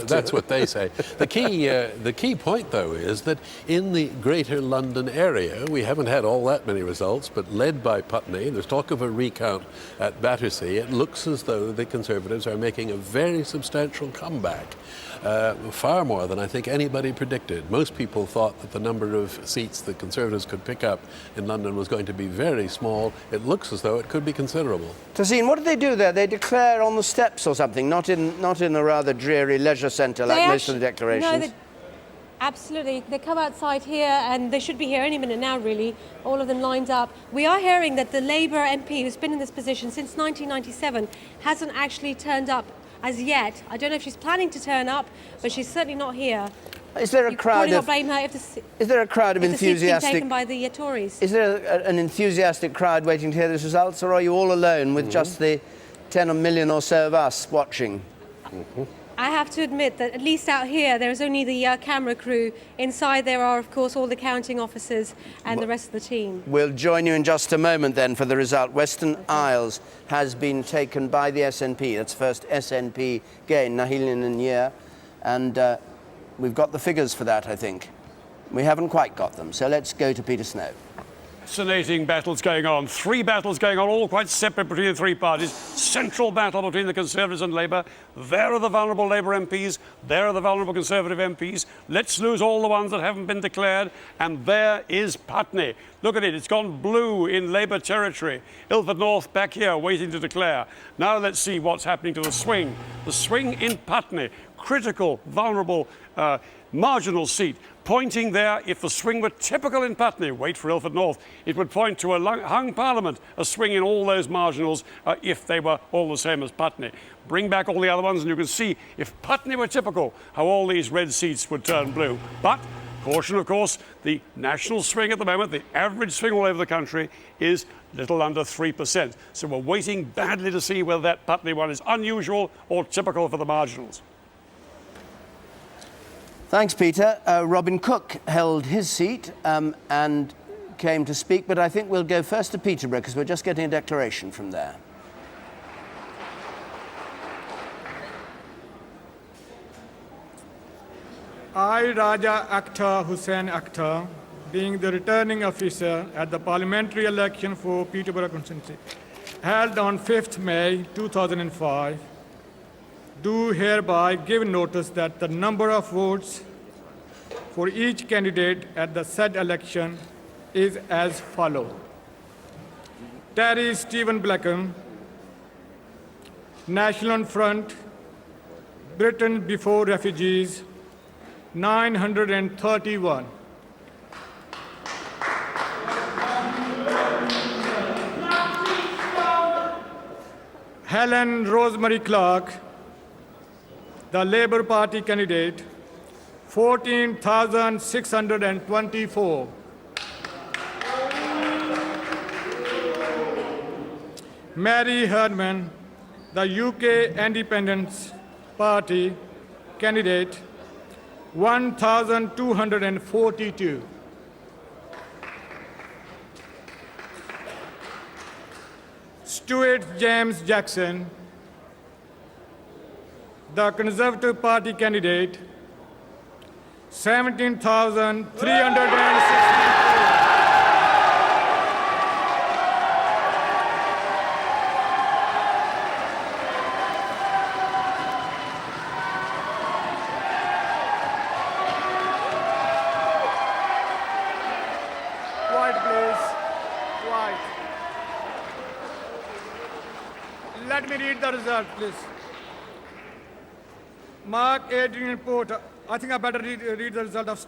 That's what they say. The key point, though, is that in the Greater London area, we haven't had all that many results, but led by Putney, there's talk of a recount at Battersea. It looks as though the Conservatives are making a very substantial comeback. Far more than I think anybody predicted. Most people thought that the number of seats the Conservatives could pick up in London was going to be very small. It looks as though it could be considerable. Tazeen, what did they do there? They declare on the steps or something, not in a rather dreary leisure centre like most of the declarations? No, absolutely. They come outside here, and they should be here any minute now, really, all of them lined up. We are hearing that the Labour MP, who's been in this position since 1997, hasn't actually turned up as yet. I don't know if she's planning to turn up, but she's certainly not here. Is there a crowd of... blame her is there a crowd of if enthusiastic... the seat's been taken by the Tories? Is there an enthusiastic crowd waiting to hear these results, or are you all alone with just the 10 million or so of us watching? I have to admit that at least out here there's only the camera crew. Inside there are, of course, all the counting officers and the rest of the team. We'll join you in just a moment then for the result. Western Isles has been taken by the SNP. That's first SNP gain, Nahilian and Year. And we've got the figures for that, I think. We haven't quite got them, so let's go to Peter Snow. Fascinating battles going on. 3 battles going on, all quite separate between the 3 parties. Central battle between the Conservatives and Labour. There are the vulnerable Labour MPs. There are the vulnerable Conservative MPs. Let's lose all the ones that haven't been declared. And there is Putney. Look at it. It's gone blue in Labour territory. Ilford North back here waiting to declare. Now let's see what's happening to the swing. The swing in Putney. Critical, vulnerable, marginal seat. Pointing there, if the swing were typical in Putney, wait for Ilford North, it would point to a hung parliament, a swing in all those marginals if they were all the same as Putney. Bring back all the other ones and you can see, if Putney were typical, how all these red seats would turn blue. But, caution of course, the national swing at the moment, the average swing all over the country is little under 3%. So we're waiting badly to see whether that Putney one is unusual or typical for the marginals. Thanks, Peter. Robin Cook held his seat and came to speak, but I think we'll go first to Peterborough because we're just getting a declaration from there. I, Raja Akhtar Hussain Akhtar, being the returning officer at the parliamentary election for Peterborough constituency, held on 5th May 2005, do hereby give notice that the number of votes for each candidate at the said election is as follows. Terry Stephen Blackham, National Front, Britain Before Refugees, 931. Helen Rosemary Clark, the Labour Party candidate, 14,624. Mary Herdman, the UK Independence Party candidate, 1,242. Stuart James Jackson, the Conservative Party candidate, 17,364. Quiet, please. Quiet. Let me read the result, please. Mark Adrian Porter, I think I better read the result of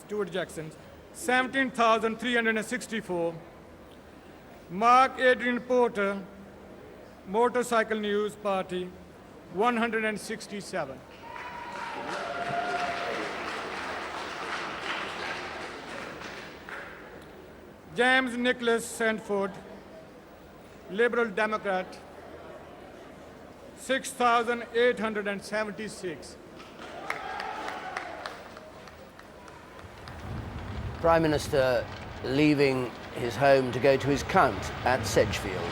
Stuart Jackson. 17,364. Mark Adrian Porter, Motorcycle News Party, 167. James Nicholas Sandford, Liberal Democrat, 6,876. Prime Minister leaving his home to go to his count at Sedgefield.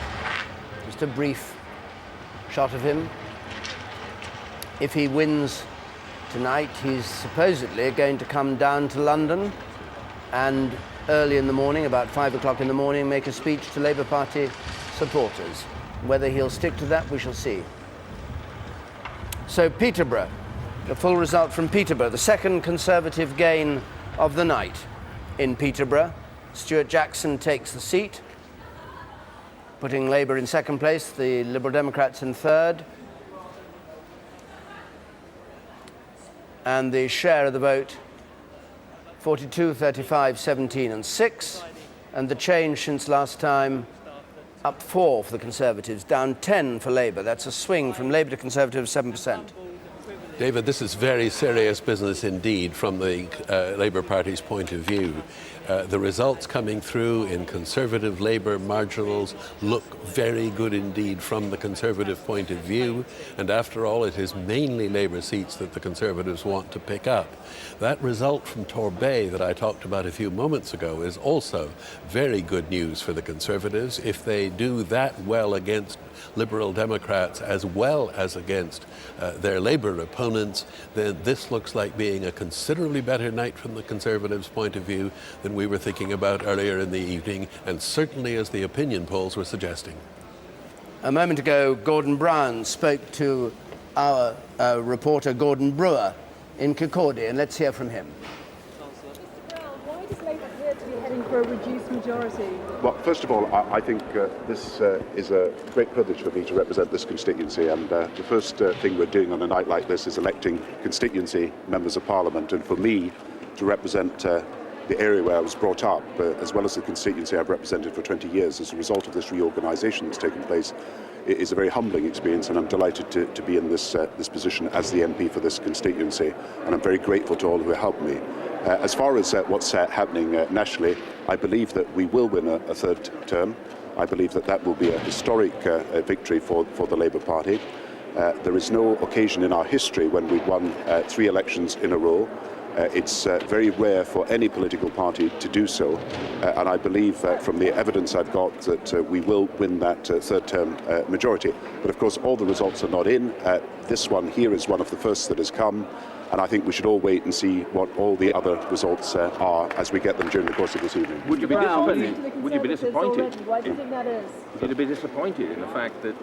Just a brief shot of him. If he wins tonight, he's supposedly going to come down to London and early in the morning, about 5 o'clock in the morning, make a speech to Labour Party supporters. Whether he'll stick to that, we shall see. So Peterborough, the full result from Peterborough, the second Conservative gain of the night in Peterborough. Stuart Jackson takes the seat, putting Labour in second place, the Liberal Democrats in third. And the share of the vote, 42, 35, 17 and 6. And the change since last time, up 4 for the Conservatives, down 10 for Labour. That's a swing from Labour to Conservatives, 7%. David, this is very serious business indeed from the Labour Party's point of view. The results coming through in Conservative Labour marginals look very good indeed from the Conservative point of view, and after all it is mainly Labour seats that the Conservatives want to pick up. That result from Torbay that I talked about a few moments ago is also very good news for the Conservatives. If they do that well against Liberal Democrats as well as against their Labour opponents, then this looks like being a considerably better night from the Conservatives' point of view than we were thinking about earlier in the evening, and certainly as the opinion polls were suggesting. A moment ago, Gordon Brown spoke to our reporter Gordon Brewer in Kirkcaldy, and let's hear from him. Why does Labour appear to be heading for a reduced majority? Well, first of all, I think this is a great privilege for me to represent this constituency, and the first thing we're doing on a night like this is electing constituency members of Parliament, and for me to represent the area where I was brought up, as well as the constituency I've represented for 20 years as a result of this reorganisation that's taken place, is a very humbling experience, and I'm delighted to be in this position as the MP for this constituency, and I'm very grateful to all who helped me. As far as what's happening nationally, I believe that we will win a third term. I believe that that will be a historic victory for the Labour Party. There is no occasion in our history when we've won 3 elections in a row. It's very rare for any political party to do so, and I believe from the evidence I've got that we will win that third term majority. But of course all the results are not in. This one here is one of the first that has come, and I think we should all wait and see what all the other results are as we get them during the course of this evening. Would you be disappointed? Would you be disappointed? Why do you think that is? Would you be disappointed in the fact that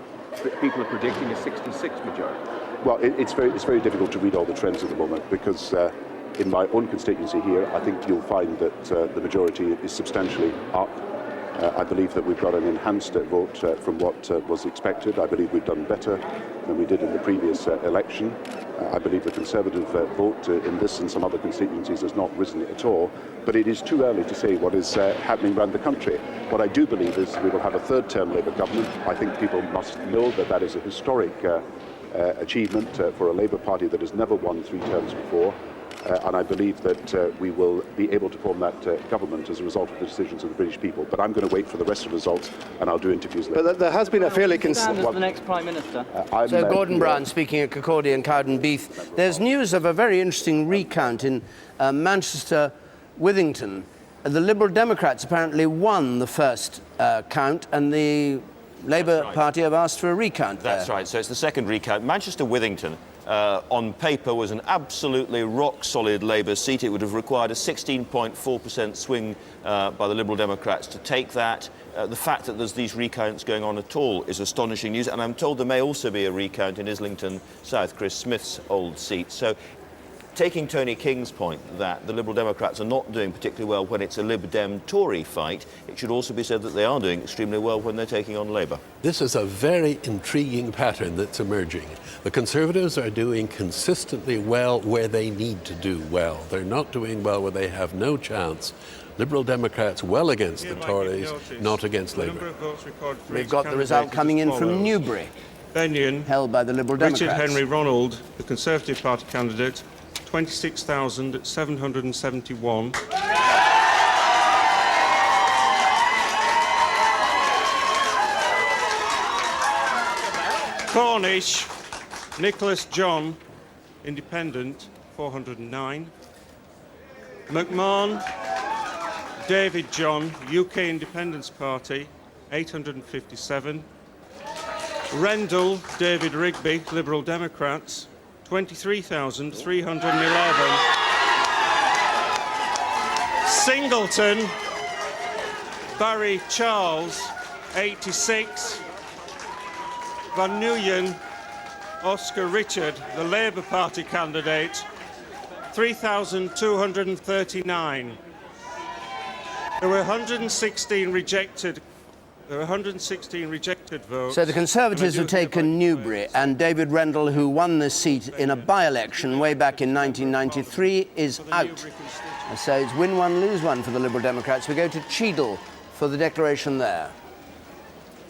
people are predicting a 66 majority? Well, it's very difficult to read all the trends at the moment, because in my own constituency here, I think you'll find that the majority is substantially up. I believe that we've got an enhanced vote from what was expected. I believe we've done better than we did in the previous election. I believe the Conservative vote in this and some other constituencies has not risen at all. But it is too early to say what is happening around the country. What I do believe is we will have a third-term Labour government. I think people must know that that is a historic achievement for a Labour Party that has never won 3 terms before. And I believe that we will be able to form that government as a result of the decisions of the British people. But I'm going to wait for the rest of the results, and I'll do interviews later. But there has been a fairly the next Prime Minister. So Gordon Brown speaking at Kirkcaldy and Cowdenbeath. There's news of a very interesting recount in Manchester, Withington. The Liberal Democrats apparently won the first count, and the Labour Party have asked for a recount there. That's right, so it's the second recount. Manchester Withington, on paper, was an absolutely rock-solid Labour seat. It would have required a 16.4% swing by the Liberal Democrats to take that. The fact that there's these recounts going on at all is astonishing news, and I'm told there may also be a recount in Islington South, Chris Smith's old seat. So, taking Tony King's point that the Liberal Democrats are not doing particularly well when it's a Lib Dem Tory fight, it should also be said that they are doing extremely well when they're taking on Labour. This is a very intriguing pattern that's emerging. The Conservatives are doing consistently well where they need to do well. They're not doing well where they have no chance. Liberal Democrats well against the Tories, not against Labour. We've got the result coming in from Newbury, Benyon, held by the Liberal Democrats. Richard Henry Ronald, the Conservative Party candidate, 26,771. Cornish, Nicholas John, Independent, 409. McMahon, David John, UK Independence Party, 857. Rendell David Rigby, Liberal Democrats, 23,311. Singleton Barry Charles, 86. Van Nuyen Oscar Richard, the Labour Party candidate, 3,239. There were 116 rejected. There were 116 rejected votes. So the Conservatives have taken Newbury, and David Rendell, who won this seat in a by-election way back in 1993, is out. So it's win one, lose one for the Liberal Democrats. We go to Cheadle for the declaration there.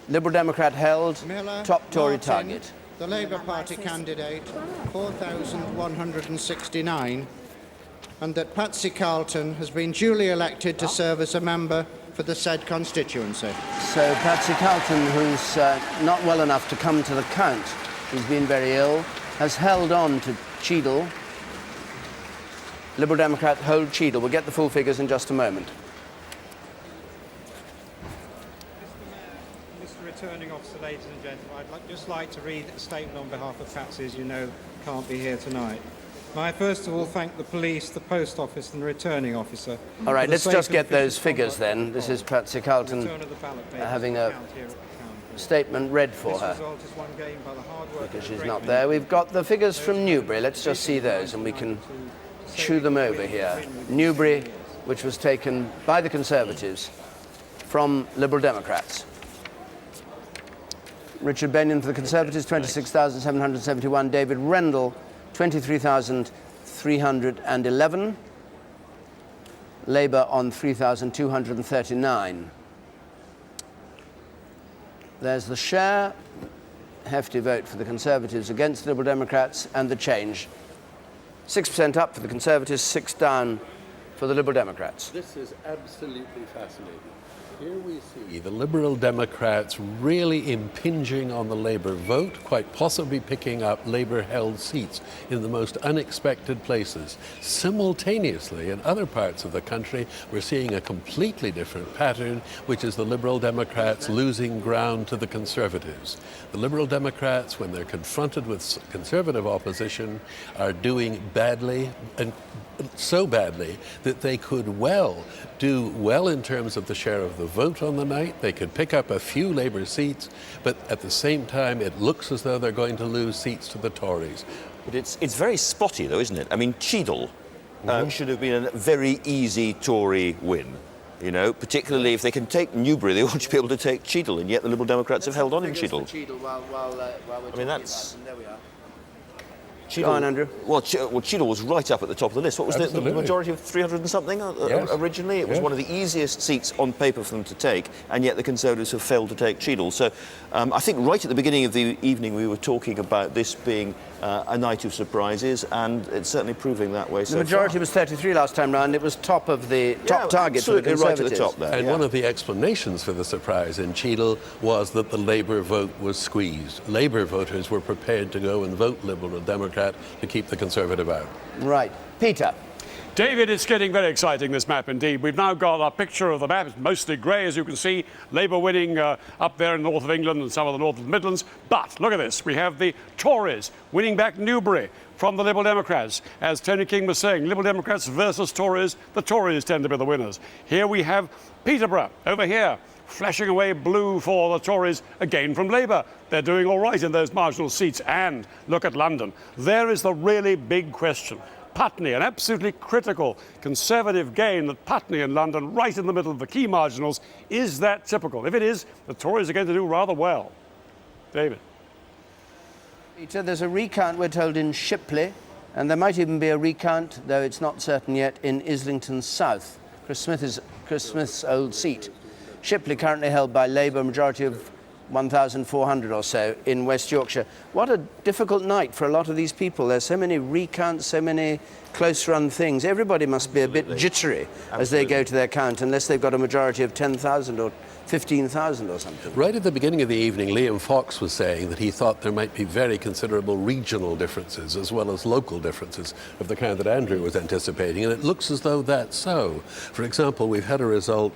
Liberal Democrat held, Miller, top Tory Martin, target. The Labour Party candidate, 4,169, and that Patsy Carlton has been duly elected to serve as a member for the said constituency. So Patsy Carlton, who's not well enough to come to the count, he's been very ill, has held on to Cheadle. Liberal Democrat hold Cheadle. We'll get the full figures in just a moment. Mr. Returning Officer, ladies and gentlemen, I'd just like to read a statement on behalf of Patsy, as you know, can't be here tonight. May I first of all thank the police, the post office and the returning officer. All right, let's just get those figures then. This is Patsy Carlton having a statement read for her because she's not there. We've got the figures from Newbury. Let's just see those and we can chew them over here. Newbury, which was taken by the Conservatives from Liberal Democrats. Richard Benyon for the Conservatives, 26,771. David Rendell, 23,311. Labour on 3,239. There's the share. Hefty vote for the Conservatives against the Liberal Democrats, and the change. 6% up for the Conservatives, 6 down for the Liberal Democrats. This is absolutely fascinating. Here we see the Liberal Democrats really impinging on the Labour vote, quite possibly picking up Labour-held seats in the most unexpected places. Simultaneously, in other parts of the country, we're seeing a completely different pattern, which is the Liberal Democrats losing ground to the Conservatives. The Liberal Democrats, when they're confronted with Conservative opposition, are doing badly, and so badly that they could do well in terms of the share of the vote on the night. They could pick up a few Labour seats, but at the same time it looks as though they're going to lose seats to the Tories. But it's very spotty though, isn't it? I mean, Cheadle should have been a very easy Tory win. You know, particularly if they can take Newbury, they ought to be able to take Cheadle, and yet the Liberal Democrats have held on in Cheadle. I mean, that's... There we are. Cheadle, Go on, Andrew. Well, Cheadle was right up at the top of the list. What was the majority of 300 and something Yes. originally? It was one of the easiest seats on paper for them to take, and yet the Conservatives have failed to take Cheadle. So I think right at the beginning of the evening we were talking about this being a night of surprises, and it's certainly proving that way so The majority far. was 33 last time round. It was top of the target for the Conservatives. Right at the top there. And one of the explanations for the surprise in Cheadle was that the Labour vote was squeezed. Labour voters were prepared to go and vote Liberal and Democrat to keep the Conservative out. Right. Peter. David, it's getting very exciting, this map indeed. We've now got a picture of the map. It's mostly grey, as you can see. Labour winning up there in the north of England and some of the north of the Midlands. But look at this. We have the Tories winning back Newbury from the Liberal Democrats. As Tony King was saying, Liberal Democrats versus Tories. The Tories tend to be the winners. Here we have Peterborough over here, flashing away blue for the Tories, again from Labour. They're doing all right in those marginal seats. And look at London. There is the really big question. Putney, an absolutely critical Conservative gain at Putney in London, right in the middle of the key marginals. Is that typical? If it is, the Tories are going to do rather well. David. Peter, there's a recount, we're told, in Shipley, and there might even be a recount, though it's not certain yet, in Islington South, Chris Smith's old seat. Shipley currently held by Labour, majority of 1,400 or so in West Yorkshire. What a difficult night for a lot of these people. There's so many recounts, so many close-run things. Everybody must be a bit jittery as they go to their count, unless they've got a majority of 10,000 or 15,000 or something. Right at the beginning of the evening, Liam Fox was saying that he thought there might be very considerable regional differences as well as local differences of the kind that Andrew was anticipating, and it looks as though that's so. For example, we've had a result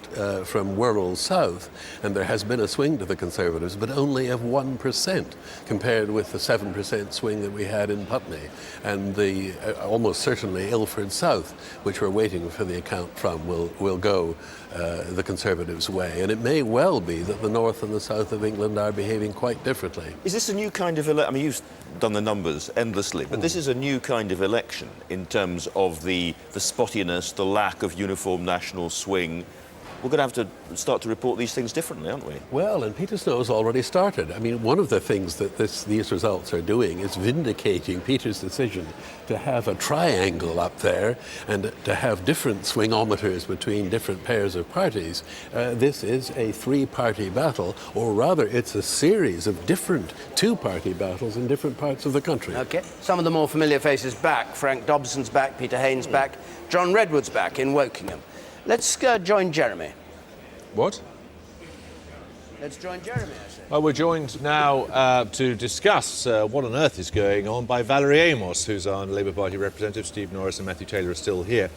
from Wirral South, and there has been a swing to the Conservatives, but only of 1% compared with the 7% swing that we had in Putney, and the almost certainly Ilford South, which we're waiting for the account from, will go the Conservatives' way. And it may well be that the north and the south of England are behaving quite differently. Is this a new kind of election? I mean, you've done the numbers endlessly, but this is a new kind of election in terms of the spottiness, the lack of uniform national swing. We're going to have to start to report these things differently, aren't we? Well, and Peter Snow's already started. I mean, one of the things that these results are doing is vindicating Peter's decision to have a triangle up there and to have different swingometers between different pairs of parties. This is a three-party battle, or rather, it's a series of different two-party battles in different parts of the country. OK. Some of the more familiar faces back. Frank Dobson's back, Peter Haynes back, John Redwood's back in Wokingham. Let's join Jeremy. What? Let's join Jeremy, I say. Well, we're joined now to discuss what on earth is going on by Valerie Amos, who's our Labour Party representative. Steve Norris and Matthew Taylor are still here.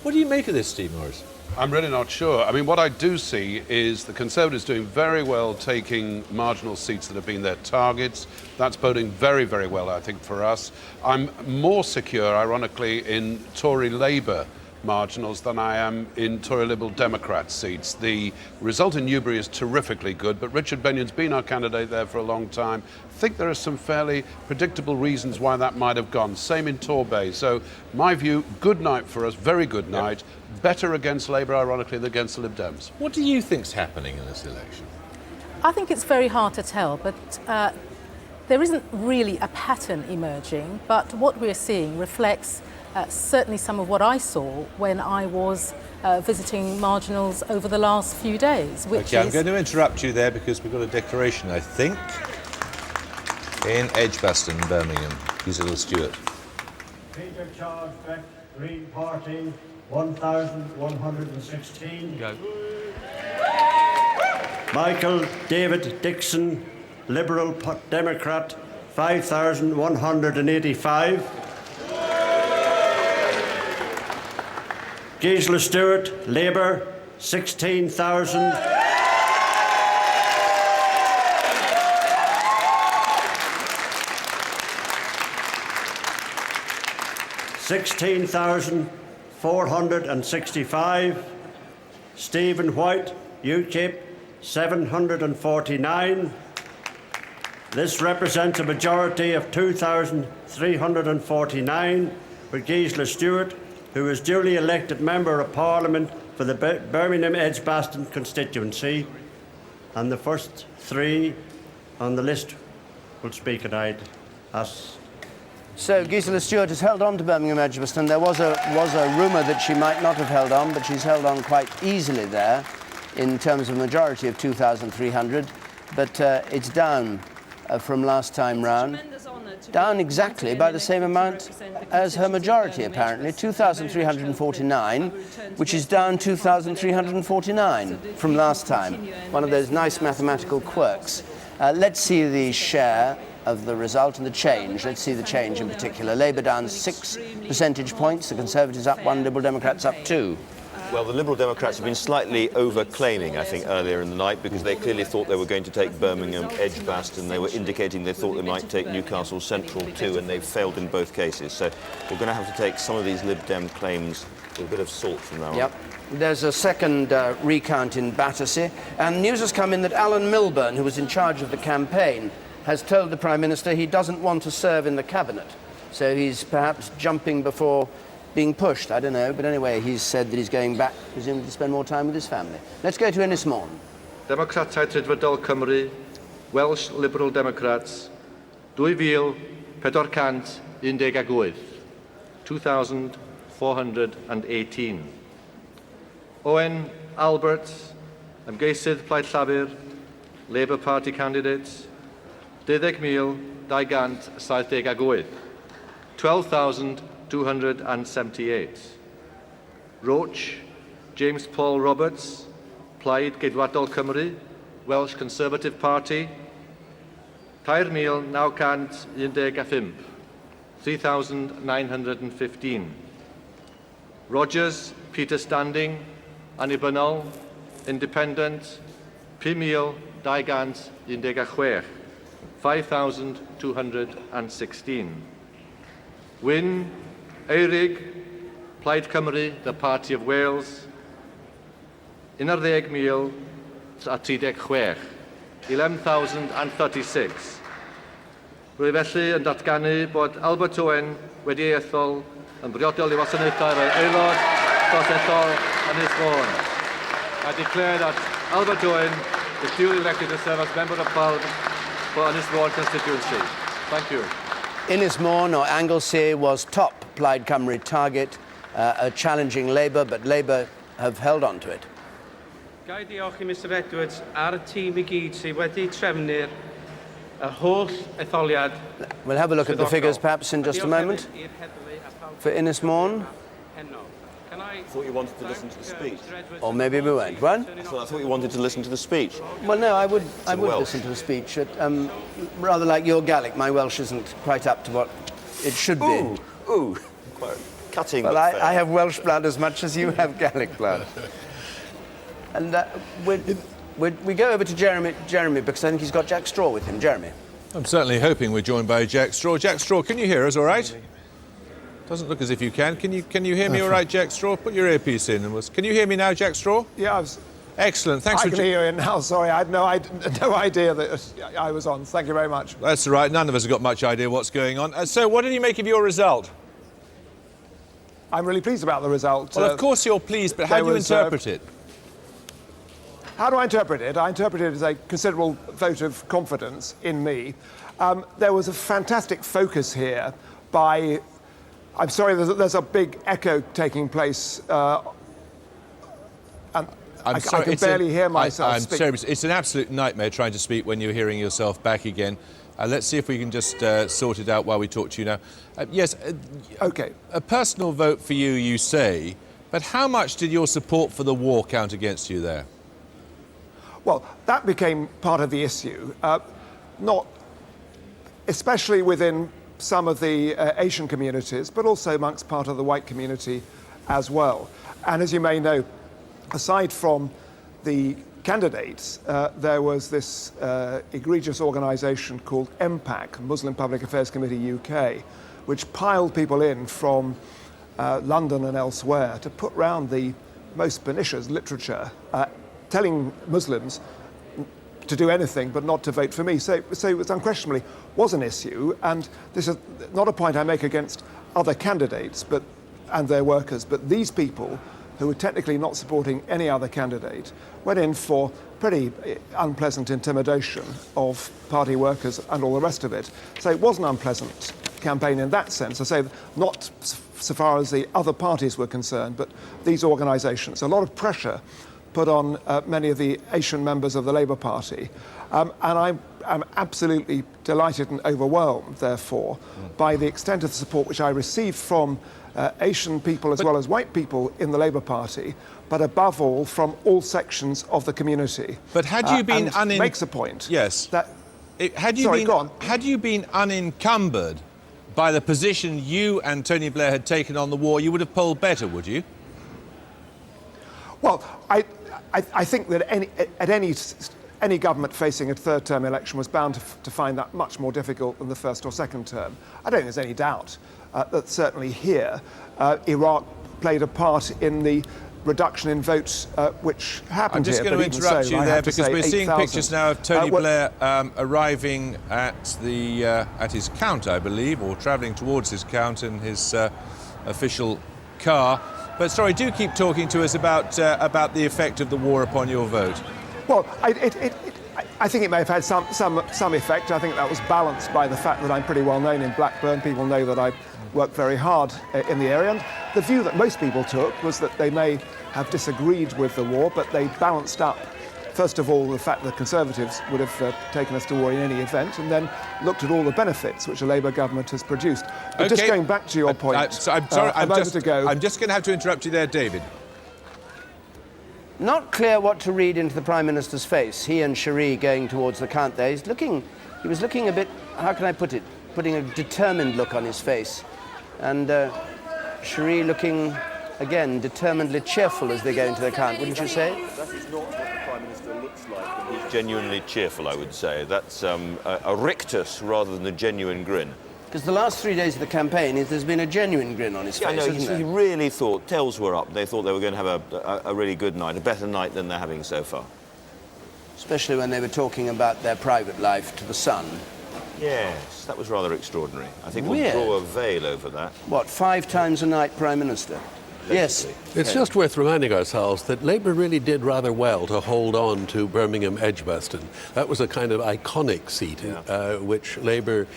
What do you make of this, Steve Norris? I'm really not sure. I mean, what I do see is the Conservatives doing very well taking marginal seats that have been their targets. That's boding very, very well, I think, for us. I'm more secure, ironically, in Tory Labour marginals than I am in Tory-Lib Democrat seats. The result in Newbury is terrifically good, but Richard Benyon's been our candidate there for a long time. I think there are some fairly predictable reasons why that might have gone. Same in Torbay. So my view, good night for us, very good night. Better against Labour, ironically, than against the Lib Dems. What do you think's happening in this election? I think it's very hard to tell, but there isn't really a pattern emerging, but what we're seeing reflects certainly some of what I saw when I was visiting marginals over the last few days. OK, I'm going to interrupt you there because we've got a declaration, I think, in Edgbaston, Birmingham. Gisela Stewart. Peter Charles Beck, Green Party, 1,116. Go. Michael David Dixon, Liberal Democrat, 5,185. Gisela Stewart, Labour, 16,000. $16,465. Stephen White, UKIP, 749. This represents a majority of 2,349, with Gisela Stewart, who is duly elected Member of Parliament for the Birmingham Edgbaston constituency. And the first three on the list will speak, and I'd ask. So Gisela Stewart has held on to Birmingham Edgbaston. There was a rumour that she might not have held on, but she's held on quite easily there in terms of majority of 2,300. But it's down from last time round. Down exactly by the same amount as her majority, apparently, 2,349, which is down 2,349 from last time. One of those nice mathematical quirks. Let's see the share of the result and the change. Let's see the change in particular. Labour down 6 percentage points, the Conservatives up 1, Liberal Democrats up 2. Well, the Liberal Democrats have been slightly over-claiming, I think, earlier in the night, because they clearly thought they were going to take Birmingham, Edgbaston. They were indicating they thought they might take Newcastle Central too, and they've failed in both cases. So we're going to have to take some of these Lib Dem claims with a bit of salt from now on. Yep. There's a second recount in Battersea, and news has come in that Alan Milburn, who was in charge of the campaign, has told the Prime Minister he doesn't want to serve in the Cabinet. So he's perhaps jumping before being pushed, I don't know, but anyway, he's said that he's going back, presumably to spend more time with his family. Let's go to Ynys Môn. Democratau Trydfedol Cymru, Welsh Liberal Democrats, 2,418, 2,418. Owen Albert, Ymgeisydd Plaid Llafur, Labour Party candidates, 12,278. 12,278. Roach, James Paul Roberts, Plaid Geidwadol Cymru, Welsh Conservative Party, 3,915. 3,915. Rogers, Peter Standing, Annibynnol, Independent, 5,216. 5,216. Wyn, Eirig, Plaid Cymru, the Party of Wales, 11,036. 11,036. Rwyf felly yn datganu bod Albert Owen wedi ei ethol yn briodol i wasanaethau'r aelod prosethol Ynys Môn. I declare that Albert Owen is duly elected to serve as Member of Parliament for Ynys Môn constituency. Thank you. Ynys Môn or Anglesey was top Plaid Cymru target, a challenging Labour, but Labour have held on to it. Gai diolch I Mr Edwards ar y tîm I gyd sydd wedi trefnu'r y holl etholiad. We'll have a look at the figures perhaps in just a moment. For Ynys Môn. I thought you wanted to listen to the speech. Or maybe we won't. What? I thought you wanted to listen to the speech. Well, no, I would listen to the speech. Rather like your Gaelic, my Welsh isn't quite up to what it should be. Ooh, quite cutting. Well, I have Welsh blood as much as you have Gaelic blood. And we go over to Jeremy because I think he's got Jack Straw with him. Jeremy. I'm certainly hoping we're joined by Jack Straw. Jack Straw, can you hear us all right? Doesn't look as if you can. Can you hear me all right, Jack Straw? Put your earpiece in. Can you hear me now, Jack Straw? Yeah, excellent. Thanks I for... can hear you now. Sorry, I had no idea that I was on. Thank you very much. That's all right. None of us have got much idea what's going on. So what did you make of your result? I'm really pleased about the result. Well, of course you're pleased, but how do you interpret it? How do I interpret it? I interpret it as a considerable vote of confidence in me. There was a fantastic focus here by... I'm sorry, there's a big echo taking place. And I can barely hear myself speak. I'm sorry, it's an absolute nightmare trying to speak when you're hearing yourself back again. Let's see if we can just sort it out while we talk to you now. Yes, OK. A personal vote for you, you say, but how much did your support for the war count against you there? Well, that became part of the issue, not especially within some of the Asian communities, but also amongst part of the white community as well. And as you may know, aside from the candidates, there was this egregious organisation called MPAC, Muslim Public Affairs Committee UK, which piled people in from London and elsewhere to put round the most pernicious literature, telling Muslims to do anything but not to vote for me. So it unquestionably was an issue, and this is not a point I make against other candidates and their workers, but these people who were technically not supporting any other candidate went in for pretty unpleasant intimidation of party workers and all the rest of it. So it was an unpleasant campaign in that sense. I say not so far as the other parties were concerned, but these organisations. A lot of pressure put on many of the Asian members of the Labour Party. And I'm absolutely delighted and overwhelmed, therefore, by the extent of the support which I received from Asian people as well as white people in the Labour Party, but above all from all sections of the community. But had you been makes a point. Yes. That had you been unencumbered by the position you and Tony Blair had taken on the war, you would have polled better, would you? Well, I think that any government facing a third-term election was bound to find that much more difficult than the first or second term. I don't think there's any doubt that certainly here Iraq played a part in the reduction in votes which happened here. I'm just going to interrupt you there because we're seeing pictures now of Tony Blair arriving at his count, I believe, or travelling towards his count in his official car. But sorry, do keep talking to us about the effect of the war upon your vote. Well, I think it may have had some effect. I think that was balanced by the fact that I'm pretty well known in Blackburn. People know that I worked very hard in the area. And the view that most people took was that they may have disagreed with the war, but they balanced up first of all, the fact that the Conservatives would have taken us to war in any event, and then looked at all the benefits which a Labour government has produced. But just going back to your point, I'm sorry, a moment ago... I'm just going to have to interrupt you there, David. Not clear what to read into the Prime Minister's face. He and Cherie going towards the count there. He was looking a bit, how can I put it, putting a determined look on his face. And Cherie looking, again, determinedly cheerful as they go into the count, wouldn't you say? That is not what the Prime Minister looks like when he's genuinely cheerful, I would say. That's a rictus rather than a genuine grin. Because the last 3 days of the campaign, there's been a genuine grin on his face, hasn't there? He really thought, tails were up, they thought they were going to have a really good night, a better night than they're having so far. Especially when they were talking about their private life to the Sun. Yes, that was rather extraordinary. I think we'll draw a veil over that. What, 5 times a night Prime Minister? Yes. It's just worth reminding ourselves that Labour really did rather well to hold on to Birmingham Edgbaston. That was a kind of iconic seat which Labour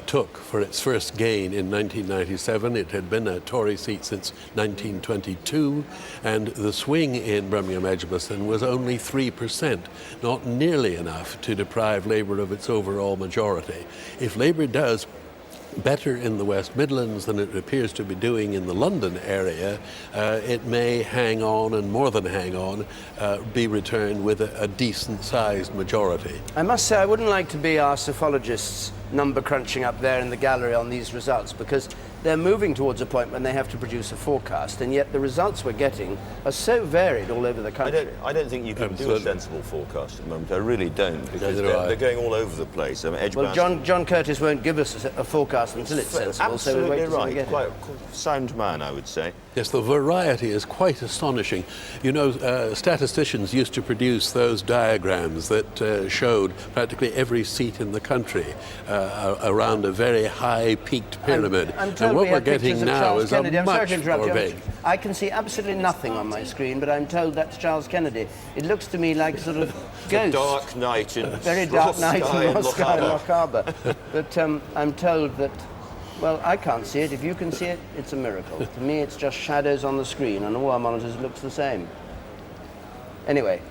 took for its first gain in 1997. It had been a Tory seat since 1922, and the swing in Birmingham Edgbaston was only 3%, not nearly enough to deprive Labour of its overall majority. If Labour does better in the West Midlands than it appears to be doing in the London area, it may hang on, and more than hang on, be returned with a decent-sized majority. I must say I wouldn't like to be our psephologists number crunching up there in the gallery on these results, because they're moving towards a point when they have to produce a forecast, and yet the results we're getting are so varied all over the country. I don't think you can do a sensible forecast at the moment. I really don't, because they're going all over the place. Well, John Curtis won't give us a forecast until it's sensible, so we'll wait to see when we get it. Quite sound man, I would say. Yes, the variety is quite astonishing. You know, statisticians used to produce those diagrams that showed practically every seat in the country around a very high-peaked pyramid. And what we're getting now is a much more vague. I can see absolutely nothing on my screen, but I'm told that's Charles Kennedy. It looks to me like sort of ghost. Dark night in very dark night in Moscow and Loch Harbour. But I'm told that, well, I can't see it. If you can see it, it's a miracle. To me, it's just shadows on the screen, and all our monitors looks the same. Anyway,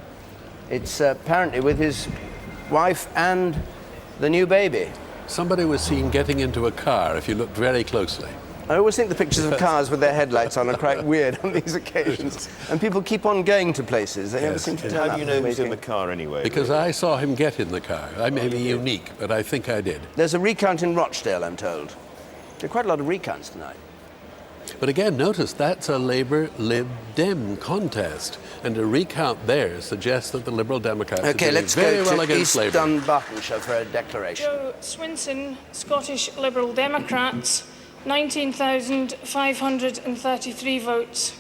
it's apparently with his wife and the new baby. Somebody was seen getting into a car, if you looked very closely. I always think the pictures of cars with their headlights on are quite weird on these occasions. And people keep on going to places. They never seem to turn up. How do you know who's in the car anyway? Because I saw him get in the car. I may be unique, but I think I did. There's a recount in Rochdale, I'm told. There are quite a lot of recounts tonight. But again, notice that's a Labour-Lib Dem contest. And a recount there suggests that the Liberal Democrats are doing very well against Labour. Okay, let's go to East Dunbartonshire for a declaration. Joe Swinson, Scottish Liberal Democrats, 19,533 votes.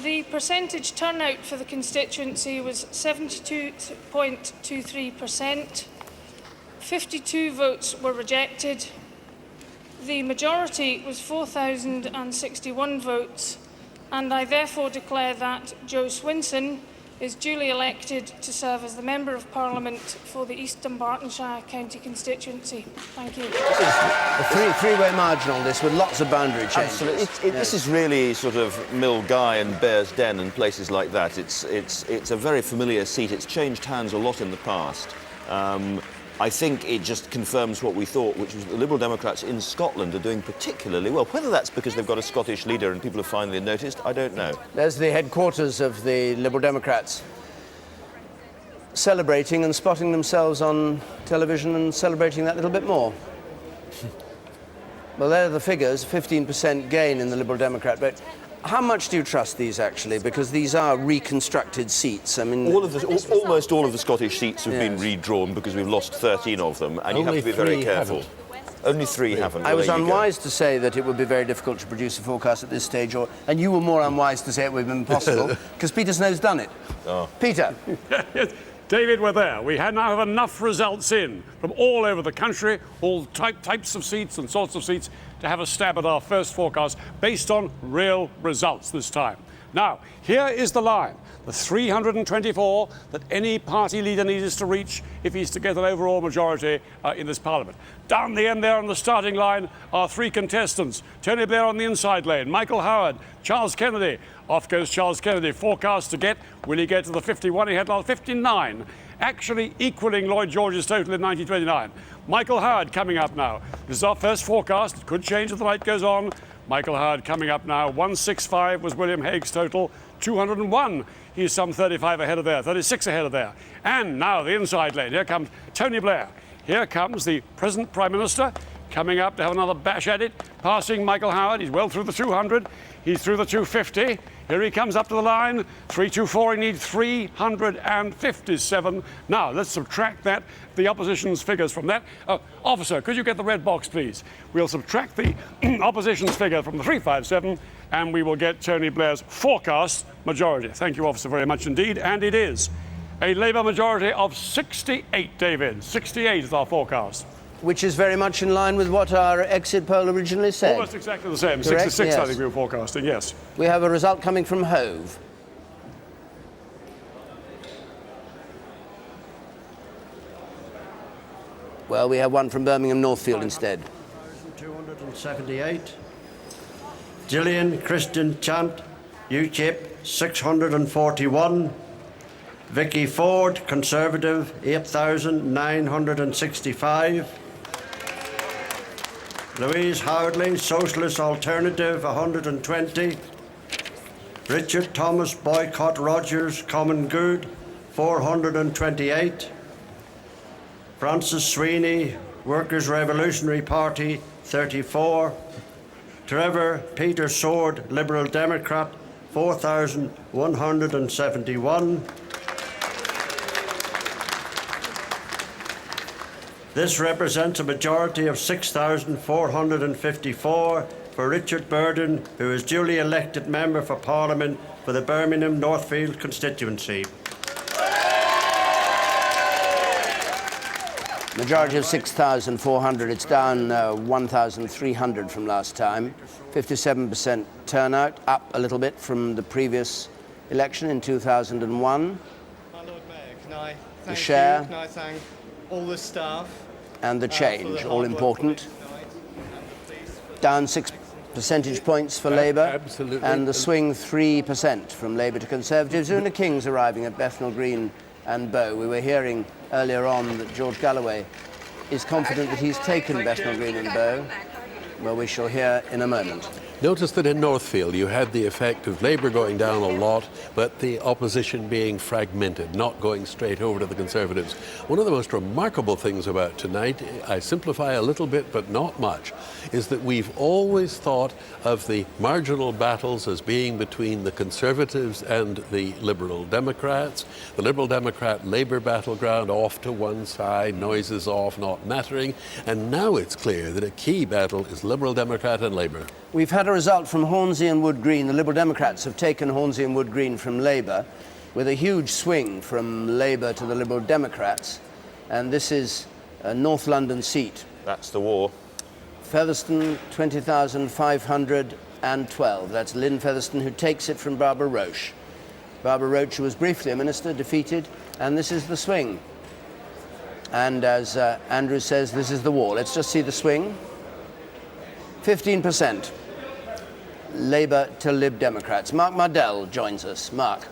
The percentage turnout for the constituency was 72.23%. 52 votes were rejected. The majority was 4,061 votes, and I therefore declare that Joe Swinson is duly elected to serve as the Member of Parliament for the East Dunbartonshire County constituency. Thank you. A three-way margin on this with lots of boundary changes. Absolutely. This is really sort of Mill Guy and Bears Den and places like that. It's a very familiar seat. It's changed hands a lot in the past. I think it just confirms what we thought, which was the Liberal Democrats in Scotland are doing particularly well. Whether that's because they've got a Scottish leader and people have finally noticed, I don't know. There's the headquarters of the Liberal Democrats celebrating and spotting themselves on television and celebrating that little bit more. Well, there are the figures, 15% gain in the Liberal Democrat vote. How much do you trust these, actually? Because these are reconstructed seats. I mean, almost all of the Scottish seats have been redrawn because we've lost 13 of them, and you have to be very careful. Only 3 haven't. I was unwise to say that it would be very difficult to produce a forecast at this stage, and you were more unwise to say it would have been impossible, because Peter Snow's done it. Oh. Peter. David, we're there. We now have enough results in from all over the country, all types of seats and sorts of seats, to have a stab at our first forecast based on real results this time. Now, here is the line, the 324 that any party leader needs to reach if he's to get an overall majority in this Parliament. Down the end there on the starting line are three contestants. Tony Blair on the inside lane, Michael Howard, Charles Kennedy. Off goes Charles Kennedy, forecast to get, will he get to the 51 he had last, 59, actually equaling Lloyd George's total in 1929. Michael Howard coming up now. This is our first forecast, it could change as the night goes on. Michael Howard coming up now, 165 was William Hague's total, 201. He's some 35 ahead of there, 36 ahead of there. And now the inside lane, here comes Tony Blair. Here comes the present Prime Minister, coming up to have another bash at it, passing Michael Howard. He's well through the 200, he's through the 250. Here he comes up to the line, 324, he needs 357. Now, let's subtract that, the opposition's figures from that. Officer, could you get the red box, please? We'll subtract the opposition's figure from the 357, and we will get Tony Blair's forecast majority. Thank you, officer, very much indeed. And it is a Labour majority of 68, David. 68 is our forecast. Which is very much in line with what our exit poll originally said. Almost exactly the same. Correct? 66, yes. I think we were forecasting, yes. We have a result coming from Hove. Well, we have one from Birmingham Northfield instead. 278. Gillian Christian Chant, UKIP, 641. Vicky Ford, Conservative, 8,965. Louise Howardley, Socialist Alternative, 120. Richard Thomas Boycott Rogers, Common Good, 428. Francis Sweeney, Workers' Revolutionary Party, 34. Trevor Peter Sword, Liberal Democrat, 4,171. This represents a majority of 6,454 for Richard Burden, who is duly elected Member for Parliament for the Birmingham Northfield constituency. Majority of 6,400. It's down 1,300 from last time. 57% turnout, up a little bit from the previous election in 2001. My Lord Mayor, can I The share. Can I thank all the staff And the change, all important. Down 6 percentage points for Labour. Absolutely. And the swing 3% from Labour to Conservatives. Una King's arriving at Bethnal Green and Bow. We were hearing earlier on that George Galloway is confident that he's taken Bethnal Green and Bow. Well, we shall hear in a moment. Notice that in Northfield you had the effect of Labour going down a lot, but the opposition being fragmented, not going straight over to the Conservatives. One of the most remarkable things about tonight, I simplify a little bit but not much, is that we've always thought of the marginal battles as being between the Conservatives and the Liberal Democrats. The Liberal Democrat-Labour battleground off to one side, noises off, not mattering. And now it's clear that a key battle is Liberal Democrat and Labour. We've had a result from Hornsey and Wood Green. The Liberal Democrats have taken Hornsey and Wood Green from Labour with a huge swing from Labour to the Liberal Democrats. And this is a North London seat. That's the war. Featherstone, 20,512. That's Lynn Featherstone, who takes it from Barbara Roche. Barbara Roche, who was briefly a minister, defeated, and this is the swing. And as Andrew says, this is the war. Let's just see the swing. 15%. Labour to Lib Democrats. Mark Mardell joins us. Mark.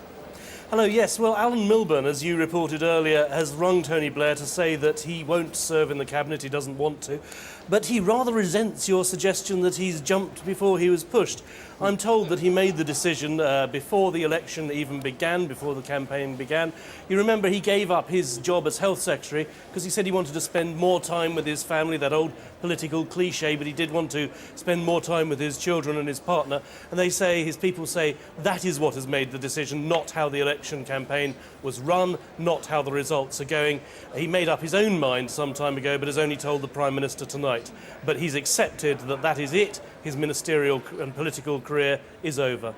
Hello, yes. Well, Alan Milburn, as you reported earlier, has rung Tony Blair to say that he won't serve in the cabinet, he doesn't want to. But he rather resents your suggestion that he's jumped before he was pushed. I'm told that he made the decision before the election even began, before the campaign began. You remember he gave up his job as Health Secretary because he said he wanted to spend more time with his family, that old political cliche, but he did want to spend more time with his children and his partner. And they say, his people say, that is what has made the decision, not how the election campaign was run, not how the results are going. He made up his own mind some time ago, but has only told the Prime Minister tonight. But he's accepted that that is it. His ministerial and political career is over.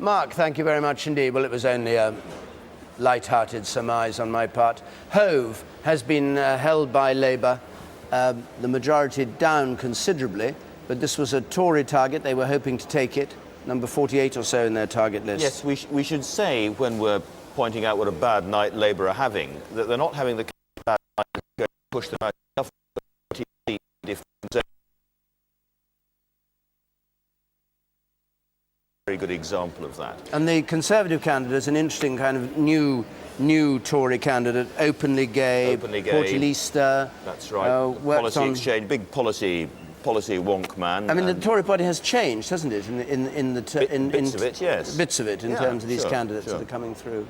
Mark, thank you very much indeed. Well, it was only a light-hearted surmise on my part. Hove has been held by Labour, the majority down considerably, but this was a Tory target. They were hoping to take it. number 48 or so in their target list. Yes, we should say, when we're pointing out what a bad night Labour are having, that they're not having the kind of bad night that's going to push them out enough. Very good example of that. And the Conservative candidate is an interesting kind of new Tory candidate, openly gay, Portilista. That's right. Policy exchange, big policy wonk man. I mean, the Tory party has changed, hasn't it? Bits of it, yes. Bits of it in terms of these candidates that are coming through.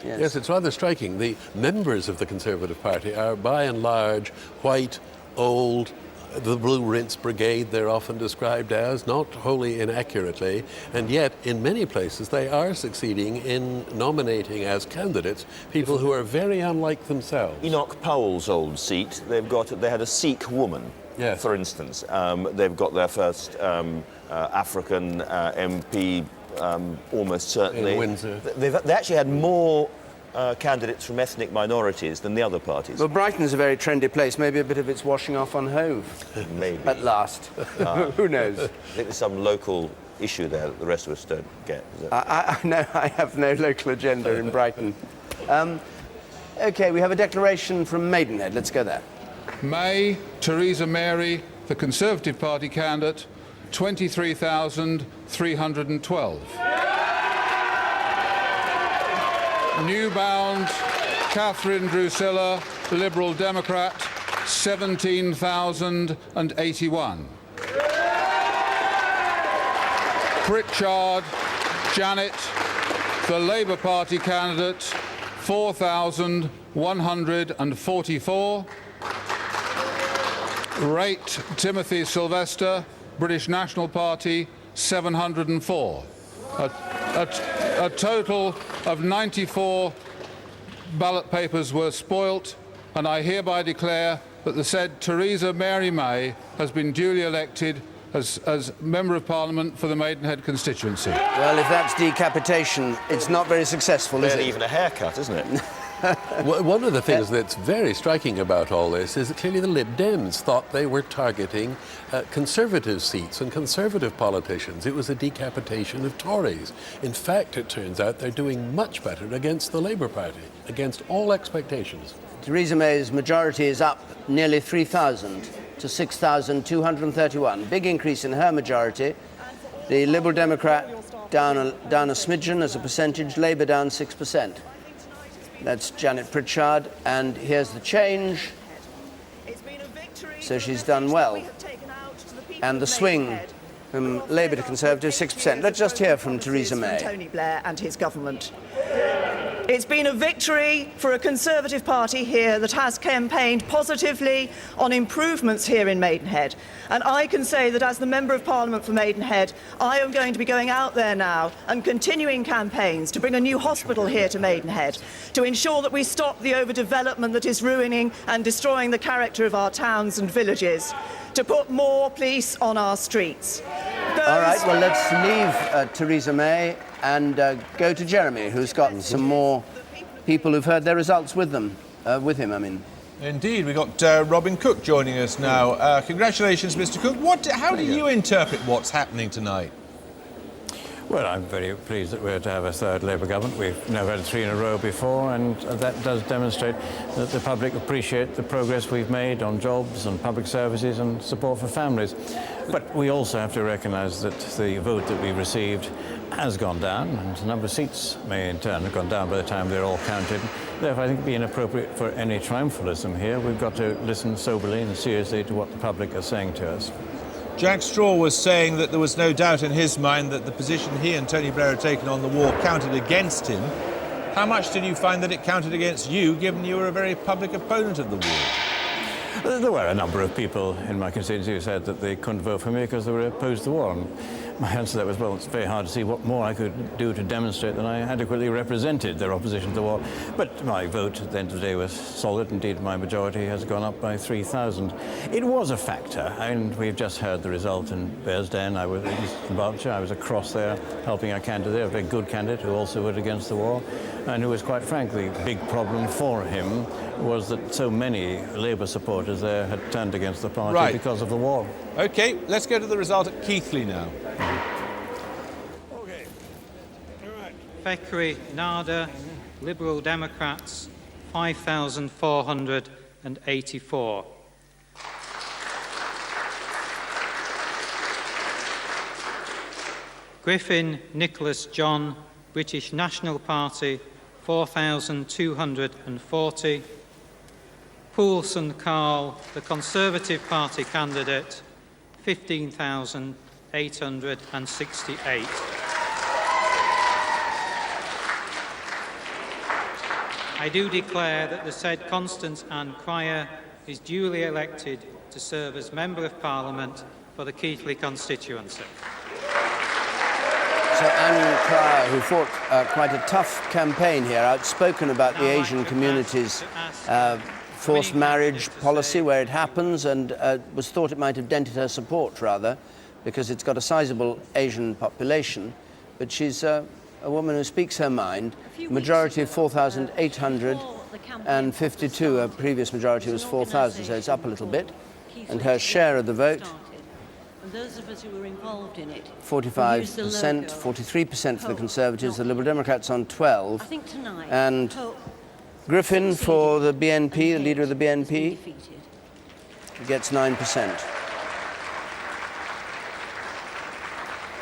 Yeah. Yes, it's rather striking. The members of the Conservative Party are, by and large, white, old. The Blue Rinse Brigade, they're often described as, not wholly inaccurately, and yet in many places they are succeeding in nominating as candidates people who are very unlike themselves. Enoch Powell's old seat, they had a Sikh woman, for instance. They've got their first African MP, almost certainly. In Windsor. They actually had more candidates from ethnic minorities than the other parties. Well, Brighton's a very trendy place. Maybe a bit of it's washing off on Hove. Maybe. At last. Who knows? I think there's some local issue there that the rest of us don't get. No, I have no local agenda in Brighton. OK, we have a declaration from Maidenhead. Let's go there. May Theresa Mary, the Conservative Party candidate, 23,312. Newbound, Catherine Drusilla, Liberal Democrat, 17,081. Pritchard, Janet, the Labour Party candidate, 4,144. Rate Timothy Sylvester, British National Party, 704. A total of 94 ballot papers were spoilt, and I hereby declare that the said Theresa Mary May has been duly elected as Member of Parliament for the Maidenhead constituency. Well, if that's decapitation, it's not very successful, is it? Barely even a haircut, isn't it? One of the things that's very striking about all this is that clearly the Lib Dems thought they were targeting Conservative seats and Conservative politicians. It was a decapitation of Tories. In fact, it turns out they're doing much better against the Labour Party, against all expectations. Theresa May's majority is up nearly 3,000 to 6,231. Big increase in her majority. The Liberal Democrat down a smidgen as a percentage, Labour down 6%. That's Janet Pritchard, and here's the change. So she's done well. And the swing from Labour to Conservative, 6%. Let's just hear from Theresa May. Tony Blair and his government. It's been a victory for a Conservative Party here that has campaigned positively on improvements here in Maidenhead. And I can say that as the Member of Parliament for Maidenhead, I am going to be going out there now and continuing campaigns to bring a new hospital here to Maidenhead, to ensure that we stop the overdevelopment that is ruining and destroying the character of our towns and villages, to put more police on our streets. All right, well, let's leave Theresa May and go to Jeremy, who's got some more people who've heard their results with him, Indeed, we've got Robin Cook joining us now. Congratulations, Mr. Cook. How do you interpret what's happening tonight? Well, I'm very pleased that we're to have a third Labour government. We've never had 3 in a row before, and that does demonstrate that the public appreciate the progress we've made on jobs and public services and support for families. But we also have to recognise that the vote that we received has gone down, and the number of seats may in turn have gone down by the time they're all counted. Therefore, I think it would be inappropriate for any triumphalism here. We've got to listen soberly and seriously to what the public are saying to us. Jack Straw was saying that there was no doubt in his mind that the position he and Tony Blair had taken on the war counted against him. How much did you find that it counted against you, given you were a very public opponent of the war? There were a number of people in my constituency who said that they couldn't vote for me because they were opposed to the war. And my answer to that was, well, it's very hard to see what more I could do to demonstrate that I adequately represented their opposition to the war. But my vote at the end of the day was solid. Indeed, my majority has gone up by 3,000. It was a factor, and we've just heard the result in Bearsden. I was in Eastern Berkshire. I was across there helping our candidate, a very good candidate who also voted against the war, and who was, quite frankly, a big problem for him was that so many Labour supporters there had turned against the party because of the war. OK, let's go to the result at Keighley now. Fekri Nada, Liberal Democrats, 5,484. Griffin Nicholas John, British National Party, 4,240. Poulson Carl, the Conservative Party candidate, 15,868. I do declare that the said Constance Ann Cryer is duly elected to serve as Member of Parliament for the Keighley constituency. So Ann Cryer, who fought quite a tough campaign here, outspoken about the Asian community's forced marriage policy where it happens, and was thought it might have dented her support, rather, because it's got a sizable Asian population. But she's a woman who speaks her mind. Majority of 4,852. Her previous majority was 4,000, so it's up a little bit. And her share of the vote, and those of us who were involved in it, 45%, 43% for the Conservatives, the Liberal Democrats on 12. I think tonight, and Griffin for the BNP, the leader of the BNP, gets 9%.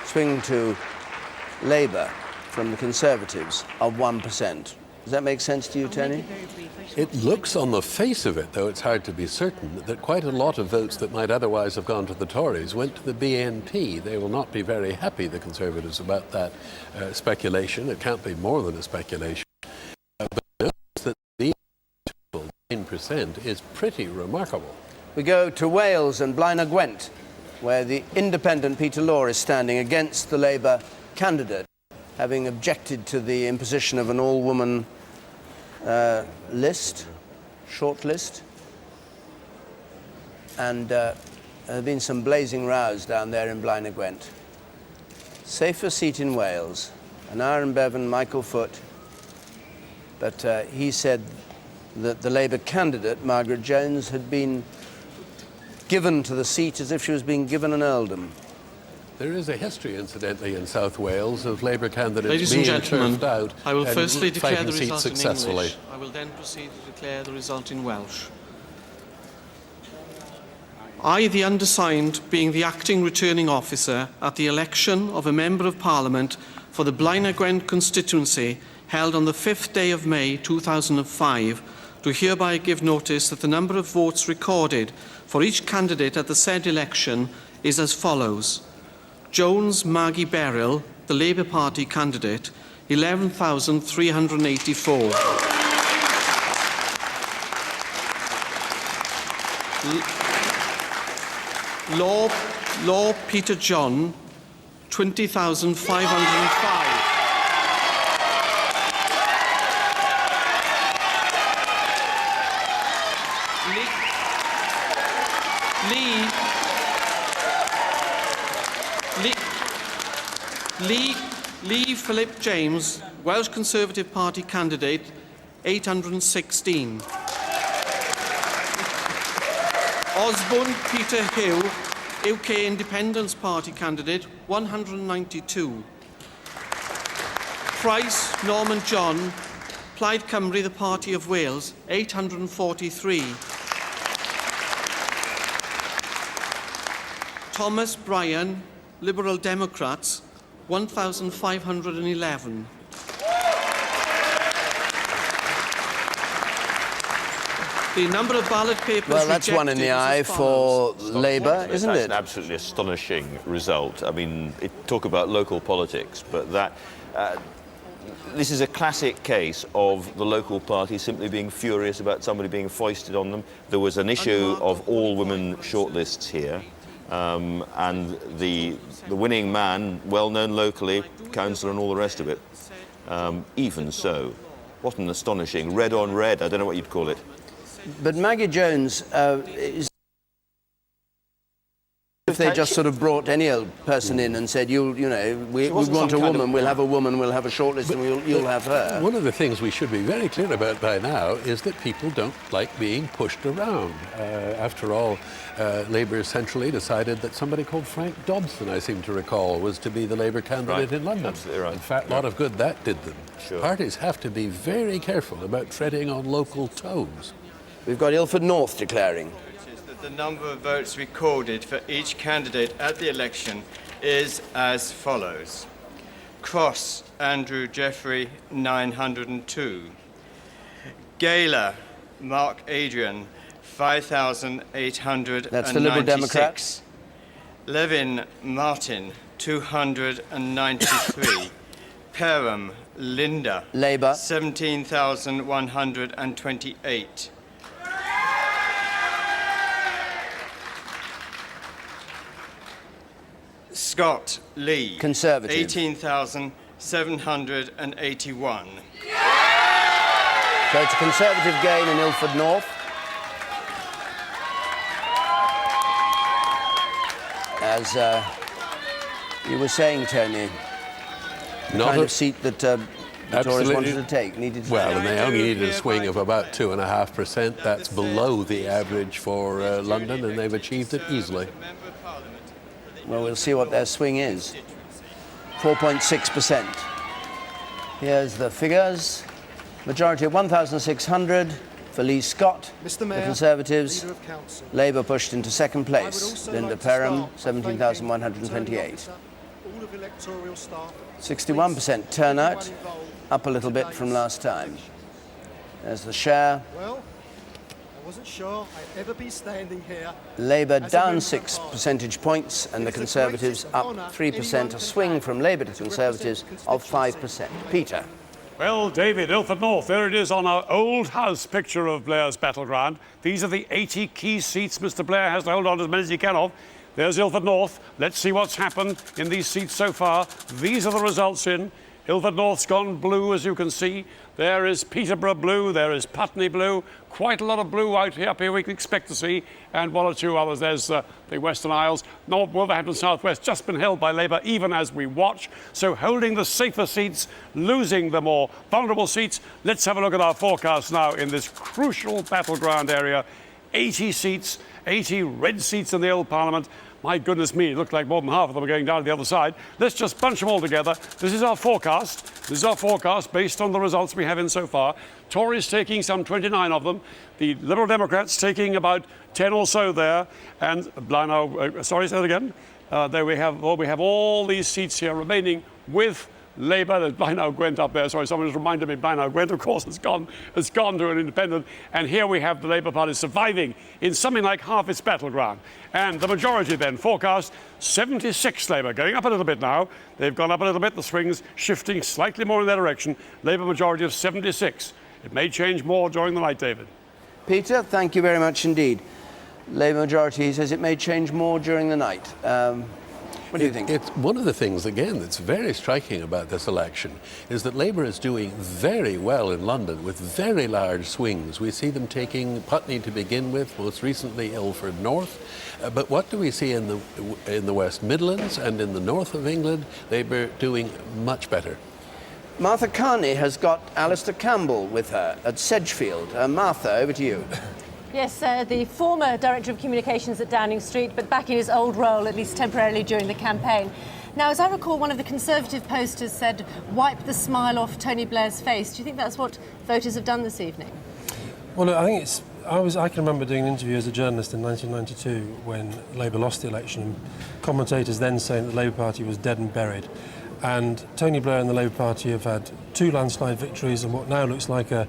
Swing to Labour from the Conservatives of 1%. Does that make sense to you, Tony? It looks on the face of it, though it's hard to be certain, that quite a lot of votes that might otherwise have gone to the Tories went to the BNP. They will not be very happy, the Conservatives, about that speculation. It can't be more than a speculation. But notice that the 9% is pretty remarkable. We go to Wales and Blaenau Gwent, where the independent Peter Law is standing against the Labour candidate, having objected to the imposition of an all-woman short list. And there have been some blazing rows down there in Blaenau Gwent. Safer seat in Wales, an Aaron Bevan, Michael Foot, but he said that the Labour candidate, Margaret Jones, had been given to the seat as if she was being given an earldom. There is a history, incidentally, in South Wales of Labour candidates being turfed out I will and firstly declare fighting the seats result successfully. in English. I will then proceed to declare the result in Welsh. I, the undersigned, being the acting returning officer at the election of a Member of Parliament for the Blaenau Gwent constituency held on the 5th day of May 2005, do hereby give notice that the number of votes recorded for each candidate at the said election is as follows. Jones Maggie Beryl, the Labour Party candidate, 11,384. Law Peter John, 20,505. Lee Philip James, Welsh Conservative Party candidate, 816. Osborne Peter Hill, UK Independence Party candidate, 192. Price Norman John, Plaid Cymru, the Party of Wales, 843. Thomas Bryan, Liberal Democrats, 1,511. The number of ballot papers Well, that's one in the eye for Labour, isn't it? That's an absolutely astonishing result. I mean, talk about local politics, but that... this is a classic case of the local party simply being furious about somebody being foisted on them. There was an issue of all-women shortlists here. And the winning man, well known locally, councillor and all the rest of it. Even so, what an astonishing red on red, I don't know what you'd call it. But Maggie Jones is if they just sort of brought any old person in and said, you know, we want a woman, we'll have a woman, we'll have a shortlist, and you'll have her. One of the things we should be very clear about by now is that people don't like being pushed around. After all, Labour centrally decided that somebody called Frank Dobson, I seem to recall, was to be the Labour candidate in London. Absolutely right. In fact, a lot of good that did them. Sure. Parties have to be very careful about treading on local toes. We've got Ilford North declaring. The number of votes recorded for each candidate at the election is as follows. Cross, Andrew Jeffrey, 902. Gaylor, Mark Adrian, 5,896. That's the Liberal Democrats. Levin Martin, 293. Perham, Linda, Labour, 17,128. Scott Lee, Conservative, 18,781. So it's a Conservative gain in Ilford North. As you were saying, Tony, the kind of seat that the Tories wanted to take, needed to well, take. and they only needed a swing of about 2.5%. That's below the average for London, and they've achieved it easily. Well, we'll see what their swing is. 4.6%. Here's the figures. Majority of 1,600 for Lee Scott, Mr. Mayor, the Conservatives. Leader of Council. Labour pushed into second place. Linda Perham, 17,128. 61% turnout, up a little bit from last time. There's the share. Well, I wasn't sure I'd ever be standing here. Labour down 6 percentage points and the Conservatives up 3%, a swing from Labour to Conservatives of 5%. Peter. Well, David, Ilford North, there it is on our old house picture of Blair's battleground. These are the 80 key seats Mr. Blair has to hold on to as many as he can of. There's Ilford North. Let's see what's happened in these seats so far. These are the results in. Ilford North's gone blue, as you can see. There is Peterborough blue, there is Putney blue. Quite a lot of blue out here, up here we can expect to see. And one or two others. There's the Western Isles. North Wolverhampton South West just been held by Labour, even as we watch. So holding the safer seats, losing the more vulnerable seats. Let's have a look at our forecast now in this crucial battleground area. 80 seats, 80 red seats in the old Parliament. My goodness me, it looked like more than half of them are going down to the other side. Let's just bunch them all together. This is our forecast. This is our forecast based on the results we have in so far. Tories taking some 29 of them. The Liberal Democrats taking about 10 or so there. And sorry, say that again. There we have all these seats here remaining with Labour. There's Blaenau Gwent up there. Sorry, someone just reminded me. Blaenau Gwent, of course, has gone to an independent. And here we have the Labour Party surviving in something like half its battleground. And the majority then forecast 76 Labour, going up a little bit now. They've gone up a little bit. The swings shifting slightly more in their direction. Labour majority of 76. It may change more during the night, David. Peter, thank you very much indeed. Labour majority says it may change more during the night. What do you think? It's one of the things, again, that's very striking about this election is that Labour is doing very well in London with very large swings. We see them taking Putney to begin with, most recently Ilford North. But what do we see in the West Midlands and in the north of England? Labour doing much better. Martha Carney has got Alistair Campbell with her at Sedgefield. Martha, over to you. Yes, the former Director of Communications at Downing Street, but back in his old role, at least temporarily during the campaign. Now, as I recall, one of the Conservative posters said, "Wipe the smile off Tony Blair's face." Do you think that's what voters have done this evening? Well, I think it's... I can remember doing an interview as a journalist in 1992 when Labour lost the election, and commentators then saying that the Labour Party was dead and buried. And Tony Blair and the Labour Party have had 2 landslide victories and what now looks like a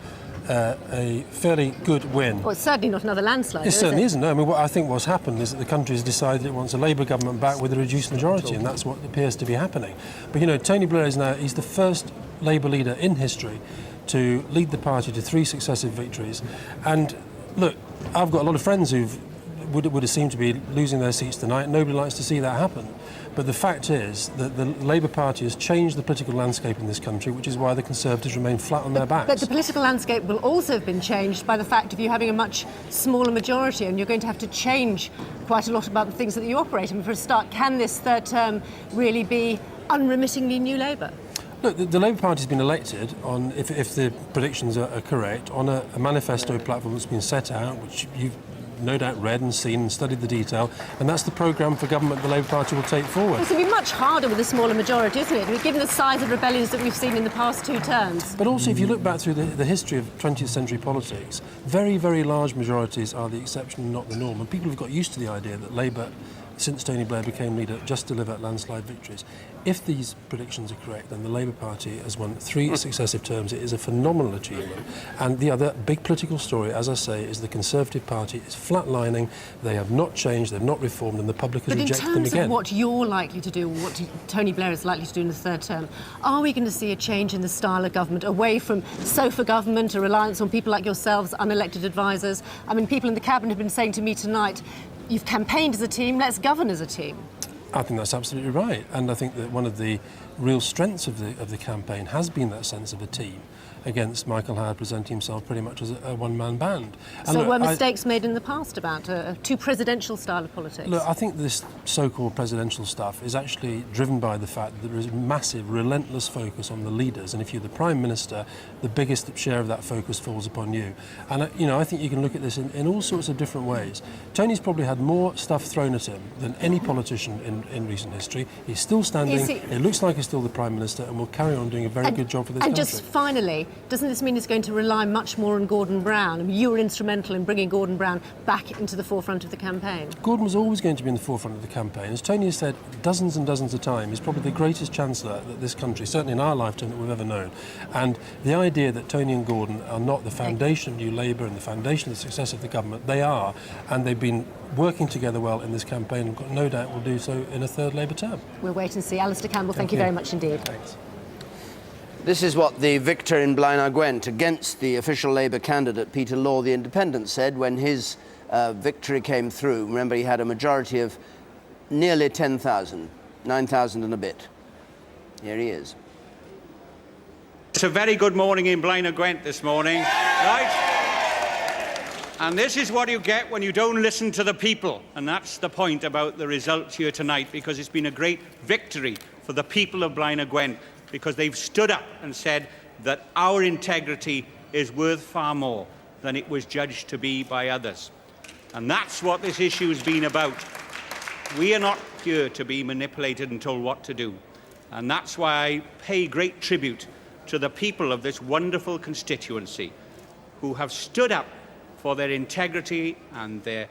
fairly good win. Well, it's certainly not another landslide. It certainly isn't. No, I mean, I think what's happened is that the country has decided it wants a Labour government back with a reduced majority, and that's what appears to be happening. But, you know, Tony Blair he's the first Labour leader in history to lead the party to 3 successive victories. And, look, I've got a lot of friends who've would have seemed to be losing their seats tonight. Nobody likes to see that happen. But the fact is that the Labour Party has changed the political landscape in this country, which is why the Conservatives remain flat on their backs. But the political landscape will also have been changed by the fact of you having a much smaller majority, and you're going to have to change quite a lot about the things that you operate. I mean, for a start, can this third term really be unremittingly New Labour? Look, the Labour Party has been elected on, if the predictions are correct, on a manifesto platform that's been set out, which you've no doubt read and seen and studied the detail, and that's the programme for government the Labour Party will take forward. It's going to be much harder with a smaller majority, isn't it? Given the size of rebellions that we've seen in the past 2 terms. But also, if you look back through the history of 20th century politics, very, very large majorities are the exception and not the norm. And people have got used to the idea that Labour, since Tony Blair became leader, just deliver landslide victories. If these predictions are correct, then the Labour Party has won 3 successive terms. It is a phenomenal achievement. And the other big political story, as I say, is the Conservative Party is flatlining. They have not changed, they've not reformed, and the public has rejected them again. But in terms of what you're likely to do, what Tony Blair is likely to do in the third term, are we going to see a change in the style of government, away from sofa government, a reliance on people like yourselves, unelected advisers? I mean, people in the Cabinet have been saying to me tonight, you've campaigned as a team, let's govern as a team. I think that's absolutely right, and I think that one of the real strengths of the campaign has been that sense of a team, against Michael Howard presenting himself pretty much as a one-man band. And so look, were mistakes made in the past about a too presidential style of politics? Look, I think this so-called presidential stuff is actually driven by the fact that there is massive, relentless focus on the leaders, and if you're the Prime Minister, the biggest share of that focus falls upon you. And I think you can look at this in all sorts of different ways. Tony's probably had more stuff thrown at him than any politician in recent history. He's still standing, it looks like he's still the Prime Minister, and will carry on doing a very good job for this country. And just finally, doesn't this mean he's going to rely much more on Gordon Brown? I mean, you were instrumental in bringing Gordon Brown back into the forefront of the campaign. Gordon was always going to be in the forefront of the campaign. As Tony has said dozens and dozens of times, he's probably the greatest Chancellor that this country, certainly in our lifetime, that we've ever known. And the idea that Tony and Gordon are not the foundation of New Labour and the foundation of the success of the government, they are, and they've been working together well in this campaign, and got no doubt will do so in a third Labour term. We'll wait and see. Alistair Campbell, thank you very much indeed. Thanks. This is what the victor in Blaenau Gwent against the official Labour candidate Peter Law, the Independent, said when his victory came through. Remember, he had a majority of nearly 10,000, 9,000 and a bit. Here he is. It's a very good morning in Blaenau Gwent this morning, right? And this is what you get when you don't listen to the people. And that's the point about the results here tonight, because it's been a great victory for the people of Blaenau Gwent, because they've stood up and said that our integrity is worth far more than it was judged to be by others. And that's what this issue has been about. We are not here to be manipulated and told what to do. And that's why I pay great tribute to the people of this wonderful constituency who have stood up for their integrity and their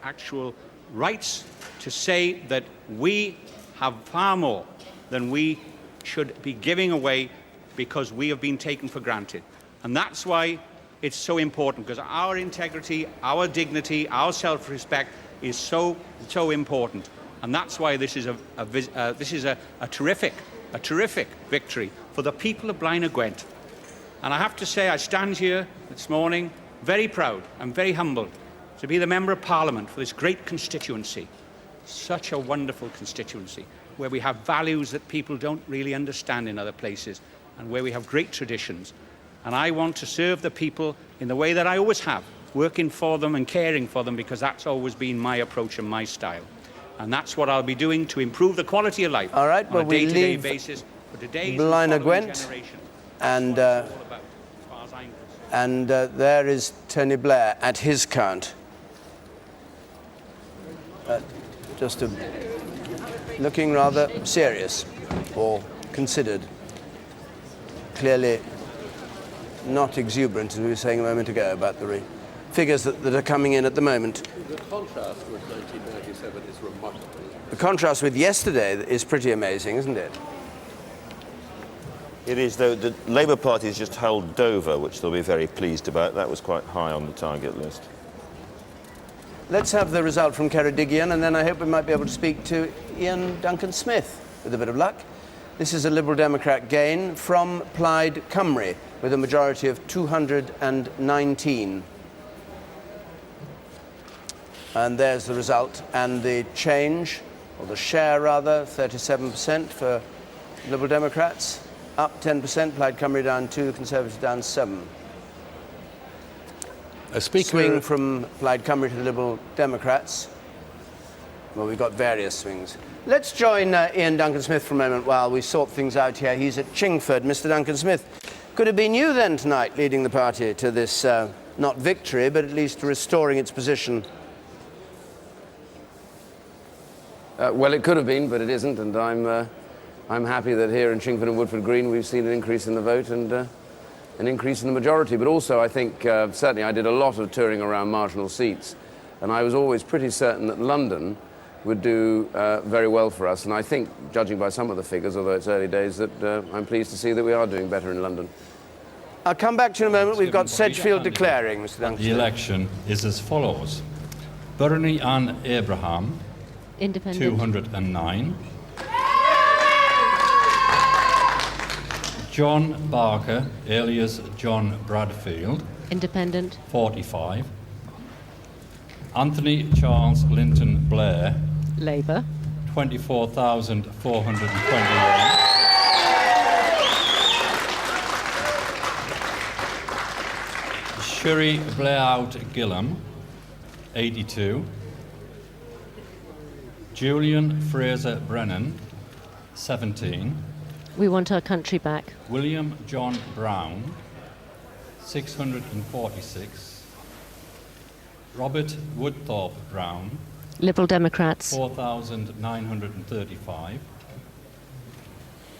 actual rights to say that we have far more than we should be giving away because we have been taken for granted. And that's why it's so important, because our integrity, our dignity, our self-respect is so important. And that's why this is a terrific victory for the people of Blaenau Gwent. And I have to say, I stand here this morning very proud and very humbled to be the Member of Parliament for this great constituency. Such a wonderful constituency, where we have values that people don't really understand in other places, and where we have great traditions. And I want to serve the people in the way that I always have, working for them and caring for them, because that's always been my approach and my style. And that's what I'll be doing to improve the quality of life on a day-to-day basis for today's Blaenau Gwent, generation. and there is Tony Blair at his count. Looking rather serious or considered. Clearly not exuberant, as we were saying a moment ago, about the figures that are coming in at the moment. The contrast with 1997 is remarkable. The contrast with yesterday is pretty amazing, isn't it? It is, though. The Labour Party has just held Dover, which they'll be very pleased about. That was quite high on the target list. Let's have the result from Ceredigion, and then I hope we might be able to speak to Ian Duncan Smith, with a bit of luck. This is a Liberal Democrat gain from Plaid Cymru, with a majority of 219. And there's the result. And the change, or the share rather, 37% for Liberal Democrats, up 10%, Plaid Cymru down 2, Conservatives down 7. A speaker... Swing from Plaid Cymru to the Liberal Democrats. Well, we've got various swings. Let's join Ian Duncan-Smith for a moment while we sort things out here. He's at Chingford. Mr. Duncan-Smith, could it be you then tonight leading the party to this, not victory, but at least restoring its position? Well, it could have been, but it isn't, and I'm happy that here in Chingford and Woodford Green we've seen an increase in the vote and an increase in the majority. But also, I think, certainly I did a lot of touring around marginal seats, and I was always pretty certain that London would do very well for us. And I think, judging by some of the figures, although it's early days, that I'm pleased to see that we are doing better in London. I'll come back to you in a moment. We've got Sedgefield declaring, Mr. Duncan. The election is as follows. Bernie Ann Abraham, Independent. 209. John Barker, alias John Bradfield, Independent. 45. Anthony Charles Linton Blair, Labour. 24,421. Shuri Blair-out Gillam, 82. Julian Fraser Brennan, 17. We want our country back. William John Brown, 646. Robert Woodthorpe Brown, Liberal Democrats. 4,935.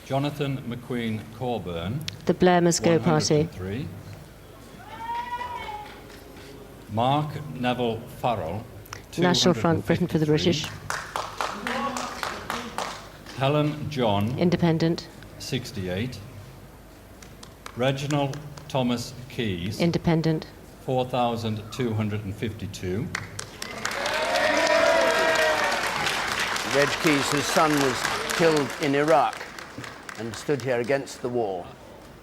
Jonathan McQueen Corburn, The Blair Must Go Party. 103. Mark Neville Farrell, National Front, Britain for the British. Helen John, Independent. 68. Reginald Thomas Keyes, Independent. 4,252. Reg Keyes, whose son was killed in Iraq and stood here against the war.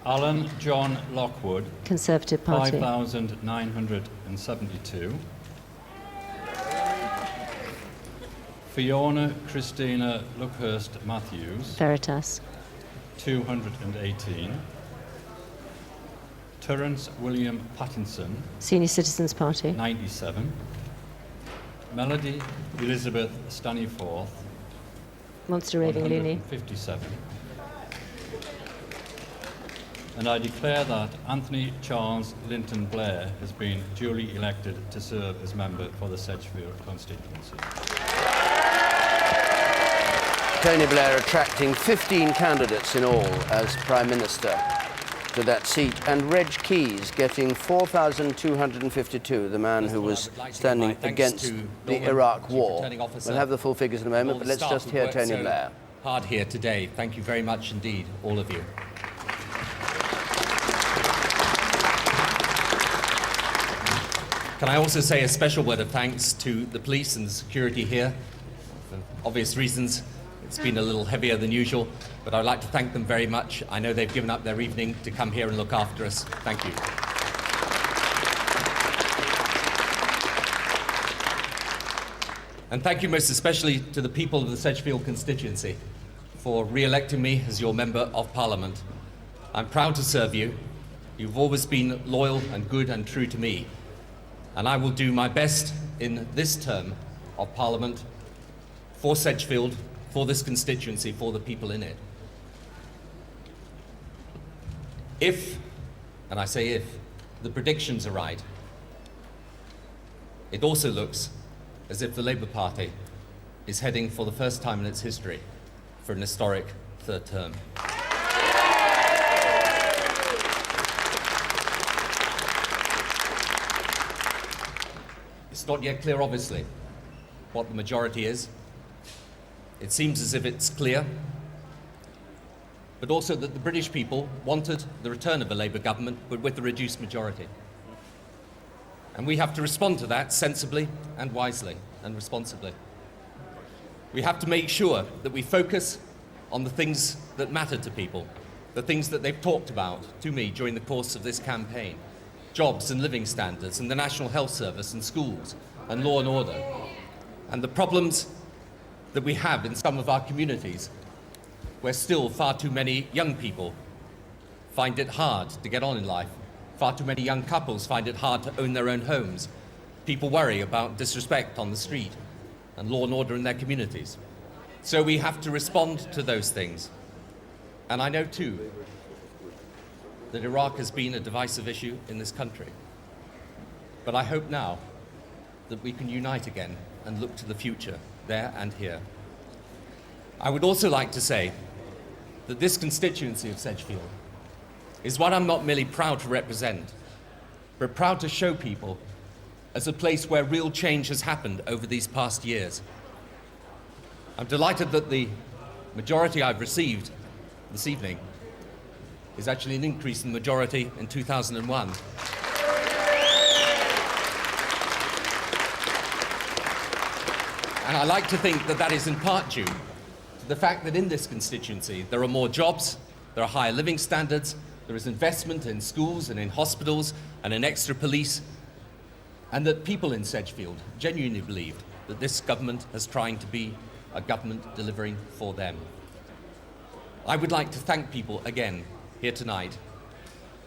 Alan John Lockwood, Conservative Party. 5,972. Fiona Christina Luckhurst Matthews, Veritas. 218. Terence William Pattinson, Senior Citizens Party. 97. Melody Elizabeth Staniforth, Monster Raving Loony. 157. And I declare that Anthony Charles Linton Blair has been duly elected to serve as member for the Sedgefield constituency. Tony Blair attracting 15 candidates in all as Prime Minister to that seat, and Reg Keyes getting 4,252, the man who was standing against the Iraq War. We'll have the full figures in a moment, but let's just hear Tony Blair. Hard here today. Thank you very much indeed, all of you. Can I also say a special word of thanks to the police and the security here? For obvious reasons, it's been a little heavier than usual, but I'd like to thank them very much. I know they've given up their evening to come here and look after us. Thank you. And thank you most especially to the people of the Sedgefield constituency for re-electing me as your Member of Parliament. I'm proud to serve you. You've always been loyal and good and true to me. And I will do my best in this term of Parliament for Sedgefield, for this constituency, for the people in it. If, and I say if, the predictions are right, it also looks as if the Labour Party is heading for the first time in its history for an historic third term. It's not yet clear, obviously, what the majority is. It seems as if it's clear, but also that the British people wanted the return of a Labour government, but with a reduced majority. And we have to respond to that sensibly and wisely and responsibly. We have to make sure that we focus on the things that matter to people, the things that they've talked about to me during the course of this campaign. Jobs and living standards and the National Health Service and schools and law and order. and the problems that we have in some of our communities, where still far too many young people find it hard to get on in life. Far too many young couples find it hard to own their own homes. People worry about disrespect on the street and law and order in their communities. So we have to respond to those things. And I know too that Iraq has been a divisive issue in this country. But I hope now that we can unite again and look to the future, there and here. I would also like to say that this constituency of Sedgefield is one I'm not merely proud to represent, but proud to show people as a place where real change has happened over these past years. I'm delighted that the majority I've received this evening is actually an increase in the majority in 2001. And I like to think that that is in part due to the fact that in this constituency there are more jobs, there are higher living standards, there is investment in schools and in hospitals and in extra police, and that people in Sedgefield genuinely believed that this government is trying to be a government delivering for them. I would like to thank people again here tonight.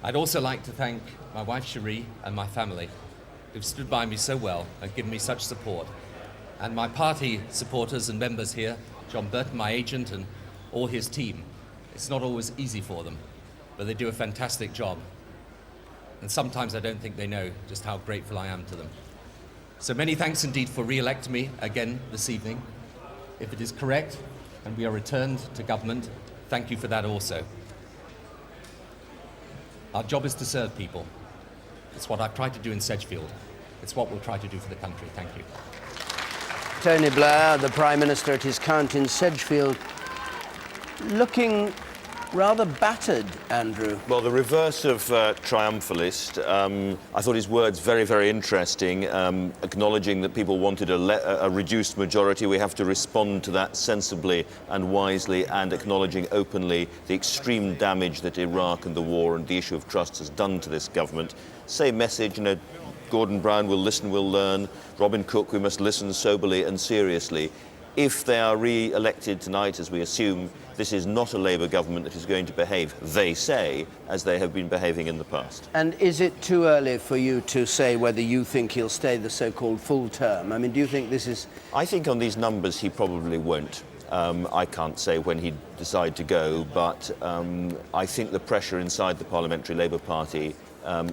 I'd also like to thank my wife Cherie and my family, who've stood by me so well and given me such support, and my party supporters and members here, John Burton, my agent, and all his team. It's not always easy for them, but they do a fantastic job. And sometimes I don't think they know just how grateful I am to them. So many thanks indeed for re-electing me again this evening. If it is correct and we are returned to government, thank you for that also. Our job is to serve people. It's what I've tried to do in Sedgefield. It's what we'll try to do for the country. Thank you. Tony Blair, the Prime Minister at his count in Sedgefield, looking rather battered, Andrew. Well, the reverse of triumphalist. I thought his words very, very interesting, acknowledging that people wanted a reduced majority. We have to respond to that sensibly and wisely, and acknowledging openly the extreme damage that Iraq and the war and the issue of trust has done to this government. Same message, you know, Gordon Brown will listen, will learn. Robin Cook, we must listen soberly and seriously. If they are re-elected tonight, as we assume, this is not a Labour government that is going to behave, they say, as they have been behaving in the past. And is it too early for you to say whether you think he'll stay the so-called full term? I mean, do you think this is... I think on these numbers he probably won't. I can't say when he'd decide to go, but I think the pressure inside the Parliamentary Labour Party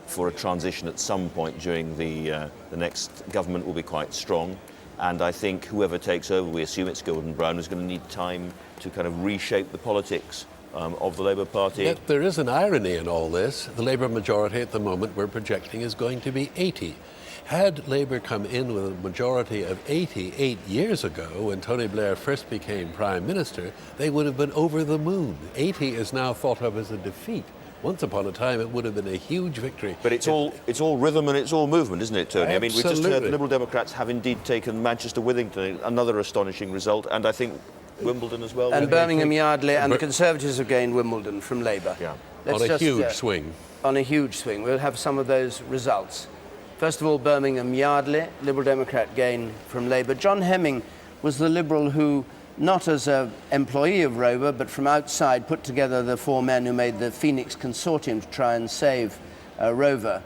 for a transition at some point during the next government will be quite strong. And I think whoever takes over, we assume it's Gordon Brown, is going to need time to kind of reshape the politics of the Labour Party. Yet there is an irony in all this. The Labour majority at the moment we're projecting is going to be 80. Had Labour come in with a majority of 80 8 years ago, when Tony Blair first became Prime Minister, they would have been over the moon. 80 is now thought of as a defeat. Once upon a time, it would have been a huge victory. But it's all rhythm and it's all movement, isn't it, Tony? Absolutely. I mean, we just heard the Liberal Democrats have indeed taken Manchester Withington, another astonishing result, and I think Wimbledon as well. And Birmingham Yardley, and the Conservatives have gained Wimbledon from Labour. Yeah. On a huge swing. On a huge swing. We'll have some of those results. First of all, Birmingham Yardley, Liberal Democrat gain from Labour. John Hemming was the Liberal who, not as an employee of Rover, but from outside, put together the four men who made the Phoenix Consortium to try and save Rover.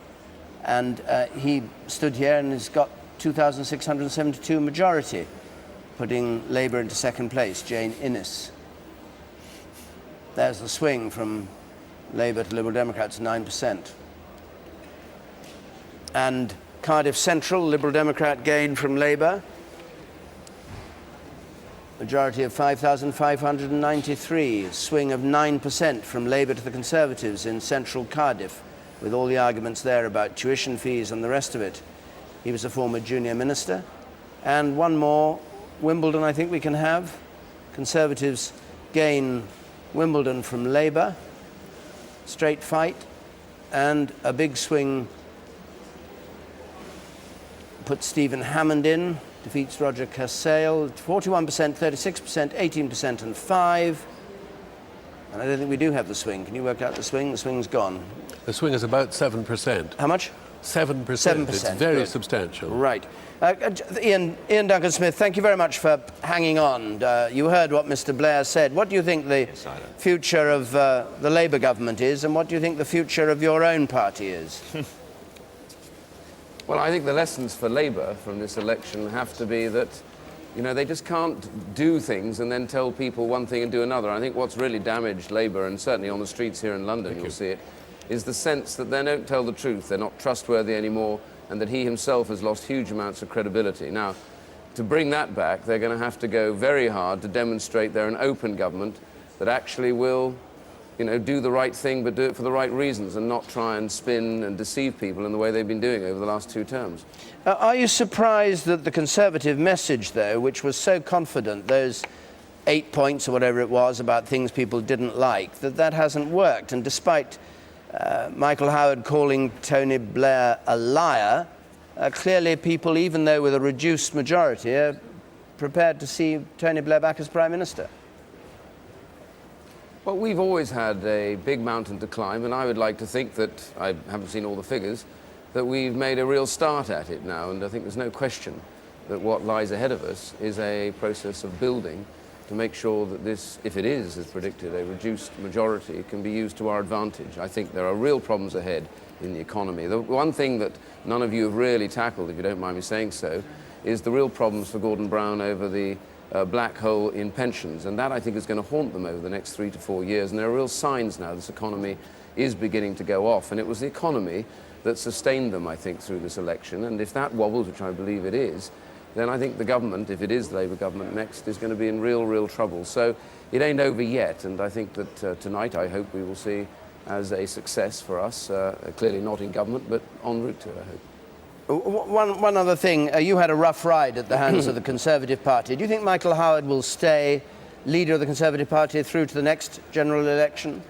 And he stood here and has got 2,672 majority, putting Labour into second place, Jane Innes. There's the swing from Labour to Liberal Democrats, 9%. And Cardiff Central, Liberal Democrat gain from Labour. Majority of 5,593, swing of 9% from Labour to the Conservatives in central Cardiff, with all the arguments there about tuition fees and the rest of it. He was a former junior minister. And one more, Wimbledon I think we can have. Conservatives gain Wimbledon from Labour. Straight fight. And a big swing put Stephen Hammond in. Defeats Roger Casale, 41%, 36%, 18% and 5%. And I don't think we do have the swing. Can you work out the swing? The swing's gone. The swing is about 7%. How much? 7%. 7%. It's very Good. substantial. Right. Ian Duncan-Smith, thank you very much for hanging on. You heard what Mr. Blair said. What do you think the future of the Labour government is, and what do you think the future of your own party is? Well, I think the lessons for Labour from this election have to be that, you know, they just can't do things and then tell people one thing and do another. I think what's really damaged Labour, and certainly on the streets here in London you'll see it, is the sense that they don't tell the truth, they're not trustworthy anymore, and that he himself has lost huge amounts of credibility. Now, to bring that back, they're going to have to go very hard to demonstrate they're an open government that actually will, you know, do the right thing, but do it for the right reasons and not try and spin and deceive people in the way they've been doing over the last 2 terms. Are you surprised that the Conservative message, though, which was so confident, those 8 points or whatever it was about things people didn't like, that hasn't worked? And despite Michael Howard calling Tony Blair a liar, clearly people, even though with a reduced majority, are prepared to see Tony Blair back as Prime Minister. Well, we've always had a big mountain to climb, and I would like to think that, I haven't seen all the figures, that we've made a real start at it now, and I think there's no question that what lies ahead of us is a process of building to make sure that this, if it is, as predicted, a reduced majority, can be used to our advantage. I think there are real problems ahead in the economy. The one thing that none of you have really tackled, if you don't mind me saying so, is the real problems for Gordon Brown over the black hole in pensions, and that I think is going to haunt them over the next 3 to 4 years, and there are real signs now this economy is beginning to go off, and it was the economy that sustained them, I think, through this election, and if that wobbles, which I believe it is, then I think the government, if it is the Labour government next, is going to be in real trouble. So it ain't over yet, and I think that tonight I hope we will see as a success for us, clearly not in government, but en route to it, I hope. One other thing, you had a rough ride at the hands of the Conservative Party. Do you think Michael Howard will stay leader of the Conservative Party through to the next general election?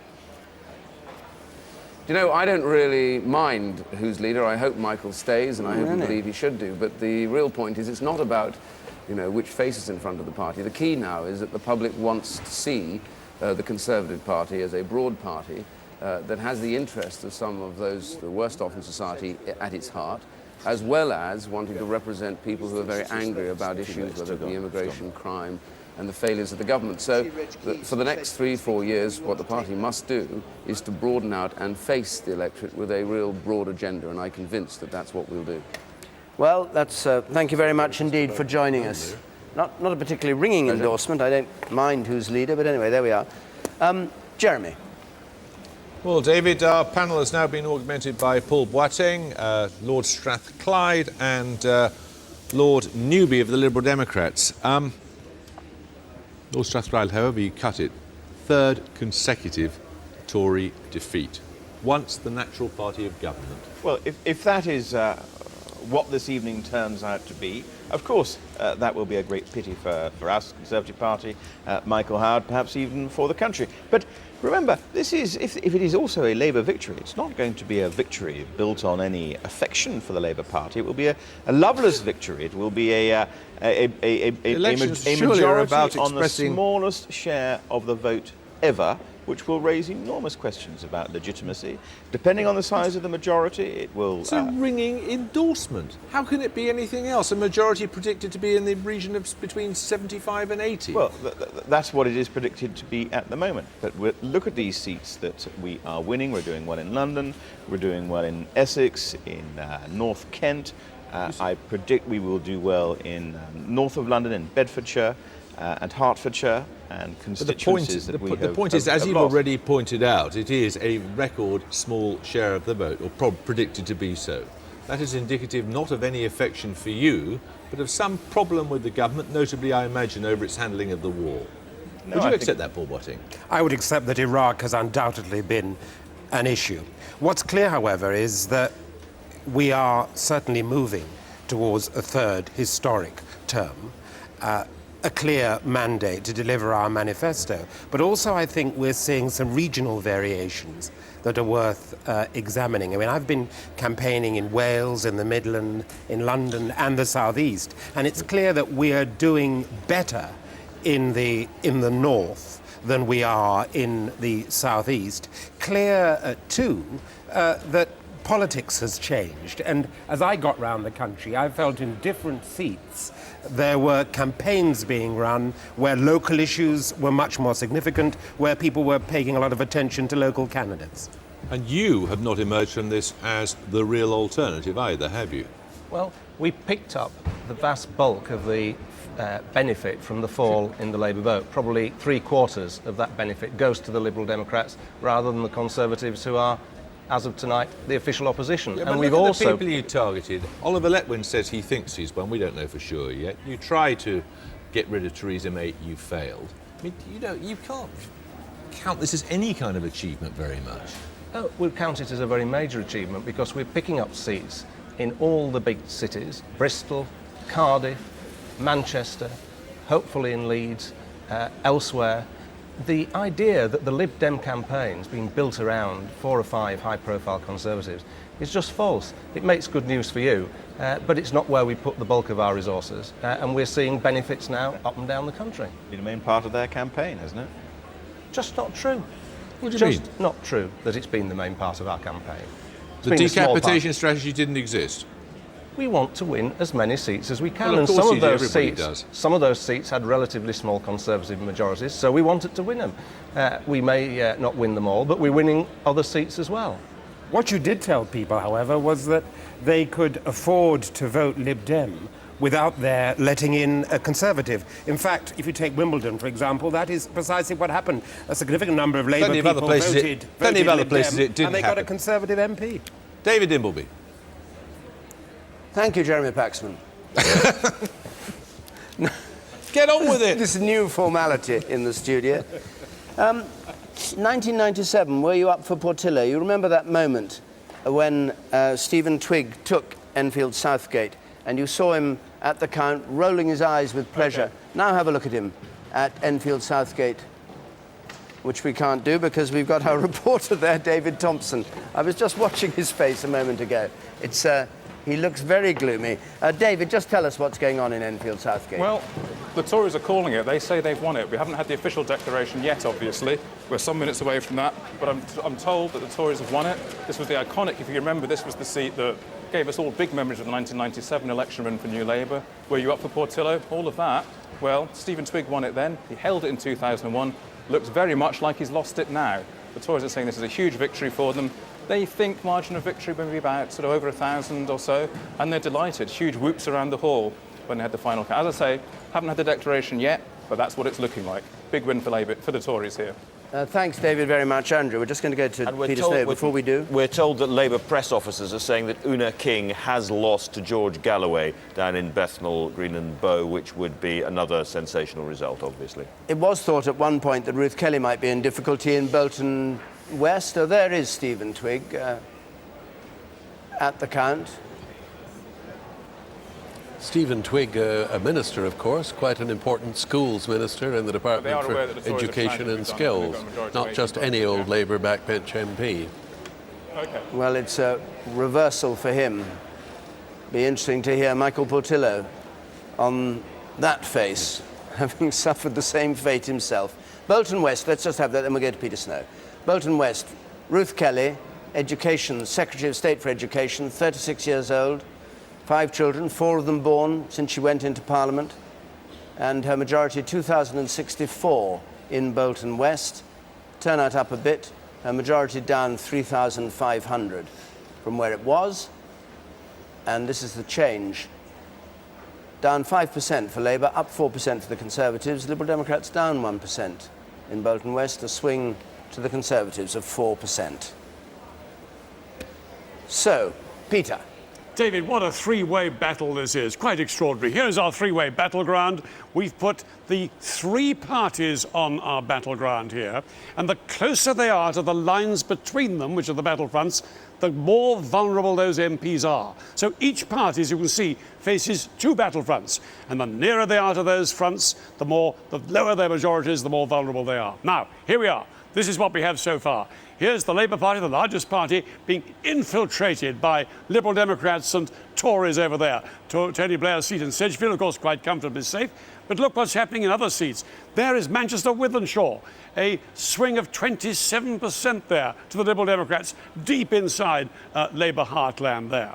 You know, I don't really mind who's leader. I hope Michael stays, and I hope and believe he should do. But the real point is it's not about, you know, which face is in front of the party. The key now is that the public wants to see the Conservative Party as a broad party that has the interests of some of those, the worst off in society, at its heart, as well as wanting to represent people who are very angry about issues, whether it be immigration, crime, and the failures of the government. So for the next 3-4 years, what the party must do is to broaden out and face the electorate with a real broad agenda, and I'm convinced that that's what we'll do. Well, that's thank you very much indeed for joining us. Not a particularly ringing endorsement. I don't mind who's leader, but anyway, there we are. Jeremy. Well, David, our panel has now been augmented by Paul Boateng, Lord Strathclyde and Lord Newby of the Liberal Democrats. Lord Strathclyde, however you cut it, 3rd consecutive Tory defeat. Once the natural party of government. Well, if that is what this evening turns out to be, of course, that will be a great pity for us, Conservative Party, Michael Howard, perhaps even for the country. But remember, this is, if it is also a Labour victory, it's not going to be a victory built on any affection for the Labour Party. It will be a loveless victory. It will be a majority on the smallest share of the vote ever, which will raise enormous questions about legitimacy. Depending on the size of the majority, it will... It's a ringing endorsement. How can it be anything else? A majority predicted to be in the region of between 75 and 80. Well, that's what it is predicted to be at the moment. But look at these seats that we are winning. We're doing well in London. We're doing well in Essex, in North Kent. I predict we will do well in north of London, in Bedfordshire and Hertfordshire, and constituencies that we have. The point is, as you've already pointed out, it is a record small share of the vote, or predicted to be so. That is indicative not of any affection for you, but of some problem with the government, notably, I imagine, over its handling of the war. Would you accept that, Paul Boateng? I would accept that Iraq has undoubtedly been an issue. What's clear, however, is that we are certainly moving towards a 3rd historic term, a clear mandate to deliver our manifesto. But also I think we're seeing some regional variations that are worth examining. I mean, I've been campaigning in Wales, in the Midlands, in London and the South East, and it's clear that we are doing better in the north than we are in the South East. Clear, too, that politics has changed, and as I got round the country, I felt in different seats there were campaigns being run where local issues were much more significant, where people were paying a lot of attention to local candidates. And you have not emerged from this as the real alternative either, have you? Well, we picked up the vast bulk of the benefit from the fall in the Labour vote. Probably 3/4 of that benefit goes to the Liberal Democrats rather than the Conservatives, who are, as of tonight, the official opposition. Yeah, and we've also the people you targeted. Oliver Letwin says he thinks he's won. We don't know for sure yet. You tried to get rid of Theresa May. You failed. I mean, you can't count this as any kind of achievement very much. Oh, we'll count it as a very major achievement because we're picking up seats in all the big cities: Bristol, Cardiff, Manchester, hopefully in Leeds, elsewhere. The idea that the Lib Dem campaign's been built around 4 or 5 high-profile Conservatives is just false. It makes good news for you, but it's not where we put the bulk of our resources, and we're seeing benefits now up and down the country. Been a main part of their campaign, hasn't it? Just not true. What do you mean? Just not true that it's been the main part of our campaign. The decapitation strategy didn't exist. We want to win as many seats as we can, Well, of and course some of those seats had relatively small Conservative majorities, so we wanted to win them. We may not win them all, but we're winning other seats as well. What you did tell people, however, was that they could afford to vote Lib Dem without their letting in a Conservative. In fact, if you take Wimbledon, for example, that is precisely what happened. A significant number of Labour people voted Lib Dem, and they got a Conservative MP. David Dimbleby. Thank you, Jeremy Paxman. Get on with it. This new formality in the studio. 1997, were you up for Portillo? You remember that moment when Stephen Twigg took Enfield Southgate, and you saw him at the count rolling his eyes with pleasure. Okay. Now have a look at him at Enfield Southgate, which we can't do because we've got our reporter there, David Thompson. I was just watching his face a moment ago. It's he looks very gloomy. David, just tell us what's going on in Enfield Southgate. Well, the Tories are calling it. They say they've won it. We haven't had the official declaration yet, obviously. We're some minutes away from that. But I'm told that the Tories have won it. This was the iconic, if you remember, this was the seat that gave us all big memories of the 1997 election run for New Labour. Were you up for Portillo? All of that. Well, Stephen Twigg won it then. He held it in 2001. Looks very much like he's lost it now. The Tories are saying this is a huge victory for them. They think margin of victory will be about sort of over 1,000 or so, and they're delighted. Huge whoops around the hall when they had the final count. As I say, haven't had the declaration yet, but that's what it's looking like. Big win for Labour, for the Tories here. Thanks, David, very much. Andrew, we're just going to go to Peter Snow before we do. We're told that Labour press officers are saying that Una King has lost to George Galloway down in Bethnal Green and Bow, which would be another sensational result, obviously. It was thought at one point that Ruth Kelly might be in difficulty in Bolton West. Oh, there is Stephen Twigg at the count. Stephen Twigg, a minister, of course, quite an important schools minister in the Department for Education and Skills, not just any old Labour backbench MP. Okay. Well, it's a reversal for him. Be interesting to hear Michael Portillo on that face, having suffered the same fate himself. Bolton West, let's just have that, then we'll go to Peter Snow. Bolton West, Ruth Kelly, Education, Secretary of State for Education, 36 years old, 5 children, 4 of them born since she went into Parliament, and her majority 2,064 in Bolton West. Turnout up a bit, her majority down 3,500 from where it was, and this is the change. Down 5% for Labour, up 4% for the Conservatives, Liberal Democrats down 1% in Bolton West, a swing to the Conservatives of 4%. So, Peter. David, what a three-way battle this is. Quite extraordinary. Here's our three-way battleground. We've put the 3 parties on our battleground here, and the closer they are to the lines between them, which are the battlefronts, the more vulnerable those MPs are. So each party, as you can see, faces 2 battlefronts, and the nearer they are to those fronts, the lower their majorities, the more vulnerable they are. Now, here we are. This is what we have so far. Here's the Labour Party, the largest party, being infiltrated by Liberal Democrats and Tories over there. Tony Blair's seat in Sedgefield, of course, quite comfortably safe. But look what's happening in other seats. There is Manchester-Wythenshawe, a swing of 27% there to the Liberal Democrats, deep inside Labour heartland there.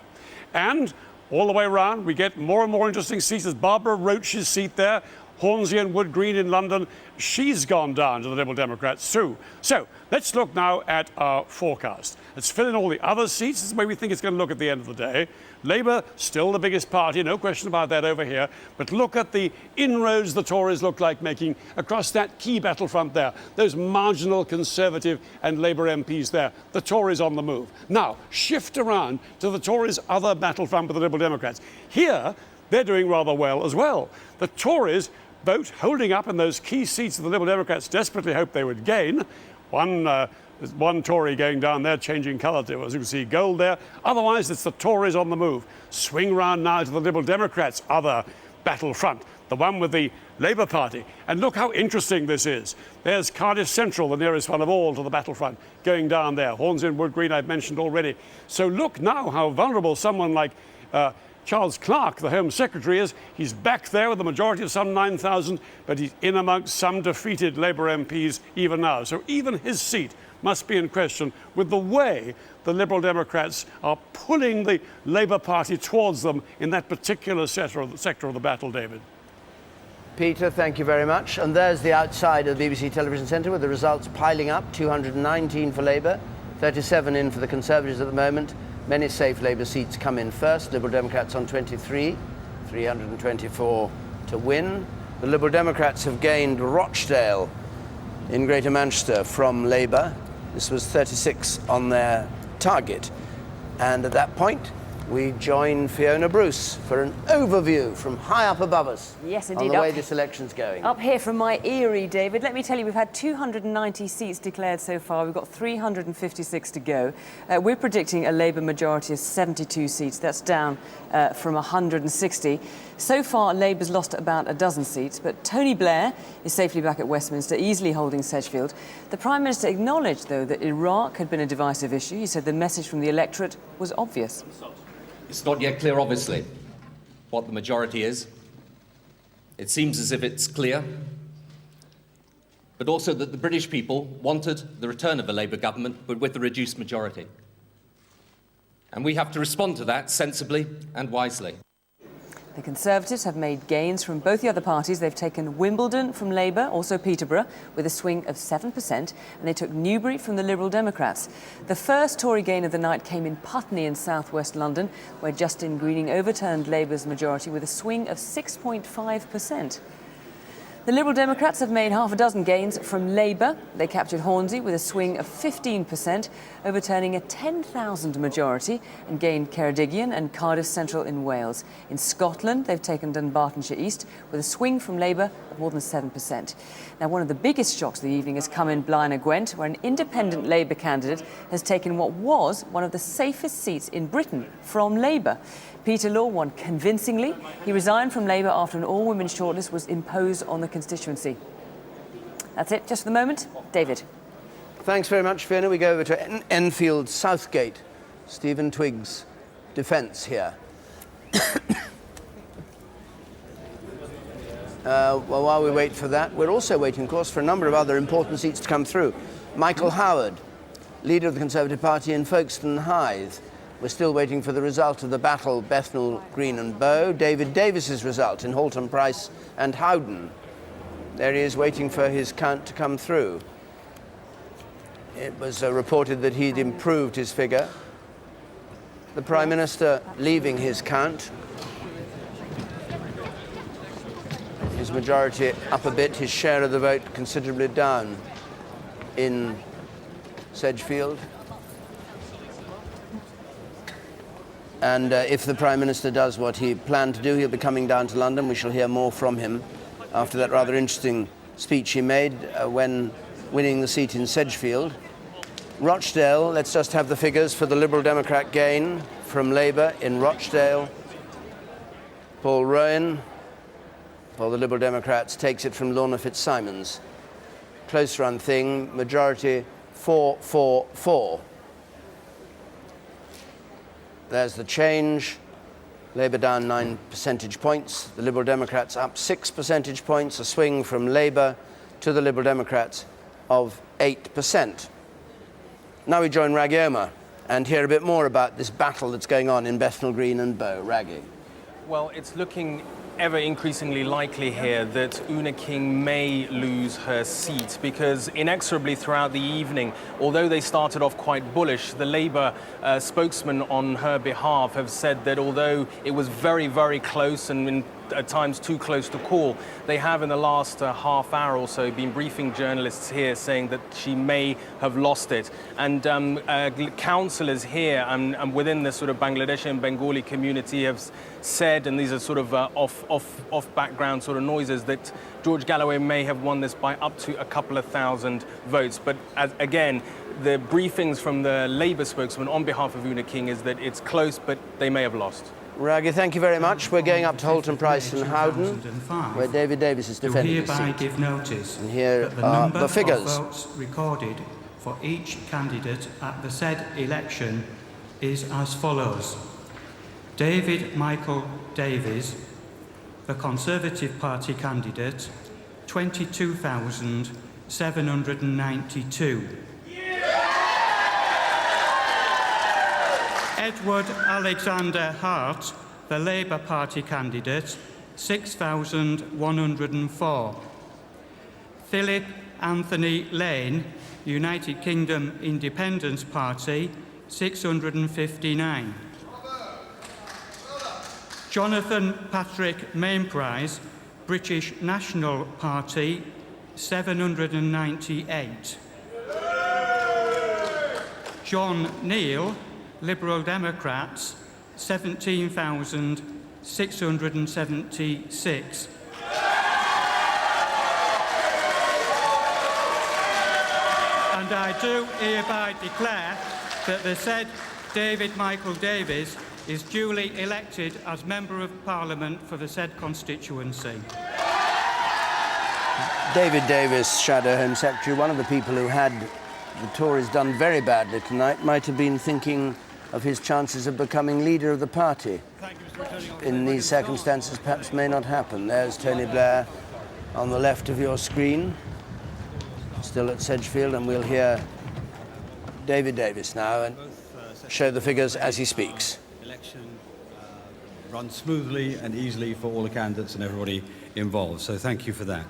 And all the way around, we get more and more interesting seats. There's Barbara Roach's seat there, Hornsey and Wood Green in London. She's gone down to the Liberal Democrats too. So let's look now at our forecast. Let's fill in all the other seats. This is the way we think it's going to look at the end of the day. Labour, still the biggest party, no question about that over here. But look at the inroads the Tories look like making across that key battlefront there. Those marginal Conservative and Labour MPs there. The Tories on the move. Now, shift around to the Tories' other battlefront with the Liberal Democrats. Here, they're doing rather well as well. The Tories vote holding up in those key seats that the Liberal Democrats desperately hoped they would gain. There's one Tory going down there, changing colour to, as you can see, gold there. Otherwise, it's the Tories on the move. Swing round now to the Liberal Democrats' other battlefront, the one with the Labour Party. And look how interesting this is. There's Cardiff Central, the nearest one of all to the battlefront, going down there. Hornsey and Wood Green I've mentioned already. So look now how vulnerable someone like Charles Clarke, the Home Secretary, is. He's back there with a majority of some 9,000, but he's in amongst some defeated Labour MPs even now. So even his seat must be in question with the way the Liberal Democrats are pulling the Labour Party towards them in that particular sector of the battle, David. Peter, thank you very much. And there's the outside of the BBC Television Centre with the results piling up. 219 for Labour, 37 in for the Conservatives at the moment. Many safe Labour seats come in first. Liberal Democrats on 23, 324 to win. The Liberal Democrats have gained Rochdale in Greater Manchester from Labour. This was 36 on their target. And at that point, we join Fiona Bruce for an overview from high up above us. Yes, indeed. On the way this election's going. Up here from my eyrie, David, let me tell you, we've had 290 seats declared so far. We've got 356 to go. We're predicting a Labour majority of 72 seats. That's down from 160. So far, Labour's lost about a dozen seats, but Tony Blair is safely back at Westminster, easily holding Sedgefield. The Prime Minister acknowledged, though, that Iraq had been a divisive issue. He said the message from the electorate was obvious. It's not yet clear, obviously, what the majority is. It seems as if it's clear, but also that the British people wanted the return of a Labour government, but with a reduced majority. And we have to respond to that sensibly and wisely. The Conservatives have made gains from both the other parties. They've taken Wimbledon from Labour, also Peterborough, with a swing of 7%, and they took Newbury from the Liberal Democrats. The first Tory gain of the night came in Putney in southwest London, where Justin Greening overturned Labour's majority with a swing of 6.5%. The Liberal Democrats have made half a dozen gains from Labour. They captured Hornsey with a swing of 15%, overturning a 10,000 majority, and gained Ceredigion and Cardiff Central in Wales. In Scotland, they've taken Dunbartonshire East with a swing from Labour of more than 7%. Now, one of the biggest shocks of the evening has come in Blaenau Gwent, where an independent Labour candidate has taken what was one of the safest seats in Britain from Labour. Peter Law won convincingly. He resigned from Labour after an all-women shortlist was imposed on the constituency. That's it, just for the moment. David. Thanks very much, Fiona. We go over to Enfield Southgate. Stephen Twiggs' defence here. Well, while we wait for that, we're also waiting, of course, for a number of other important seats to come through. Michael Howard, leader of the Conservative Party in Folkestone Hythe. We're still waiting for the result of the battle, Bethnal Green and Bow. David Davis's result in Halton Price and Houghton. There he is waiting for his count to come through. It was reported that he'd improved his figure. The Prime Minister leaving his count. His majority up a bit, his share of the vote considerably down in Sedgefield. And if the Prime Minister does what he planned to do, he'll be coming down to London. We shall hear more from him after that rather interesting speech he made when winning the seat in Sedgefield. Rochdale, let's just have the figures for the Liberal Democrat gain from Labour in Rochdale. Paul Rowan, for the Liberal Democrats, takes it from Lorna Fitzsimons. Close run thing, majority 444. There's the change. Labour down 9 percentage points. The Liberal Democrats up 6 percentage points, a swing from Labour to the Liberal Democrats of 8%. Now we join Rageh Omaar and hear a bit more about this battle that's going on in Bethnal Green and Bow. Rageh. Well, it's looking ever increasingly likely here that Una King may lose her seat, because inexorably throughout the evening, although they started off quite bullish, the Labour spokesman on her behalf have said that although it was very, very close and at times too close to call, they have in the last half hour or so been briefing journalists here saying that she may have lost it. And councillors here and within the sort of Bangladeshi and Bengali community have said, and these are sort of off background sort of noises, that George Galloway may have won this by up to a couple of thousand votes. But again, the briefings from the Labour spokesman on behalf of Una King is that it's close, but they may have lost. Rageh, thank you very much. We're going up to Houlton Price and Houghton, where David Davis is defending his seat. Give notice and here that the are number the figures. of votes recorded for each candidate at the said election is as follows. David Michael Davies, the Conservative Party candidate, 22,792. Edward Alexander Hart, the Labour Party candidate, 6,104. Philip Anthony Lane, United Kingdom Independence Party, 659. Jonathan Patrick Mainprice, British National Party, 798. John Neal, Liberal Democrats, 17,676. And I do hereby declare that the said David Michael Davies is duly elected as Member of Parliament for the said constituency. David Davis, Shadow Home Secretary, one of the people who had the Tories done very badly tonight, might have been thinking of his chances of becoming leader of the party. In these circumstances, perhaps may not happen. There's Tony Blair on the left of your screen, still at Sedgefield, and we'll hear David Davis now and show the figures as he speaks. Election run smoothly and easily for all the candidates and everybody involved, so thank you for that.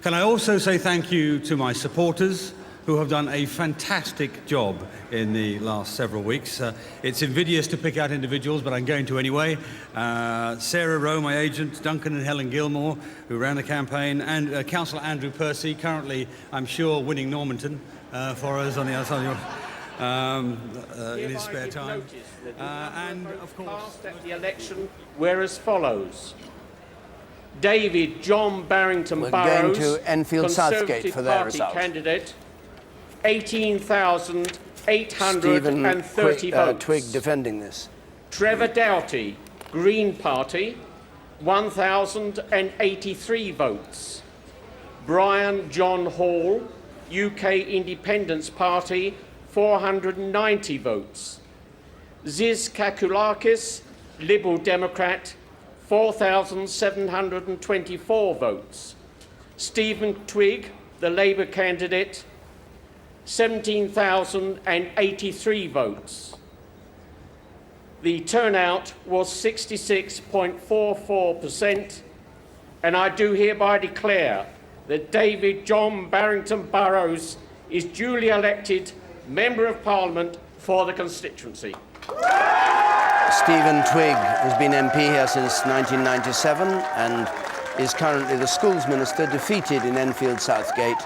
Can I also say thank you to my supporters, who have done a fantastic job in the last several weeks. It's invidious to pick out individuals, but I'm going to anyway. Sarah Rowe, my agent, Duncan and Helen Gilmore, who ran the campaign, and Councillor Andrew Percy, currently, I'm sure, winning Normanton for us on the other side of in his spare time. And, of course, the election were as follows. David John Barrington Burrows, going to Enfield Southgate for their Party result. Candidate, 18,830 votes. Twigg defending this. Trevor Doughty, Green Party, 1,083 votes. Brian John Hall, UK Independence Party, 490 votes. Ziz Kakulakis, Liberal Democrat, 4,724 votes. Stephen Twigg, the Labour candidate, 17,083 votes. The turnout was 66.44%, and I do hereby declare that David John Barrington Burrows is duly elected Member of Parliament for the constituency. Stephen Twigg has been MP here since 1997 and is currently the Schools Minister, defeated in Enfield Southgate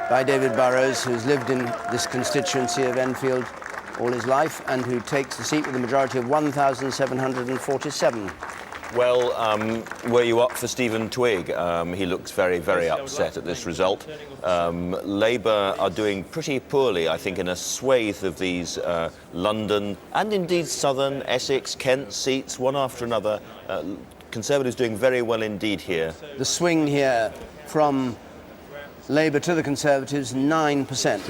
by David Burrows, who's lived in this constituency of Enfield all his life and who takes the seat with a majority of 1,747. Well, were you up for Stephen Twigg? He looks very, very upset at this result. Labour are doing pretty poorly, I think, in a swathe of these London and indeed southern Essex, Kent seats, one after another. Conservatives doing very well indeed here. The swing here from Labour to the Conservatives, 9%.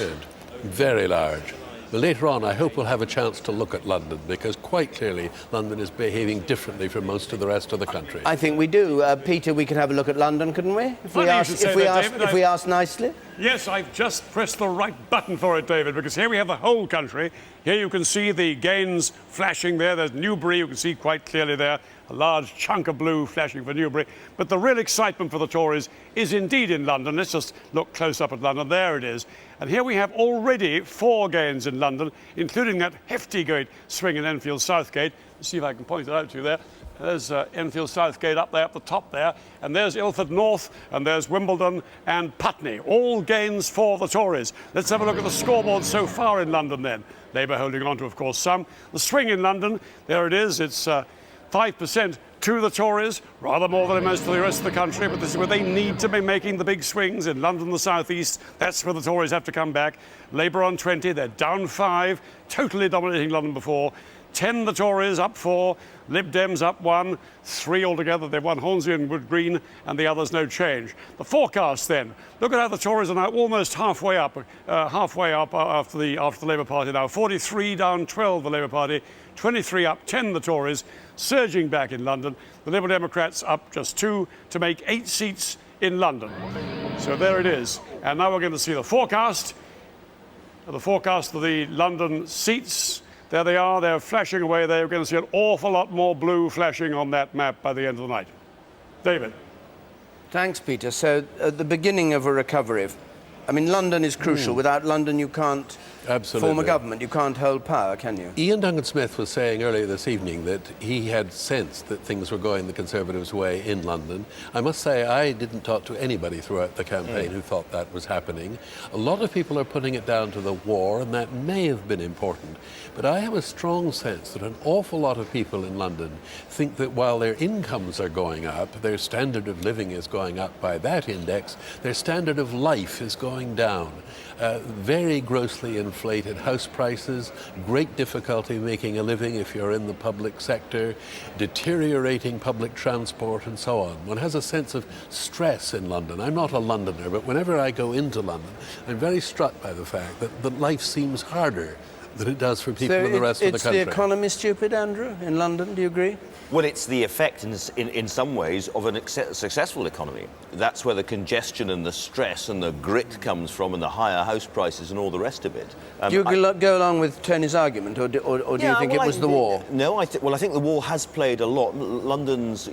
Very large. But later on, I hope we'll have a chance to look at London, because quite clearly London is behaving differently from most of the rest of the country. I think we do. Peter, we could have a look at London, couldn't we? If we ask nicely? Yes, I've just pressed the right button for it, David, because here we have the whole country. Here you can see the gains flashing there. There's Newbury, you can see quite clearly there. A large chunk of blue flashing for Newbury. But the real excitement for the Tories is indeed in London. Let's just look close up at London. There it is. And here we have already 4 gains in London, including that hefty gate swing in Enfield Southgate. Let's see if I can point it out to you there. There's Enfield Southgate up there, up the top there. And there's Ilford North, and there's Wimbledon and Putney. All gains for the Tories. Let's have a look at the scoreboard so far in London then. Labour holding on to, of course, some. The swing in London, there it is. It's 5% to the Tories, rather more than most of the rest of the country, but this is where they need to be making the big swings. In London, the South East, that's where the Tories have to come back. Labour on 20, they're down 5, totally dominating London before. 10 the Tories, up 4, Lib Dems up 1, 3 altogether. They've won Hornsey and Wood Green, and the others no change. The forecast then, look at how the Tories are now almost halfway up after the Labour Party now. 43 down 12 the Labour Party, 23 up 10 the Tories, surging back in London. The Liberal Democrats up just 2 to make 8 seats in London. So there it is. And now we're going to see the forecast of the London seats. There they are, they're flashing away there. You're going to see an awful lot more blue flashing on that map by the end of the night. David. Thanks, Peter. So, at the beginning of a recovery, I mean, London is crucial. Without London, you can't form a government. You can't hold power, can you? Ian Duncan-Smith was saying earlier this evening that he had sensed that things were going the Conservatives' way in London. I must say, I didn't talk to anybody throughout the campaign who thought that was happening. A lot of people are putting it down to the war, and that may have been important. But I have a strong sense that an awful lot of people in London think that while their incomes are going up, their standard of living is going up by that index, their standard of life is going down. Very grossly inflated house prices, great difficulty making a living if you're in the public sector, deteriorating public transport and so on. One has a sense of stress in London. I'm not a Londoner, but whenever I go into London, I'm very struck by the fact that life seems harder than it does for people in the rest of the country. Is the economy stupid, Andrew, in London? Do you agree? Well, it's the effect in some ways of a successful economy. That's where the congestion and the stress and the grit comes from, and the higher house prices and all the rest of it. Do you go along with Tony's argument, or do you think it was the war? No, I think the war has played a lot. London's,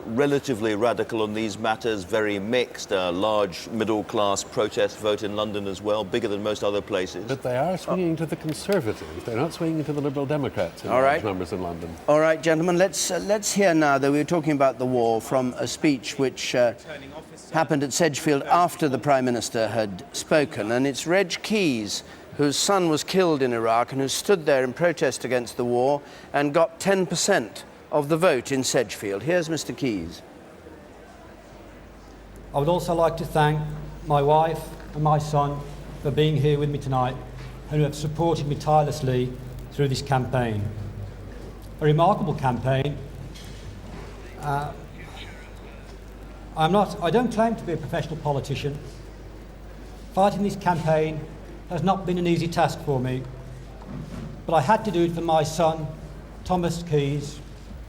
relatively radical on these matters, very mixed. A large middle-class protest vote in London as well, bigger than most other places. But they are swinging to the Conservatives. They're not swinging to the Liberal Democrats in large numbers in London. All right, gentlemen, let's hear now that we were talking about the war from a speech which happened at Sedgefield after the Prime Minister had spoken, and it's Reg Keyes, whose son was killed in Iraq and who stood there in protest against the war and got 10% of the vote in Sedgefield. Here's Mr. Keyes. I would also like to thank my wife and my son for being here with me tonight and who have supported me tirelessly through this campaign. A remarkable campaign. I don't claim to be a professional politician. Fighting this campaign has not been an easy task for me, but I had to do it for my son, Thomas Keyes,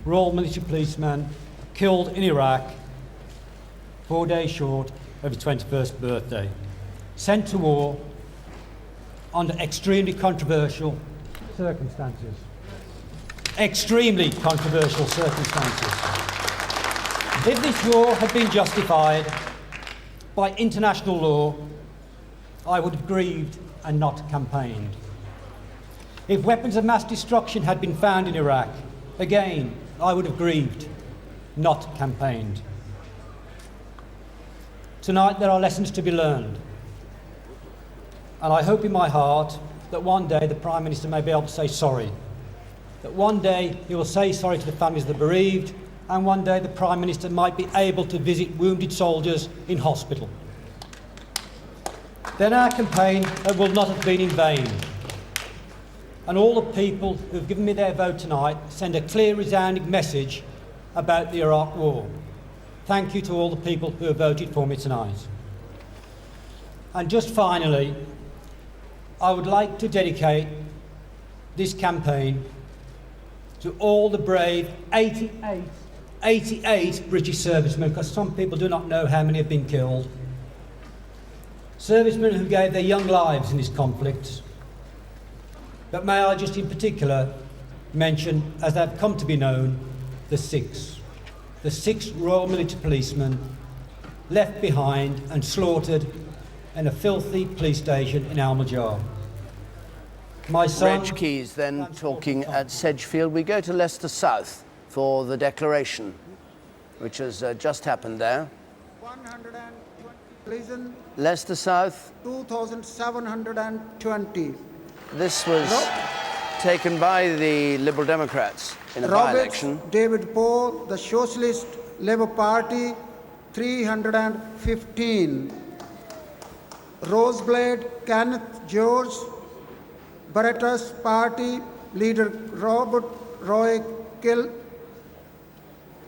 Royal Military Policeman, killed in Iraq 4 days short of his 21st birthday, sent to war under extremely controversial circumstances. Extremely controversial circumstances. If this war had been justified by international law, I would have grieved and not campaigned. If weapons of mass destruction had been found in Iraq, again, I would have grieved, not campaigned. Tonight there are lessons to be learned, and I hope in my heart that one day the Prime Minister may be able to say sorry, that one day he will say sorry to the families of the bereaved, and one day the Prime Minister might be able to visit wounded soldiers in hospital. Then our campaign will not have been in vain. And all the people who have given me their vote tonight send a clear, resounding message about the Iraq War. Thank you to all the people who have voted for me tonight. And just finally, I would like to dedicate this campaign to all the brave 88 British servicemen, because some people do not know how many have been killed. Servicemen who gave their young lives in this conflict. But may I just in particular mention, as they've come to be known, the six Royal Military policemen left behind and slaughtered in a filthy police station in Almajar. My son... Reg Keys then talking at Sedgefield. We go to Leicester South for the declaration, which has just happened there. 120 Leicester South. 2,720. This was taken by the Liberal Democrats in a by-election. David Paul, the Socialist Labour Party, 315. Roseblade, Kenneth George, Barretta's Party, leader Robert Roy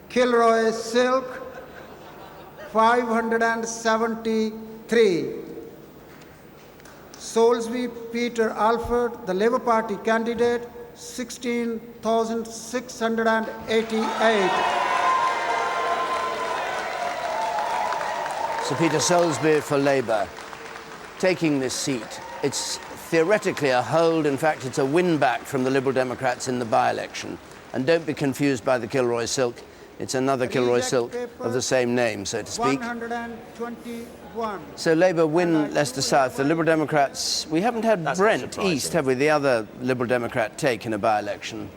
Kilroy-Silk, 573. Soulsby Peter Alford, the Labour Party candidate, 16,688. Sir Peter Soulsby for Labour taking this seat. It's theoretically a hold. In fact, it's a win-back from the Liberal Democrats in the by-election. And don't be confused by the Kilroy-Silk. It's another Kilroy-Silk of the same name, so to speak. 121. So Labour win Leicester South. The Liberal Democrats... We haven't had Brent East, have we? The other Liberal Democrat take in a by-election.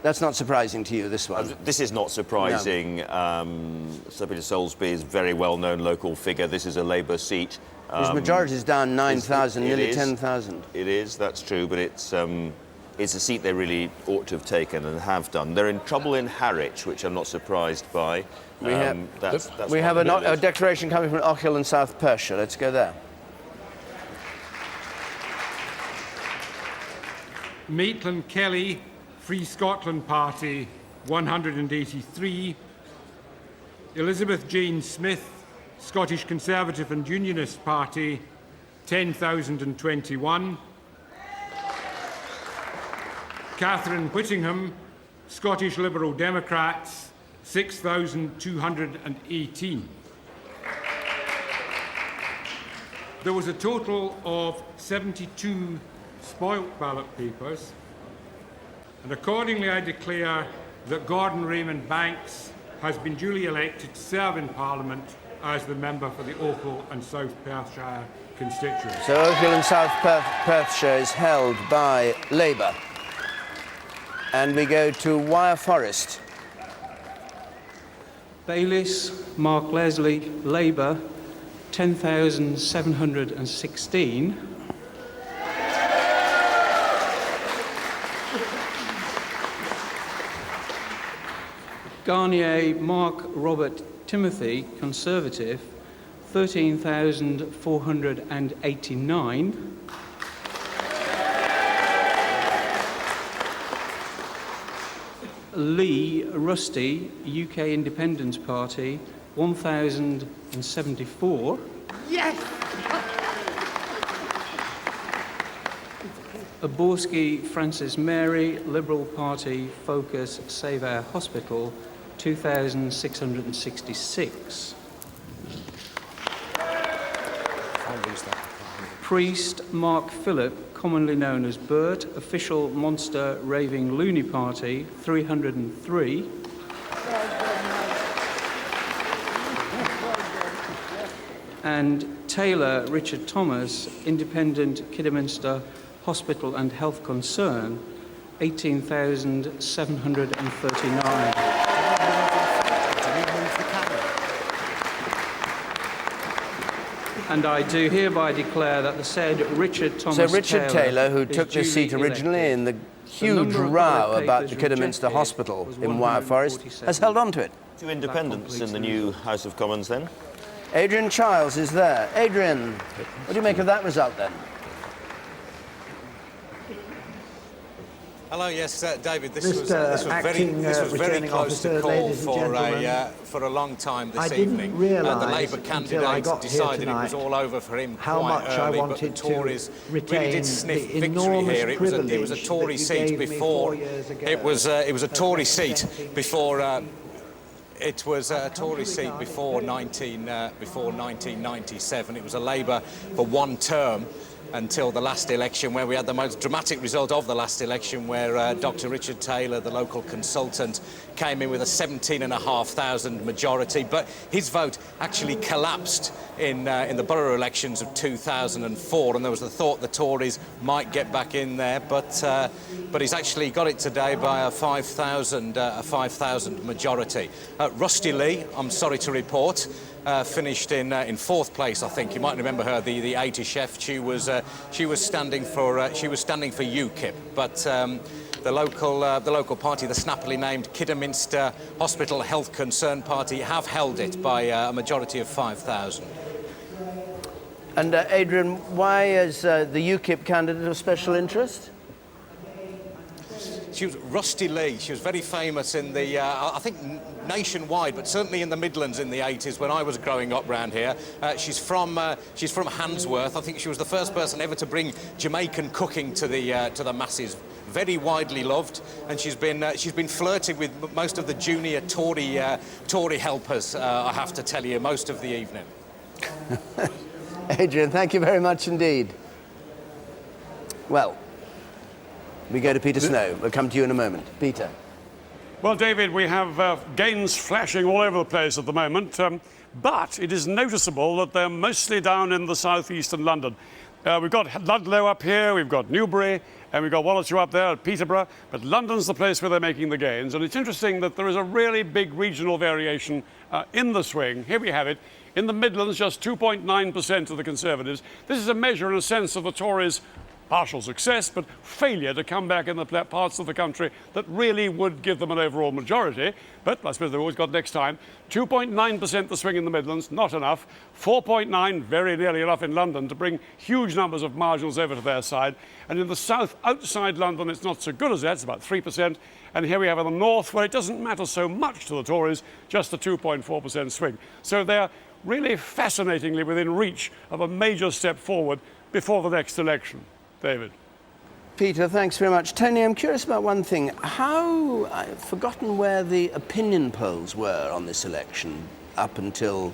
That's not surprising to you, this one? This is not surprising. No. Sir Peter Soulsby is a very well-known local figure. This is a Labour seat. His majority is down 9,000, nearly 10,000. It is, that's true, but it's a seat they really ought to have taken and have done. They're in trouble in Harwich, which I'm not surprised by. We have a declaration coming from Ochil and South Perthshire. Let's go there. Maitland Kelly, Free Scotland Party, 183. Elizabeth Jane Smith, Scottish Conservative and Unionist Party, 10,021. Catherine Whittingham, Scottish Liberal Democrats, 6,218. There was a total of 72 spoilt ballot papers, and accordingly I declare that Gordon Raymond Banks has been duly elected to serve in Parliament as the member for the Ochil and South Perthshire constituency. So Ochil and South Perthshire is held by Labour. And we go to Wyre Forest. Bayliss, Mark Leslie, Labour, 10,716. Garnier, Mark Robert Timothy, Conservative, 13,489. Lee Rusty, UK Independence Party, 1,074. Yes! Aborski Francis Mary, Liberal Party, Focus, Save Our Hospital, 2,666. Priest Mark Phillip, commonly known as Bert, Official Monster Raving Loony Party, 303. And Taylor Richard Thomas, Independent Kidderminster Hospital and Health Concern, 18,739. And I do hereby declare that the said Richard Thomas So Richard Taylor, who took this seat originally in the huge row about the Kidderminster Hospital in Wyre Forest, has held on to it. 2 independents in the new House of Commons then. Adrian Childs is there. Adrian, what do you make of that result then? Hello, yes, David. This Mr. was very Acting, very Returning close to Officer, call ladies and gentlemen. for a long time this I didn't evening. realise the Labour until I candidate got here decided it was tonight all over for him how quite much early, I but wanted the Tories to really retain did sniff the victory enormous here. It was a Tory privilege seat that you gave me before. 4 years ago. It was a Tory seat before. It was a Tory seat before 1997. It was a Labour for one term until the last election, where we had the most dramatic result of the last election, where Dr. Richard Taylor, the local consultant, came in with a 17,500 majority. But his vote actually collapsed in the borough elections of 2004, and there was the thought the Tories might get back in there, but he's actually got it today by a 5,000 majority. Rusty Lee, I'm sorry to report, finished in fourth place. I think you might remember her, the 80 chef. She was standing for UKIP, but the local party, the snappily named Kidderminster Hospital Health Concern Party, have held it by a majority of 5,000. And Adrian, why is the UKIP candidate of special interest? She was Rusty Lee. She was very famous in the, I think nationwide, but certainly in the Midlands in the 80s when I was growing up round here. She's from Handsworth. I think she was the first person ever to bring Jamaican cooking to the masses. Very widely loved, and she's been flirting with most of the junior Tory helpers. I have to tell you, most of the evening. Adrian, thank you very much indeed. Well, we go to Peter Snow. We'll come to you in a moment. Peter. Well, David, we have gains flashing all over the place at the moment, but it is noticeable that they're mostly down in the southeast and London. We've got Ludlow up here, we've got Newbury, and we've got one or two up there at Peterborough, but London's the place where they're making the gains. And it's interesting that there is a really big regional variation in the swing. Here we have it. In the Midlands, just 2.9% of the Conservatives. This is a measure, in a sense, of the Tories' partial success, but failure to come back in the parts of the country that really would give them an overall majority. But I suppose they've always got next time. 2.9% the swing in the Midlands, not enough. 4.9, very nearly enough in London to bring huge numbers of marginals over to their side. And in the south, outside London, it's not so good as that, it's about 3%. And here we have in the north, where it doesn't matter so much to the Tories, just a 2.4% swing. So they're really fascinatingly within reach of a major step forward before the next election. David. Peter, thanks very much. Tony, I'm curious about one thing. I've forgotten where the opinion polls were on this election up until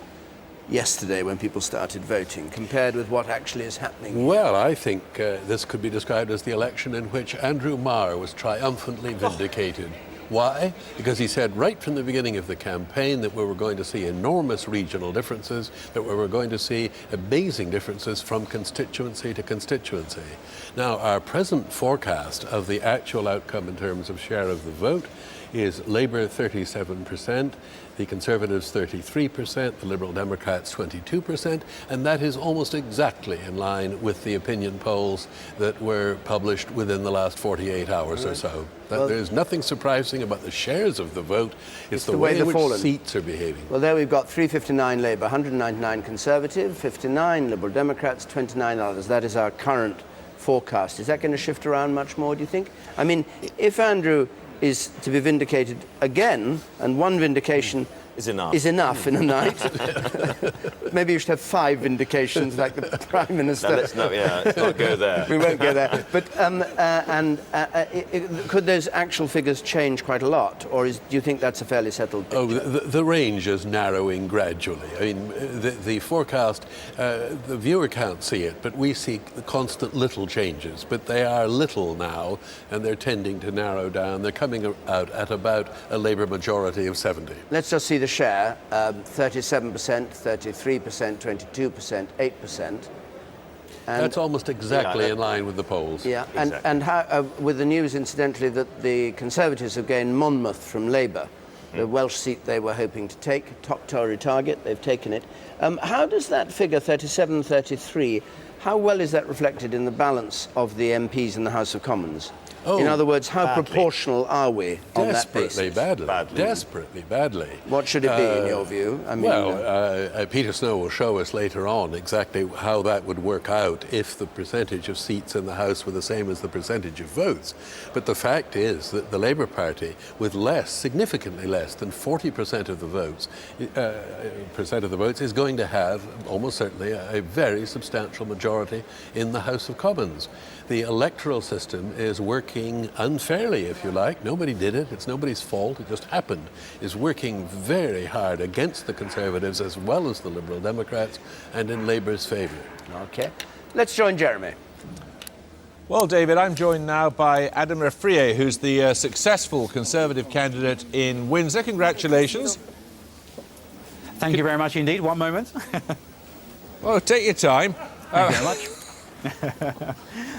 yesterday when people started voting, compared with what actually is happening. Well, I think this could be described as the election in which Andrew Marr was triumphantly vindicated. Why? Because he said right from the beginning of the campaign that we were going to see enormous regional differences, that we were going to see amazing differences from constituency to constituency. Now, our present forecast of the actual outcome in terms of share of the vote is Labour 37%, the Conservatives 33%, the Liberal Democrats 22%, and that is almost exactly in line with the opinion polls that were published within the last 48 hours or so. Well, there's nothing surprising about the shares of the vote. It's the way in which seats are behaving. Well, there we've got 359 Labour, 199 Conservative, 59 Liberal Democrats, 29 others. That is our current forecast. Is that going to shift around much more, do you think? I mean, if Andrew is to be vindicated again, and one vindication is enough in a night. Maybe you should have 5 vindications like the Prime Minister. No, let's not go there. We won't go there. But could those actual figures change quite a lot, or do you think that's a fairly settled picture? Oh, the range is narrowing gradually. I mean, the forecast, the viewer can't see it, but we see the constant little changes. But they are little now, and they're tending to narrow down. They're coming out at about a Labour majority of 70. Let's just see the share, 37%, 33%, 22%, 8%. That's almost exactly in line with the polls. Yeah, exactly. and how, with the news, incidentally, that the Conservatives have gained Monmouth from Labour, the Welsh seat they were hoping to take, top Tory target, they've taken it. How does that figure, 37-33, how well is that reflected in the balance of the MPs in the House of Commons? In other words, how proportional are we on that basis? Desperately badly. What should it be, in your view? I mean, Peter Snow will show us later on exactly how that would work out if the percentage of seats in the House were the same as the percentage of votes. But the fact is that the Labour Party, with significantly less than 40% of the votes, is going to have almost certainly a very substantial majority in the House of Commons. The electoral system is working unfairly, if you like. Nobody did it. It's nobody's fault. It just happened. Is working very hard against the Conservatives as well as the Liberal Democrats and in Labour's favour. OK. Let's join Jeremy. Well, David, I'm joined now by Adam Refrier, who's the successful Conservative candidate in Windsor. Congratulations. Thank you very much indeed. One moment. Well, take your time. Thank you very much.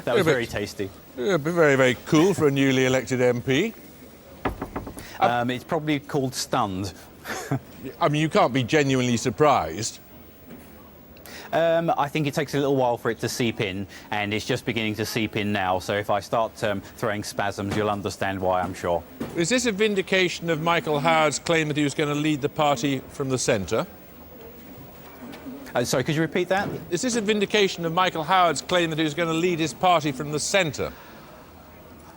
That was very tasty. Very, very cool for a newly elected MP. It's probably called stunned. I mean, you can't be genuinely surprised. I think it takes a little while for it to seep in, and it's just beginning to seep in now. So if I start throwing spasms, you'll understand why, I'm sure. Is this a vindication of Michael Howard's claim that he was going to lead the party from the centre? Sorry, could you repeat that? Is this a vindication of Michael Howard's claim that he was going to lead his party from the centre?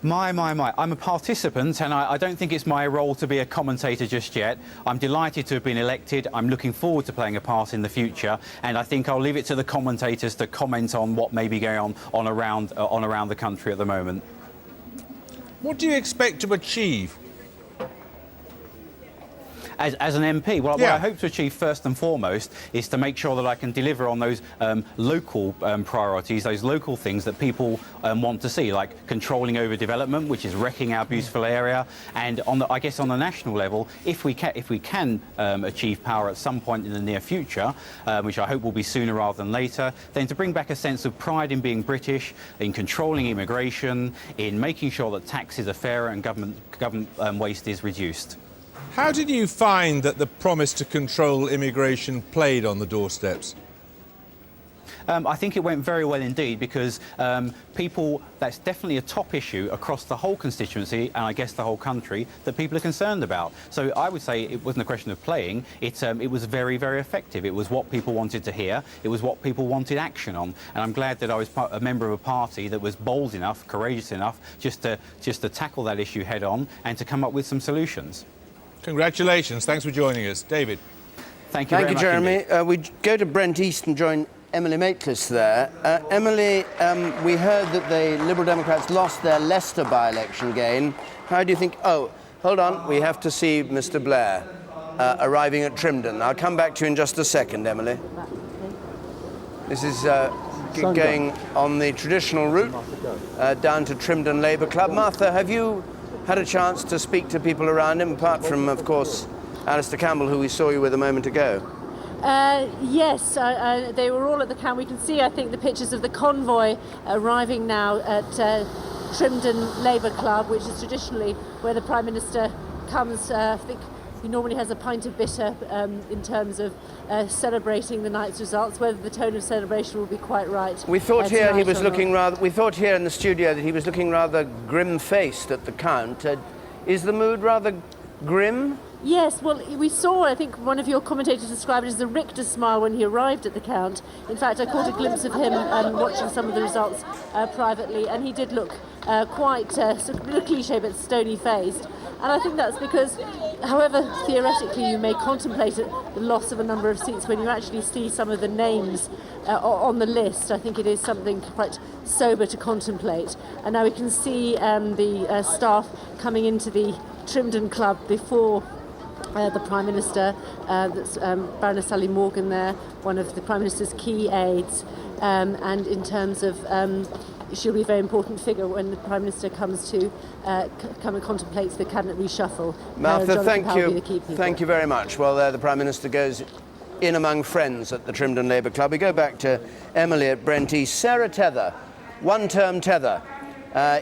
My. I'm a participant, and I don't think it's my role to be a commentator just yet. I'm delighted to have been elected. I'm looking forward to playing a part in the future, and I think I'll leave it to the commentators to comment on what may be going on around the country at the moment. What do you expect to achieve? As an MP, well, what I hope to achieve first and foremost is to make sure that I can deliver on those local priorities, those local things that people want to see, like controlling overdevelopment, which is wrecking our beautiful area, and I guess on the national level, if we can achieve power at some point in the near future, which I hope will be sooner rather than later, then to bring back a sense of pride in being British, in controlling immigration, in making sure that taxes are fairer and government waste is reduced. How did you find that the promise to control immigration played on the doorsteps? I think it went very well indeed, because that's definitely a top issue across the whole constituency and I guess the whole country that people are concerned about. So I would say it wasn't a question of playing, it was very, very effective. It was what people wanted to hear, it was what people wanted action on, and I'm glad that I was a member of a party that was bold enough, courageous enough, just to tackle that issue head on and to come up with some solutions. Congratulations. Thanks for joining us. David. Thank you very much. Thank you, Jeremy. We go to Brent East and join Emily Maitlis there. Emily, we heard that the Liberal Democrats lost their Leicester by-election gain. How do you think... Oh, hold on. We have to see Mr. Blair arriving at Trimdon. I'll come back to you in just a second, Emily. This is going on the traditional route down to Trimdon Labour Club. Martha, have you had a chance to speak to people around him, apart from, of course, Alistair Campbell, who we saw you with a moment ago? Yes, they were all at the camp. We can see, I think, the pictures of the convoy arriving now at Trimdon Labour Club, which is traditionally where the Prime Minister comes. I think he normally has a pint of bitter in terms of celebrating the night's results. Whether the tone of celebration will be quite right. We thought here he was looking rather. We thought here in the studio that he was looking rather grim-faced at the count. Is the mood rather grim? Yes, well, we saw, I think one of your commentators described it as a Richter smile when he arrived at the count. In fact, I caught a glimpse of him watching some of the results privately, and he did look quite sort of a cliche but stony-faced. And I think that's because, however theoretically you may contemplate the loss of a number of seats, when you actually see some of the names on the list, I think it is something quite sober to contemplate. And now we can see the staff coming into the Trimdon Club before the Prime Minister. That's Baroness Sally Morgan there, one of the Prime Minister's key aides. And in terms of she'll be a very important figure when the Prime Minister comes to come and contemplates the cabinet reshuffle. Martha, thank you. Thank you very much. Well, there the Prime Minister goes in among friends at the Trimdon Labour Club. We go back to Emily at Brent East. Sarah Tether, one-term Tether.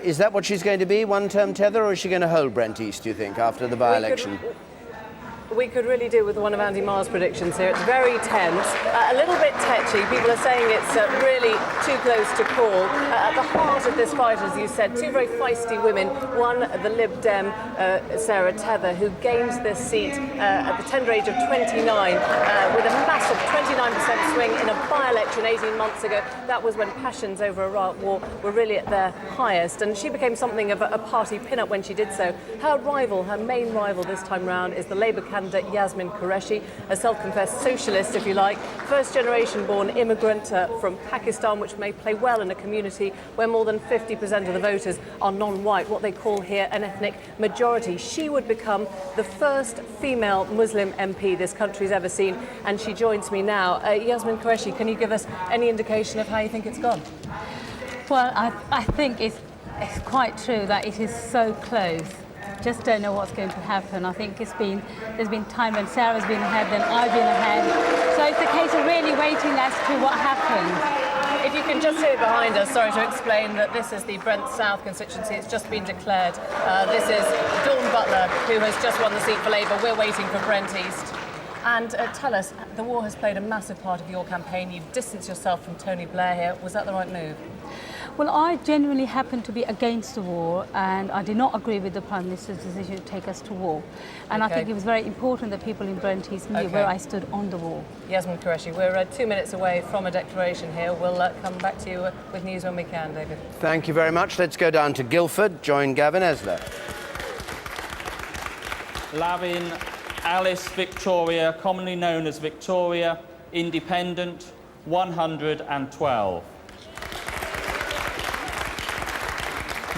Is that what she's going to be, one-term Tether, or is she going to hold Brent East, do you think, after the by-election? We could really do with one of Andy Marr's predictions here. It's very tense, a little bit tetchy. People are saying it's really too close to call. At the heart of this fight, as you said, two very feisty women. One, the Lib Dem, Sarah Tether, who gained this seat at the tender age of 29 with a massive 29% swing in a by-election 18 months ago. That was when passions over Iraq War were really at their highest, and she became something of a party pin-up when she did so. Her rival, her main rival this time round, is the Labour candidate Yasmin Qureshi, a self-confessed socialist, if you like, first-generation born immigrant from Pakistan, which may play well in a community where more than 50% of the voters are non-white, what they call here an ethnic majority. She would become the first female Muslim MP this country's ever seen, and she joins me now. Yasmin Qureshi, can you give us any indication of how you think it's gone? Well, I think it's quite true that it is so close. Just don't know what's going to happen. I think there's been time when Sarah's been ahead, then I've been ahead. So it's a case of really waiting as to what happens. If you can just see it behind us, sorry to explain that this is the Brent South constituency. It's just been declared. This is Dawn Butler, who has just won the seat for Labour. We're waiting for Brent East. And tell us, the war has played a massive part of your campaign. You've distanced yourself from Tony Blair here. Was that the right move? Well, I genuinely happen to be against the war, and I did not agree with the Prime Minister's decision to take us to war. And I think it was very important that people in Brent East knew where I stood on the war. Yasmin Qureshi, we're 2 minutes away from a declaration here. We'll come back to you with news when we can, David. Thank you very much. Let's go down to Guildford, join Gavin Esler. Lavin, Alice Victoria, commonly known as Victoria, Independent, 112.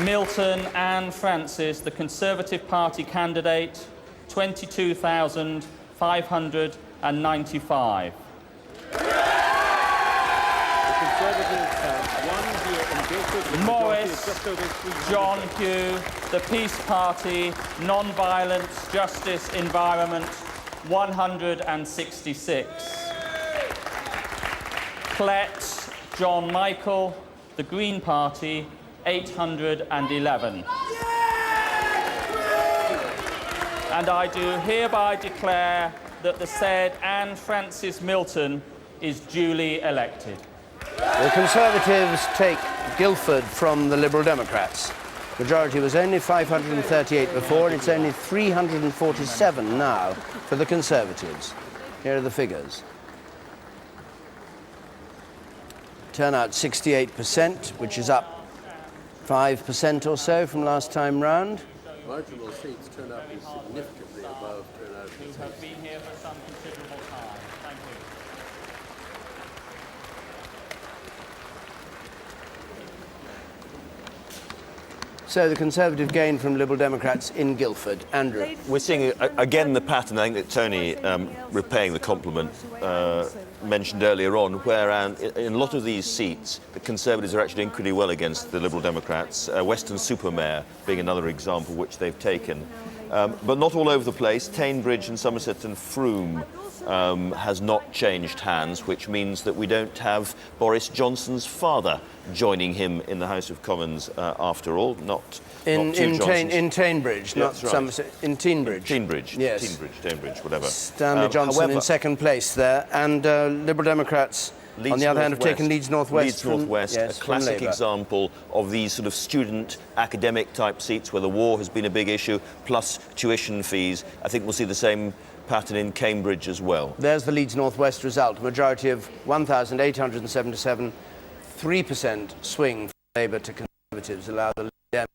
Milton Anne Francis, the Conservative Party candidate, 22,595. Morris John Hugh, the Peace Party, Non-Violence, Justice, Environment, 166. Klett John Michael, the Green Party, 811. And I do hereby declare that the said Anne Francis Milton is duly elected. The Conservatives take Guildford from the Liberal Democrats. Majority was only 538 before, and it's only 347 now for the Conservatives. Here are the figures. Turnout 68%, which is up 5% or so from last time round. Marginal seats turn out to be significantly above turnout. Who have been here for some considerable time. Thank you. So the Conservative gain from Liberal Democrats in Guildford. Andrew. We're seeing again the pattern, I think, that Tony, repaying the compliment, mentioned earlier on, where in a lot of these seats, the Conservatives are actually doing pretty well against the Liberal Democrats. Weston-super-Mare being another example which they've taken. But not all over the place. Tainbridge and Somerset and Frome has not changed hands, which means that we don't have Boris Johnson's father joining him in the House of Commons after all. In Tainbridge, not right. Somerset. In Tainbridge. Tainbridge. Yes. Tainbridge, whatever. Stanley Johnson however, in second place there, and Liberal Democrats, Leeds on the other hand, have North taken Leeds North West. Leeds North West, a classic example of these sort of student academic type seats where the war has been a big issue, plus tuition fees. I think we'll see the same pattern in Cambridge as well. There's the Leeds North West result. Majority of 1,877, 3% swing from Labour to Conservatives allow the Dem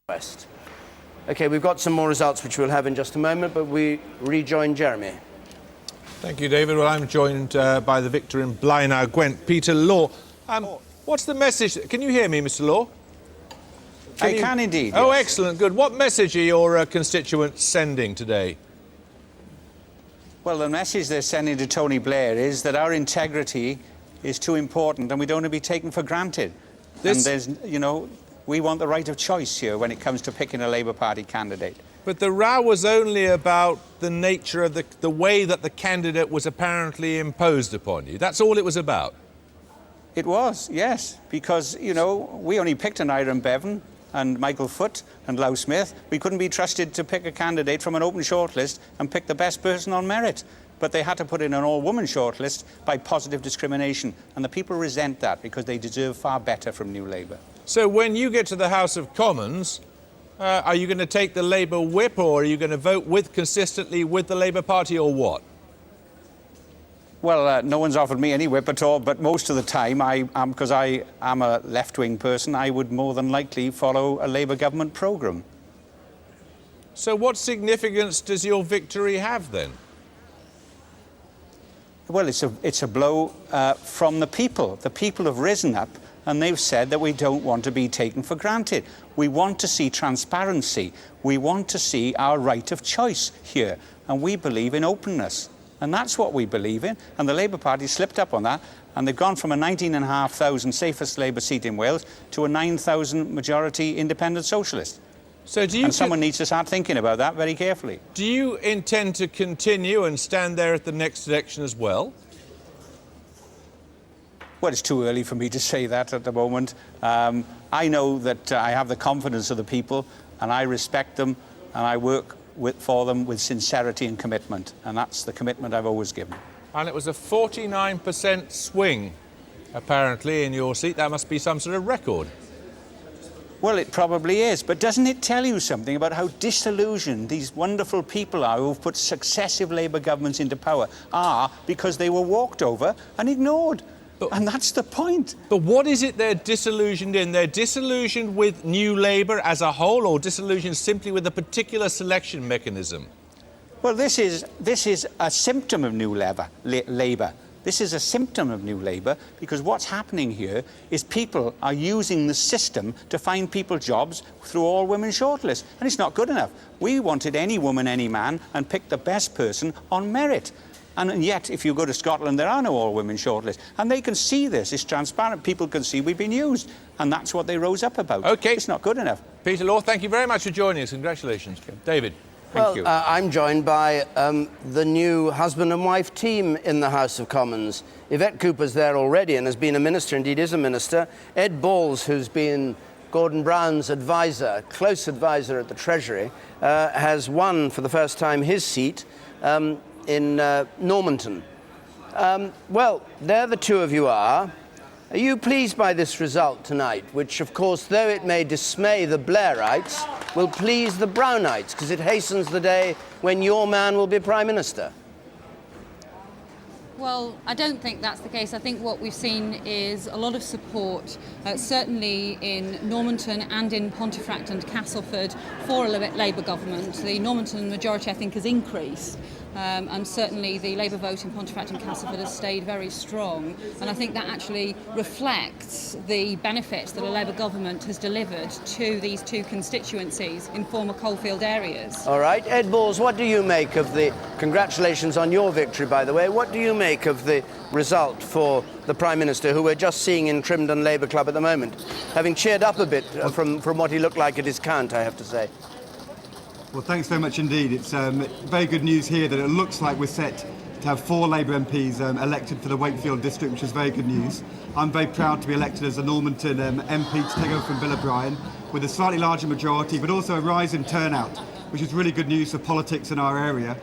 West. OK, we've got some more results which we'll have in just a moment, but we rejoin Jeremy. Thank you, David. Well, I'm joined by the victor in Blaenau Gwent, Peter Law. What's the message? Can you hear me, Mr. Law? I can indeed. Oh, yes. excellent. Good. What message are your constituents sending today? Well, the message they're sending to Tony Blair is that our integrity is too important and we don't want to be taken for granted. And there's, you know, we want the right of choice here when it comes to picking a Labour Party candidate. But the row was only about the nature of the way that the candidate was apparently imposed upon you. That's all it was about. It was, yes, because, you know, we only picked an Iron Bevan and Michael Foot and Lau Smith, we couldn't be trusted to pick a candidate from an open shortlist and pick the best person on merit. But they had to put in an all-woman shortlist by positive discrimination. And the people resent that because they deserve far better from New Labour. So when you get to the House of Commons, are you going to take the Labour whip, or are you going to vote consistently with the Labour Party, or what? Well, no one's offered me any whip at all, but most of the time, because I am a left-wing person, I would more than likely follow a Labour government programme. So what significance does your victory have, then? Well, it's a blow from the people. The people have risen up and they've said that we don't want to be taken for granted. We want to see transparency. We want to see our right of choice here. And we believe in openness. And that's what we believe in. And the Labour Party slipped up on that. And they've gone from a 19,500 safest Labour seat in Wales to a 9,000 majority independent socialist. So someone needs to start thinking about that very carefully. Do you intend to continue and stand there at the next election as well? Well, it's too early for me to say that at the moment. I know that I have the confidence of the people, and I respect them, and I work for them with sincerity and commitment, and that's the commitment I've always given. And it was a 49% swing, apparently, in your seat. That must be some sort of record. Well, it probably is, but doesn't it tell you something about how disillusioned these wonderful people are who've put successive Labour governments into power are because they were walked over and ignored? And that's the point. But what is it they're disillusioned in? They're disillusioned with New Labour as a whole, or disillusioned simply with a particular selection mechanism? Well, this is a symptom of New Labour. This is a symptom of New Labour because what's happening here is people are using the system to find people jobs through all-women shortlists, and it's not good enough. We wanted any woman, any man, and pick the best person on merit. And yet, if you go to Scotland, there are no all-women shortlists. And they can see this. It's transparent. People can see we've been used. And that's what they rose up about. OK. It's not good enough. Peter Law, thank you very much for joining us. Congratulations. David. Thank you. I'm joined by the new husband and wife team in the House of Commons. Yvette Cooper's there already and has been a minister, indeed is a minister. Ed Balls, who's been Gordon Brown's advisor, close advisor at the Treasury, has won for the first time his seat in Normanton. Well, there the two of you are. Are you pleased by this result tonight, which, of course, though it may dismay the Blairites, will please the Brownites, because it hastens the day when your man will be Prime Minister? Well, I don't think that's the case. I think what we've seen is a lot of support, certainly in Normanton and in Pontefract and Castleford, for a Labour government. The Normanton majority, I think, has increased. And certainly the Labour vote in Pontefract and Castleford has stayed very strong. And I think that actually reflects the benefits that a Labour government has delivered to these two constituencies in former coalfield areas. All right. Ed Balls, what do you make of the... Congratulations on your victory, by the way. What do you make of the result for the Prime Minister, who we're just seeing in Trimdon Labour Club at the moment, having cheered up a bit from what he looked like at his count, I have to say? Well, thanks very much indeed. It's very good news here that it looks like we're set to have 4 Labour MPs elected for the Wakefield district, which is very good news. I'm very proud to be elected as a Normanton MP to take over from Bill O'Brien with a slightly larger majority, but also a rise in turnout, which is really good news for politics in our area.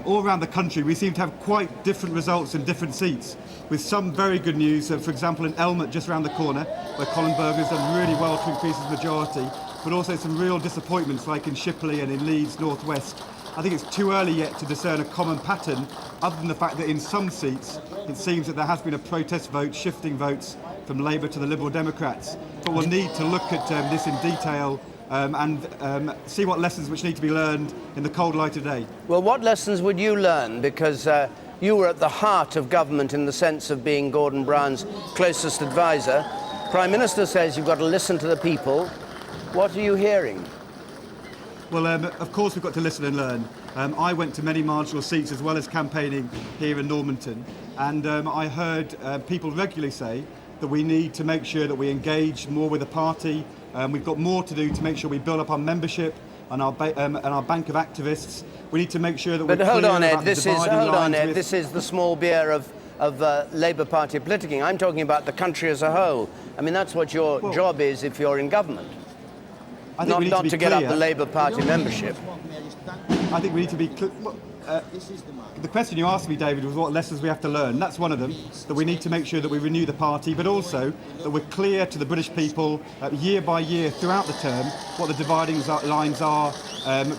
All around the country, we seem to have quite different results in different seats, with some very good news. For example, in Elmet, just around the corner, where Colin Berger's done really well to increase his majority, but also some real disappointments like in Shipley and in Leeds North West. I think it's too early yet to discern a common pattern, other than the fact that in some seats it seems that there has been a protest vote, shifting votes from Labour to the Liberal Democrats. But we'll need to look at this in detail and see what lessons which need to be learned in the cold light of day. Well, what lessons would you learn? Because you were at the heart of government in the sense of being Gordon Brown's closest advisor. Prime Minister says you've got to listen to the people. What are you hearing? Well, of course we've got to listen and learn. I went to many marginal seats as well as campaigning here in Normanton, and I heard people regularly say that we need to make sure that we engage more with the party. We've got more to do to make sure we build up our membership and our bank of activists. We need to make sure that we're clear about the dividing lines. This is the small beer of Labour Party politicking. I'm talking about the country as a whole. I mean, that's what your job is if you're in government. not to get up the Labour Party membership. I think we need to be clear. The question you asked me, David, was what lessons we have to learn. That's one of them, that we need to make sure that we renew the party, but also that we're clear to the British people year by year throughout the term what the dividing lines are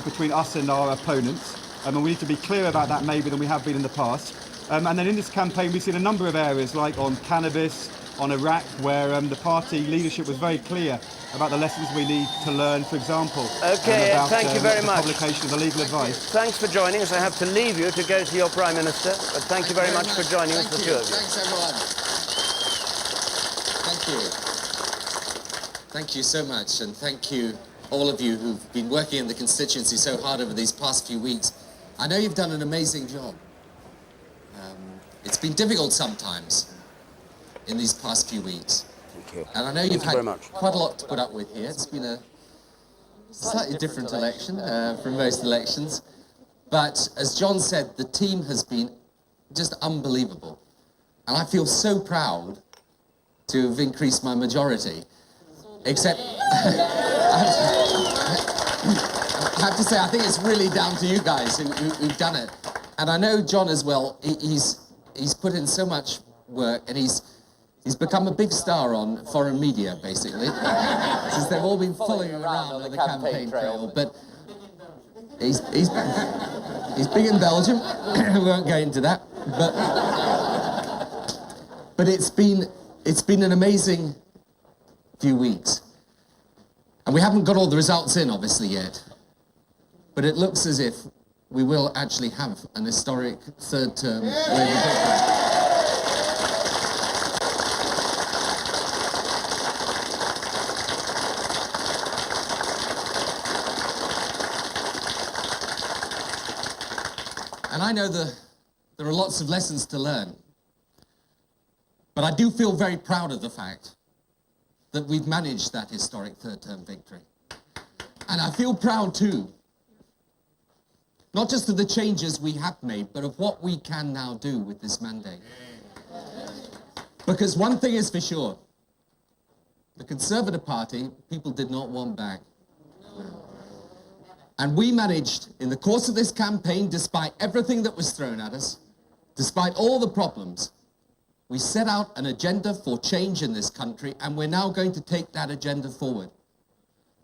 between us and our opponents. And we need to be clearer about that maybe than we have been in the past. And then in this campaign we've seen a number of areas, like on cannabis, on Iraq, where the party leadership was very clear about the lessons we need to learn, for example. Okay, about, thank you very the much. publication of the legal advice. Thanks for joining us. I have to leave you to go to your Prime Minister, but thank you very much for joining us, the two of you. Thanks, everyone. Thank you. Thank you so much, and thank you, all of you who've been working in the constituency so hard over these past few weeks. I know you've done an amazing job. It's been difficult sometimes in these past few weeks. Thank you. And I know you've had quite a lot to put up with here. It's been a slightly different election from most elections. But as John said, the team has been just unbelievable. And I feel so proud to have increased my majority. Except, I have to say, I think it's really down to you guys who've done it. And I know John as well, he's put in so much work, and he's become a big star on foreign media, basically, since they've all been following him around on the campaign trail. But he's big in Belgium. We won't go into that. But it's been an amazing few weeks, and we haven't got all the results in, obviously, yet. But it looks as if we will actually have an historic third term Labour victory. And I know there are lots of lessons to learn, but I do feel very proud of the fact that we've managed that historic third-term victory. And I feel proud too, not just of the changes we have made, but of what we can now do with this mandate. Because one thing is for sure, the Conservative Party, people did not want back. And we managed, in the course of this campaign, despite everything that was thrown at us, despite all the problems, we set out an agenda for change in this country, and we're now going to take that agenda forward.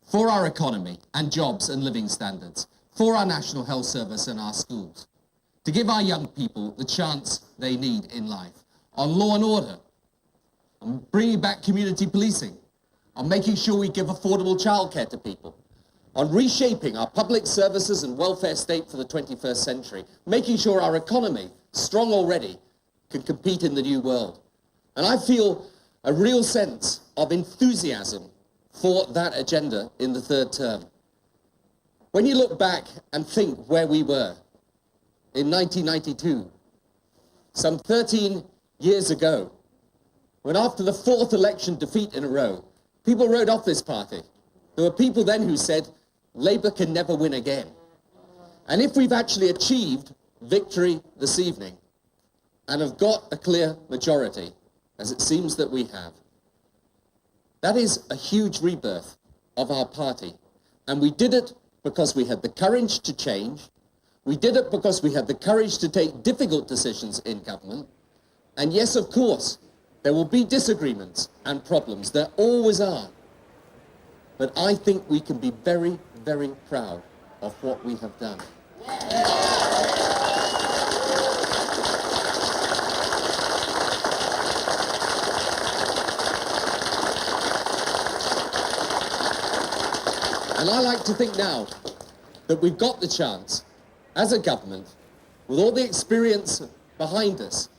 For our economy and jobs and living standards, for our National Health Service and our schools, to give our young people the chance they need in life, on law and order, on bringing back community policing, on making sure we give affordable childcare to people, on reshaping our public services and welfare state for the 21st century, making sure our economy, strong already, can compete in the new world. And I feel a real sense of enthusiasm for that agenda in the third term. When you look back and think where we were in 1992, some 13 years ago, when after the fourth election defeat in a row, people wrote off this party. There were people then who said, Labour can never win again. And if we've actually achieved victory this evening and have got a clear majority, as it seems that we have, that is a huge rebirth of our party. And we did it because we had the courage to change. We did it because we had the courage to take difficult decisions in government. And yes, of course, there will be disagreements and problems. There always are. But I think we can be very, very proud of what we have done. And I like to think now that we've got the chance, as a government, with all the experience behind us,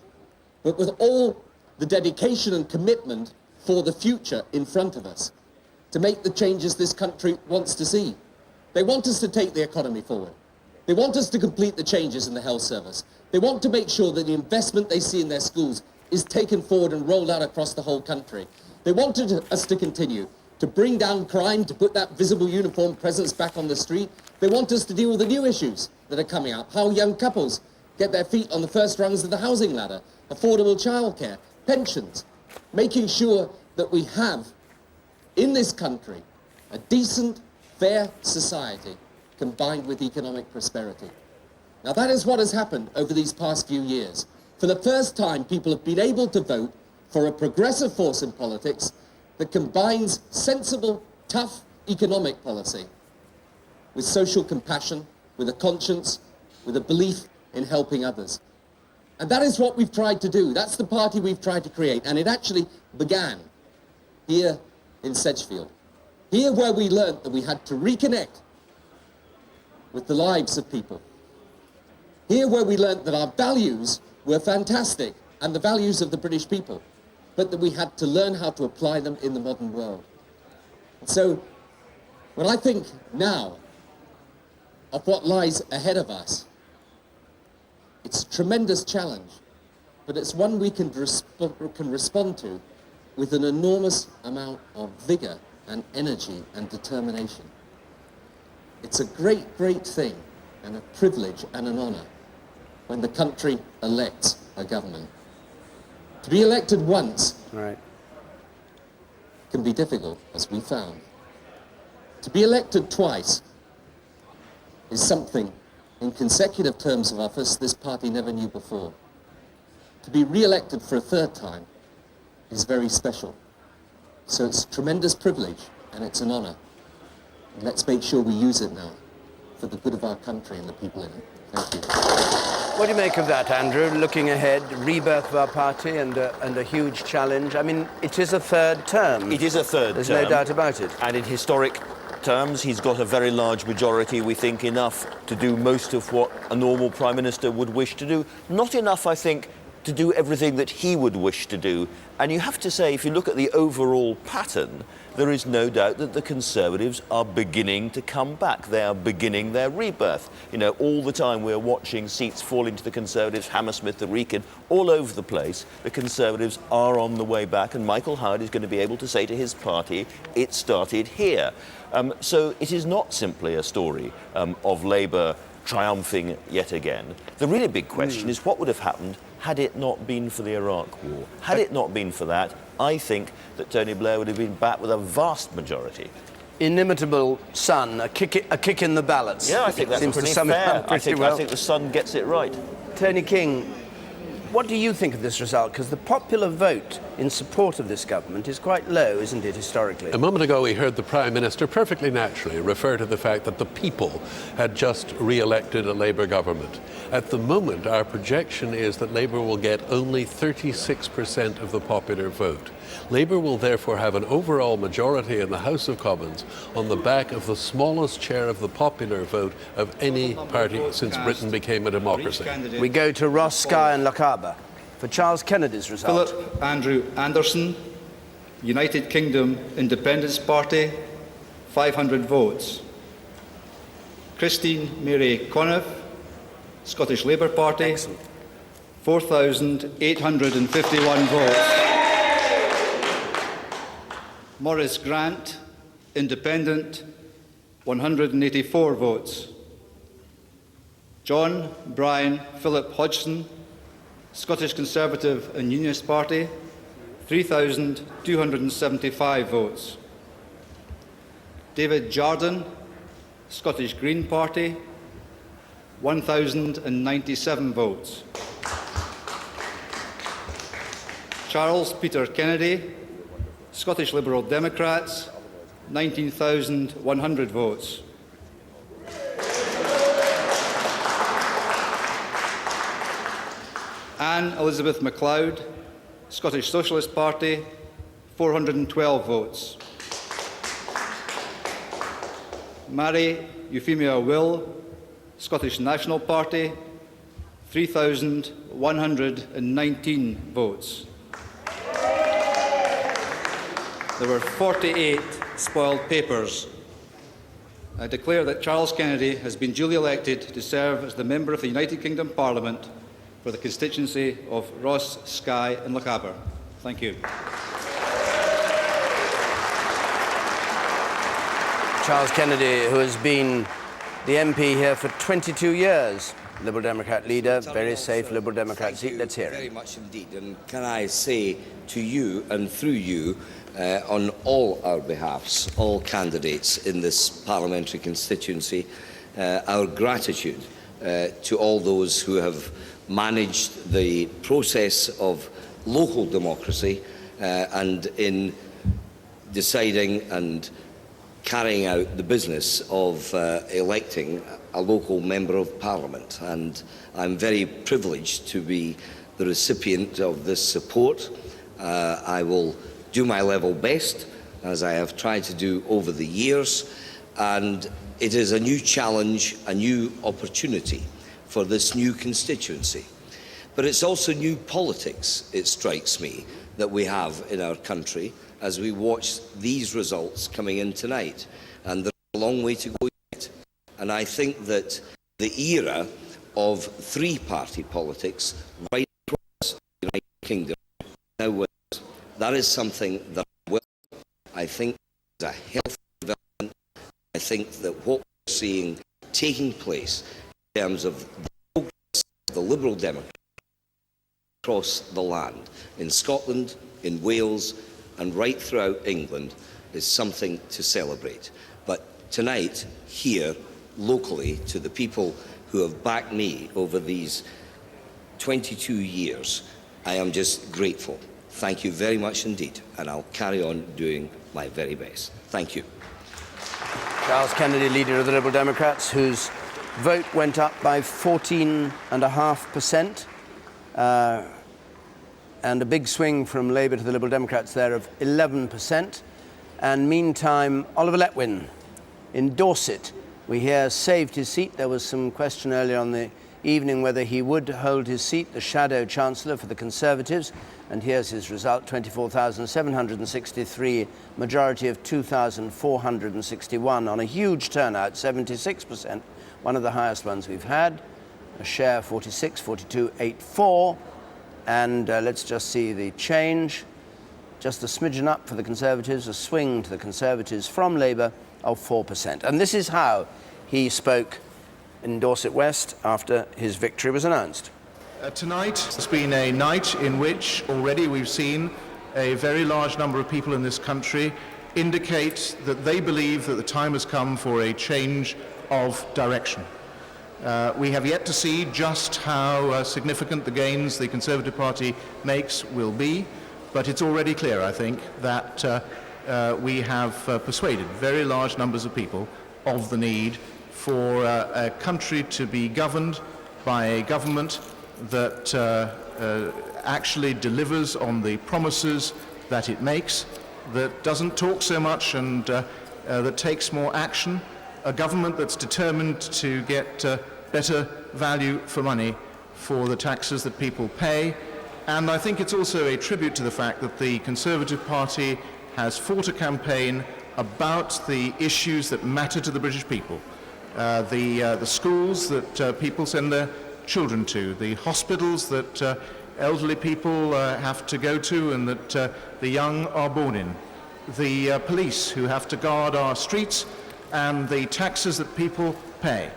but with all the dedication and commitment for the future in front of us, to make the changes this country wants to see. They want us to take the economy forward. They want us to complete the changes in the health service. They want to make sure that the investment they see in their schools is taken forward and rolled out across the whole country. They wanted us to continue to bring down crime, to put that visible uniform presence back on the street. They want us to deal with the new issues that are coming up, how young couples get their feet on the first rungs of the housing ladder, affordable childcare, pensions, making sure that we have in this country a decent, fair society combined with economic prosperity. Now that is what has happened over these past few years. For the first time, people have been able to vote for a progressive force in politics that combines sensible, tough economic policy with social compassion, with a conscience, with a belief in helping others. And that is what we've tried to do. That's the party we've tried to create. And it actually began here in Sedgefield. Here where we learnt that we had to reconnect with the lives of people. Here where we learnt that our values were fantastic and the values of the British people, but that we had to learn how to apply them in the modern world. And so when I think now of what lies ahead of us, it's a tremendous challenge, but it's one we can respond to with an enormous amount of vigour and energy and determination. It's a great, great thing and a privilege and an honour when the country elects a government. To be elected once can be difficult, as we found. To be elected twice is something in consecutive terms of office this party never knew before. To be re-elected for a third time is very special. So it's a tremendous privilege and it's an honour. And let's make sure we use it now for the good of our country and the people in it. Thank you. What do you make of that, Andrew? Looking ahead, rebirth of our party and a huge challenge. I mean, it is a third term. It is a third term. There's no doubt about it. And in historic terms, he's got a very large majority, we think enough to do most of what a normal Prime Minister would wish to do. Not enough, I think, to do everything that he would wish to do. And you have to say, if you look at the overall pattern, there is no doubt that the Conservatives are beginning to come back. They are beginning their rebirth. You know, all the time we're watching seats fall into the Conservatives, Hammersmith, the Wrekin, all over the place. The Conservatives are on the way back, and Michael Howard is going to be able to say to his party, it started here. So it is not simply a story of Labour triumphing yet again. The really big question is what would have happened had it not been for the Iraq War. Had it not been for that, I think that Tony Blair would have been back with a vast majority. Inimitable Sun, a kick in the ballots. Yeah, I think that's pretty fair. I think the Sun gets it right. Tony King, what do you think of this result? Because the popular vote in support of this government is quite low, isn't it, historically? A moment ago we heard the Prime Minister perfectly naturally refer to the fact that the people had just re-elected a Labour government. At the moment, our projection is that Labour will get only 36% of the popular vote. Labour will therefore have an overall majority in the House of Commons on the back of the smallest share of the popular vote of any party since Britain became a democracy. We go to Ross, Skye and Lochaber for Charles Kennedy's result. Philip Andrew Anderson, United Kingdom Independence Party, 500 votes. Christine Mary Conniff, Scottish Labour Party, 4,851 votes. Maurice Grant, Independent, 184 votes. John Brian Philip Hodgson, Scottish Conservative and Unionist Party, 3,275 votes. David Jardine, Scottish Green Party, 1,097 votes. Charles Peter Kennedy, Scottish Liberal Democrats, 19,100 votes. Anne Elizabeth MacLeod, Scottish Socialist Party, 412 votes. Mary Euphemia Will, Scottish National Party, 3,119 votes. There were 48 spoiled papers. I declare that Charles Kennedy has been duly elected to serve as the Member of the United Kingdom Parliament for the constituency of Ross, Skye and Lochaber. Thank you. Charles Kennedy, who has been the MP here for 22 years. Liberal Democrat leader, very safe Liberal Democrat seat. Let's hear it. Very much indeed. And can I say to you and through you, on all our behalfs, all candidates in this parliamentary constituency, our gratitude to all those who have managed the process of local democracy and in deciding and carrying out the business of electing a local Member of Parliament. And I'm very privileged to be the recipient of this support. I will do my level best, as I have tried to do over the years, and it is a new challenge, a new opportunity for this new constituency. But it's also new politics, it strikes me, that we have in our country as we watch these results coming in tonight. And there's a long way to go yet. And I think that the era of three-party politics right across the United Kingdom now wins. That is something that I think is a healthy development. I think that what we're seeing taking place in terms of the progress of the Liberal Democrats across the land, in Scotland, in Wales, and right throughout England, is something to celebrate. But tonight, here, locally, to the people who have backed me over these 22 years, I am just grateful. Thank you very much indeed, and I'll carry on doing my very best. Thank you. Charles Kennedy, leader of the Liberal Democrats, whose vote went up by 14.5%. And a big swing from Labour to the Liberal Democrats there of 11%. And meantime, Oliver Letwin in Dorset, we hear, saved his seat. There was some question earlier on the evening whether he would hold his seat, the shadow Chancellor for the Conservatives. And here's his result, 24,763, majority of 2,461 on a huge turnout, 76%, one of the highest ones we've had. A share 46, 42.84. And let's just see the change. Just a smidgen up for the Conservatives, a swing to the Conservatives from Labour of 4%. And this is how he spoke in Dorset West after his victory was announced. Tonight has been a night in which already we've seen a very large number of people in this country indicate that they believe that the time has come for a change of direction. We have yet to see just how significant the gains the Conservative Party makes will be, but it's already clear, I think, that we have persuaded very large numbers of people of the need for a country to be governed by a government that actually delivers on the promises that it makes, that doesn't talk so much and that takes more action, a government that's determined to get better value for money for the taxes that people pay. And I think it's also a tribute to the fact that the Conservative Party has fought a campaign about the issues that matter to the British people. The schools that people send their children to, the hospitals that elderly people have to go to and that the young are born in, the police who have to guard our streets, and the taxes that people pay.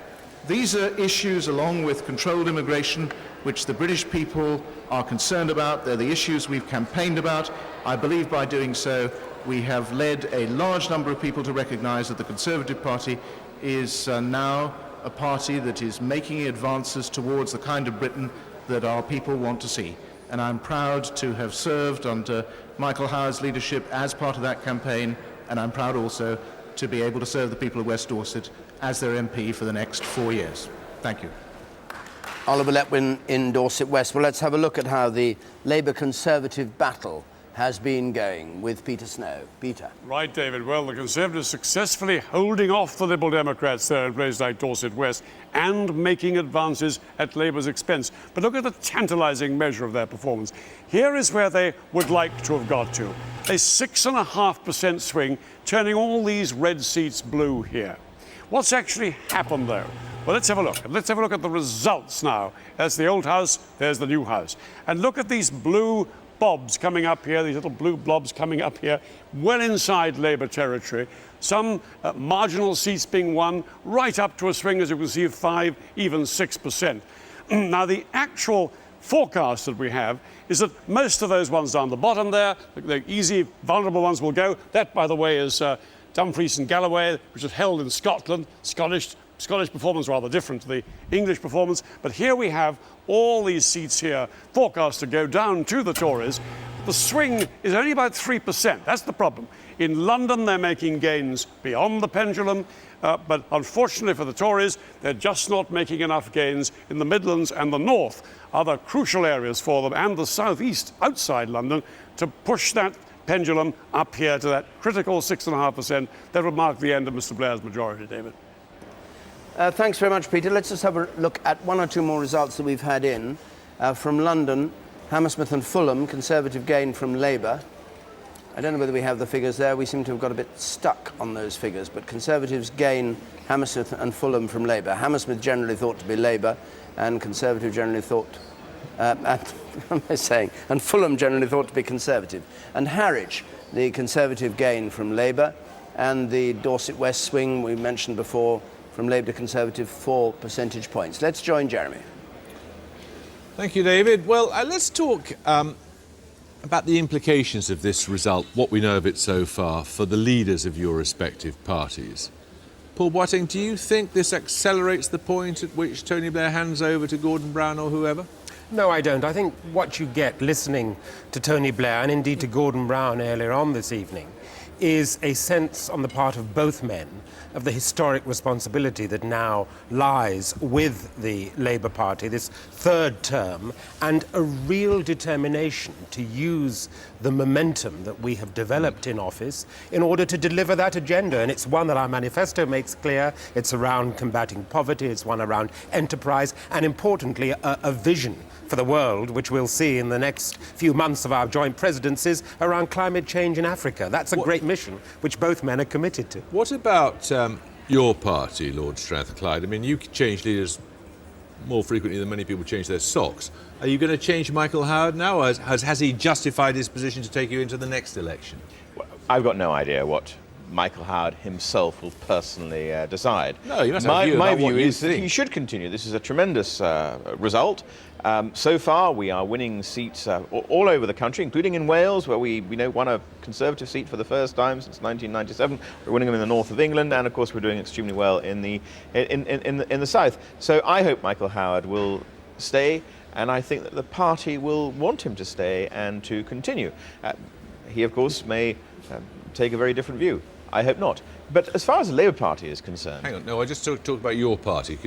These are issues, along with controlled immigration, which the British people are concerned about. They're the issues we've campaigned about. I believe by doing so we have led a large number of people to recognise that the Conservative Party is now a party that is making advances towards the kind of Britain that our people want to see. And I'm proud to have served under Michael Howard's leadership as part of that campaign, and I'm proud also to be able to serve the people of West Dorset as their MP for the next 4 years. Thank you. Oliver Letwin in Dorset West. Well, let's have a look at how the Labour-Conservative battle has been going with Peter Snow. Peter. Right, David. Well, the Conservatives successfully holding off the Liberal Democrats there in places like Dorset West and making advances at Labour's expense. But look at the tantalising measure of their performance. Here is where they would like to have got to. A 6.5% swing, turning all these red seats blue here. What's actually happened, though? Well, let's have a look. Let's have a look at the results now. There's the old house, there's the new house. And look at these blue bobs coming up here, these little blue blobs coming up here, well inside Labour territory. some marginal seats being won, right up to a swing, as you can see, of 5, even 6%. Now, the actual forecast that we have is that most of those ones down the bottom there, the easy, vulnerable ones, will go. That, by the way, is Dumfries and Galloway, which is held in Scotland. Scottish performance rather different to the English performance. But here we have all these seats here forecast to go down to the Tories. The swing is only about 3%. That's the problem. In London, they're making gains beyond the pendulum. But unfortunately for the Tories, they're just not making enough gains in the Midlands and the North, other crucial areas for them, and the South East outside London, to push that pendulum up here to that critical 6.5% that would mark the end of Mr. Blair's majority, David. Thanks very much, Peter. Let's just have a look at one or two more results that we've had in. From London, Hammersmith and Fulham, Conservative gain from Labour. I don't know whether we have the figures there. We seem to have got a bit stuck on those figures, but Conservatives gain Hammersmith and Fulham from Labour. Hammersmith generally thought to be Labour, and Conservative generally thought, what am I saying? And Fulham generally thought to be Conservative. And Harwich, the Conservative gain from Labour, and the Dorset West swing we mentioned before, from Labour to Conservative, 4 percentage points. Let's join Jeremy. Thank you, David. Well, let's talk about the implications of this result, what we know of it so far, for the leaders of your respective parties. Paul Boateng, do you think this accelerates the point at which Tony Blair hands over to Gordon Brown or whoever? No, I don't. I think what you get listening to Tony Blair, and indeed to Gordon Brown earlier on this evening, is a sense on the part of both men of the historic responsibility that now lies with the Labour Party, this third term, and a real determination to use the momentum that we have developed in office in order to deliver that agenda. And it's one that our manifesto makes clear. It's around combating poverty, it's one around enterprise, and importantly, a vision for the world, which we'll see in the next few months of our joint presidencies, around climate change in Africa. That's a great mission, which both men are committed to. What about your party, Lord Strathclyde? I mean, you change leaders more frequently than many people change their socks. Are you going to change Michael Howard now, or has he justified his position to take you into the next election? Well, I've got no idea what Michael Howard himself will personally decide. No, you must have a view my about view what you is that think. he should continue. This is a tremendous result. So far, we are winning seats all over the country, including in Wales, where we won a Conservative seat for the first time since 1997. We're winning them in the north of England, and of course, we're doing extremely well in the south. So I hope Michael Howard will stay, and I think that the party will want him to stay and to continue. He, of course, may take a very different view. I hope not. But as far as the Labour Party is concerned... Hang on, no, I just talk about your party.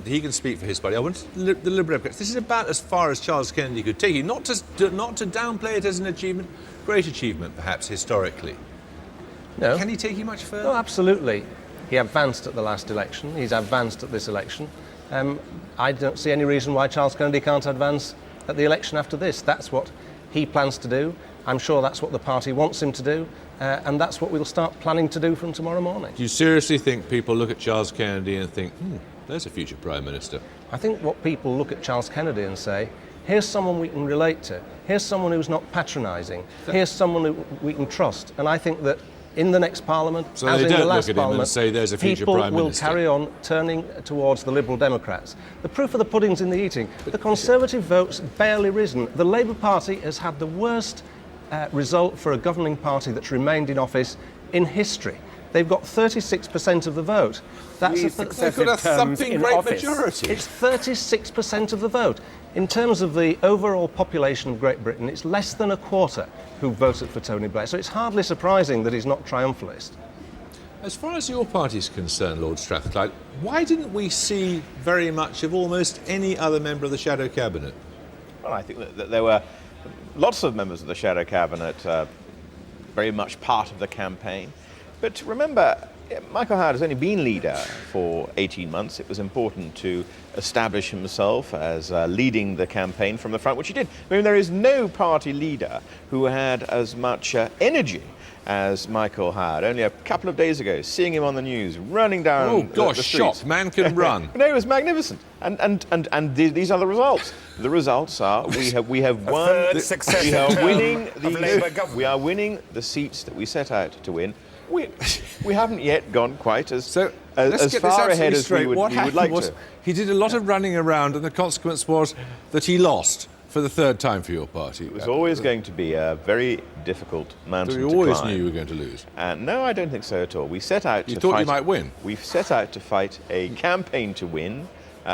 He can speak for his party. I want the Liberal Democrats. This is about as far as Charles Kennedy could take it. Not to downplay it as an achievement, great achievement, perhaps, historically. No. Can he take you much further? No, absolutely. He advanced at the last election. He's advanced at this election. I don't see any reason why Charles Kennedy can't advance at the election after this. That's what he plans to do. I'm sure that's what the party wants him to do. And that's what we'll start planning to do from tomorrow morning. Do you seriously think people look at Charles Kennedy and think, there's a future Prime Minister? I think what people look at Charles Kennedy and say, here's someone we can relate to. Here's someone who's not patronising. Here's someone who we can trust. And I think that in the next Parliament, so as they in don't the last look at him Parliament, and say there's a future people Prime will Minister. carry on turning towards the Liberal Democrats. The proof of the pudding's in the eating. The Conservative vote's barely risen. The Labour Party has had the worst result for a governing party that's remained in office in history. They've got 36% of the vote. That's they've got a thumping great majority. It's 36% of the vote. In terms of the overall population of Great Britain, it's less than a quarter who voted for Tony Blair. So it's hardly surprising that he's not triumphalist. As far as your party's concerned, Lord Strathclyde, why didn't we see very much of almost any other member of the Shadow Cabinet? Well, I think that there were lots of members of the Shadow Cabinet very much part of the campaign. But remember, Michael Howard has only been leader for 18 months. It was important to establish himself as leading the campaign from the front, which he did. I mean, there is no party leader who had as much energy as Michael Howard. Only a couple of days ago, seeing him on the news, running down the streets. Shock, man can run. No, it was magnificent. And these are the results. The results are we have won. We are winning the seats that we set out to win. We haven't yet gone quite as far ahead as we would like to. He did a lot of running around, and the consequence was that he lost for the third time for your party. It was always going to be a very difficult mountain to climb. So you always knew you were going to lose? No, I don't think so at all. We set out to fight... You thought you might win? We set out to fight a campaign to win.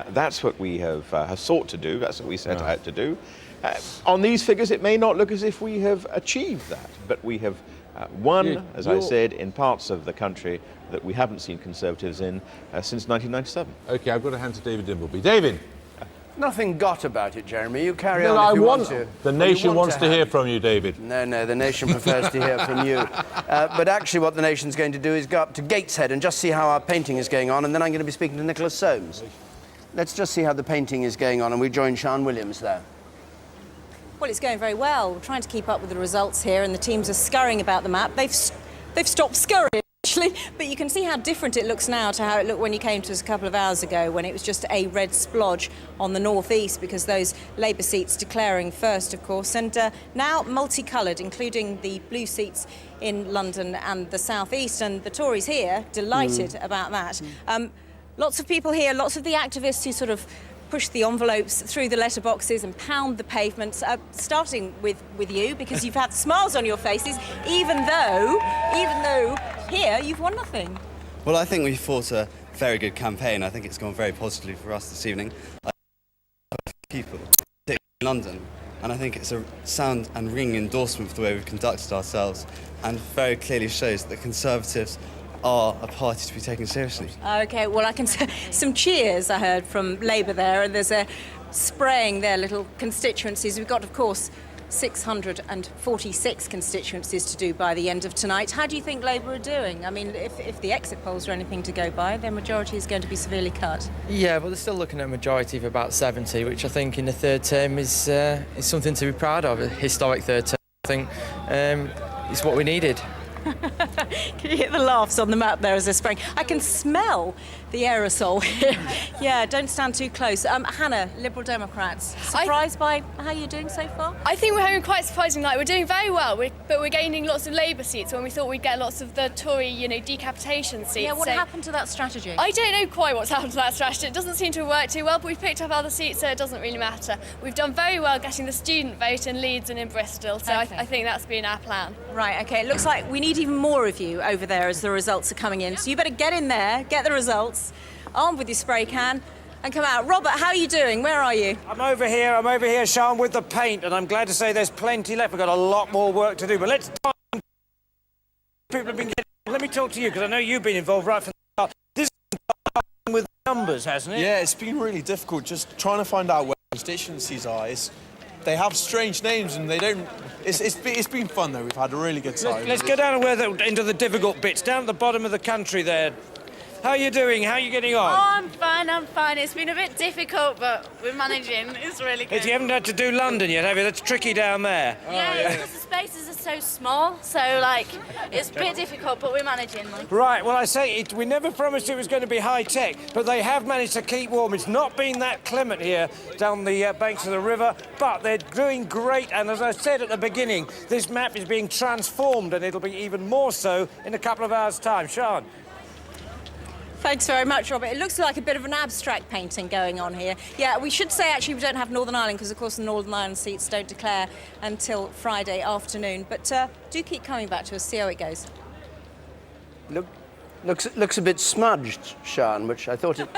That's what we have sought to do. That's what we set out to do. On these figures, it may not look as if we have achieved that, but we have won, as I said, in parts of the country that we haven't seen Conservatives in since 1997. OK, I've got to hand to David Dimbleby. David! Nothing got about it, Jeremy. You carry on if you want to. The nation wants to hear from you, David. No, the nation prefers to hear from you. But actually what the nation's going to do is go up to Gateshead and just see how our painting is going on, and then I'm going to be speaking to Nicholas Soames. Let's just see how the painting is going on, and we join Sian Williams there. Well, it's going very well. We're trying to keep up with the results here, and the teams are scurrying about the map. They've stopped scurrying, actually, but you can see how different it looks now to how it looked when you came to us a couple of hours ago, when it was just a red splodge on the northeast, because those Labour seats declaring first, of course, and now multicoloured, including the blue seats in London and the southeast, and the Tories here delighted about that. Lots of people here, lots of the activists who sort of push the envelopes through the letterboxes and pound the pavements, starting with you, because you've had smiles on your faces, even though here you've won nothing. Well, I think we fought a very good campaign. I think it's gone very positively for us this evening. People, particularly in London, and I think it's a sound and ringing endorsement for the way we've conducted ourselves, and very clearly shows that the Conservatives are a party to be taken seriously. OK, well, I can say some cheers I heard from Labour there, and there's a spraying their little constituencies. We've got, of course, 646 constituencies to do by the end of tonight. How do you think Labour are doing? I mean, if the exit polls are anything to go by, their majority is going to be severely cut. Yeah, but they're still looking at a majority of about 70, which I think in the third term is something to be proud of, a historic third term. I think it's what we needed. Can you hear the laughs on the map there as they're spraying? I can smell the aerosol here. Yeah, don't stand too close. Hannah, Liberal Democrats, surprised by how you're doing so far? I think we're having quite surprising night. We're doing very well, but we're gaining lots of Labour seats when we thought we'd get lots of the Tory, decapitation seats. Yeah, what happened to that strategy? I don't know quite what's happened to that strategy. It doesn't seem to have worked too well, but we've picked up other seats, so it doesn't really matter. We've done very well getting the student vote in Leeds and in Bristol, so I think that's been our plan. Right, OK, it looks like we need even more of you over there as the results are coming in, so you better get in there, get the results, armed with your spray can, and come out. Robert, how are you doing? Where are you? I'm over here, Sian, with the paint, and I'm glad to say there's plenty left. We've got a lot more work to do, but let's... People have been getting... Let me talk to you, because I know you've been involved right from the start. This is with numbers, hasn't it? Yeah, it's been really difficult just trying to find out where constituencies are. They have strange names and they don't... It's been fun, though. We've had a really good time. Let's go down into the difficult bits, down at the bottom of the country there. How are you doing? How are you getting on? Oh, I'm fine. It's been a bit difficult, but we're managing. It's really good. You haven't had to do London yet, have you? That's tricky down there. Yeah, because the spaces are so small, so, it's a bit difficult, but we're managing. Right, well, I say, we never promised it was going to be high-tech, but they have managed to keep warm. It's not been that clement here down the banks of the river, but they're doing great, and as I said at the beginning, this map is being transformed, and it'll be even more so in a couple of hours' time. Sian? Thanks very much, Robert. It looks like a bit of an abstract painting going on here. Yeah, we should say, actually, we don't have Northern Ireland because, of course, the Northern Ireland seats don't declare until Friday afternoon. But do keep coming back to us, see how it goes. Looks a bit smudged, Sian, which I thought it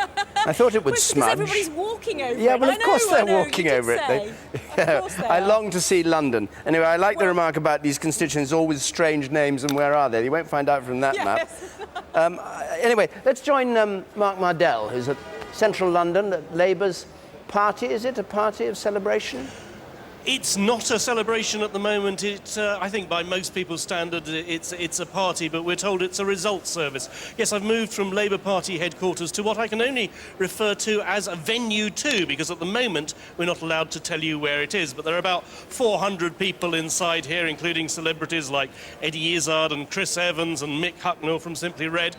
would smudge. Because everybody's walking over it. Yeah, well, of course they're walking over it. I long to see London. Anyway, I like the remark about these constituents, always strange names, and where are they? You won't find out from that map. Anyway, let's join Mark Mardell, who's at Central London, at Labour's party. Is it a party of celebration? It's not a celebration at the moment. I think by most people's standards, it's a party, but we're told it's a results service. Yes, I've moved from Labour Party headquarters to what I can only refer to as a venue 2, because at the moment we're not allowed to tell you where it is. But there are about 400 people inside here, including celebrities like Eddie Izzard and Chris Evans and Mick Hucknall from Simply Red.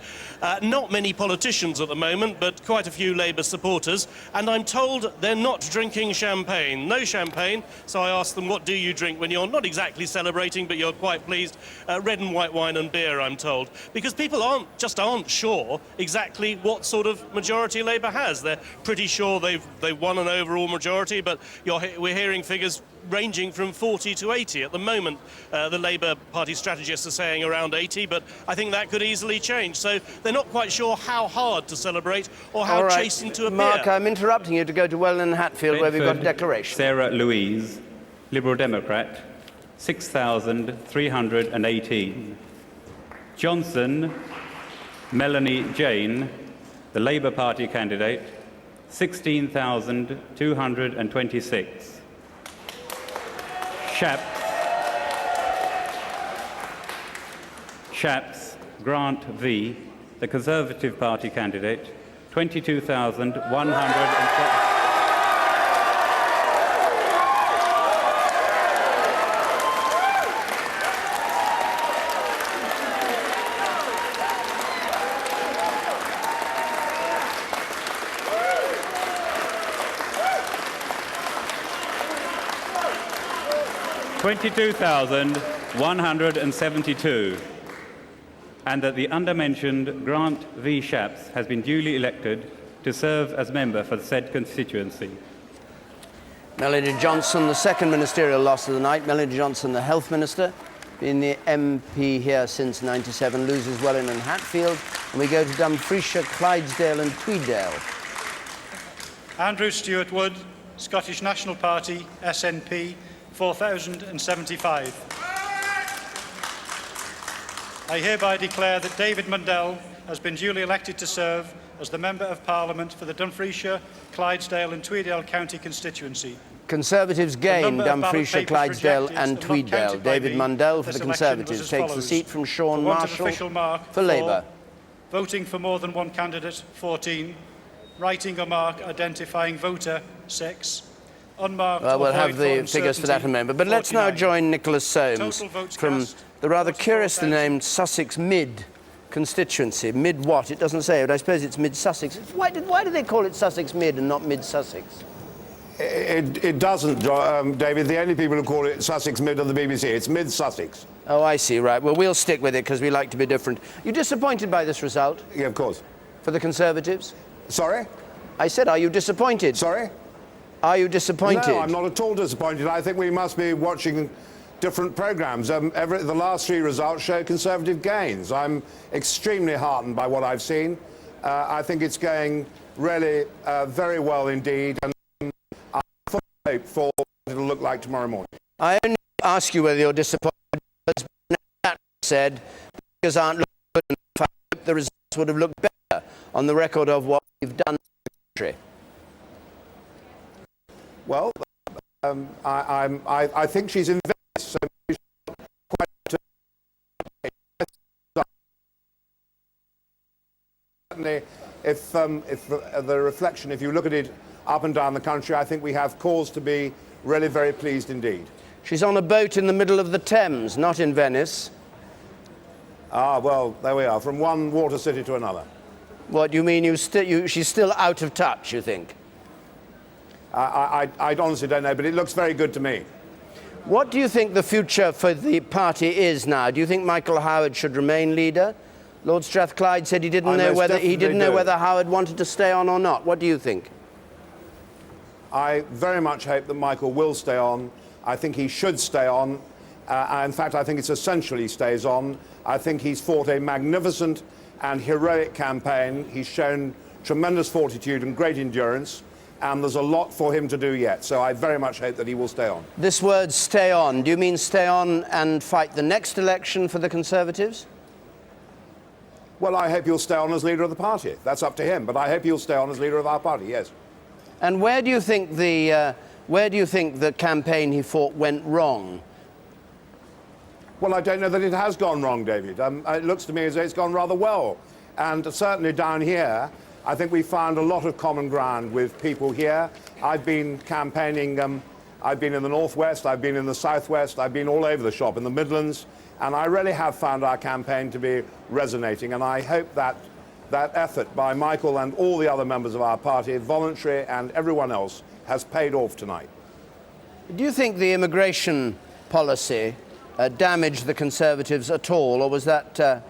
Not many politicians at the moment, but quite a few Labour supporters. And I'm told they're not drinking champagne. No champagne. So So I asked them, what do you drink when you're not exactly celebrating, but you're quite pleased? Red and white wine and beer, I'm told. Because people aren't sure exactly what sort of majority Labour has. They're pretty sure they've won an overall majority, but we're hearing figures ranging from 40 to 80. At the moment, the Labour Party strategists are saying around 80, but I think that could easily change. So they're not quite sure how hard to celebrate or how chastened to appear. Mark, I'm interrupting you to go to Welwyn and Hatfield, where we've got a declaration. Sarah Louise, Liberal Democrat, 6,318. Johnson, Melanie Jane, the Labour Party candidate, 16,226. Shapps, Grant V, the Conservative Party candidate, 22,100. 22,172, and that the undermentioned Grant V. Shapps has been duly elected to serve as member for the said constituency. Melody Johnson, the second ministerial loss of the night. Melody Johnson, the Health Minister, been the MP here since '97, loses Welwyn and Hatfield. And we go to Dumfriesshire, Clydesdale and Tweeddale. Andrew Stewart Wood, Scottish National Party, SNP, 4,075. I hereby declare that David Mundell has been duly elected to serve as the Member of Parliament for the Dumfriesshire, Clydesdale and Tweeddale County constituency. Conservatives gain Dumfriesshire, Clydesdale and Tweeddale. David Mundell for the Conservatives takes the seat from Sean Marshall for Labour. Voting for more than one candidate, 14. Writing a mark identifying voter, 6. Unmarked we'll have the figures for that in a moment. But let's now join Nicholas Soames from the rather curiously named Sussex Mid constituency. Mid what? It doesn't say, but I suppose it's Mid Sussex. Why do they call it Sussex Mid and not Mid Sussex? It doesn't, David. The only people who call it Sussex Mid are the BBC. It's Mid Sussex. Oh, I see, right. Well, we'll stick with it because we like to be different. You disappointed by this result? Yeah, of course. For the Conservatives? Sorry? I said, are you disappointed? Sorry? Are you disappointed? No, I'm not at all disappointed. I think we must be watching different programmes. The last three results show Conservative gains. I'm extremely heartened by what I've seen. I think it's going really very well indeed, and I have hope for what it'll look like tomorrow morning. I only ask you whether you're disappointed because Nat said the figures aren't looking good enough. I hope the results would have looked better on the record of what we've done in the country. Well, I think she's in Venice, so she's quite certainly, if the reflection, if you look at it up and down the country, I think we have cause to be really very pleased indeed. She's on a boat in the middle of the Thames, not in Venice. Ah, well, there we are, from one water city to another. What, you mean she's still out of touch, you think? I honestly don't know, but it looks very good to me. What do you think the future for the party is now? Do you think Michael Howard should remain leader? Lord Strathclyde said he didn't know whether Howard wanted to stay on or not. What do you think? I very much hope that Michael will stay on. I think he should stay on. In fact, I think it's essential he stays on. I think he's fought a magnificent and heroic campaign. He's shown tremendous fortitude and great endurance. And there's a lot for him to do yet, so I very much hope that he will stay on. This word, stay on, do you mean stay on and fight the next election for the Conservatives? Well, I hope he'll stay on as leader of the party. That's up to him, but I hope he'll stay on as leader of our party, yes. And where do you think the campaign he fought went wrong? Well, I don't know that it has gone wrong, David. It looks to me as though it's gone rather well. And certainly down here, I think we found a lot of common ground with people here. I've been campaigning, I've been in the Northwest, I've been in the Southwest, I've been all over the shop in the Midlands, and I really have found our campaign to be resonating, and I hope that that effort by Michael and all the other members of our party, voluntary and everyone else, has paid off tonight. Do you think the immigration policy damaged the Conservatives at all, or was that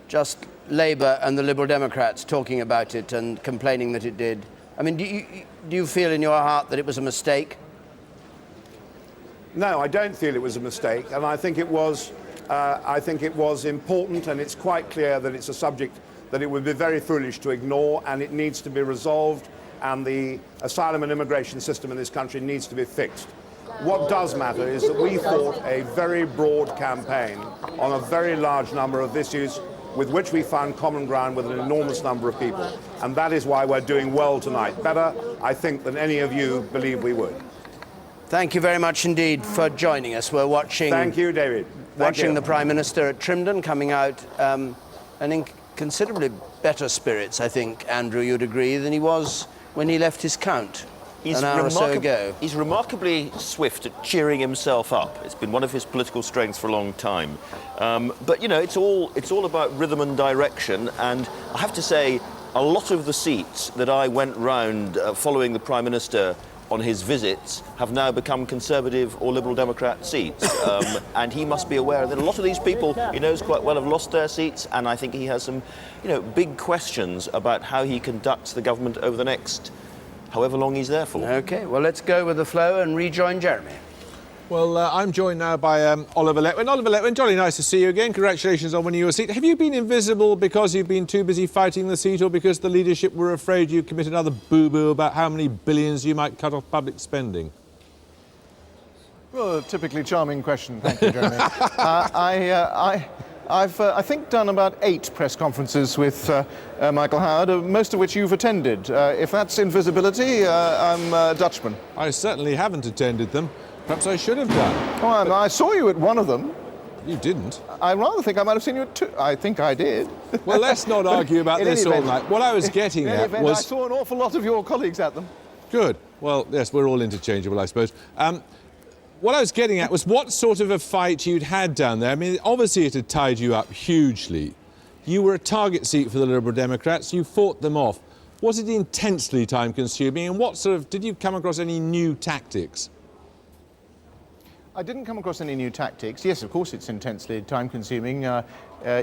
just Labour and the Liberal Democrats talking about it and complaining that it did? I mean, do you feel in your heart that it was a mistake? No, I don't feel it was a mistake, and I think it was important, and it's quite clear that it's a subject that it would be very foolish to ignore, and it needs to be resolved, and the asylum and immigration system in this country needs to be fixed. What does matter is that we fought a very broad campaign on a very large number of issues with which we found common ground with an enormous number of people. And that is why we're doing well tonight. Better, I think, than any of you believe we would. Thank you very much indeed for joining us. We're watching... Thank you, David. Watching the Prime Minister at Trimdon coming out and in considerably better spirits, I think, Andrew, you'd agree, than he was when he left his count. An hour or so ago. He's remarkably swift at cheering himself up. It's been one of his political strengths for a long time. But, you know, it's all about rhythm and direction, and I have to say, a lot of the seats that I went round following the Prime Minister on his visits have now become Conservative or Liberal Democrat seats. And he must be aware that a lot of these people he knows quite well have lost their seats, and I think he has some, you know, big questions about how he conducts the government over the next however long he's there for. OK, well, let's go with the flow and rejoin Jeremy. Well, I'm joined now by Oliver Letwin. Oliver Letwin, jolly nice to see you again. Congratulations on winning your seat. Have you been invisible because you've been too busy fighting the seat, or because the leadership were afraid you'd commit another boo-boo about how many billions you might cut off public spending? Well, a typically charming question, thank you, Jeremy. I've, I think, done about 8 press conferences with Michael Howard, most of which you've attended. If that's invisibility, I'm a Dutchman. I certainly haven't attended them. Perhaps I should have done. Well, I saw you at one of them. You didn't? I rather think I might have seen you at 2. I think I did. Well, let's not argue about this all night. What I was getting at was... I saw an awful lot of your colleagues at them. Good. Well, yes, we're all interchangeable, I suppose. What I was getting at was what sort of a fight you'd had down there. I mean, obviously it had tied you up hugely. You were a target seat for the Liberal Democrats. You fought them off. Was it intensely time-consuming? And what sort of... Did you come across any new tactics? I didn't come across any new tactics. Yes, of course, it's intensely time-consuming.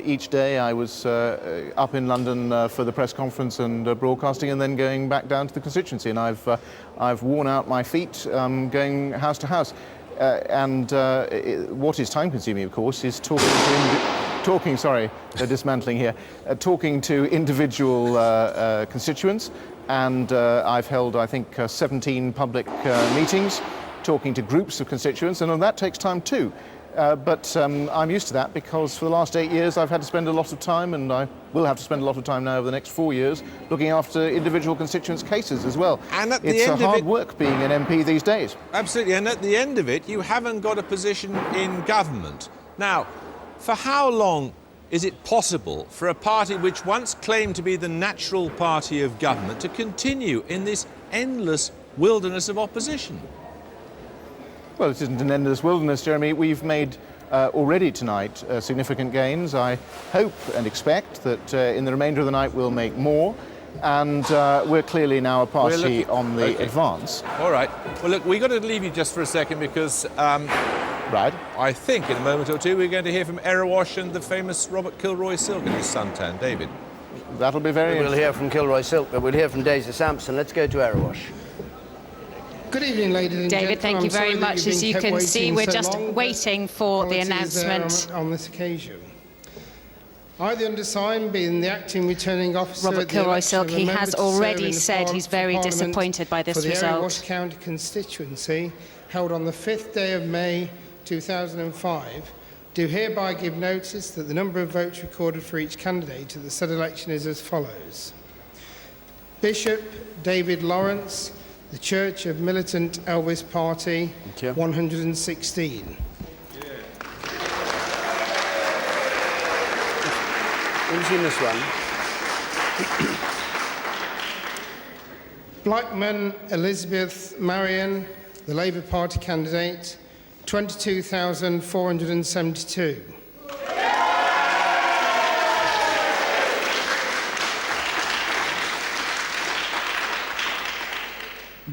Each day I was up in London for the press conference and broadcasting, and then going back down to the constituency. And I've worn out my feet going house to house. What is time-consuming, of course, is talking to individual constituents. And I've held, I think, 17 public meetings, talking to groups of constituents, and that takes time too. But I'm used to that, because for the last 8 years I've had to spend a lot of time, and I will have to spend a lot of time now over the next 4 years, looking after individual constituents' cases as well. And at the it's end a hard of it, work being an MP these days. Absolutely, and at the end of it, you haven't got a position in government. Now, for how long is it possible for a party which once claimed to be the natural party of government to continue in this endless wilderness of opposition? Well, it isn't an endless wilderness, Jeremy. We've made already tonight significant gains. I hope and expect that in the remainder of the night we'll make more. And we're clearly now a party on the advance. All right. Well, look, we've got to leave you just for a second, because right. I think in a moment or two we're going to hear from Erewash and the famous Robert Kilroy-Silk and his suntan. David. That'll be very interesting. We'll hear from Kilroy-Silk, but we'll hear from Daisy Sampson. Let's go to Erewash. Good evening, ladies and gentlemen. David, thank you very much. As you can see, we're just waiting for the announcement. On this occasion. I, the undersigned, being the acting returning officer... Robert Kilroy-Silk, he has already said he's very disappointed by this result. For the Erewash County constituency, held on the 5th day of May 2005, do hereby give notice that the number of votes recorded for each candidate at the said election is as follows. Bishop David Lawrence, the Church of Militant Elvis Party, 116. Who's in this one? Blackman Elizabeth Marion, the Labour Party candidate, 22,472.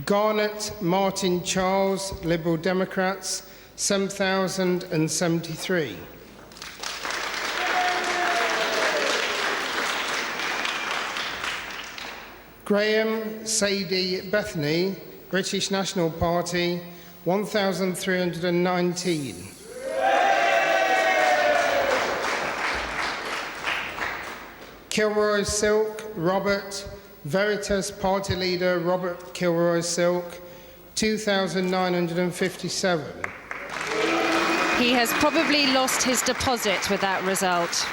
Garnet Martin Charles, Liberal Democrats, 7,073. Graham Sadie Bethany, British National Party, 1,319. Kilroy-Silk Robert, Veritas Party Leader Robert Kilroy-Silk, 2,957. He has probably lost his deposit with that result.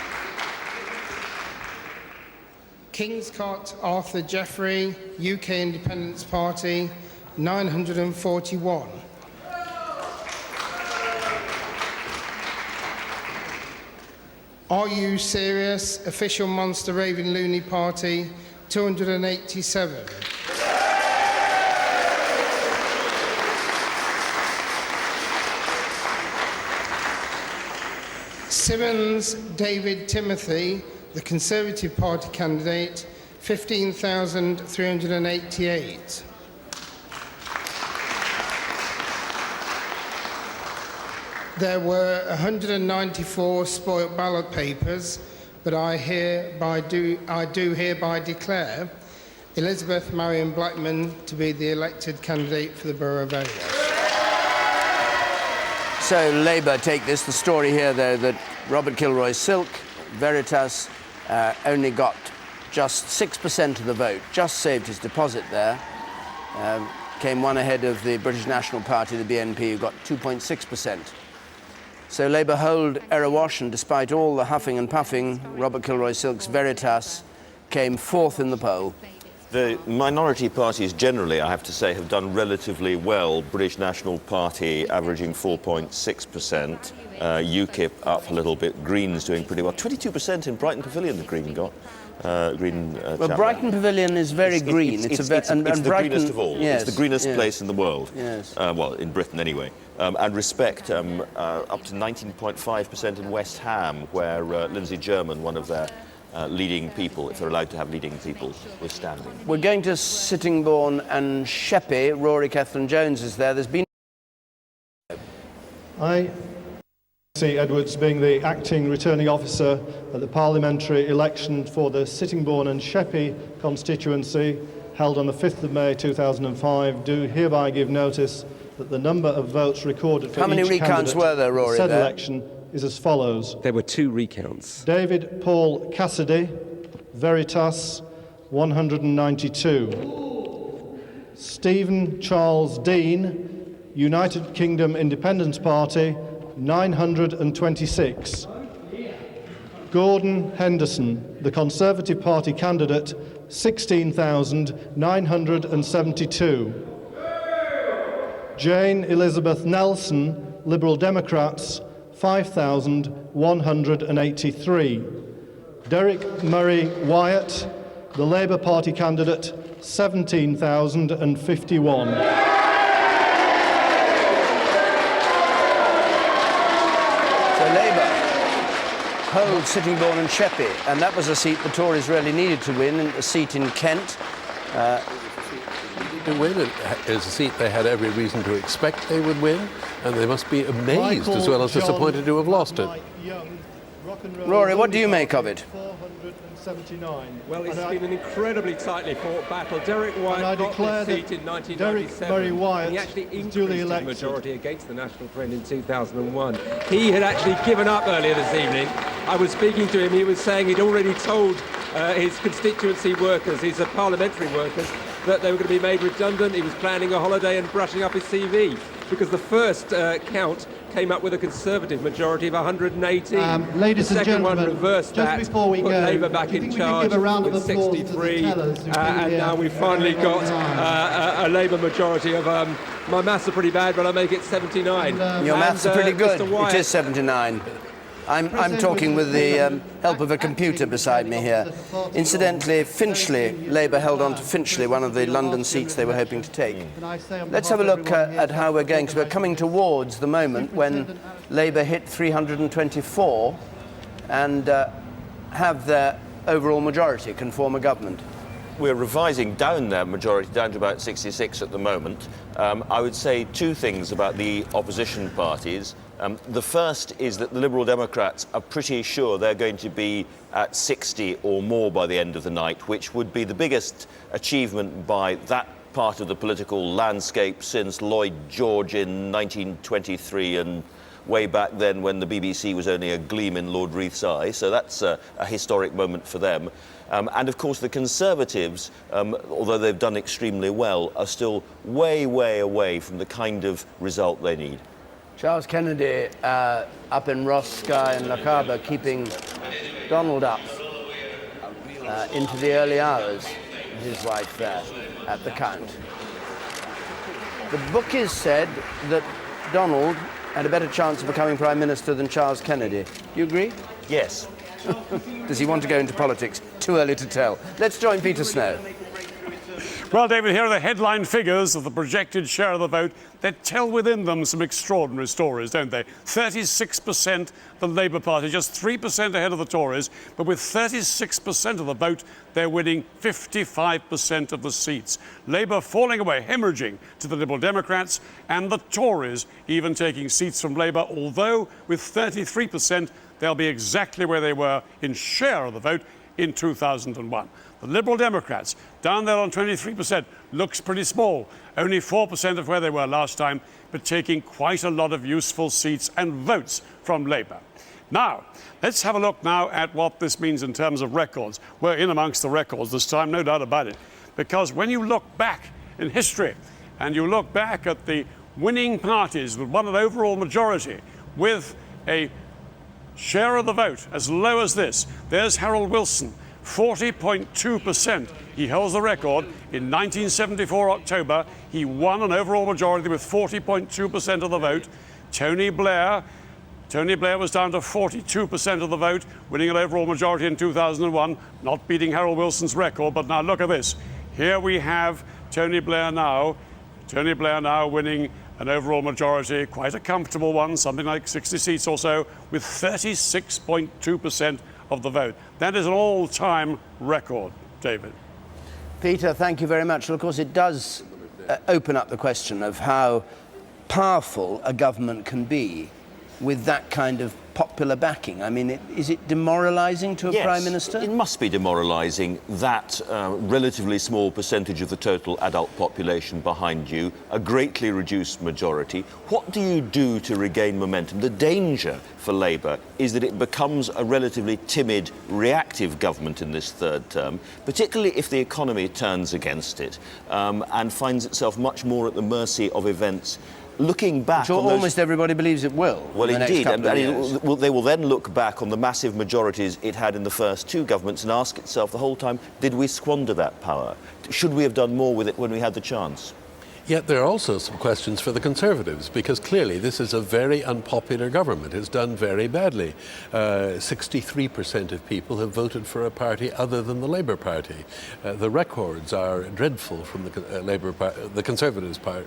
Kingscott Arthur Jeffrey, UK Independence Party, 941. Are You Serious? Official Monster Raven Looney Party, 287. Simmons David Timothy, the Conservative Party candidate, 15,388. There were 194 spoilt ballot papers, but I do hereby declare Elizabeth Marion Blackman to be the elected candidate for the Borough of Elias. So Labour take this. The story here, though, that Robert Kilroy-Silk, Veritas, only got just 6% of the vote, just saved his deposit there. Came one ahead of the British National Party, the BNP, who got 2.6%. So Labour hold Erewash, and despite all the huffing and puffing, Robert Kilroy-Silk's Veritas came fourth in the poll. The minority parties generally, I have to say, have done relatively well. British National Party averaging 4.6%, UKIP up a little bit, Green's doing pretty well. 22% in Brighton Pavilion the Green got. Well, Brighton Pavilion is very green. It's the Brighton, greenest of all. Yes, it's the greenest yes. place in the world. Yes. Well, in Britain anyway. And Respect up to 19.5% in West Ham, where Lindsay German, one of their leading people, if they're allowed to have leading people, was standing. We're going to Sittingbourne and Sheppey. Rory Kethlen-Jones is there. There's been... I see Edwards being the acting returning officer at the parliamentary election for the Sittingbourne and Sheppey constituency held on the 5th of May 2005, do hereby give notice that the number of votes recorded for How many each recounts candidate were there, Rory, said there? election is as follows. There were 2 recounts. David Paul Cassidy, Veritas, 192. Stephen Charles Dean, United Kingdom Independence Party, 926. Gordon Henderson, the Conservative Party candidate, 16,972. Jane Elizabeth Nelson, Liberal Democrats, 5,183. Derek Murray Wyatt, the Labour Party candidate, 17,051. So Labour hold Sittingbourne and Sheppey, and that was a seat the Tories really needed to win, a seat in Kent. To win it is a seat they had every reason to expect they would win, and they must be amazed as well as disappointed to have lost it. Rory, what do you make of it? 479. Well, it's been an incredibly tightly fought battle. Derek Wyatt got the seat in 1997. Wyatt he actually increased his majority against the National Friend in 2001. He had actually given up earlier this evening. I was speaking to him. He was saying he'd already told his constituency workers, his parliamentary workers, that they were going to be made redundant. He was planning a holiday and brushing up his CV, because the first count came up with a Conservative majority of 118. Ladies the and second gentlemen, one reversed just that, before we put go, Labour back in charge with 63, and now we've finally got a Labour majority of, my maths are pretty bad, but I make it 79. Your maths are pretty good. Mr. Wyatt, it is 79. I'm talking with the help of a computer beside me here. Incidentally, Finchley, Labour held on to Finchley, one of the London seats they were hoping to take. Let's have a look at how we're going, because we're coming towards the moment when Labour hit 324 and have their overall majority, can form a government. we're revising down their majority down to about 66 at the moment. I would say two things about the opposition parties. The first is that the Liberal Democrats are pretty sure they're going to be at 60 or more by the end of the night, which would be the biggest achievement by that part of the political landscape since Lloyd George in 1923 and way back then when the BBC was only a gleam in Lord Reith's eye. So that's a historic moment for them. And of course the Conservatives, although they've done extremely well, are still way, way away from the kind of result they need. Charles Kennedy up in Ross, Skye and Lochaber keeping Donald up into the early hours, his wife there at the count. The bookies said that Donald had a better chance of becoming Prime Minister than Charles Kennedy. Do you agree? Yes. Does he want to go into politics? Too early to tell. Let's join Peter Snow. Well, David, here are the headline figures of the projected share of the vote that tell within them some extraordinary stories, don't they? 36% the Labour Party, just 3% ahead of the Tories, but with 36% of the vote, they're winning 55% of the seats. Labour falling away, hemorrhaging to the Liberal Democrats, and the Tories even taking seats from Labour, although with 33%, they'll be exactly where they were in share of the vote in 2001. The Liberal Democrats, down there on 23%, looks pretty small. Only 4% of where they were last time, but taking quite a lot of useful seats and votes from Labour. Now, let's have a look now at what this means in terms of records. We're in amongst the records this time, no doubt about it. Because when you look back in history, and you look back at the winning parties that won an overall majority with a share of the vote as low as this, there's Harold Wilson, 40.2%. He holds the record. In 1974 October, he won an overall majority with 40.2% of the vote. Tony Blair was down to 42% of the vote, winning an overall majority in 2001, not beating Harold Wilson's record. But now look at this. Here we have Tony Blair now winning an overall majority, quite a comfortable one, something like 60 seats or so, with 36.2% of the vote. That is an all-time record, David. Peter, thank you very much. Well, of course, it does open up the question of how powerful a government can be with that kind of popular backing. I mean, is it demoralising to a Prime Minister? It must be demoralising, that relatively small percentage of the total adult population behind you, a greatly reduced majority. What do you do to regain momentum? The danger for Labour is that it becomes a relatively timid, reactive government in this third term, particularly if the economy turns against it and finds itself much more at the mercy of events. Looking back, almost everybody believes it will. Well, indeed, they will then look back on the massive majorities it had in the first two governments and ask itself the whole time, did we squander that power? Should we have done more with it when we had the chance? Yet there are also some questions for the Conservatives, because clearly this is a very unpopular government. It's done very badly. 63% of people have voted for a party other than the Labour Party. The records are dreadful from the Conservatives' part.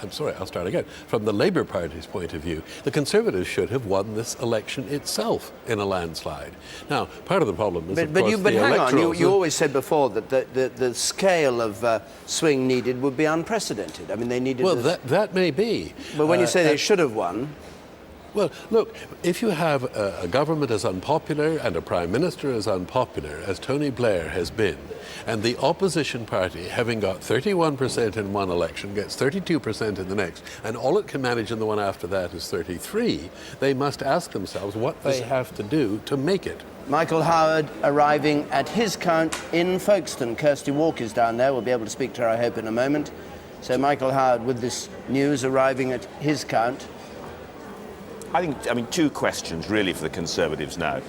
I'm sorry, I'll start again. From the Labour Party's point of view, the Conservatives should have won this election itself in a landslide. Now, part of the problem is, of course, the Electoral. You always said before that the scale of swing needed would be unprecedented. I mean, they needed... Well, that may be. But when you say they should have won... Well, look, if you have a government as unpopular and a Prime Minister as unpopular as Tony Blair has been, and the opposition party, having got 31% in one election, gets 32% in the next, and all it can manage in the one after that is 33%, they must ask themselves what they have to do to make it. Michael Howard arriving at his count in Folkestone. Kirsty Wark is down there. We'll be able to speak to her, I hope, in a moment. So Michael Howard with this news arriving at his count. I mean, two questions really for the Conservatives now.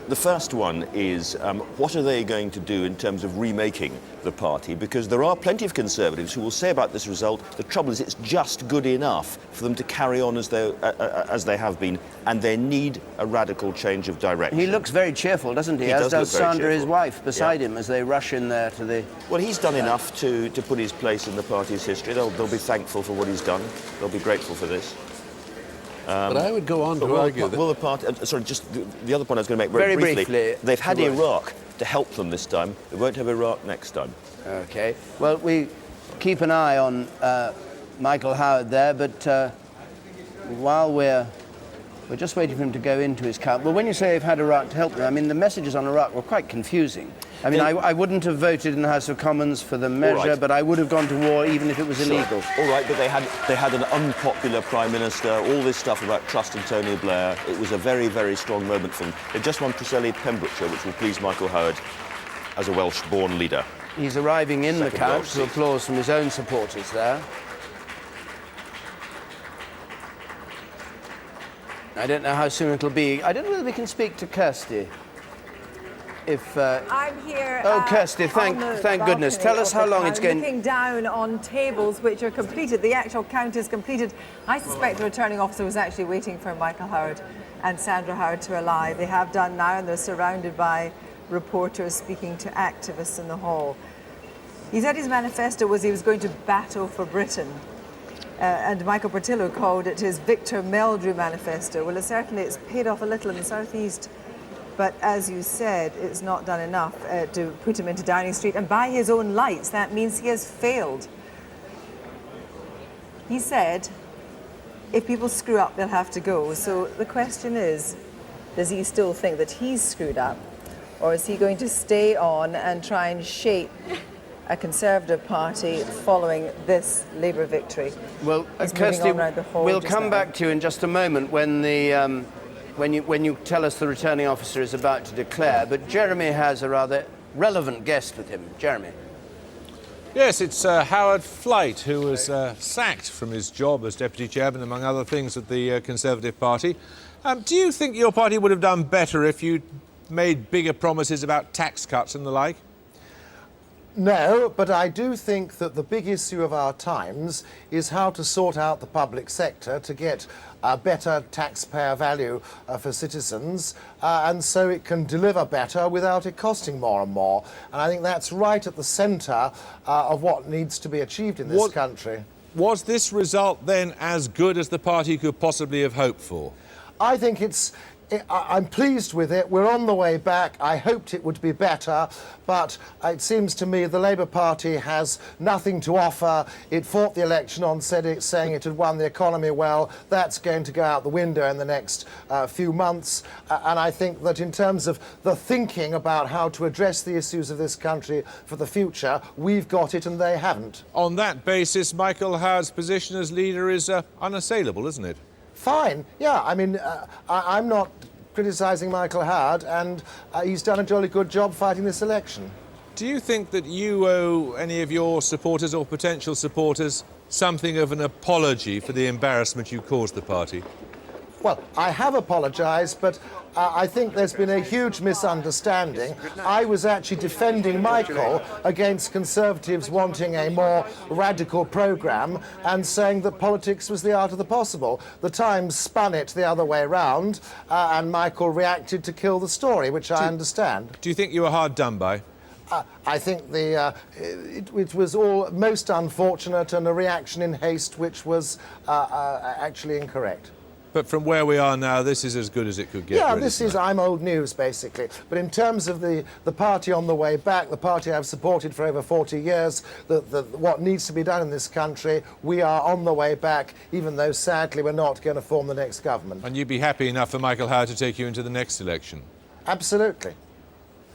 The first one is, what are they going to do in terms of remaking the party? Because there are plenty of Conservatives who will say about this result, the trouble is it's just good enough for them to carry on as they have been, and they need a radical change of direction. He looks very cheerful, doesn't he? As does Sandra, his wife, beside him as they rush in there to the... Well, he's done enough to put his place in the party's history. They'll be thankful for what he's done. They'll be grateful for this. But I would go on to argue that... Will the party... sorry, just the other point I was going to make very briefly. They've had Iraq to help them this time. They won't have Iraq next time. OK. Well, we keep an eye on Michael Howard there, but while we're just waiting for him to go into his count. Well, when you say they've had Iraq to help them, I mean, the messages on Iraq were quite confusing. I mean, I wouldn't have voted in the House of Commons for the measure, but I would have gone to war even if it was illegal. All right, but they had an unpopular Prime Minister, all this stuff about trusting Tony Blair. It was a very, very strong moment for them. They just won Preseli, Pembrokeshire, which will please Michael Howard as a Welsh-born leader. He's arriving in the couch to applause from his own supporters there. I don't know how soon it'll be. I don't know whether we can speak to Kirsty. I'm here. Oh, Kirsty, thank goodness. Tell us how long it's going. Looking down on tables which are completed. The actual count is completed. I suspect the returning officer was actually waiting for Michael Howard and Sandra Howard to arrive. They have done now, and they're surrounded by reporters speaking to activists in the hall. He said his manifesto was he was going to battle for Britain. And Michael Portillo called it his Victor Meldrew manifesto. Well, it's paid off a little in the southeast. But as you said, it's not done enough to put him into Downing Street. And by his own lights, that means he has failed. He said, if people screw up, they'll have to go. So the question is, does he still think that he's screwed up? Or is he going to stay on and try and shape a Conservative Party following this Labour victory? Well, Kirsty, we'll come back to you in just a moment when the... When you tell us the returning officer is about to declare, but Jeremy has a rather relevant guest with him. Jeremy. Yes, it's Howard Flight, who was sacked from his job as Deputy Chairman, among other things, at the Conservative Party. Do you think your party would have done better if you'd made bigger promises about tax cuts and the like? No, but I do think that the big issue of our times is how to sort out the public sector to get a better taxpayer value for citizens, and so it can deliver better without it costing more and more. And I think that's right at the centre of what needs to be achieved in this country. Was this result then as good as the party could possibly have hoped for? I think I'm pleased with it. We're on the way back. I hoped it would be better, but it seems to me the Labour Party has nothing to offer. It fought the election on saying it had won the economy well. That's going to go out the window in the next few months. And I think that in terms of the thinking about how to address the issues of this country for the future, we've got it and they haven't. On that basis, Michael Howard's position as leader is unassailable, isn't it? Fine, yeah. I mean, I'm not criticising Michael Howard, and he's done a jolly good job fighting this election. Do you think that you owe any of your supporters or potential supporters something of an apology for the embarrassment you caused the party? Well, I have apologised, but I think there's been a huge misunderstanding. I was actually defending Michael against Conservatives wanting a more radical programme and saying that politics was the art of the possible. The Times spun it the other way round, and Michael reacted to kill the story, which I understand. Do you think you were hard done by? I think it was all most unfortunate and a reaction in haste which was actually incorrect. But from where we are now, this is as good as it could get. Yeah, this is, I'm old news, basically. But in terms of the party on the way back, the party I've supported for over 40 years, what needs to be done in this country, we are on the way back, even though, sadly, we're not going to form the next government. And you'd be happy enough for Michael Howard to take you into the next election? Absolutely.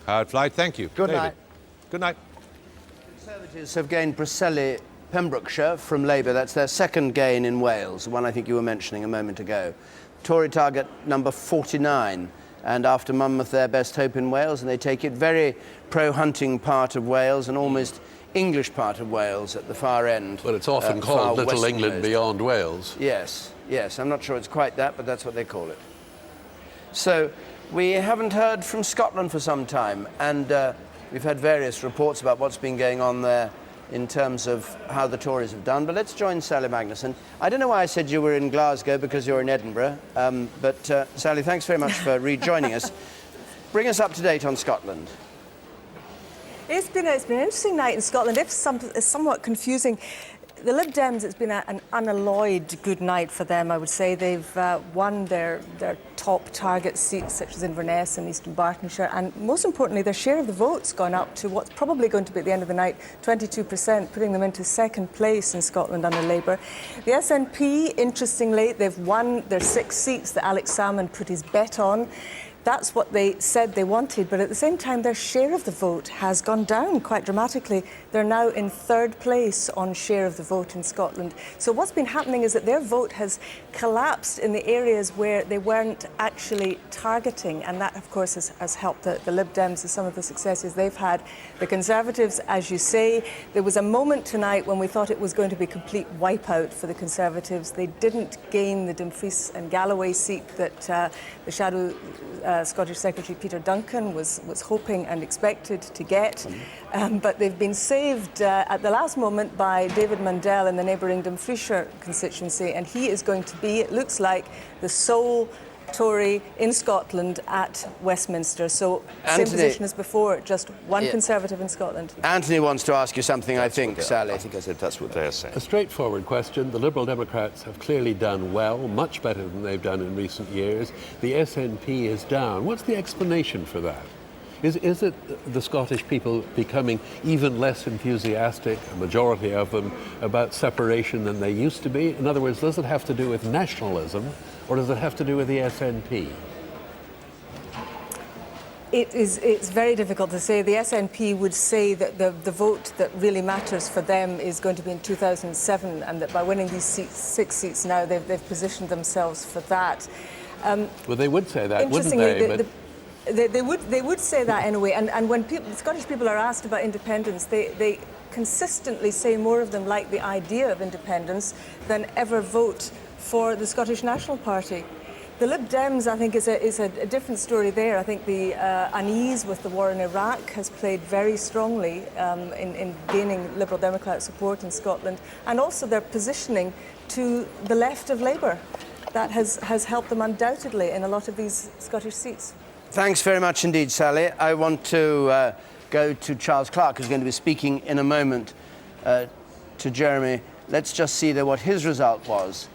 Howard Flight, thank you. Good night. Good night. Conservatives have gained Preseli, Pembrokeshire from Labour. That's their second gain in Wales, the one I think you were mentioning a moment ago. Tory target number 49, and after Monmouth their best hope in Wales, and they take it very pro-hunting part of Wales and almost English part of Wales at the far end. But it's often called Little England beyond Wales. Yes, yes. I'm not sure it's quite that, but that's what they call it. So we haven't heard from Scotland for some time, and we've had various reports about what's been going on there in terms of how the Tories have done. But let's join Sally Magnuson. I don't know why I said you were in Glasgow, because you're in Edinburgh. But Sally, thanks very much for rejoining us. Bring us up to date on Scotland. It's been an interesting night in Scotland, if somewhat confusing. The Lib Dems, it's been an unalloyed good night for them, I would say. They've won their top target seats, such as Inverness and Eastern Bartonshire, and most importantly, their share of the vote's gone up to what's probably going to be at the end of the night, 22%, putting them into second place in Scotland under Labour. The SNP, interestingly, they've won their 6 seats that Alex Salmond put his bet on. That's what they said they wanted, but at the same time, their share of the vote has gone down quite dramatically. They're now in 3rd place on share of the vote in Scotland. So what's been happening is that their vote has collapsed in the areas where they weren't actually targeting, and that, of course, has helped the Lib Dems with some of the successes they've had. The Conservatives, as you say, there was a moment tonight when we thought it was going to be a complete wipeout for the Conservatives. They didn't gain the Dumfries and Galloway seat that the shadow Scottish Secretary Peter Duncan was hoping and expected to get, but they've been saved at the last moment by David Mundell in the neighbouring Dumfriesshire constituency, and he is going to be, it looks like, the sole Tory in Scotland at Westminster. So Anthony, same position as before, just one Conservative in Scotland. Anthony wants to ask you something, I think, Sally. I think I said that's what they're saying. A straightforward question. The Liberal Democrats have clearly done well, much better than they've done in recent years. The SNP is down. What's the explanation for that? Is it the Scottish people becoming even less enthusiastic, a majority of them, about separation than they used to be? In other words, does it have to do with nationalism, or does it have to do with the SNP? It's very difficult to say. The SNP would say that the vote that really matters for them is going to be in 2007, and that by winning these 6 seats now, they've positioned themselves for that. Well, they would say that, wouldn't they? They would say that anyway, and when Scottish people are asked about independence, they consistently say more of them like the idea of independence than ever vote for the Scottish National Party. The Lib Dems, I think, is a different story there. I think the unease with the war in Iraq has played very strongly in gaining Liberal Democrat support in Scotland, and also their positioning to the left of Labour. That has helped them undoubtedly in a lot of these Scottish seats. Thanks very much indeed, Sally. I want to go to Charles Clarke, who's going to be speaking in a moment to Jeremy. Let's just see what his result was.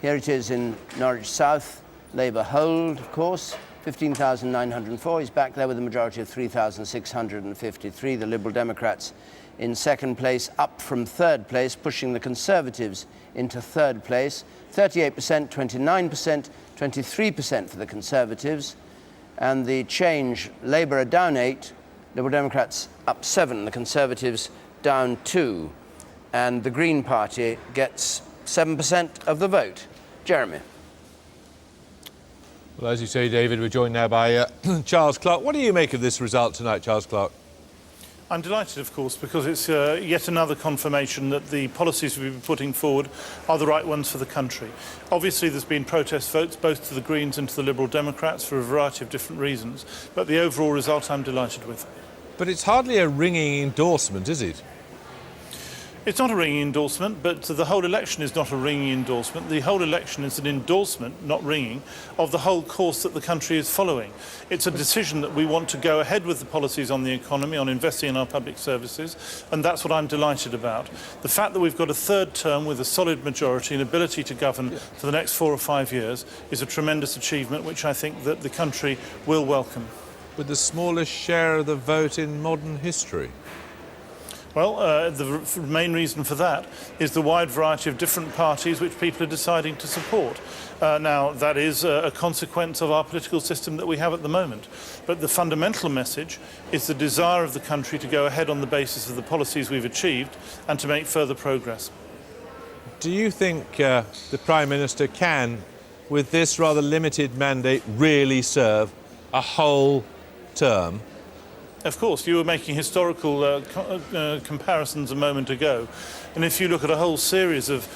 Here it is in Norwich South. Labour hold, of course, 15,904. He's back there with a majority of 3,653. The Liberal Democrats in second place, up from third place, pushing the Conservatives into third place. 38%, 29%, 23% for the Conservatives. And the change, Labour are down 8, Liberal Democrats up 7, the Conservatives down 2. And the Green Party gets 7% of the vote. Jeremy. Well, as you say, David, we're joined now by Charles Clarke. What do you make of this result tonight, Charles Clarke? I'm delighted, of course, because it's yet another confirmation that the policies we've been putting forward are the right ones for the country. Obviously, there's been protest votes, both to the Greens and to the Liberal Democrats, for a variety of different reasons. But the overall result I'm delighted with. But it's hardly a ringing endorsement, is it? It's not a ringing endorsement, but the whole election is not a ringing endorsement. The whole election is an endorsement, not ringing, of the whole course that the country is following. It's a decision that we want to go ahead with the policies on the economy, on investing in our public services, and that's what I'm delighted about. The fact that we've got a third term with a solid majority and ability to govern for the next 4 or 5 years is a tremendous achievement, which I think that the country will welcome. With the smallest share of the vote in modern history? Well, the main reason for that is the wide variety of different parties which people are deciding to support. Now, that is a consequence of our political system that we have at the moment. But the fundamental message is the desire of the country to go ahead on the basis of the policies we've achieved and to make further progress. Do you think the Prime Minister can, with this rather limited mandate, really serve a whole term? Of course, you were making historical comparisons a moment ago. And if you look at a whole series of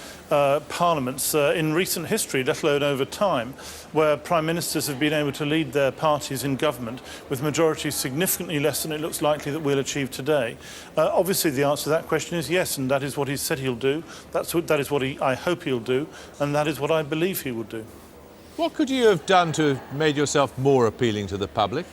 parliaments in recent history, let alone over time, where prime ministers have been able to lead their parties in government with majorities significantly less than it looks likely that we'll achieve today, obviously the answer to that question is yes, and that is what he said he'll do. That is what I hope he'll do, and that is what I believe he will do. What could you have done to have made yourself more appealing to the public?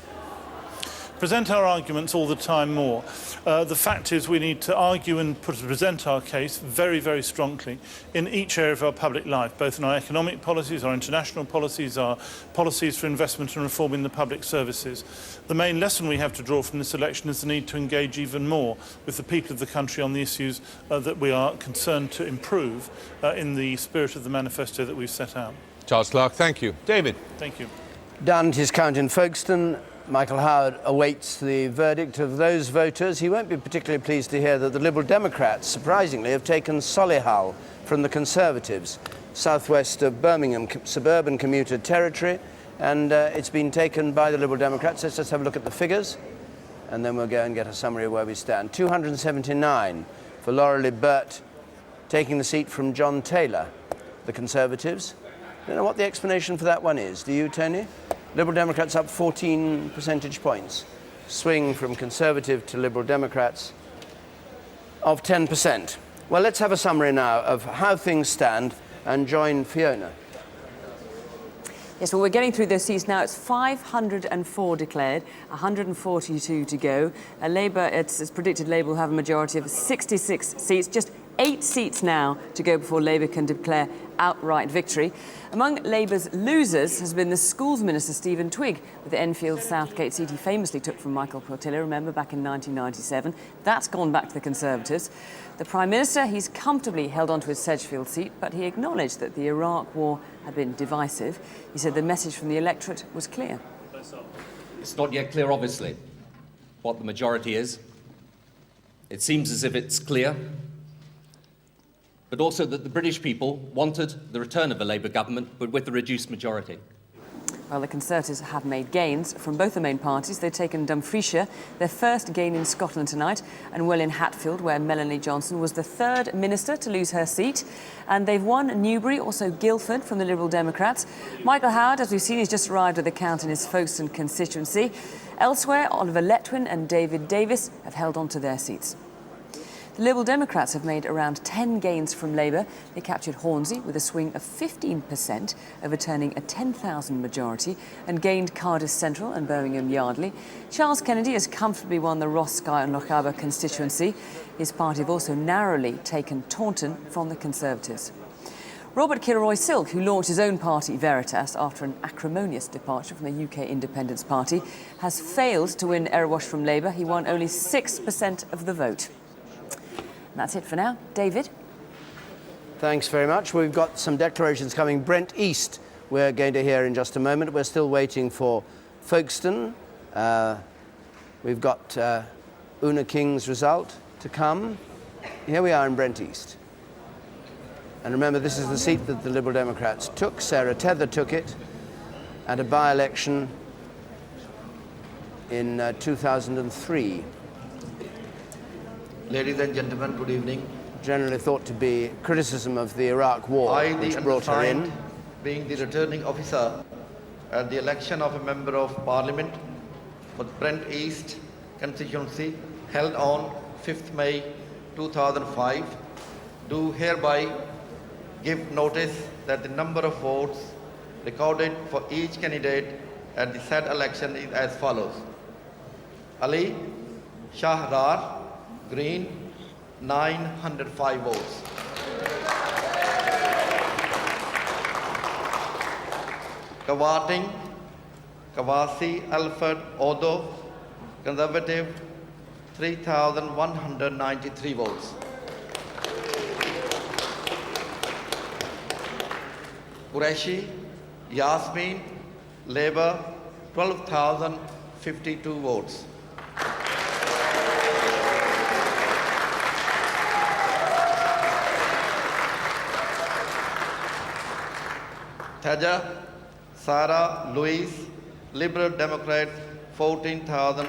present our arguments all the time more. The fact is we need to argue and present our case very, very strongly in each area of our public life, both in our economic policies, our international policies, our policies for investment and reform in the public services. The main lesson we have to draw from this election is the need to engage even more with the people of the country on the issues that we are concerned to improve in the spirit of the manifesto that we've set out. Charles Clarke, thank you. David. Thank you. Done his count in Folkestone. Michael Howard awaits the verdict of those voters. He won't be particularly pleased to hear that the Liberal Democrats, surprisingly, have taken Solihull from the Conservatives, southwest of Birmingham, suburban commuter territory, and it's been taken by the Liberal Democrats. Let's just have a look at the figures, and then we'll go and get a summary of where we stand. 279 for Tory-Lib Dem, taking the seat from John Taylor, the Conservatives. I don't know what the explanation for that one is. Do you, Tony? Liberal Democrats up 14 percentage points. Swing from Conservative to Liberal Democrats of 10%. Well, let's have a summary now of how things stand and join Fiona. Yes, well, we're getting through those seats now. It's 504 declared, 142 to go. Labour, it's predicted Labour will have a majority of 66 seats, just 8 seats now to go before Labour can declare outright victory. Among Labour's losers has been the Schools Minister, Stephen Twigg, with the Enfield Southgate seat he famously took from Michael Portillo, remember, back in 1997. That's gone back to the Conservatives. The Prime Minister, he's comfortably held on to his Sedgefield seat, but he acknowledged that the Iraq war had been divisive. He said the message from the electorate was clear. It's not yet clear, obviously, what the majority is. It seems as if it's clear, but also that the British people wanted the return of a Labour government, but with a reduced majority. Well, the Conservatives have made gains from both the main parties. They've taken Dumfriesshire, their first gain in Scotland tonight, and Welwyn Hatfield, where Melanie Johnson was the third minister to lose her seat. And they've won Newbury, also Guildford from the Liberal Democrats. Michael Howard, as we've seen, has just arrived at the count in his Folkestone constituency. Elsewhere, Oliver Letwin and David Davis have held on to their seats. The Liberal Democrats have made around 10 gains from Labour. They captured Hornsey with a swing of 15%, overturning a 10,000 majority, and gained Cardiff Central and Birmingham Yardley. Charles Kennedy has comfortably won the Ross, Skye and Lochaber constituency. His party have also narrowly taken Taunton from the Conservatives. Robert Kilroy-Silk, who launched his own party, Veritas, after an acrimonious departure from the UK Independence Party, has failed to win Erewash from Labour. He won only 6% of the vote. And that's it for now. David? Thanks very much. We've got some declarations coming. Brent East, we're going to hear in just a moment. We're still waiting for Folkestone. We've got Una King's result to come. Here we are in Brent East. And remember, this is the seat that the Liberal Democrats took. Sarah Tether took it at a by-election in 2003. Ladies and gentlemen, good evening. Generally thought to be criticism of the Iraq war, which brought her in. Being the returning officer at the election of a Member of Parliament for Brent East constituency held on 5th May 2005, do hereby give notice that the number of votes recorded for each candidate at the said election is as follows. Ali Shahrar Green, 905 votes. Kawating, Kawasi Alfred Odo, Conservative, 3,193 votes. Qureshi Yasmin, Labour, 12,052 votes. Taja Sarah Louise, Liberal Democrat, 14,700.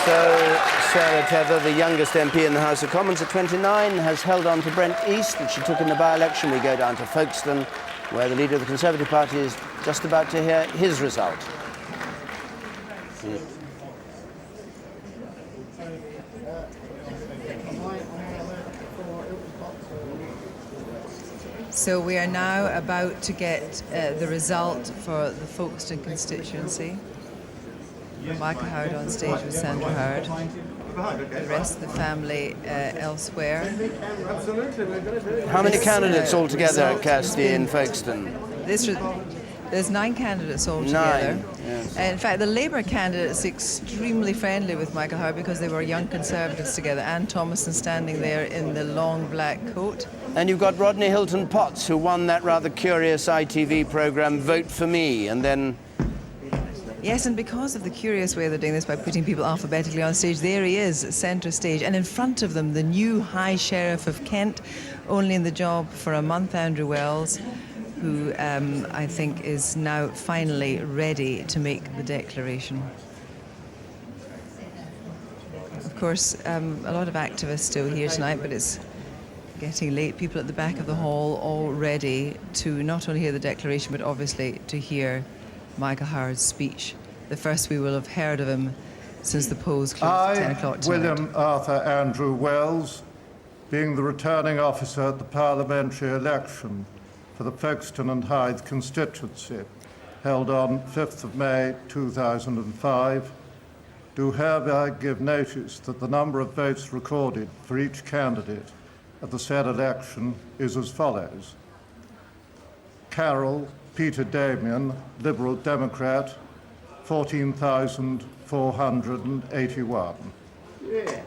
So Sarah Tether, the youngest MP in the House of Commons at 29, has held on to Brent East, which she took in the by-election. We go down to Folkestone, where the leader of the Conservative Party is just about to hear his result. So we are now about to get the result for the Folkestone constituency. Michael Howard on stage with Sandra Howard. The rest of the family elsewhere. How many candidates altogether, Kirsty, in Folkestone? There's 9 candidates altogether. 9, yes. In fact, the Labour candidate's extremely friendly with Michael Howard because they were young Conservatives together. Anne Thomason standing there in the long black coat. And you've got Rodney Hilton-Potts, who won that rather curious ITV programme, Vote for Me, and then... Yes, and because of the curious way they're doing this by putting people alphabetically on stage, there he is, centre stage. And in front of them, the new High Sheriff of Kent, only in the job for a month, Andrew Wells, who I think is now finally ready to make the declaration. Of course, a lot of activists still here tonight, but it's getting late. People at the back of the hall all ready to not only hear the declaration, but obviously to hear Michael Howard's speech. The first we will have heard of him since the polls closed at 10 o'clock tonight. William Arthur Andrew Wells, being the returning officer at the parliamentary election for the Folkestone and Hythe constituency, held on 5th of May 2005, do hereby give notice that the number of votes recorded for each candidate at the said election is as follows. Carroll Peter Damien, Liberal Democrat, 14,481. Yeah.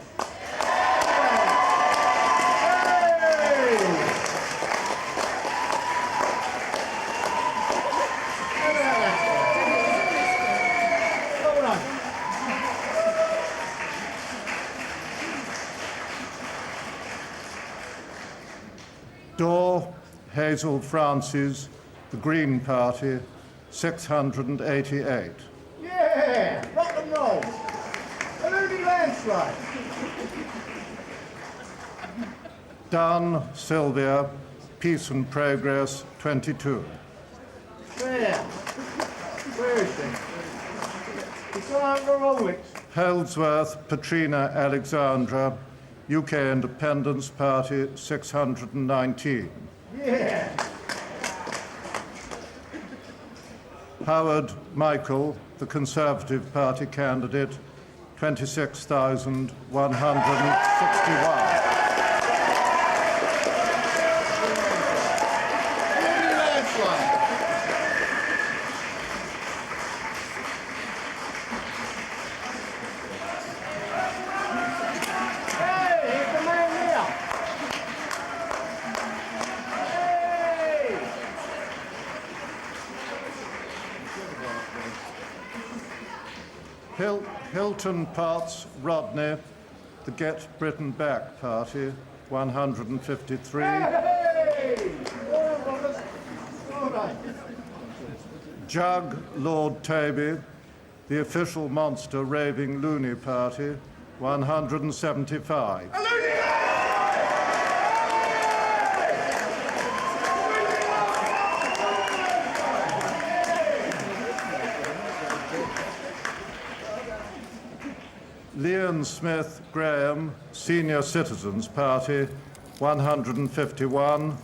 Dorr Hazel Francis, the Green Party, 688. Yeah, rock and roll. A loony landslide. Dunn Sylvia, Peace and Progress, 22. Where? Where is she? It's on the Rollwich. Holdsworth Patrina Alexandra, UK Independence Party, 619. Yeah. Howard Michael, the Conservative Party candidate, 26,161. Hilton Potts Rodney, the Get Britain Back Party, 153. Hey! Jug Lord Toby, the Official Monster Raving Loony Party, 175. Leon Smith Graham, Senior Citizens Party, 151.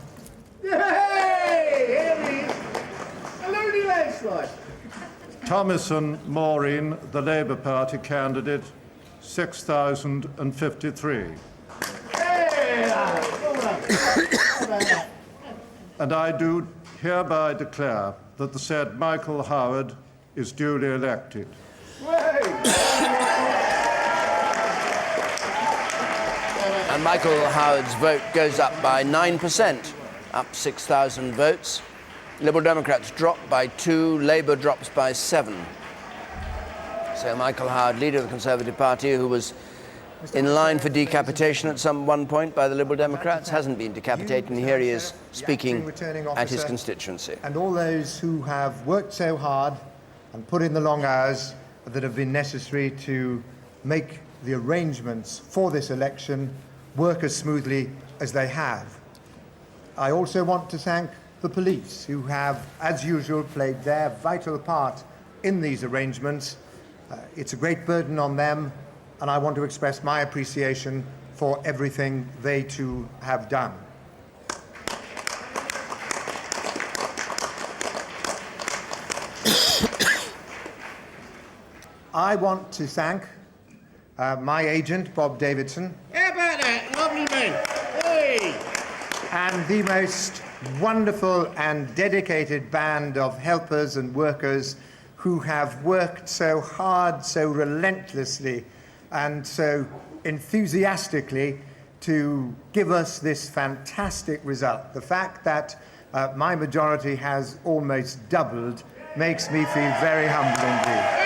Hey! Here he is. A loony landslide. Thomason Maureen, the Labour Party candidate, 6,053. And I do hereby declare that the said Michael Howard is duly elected. And Michael Howard's vote goes up by 9%, up 6,000 votes. Liberal Democrats drop by 2, Labour drops by 7. So Michael Howard, leader of the Conservative Party, who was in line for decapitation at one point by the Liberal Democrats, hasn't been decapitated, and here he is speaking at his constituency. And all those who have worked so hard and put in the long hours that have been necessary to make the arrangements for this election work as smoothly as they have. I also want to thank the police, who have, as usual, played their vital part in these arrangements. It's a great burden on them, and I want to express my appreciation for everything they too have done. I want to thank my agent, Bob Davidson. How about that? Lovely man. Hey! And the most wonderful and dedicated band of helpers and workers who have worked so hard, so relentlessly, and so enthusiastically to give us this fantastic result. The fact that my majority has almost doubled makes me feel very humble indeed.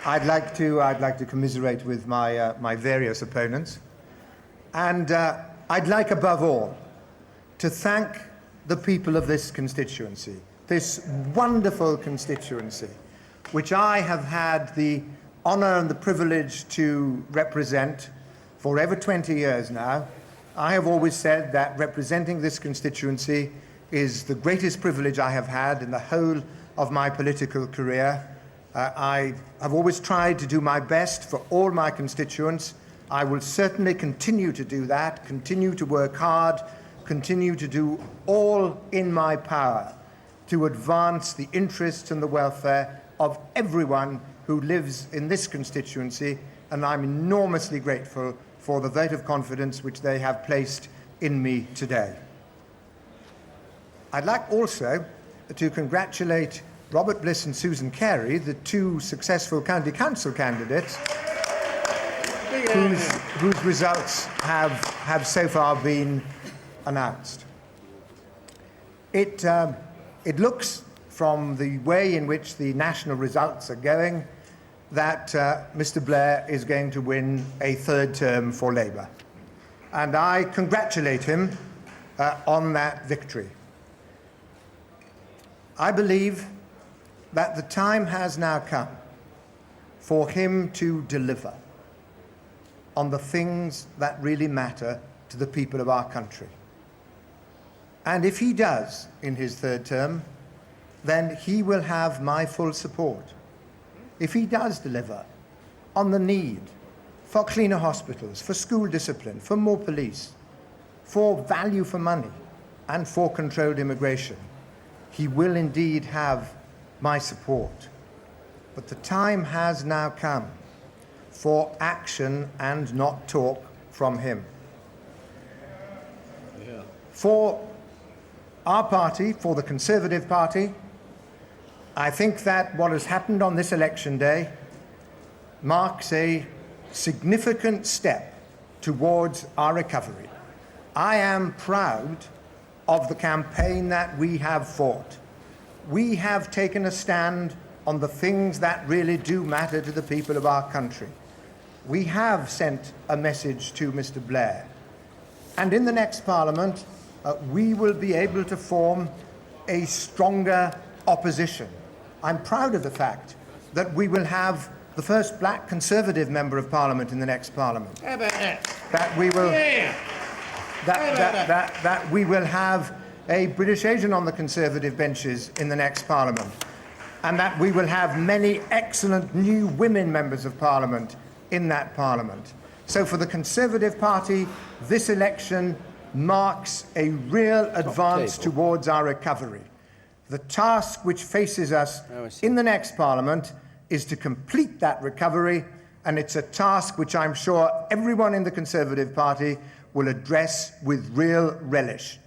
I'd like to commiserate with my various opponents, and I'd like above all to thank the people of this constituency, this wonderful constituency, which I have had the honour and the privilege to represent for over 20 years now. I have always said that representing this constituency is the greatest privilege I have had in the whole of my political career. I have always tried to do my best for all my constituents. I will certainly continue to do that, continue to work hard, continue to do all in my power to advance the interests and the welfare of everyone who lives in this constituency, and I'm enormously grateful for the vote of confidence which they have placed in me today. I'd like also to congratulate Robert Bliss and Susan Carey, the two successful county council candidates whose results have so far been announced. It looks from the way in which the national results are going that Mr. Blair is going to win a third term for Labour. And I congratulate him on that victory. I believe that the time has now come for him to deliver on the things that really matter to the people of our country. And if he does in his third term, then he will have my full support. If he does deliver on the need for cleaner hospitals, for school discipline, for more police, for value for money, and for controlled immigration, he will indeed have my support. But the time has now come for action and not talk from him. Yeah. For our party, for the Conservative Party, I think that what has happened on this election day marks a significant step towards our recovery. I am proud of the campaign that we have fought. We have taken a stand on the things that really do matter to the people of our country. We have sent a message to Mr. Blair. And in the next Parliament, we will be able to form a stronger opposition. I'm proud of the fact that we will have the first black Conservative Member of Parliament in the next Parliament. How about that? That we will, Yeah. that we will have a British Asian on the Conservative benches in the next Parliament, and that we will have many excellent new women members of Parliament in that Parliament. So for the Conservative Party, this election marks a real advance towards our recovery. The task which faces us in the next Parliament is to complete that recovery, and it's a task which I'm sure everyone in the Conservative Party will address with real relish.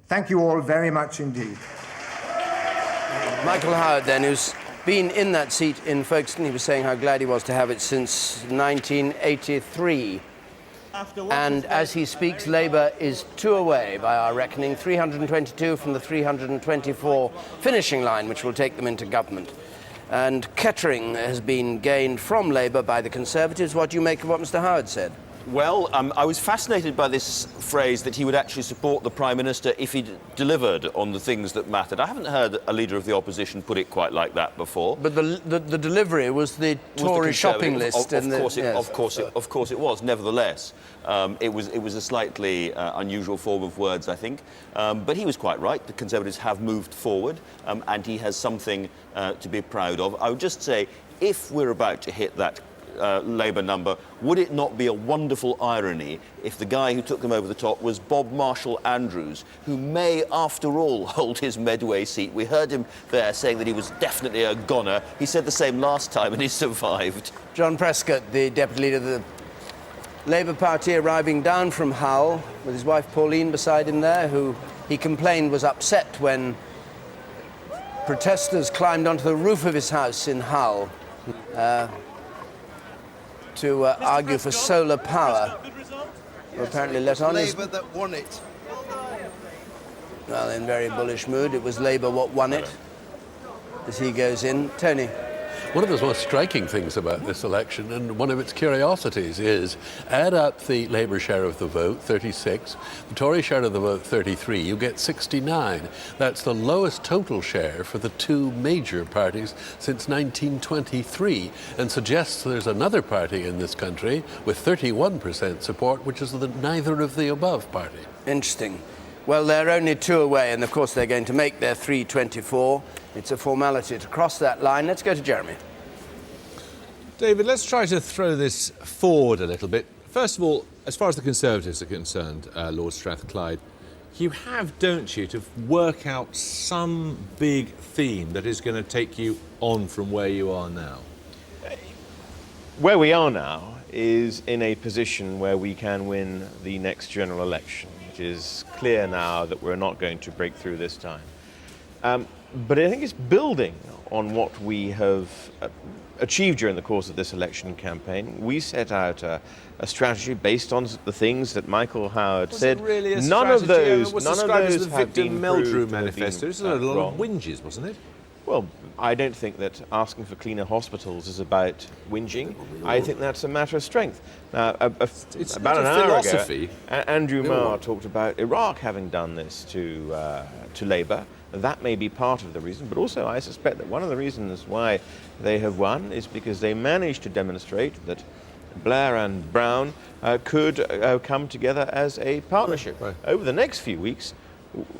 Thank you all very much indeed. Michael Howard, then, who's been in that seat in Folkestone, he was saying how glad he was to have it since 1983. And as he speaks, Labour is 2 away by our reckoning, 322 from the 324 finishing line, which will take them into government. And Kettering has been gained from Labour by the Conservatives. What do you make of what Mr. Howard said? Well, I was fascinated by this phrase that he would actually support the Prime Minister if he delivered on the things that mattered. I haven't heard a leader of the opposition put it quite like that before. But the delivery was the Tory shopping list. Of course it was. Nevertheless, it was a slightly unusual form of words, I think. But he was quite right. The Conservatives have moved forward, and he has something to be proud of. I would just say, if we're about to hit that Labour number, would it not be a wonderful irony if the guy who took them over the top was Bob Marshall Andrews, who may, after all, hold his Medway seat? We heard him there saying that he was definitely a goner. He said the same last time and he survived. John Prescott, the deputy leader of the Labour Party, arriving down from Hull with his wife Pauline beside him there, who he complained was upset when protesters climbed onto the roof of his house in Hull to argue for solar power. Were apparently let on. Labour that won it. Well, in very bullish mood, it was Labour what won it. As he goes in, Tony. One of the most striking things about this election, and one of its curiosities, is add up the Labour share of the vote, 36, the Tory share of the vote, 33, you get 69. That's the lowest total share for the two major parties since 1923, and suggests there's another party in this country with 31% support, which is the neither of the above party. Interesting. Well, they're only 2 away, and of course they're going to make their 324. It's a formality to cross that line. Let's go to Jeremy. David, let's try to throw this forward a little bit. First of all, as far as the Conservatives are concerned, Lord Strathclyde, you have, don't you, to work out some big theme that is going to take you on from where you are now? Where we are now is in a position where we can win the next general election. It is clear now that we're not going to break through this time. But I think it's building on what we have achieved during the course of this election campaign. We set out a strategy based on the things that Michael Howard said. Really a none of those, was none of described those as the have victim been Meldrew proved to have manifesto. been, It's a lot wrong. of whinges, wasn't it? Well, I don't think that asking for cleaner hospitals is about whinging. I think that's a matter of strength. Now, It's about not an a hour philosophy. ago, Andrew Go Marr on. talked about Iraq having done this to Labour. That may be part of the reason, but also I suspect that one of the reasons why they have won is because they managed to demonstrate that Blair and Brown could come together as a partnership. Right. Over the next few weeks,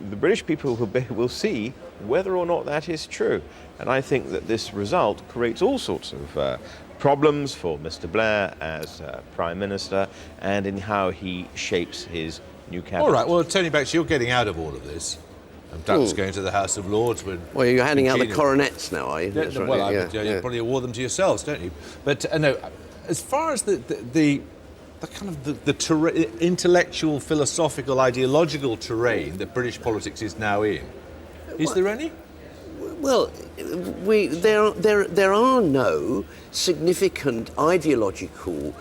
the British people will see whether or not that is true. And I think that this result creates all sorts of problems for Mr. Blair as Prime Minister and in how he shapes his new cabinet. All right, well, Tony Bax, you're getting out of all of this. Perhaps going to the House of Lords. Well, you're handing out the coronets now, are you? Yeah, no, well, you probably award them to yourselves, don't you? But no, as far as the kind of the intellectual, philosophical, ideological terrain that British politics is now in, is there any? Well, there are no significant ideological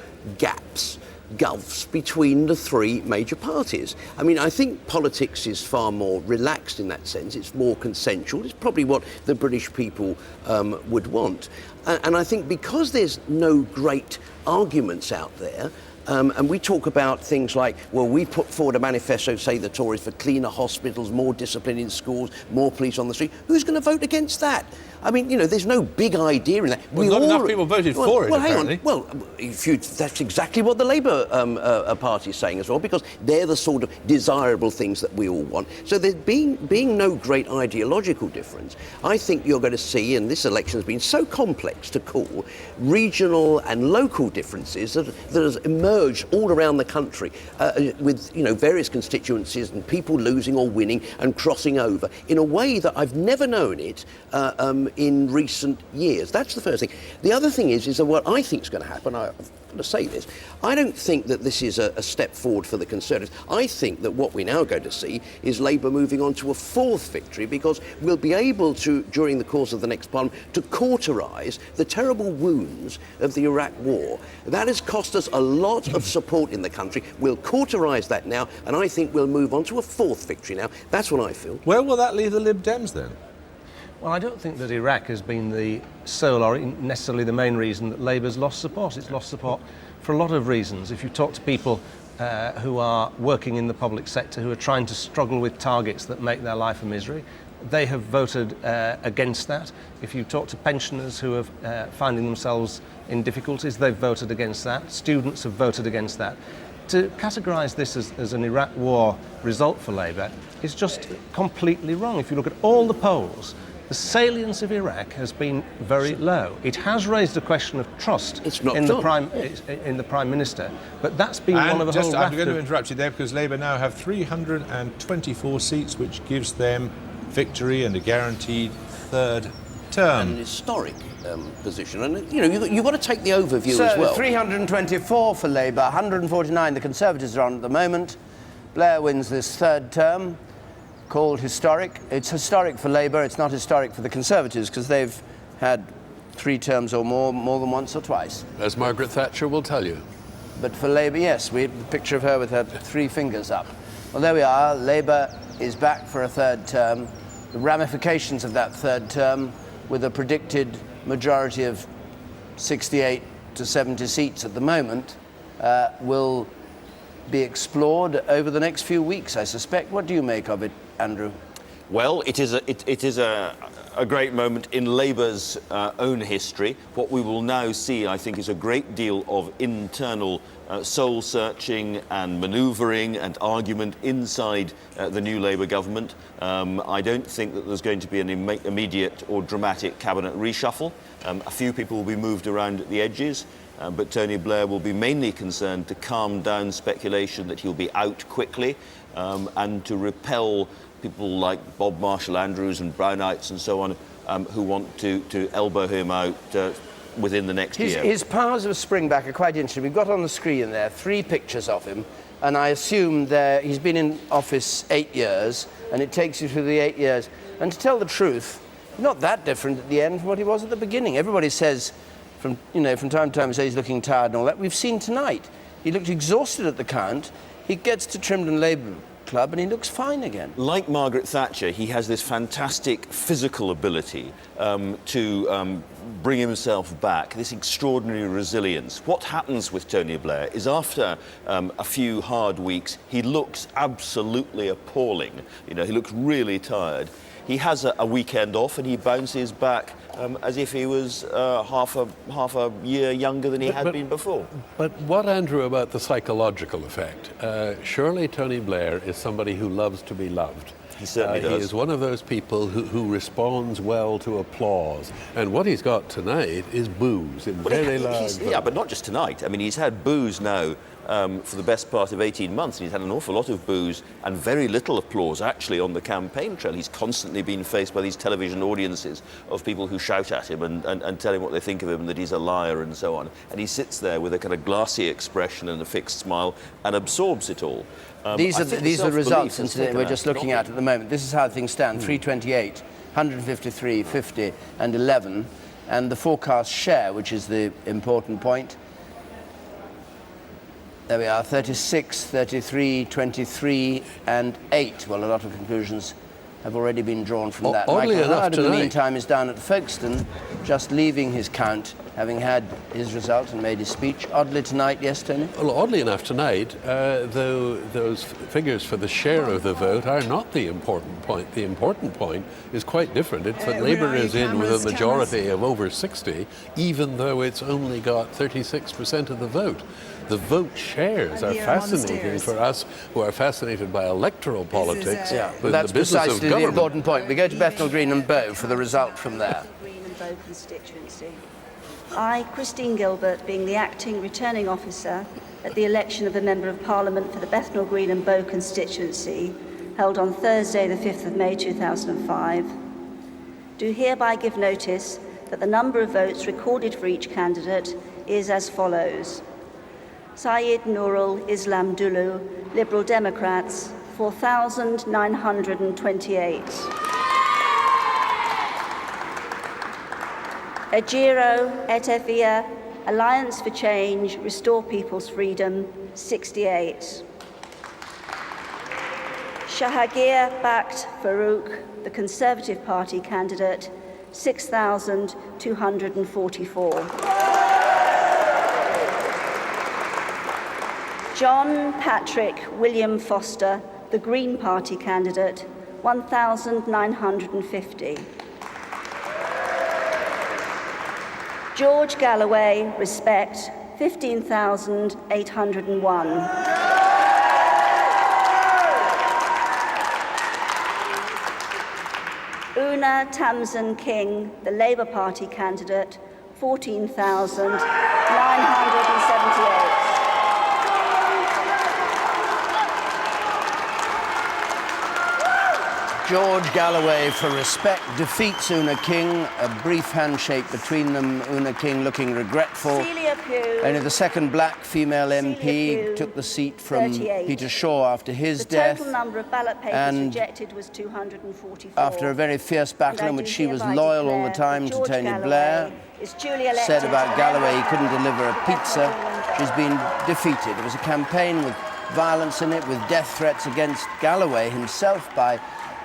gulfs between the three major parties. I mean, I think politics is far more relaxed in that sense. It's more consensual. It's probably what the British people would want. And I think because there's no great arguments out there, and we talk about things like, well, we put forward a manifesto, say the Tories, for cleaner hospitals, more discipline in schools, more police on the street. Who's going to vote against that? I mean, there's no big idea in that. Well, not enough people voted for it, apparently. Hang on. Well, that's exactly what the Labour Party is saying as well, because they're the sort of desirable things that we all want. So there being no great ideological difference, I think you're going to see, and this election has been so complex to call, regional and local differences that has emerged all around the country with various constituencies and people losing or winning and crossing over in a way that I've never known it in recent years. That's the first thing. The other thing is that what I think is going to happen, I've got to say this, I don't think that this is a step forward for the Conservatives. I think that what we're now going to see is Labour moving on to a fourth victory, because we'll be able to, during the course of the next Parliament, to cauterise the terrible wounds of the Iraq War. That has cost us a lot of support in the country. We'll cauterise that now, and I think we'll move on to a fourth victory now. That's what I feel. Where will that leave the Lib Dems then? Well, I don't think that Iraq has been the sole or necessarily the main reason that Labour's lost support. It's lost support for a lot of reasons. If you talk to people who are working in the public sector, who are trying to struggle with targets that make their life a misery, they have voted against that. If you talk to pensioners who are finding themselves in difficulties, they've voted against that. Students have voted against that. To categorise this as an Iraq war result for Labour is just completely wrong. If you look at all the polls, the salience of Iraq has been very low. It has raised a question of trust in the Prime Minister, but that's been one of the whole I'm going to interrupt you there because Labour now have 324 seats, which gives them victory and a guaranteed third term. An historic position, and you've got to take the overview so, as well. 324 for Labour, 149 the Conservatives are on at the moment. Blair wins this third term, called historic. It's historic for Labour, it's not historic for the Conservatives, because they've had 3 terms or more than once or twice. As Margaret Thatcher will tell you. But for Labour, yes, we have a picture of her with her 3 fingers up. Well, there we are. Labour is back for a third term. The ramifications of that third term, with a predicted majority of 68 to 70 seats at the moment, will be explored over the next few weeks, I suspect. What do you make of it, Andrew? Well, it is a great moment in Labour's own history. What we will now see, I think, is a great deal of internal soul-searching and manoeuvring and argument inside the new Labour government. I don't think that there's going to be an immediate or dramatic cabinet reshuffle. A few people will be moved around at the edges, but Tony Blair will be mainly concerned to calm down speculation that he'll be out quickly and to repel people like Bob Marshall-Andrews and Brownites and so on who want to elbow him out within the next year. His powers of springback are quite interesting. We've got on the screen there 3 pictures of him, and I assume he's been in office 8 years, and it takes you through the 8 years. And to tell the truth, not that different at the end from what he was at the beginning. Everybody says, from time to time, he's looking tired and all that. We've seen tonight, he looked exhausted at the count. He gets to Trimdon Labour Club and he looks fine again. Like Margaret Thatcher, he has this fantastic physical ability to bring himself back, this extraordinary resilience. What happens with Tony Blair is after a few hard weeks, he looks absolutely appalling. He looks really tired. He has a weekend off and he bounces back as if he was half a year younger than he had been before. But what, Andrew, about the psychological effect? Surely Tony Blair is somebody who loves to be loved. He certainly does. He is one of those people who responds well to applause. And what he's got tonight is boos in very large... Yeah, but not just tonight. I mean, he's had boos now for the best part of 18 months, and he's had an awful lot of boos and very little applause, actually, on the campaign trail. He's constantly been faced by these television audiences of people who shout at him and tell him what they think of him and that he's a liar and so on. And he sits there with a kind of glassy expression and a fixed smile and absorbs it all. These are the results we're just looking at the moment. This is how things stand: 328, 153, 50 and 11. And the forecast share, which is the important point. There we are, 36, 33, 23 and 8. Well, a lot of conclusions have already been drawn from that. Oddly Michael enough Howard, in the tonight, meantime, is down at Folkestone, just leaving his count, having had his result and made his speech. Oddly tonight, yes, Tony? Well, oddly enough tonight, though those figures for the share of the vote are not the important point. The important point is quite different. It's that Labour is in with a majority of over 60, even though it's only got 36% of the vote. The vote shares are fascinating for us who are fascinated by electoral politics. But that's precisely the important point. We go to Bethnal Green and Bow for the result from there. Green and Bow constituency. I, Christine Gilbert, being the acting returning officer at the election of a Member of Parliament for the Bethnal Green and Bow constituency, held on Thursday the 5th of May 2005, do hereby give notice that the number of votes recorded for each candidate is as follows. Syed Nurul Islam Dulu, Liberal Democrats, 4,928. Ejiro Etefia, Alliance for Change, Restore People's Freedom, 68. Shahagir Bakht Farouk, the Conservative Party candidate, 6,244. John Patrick William Foster, the Green Party candidate, 1,950. George Galloway, Respect, 15,801. Una Tamsin King, the Labour Party candidate, 14,978. George Galloway, for respect, defeats Una King. A brief handshake between them, Una King looking regretful. Celia Pugh. Only the second black female MP took the seat from 38. Peter Shaw after his The death. total number of ballot papers And rejected was 244. after a very fierce battle in which she was hereby loyal all the declare time that to George Tony Galloway Blair, is duly elected said about Galloway he couldn't member deliver a pizza. She's been defeated. It was a campaign with violence in it, with death threats against Galloway himself by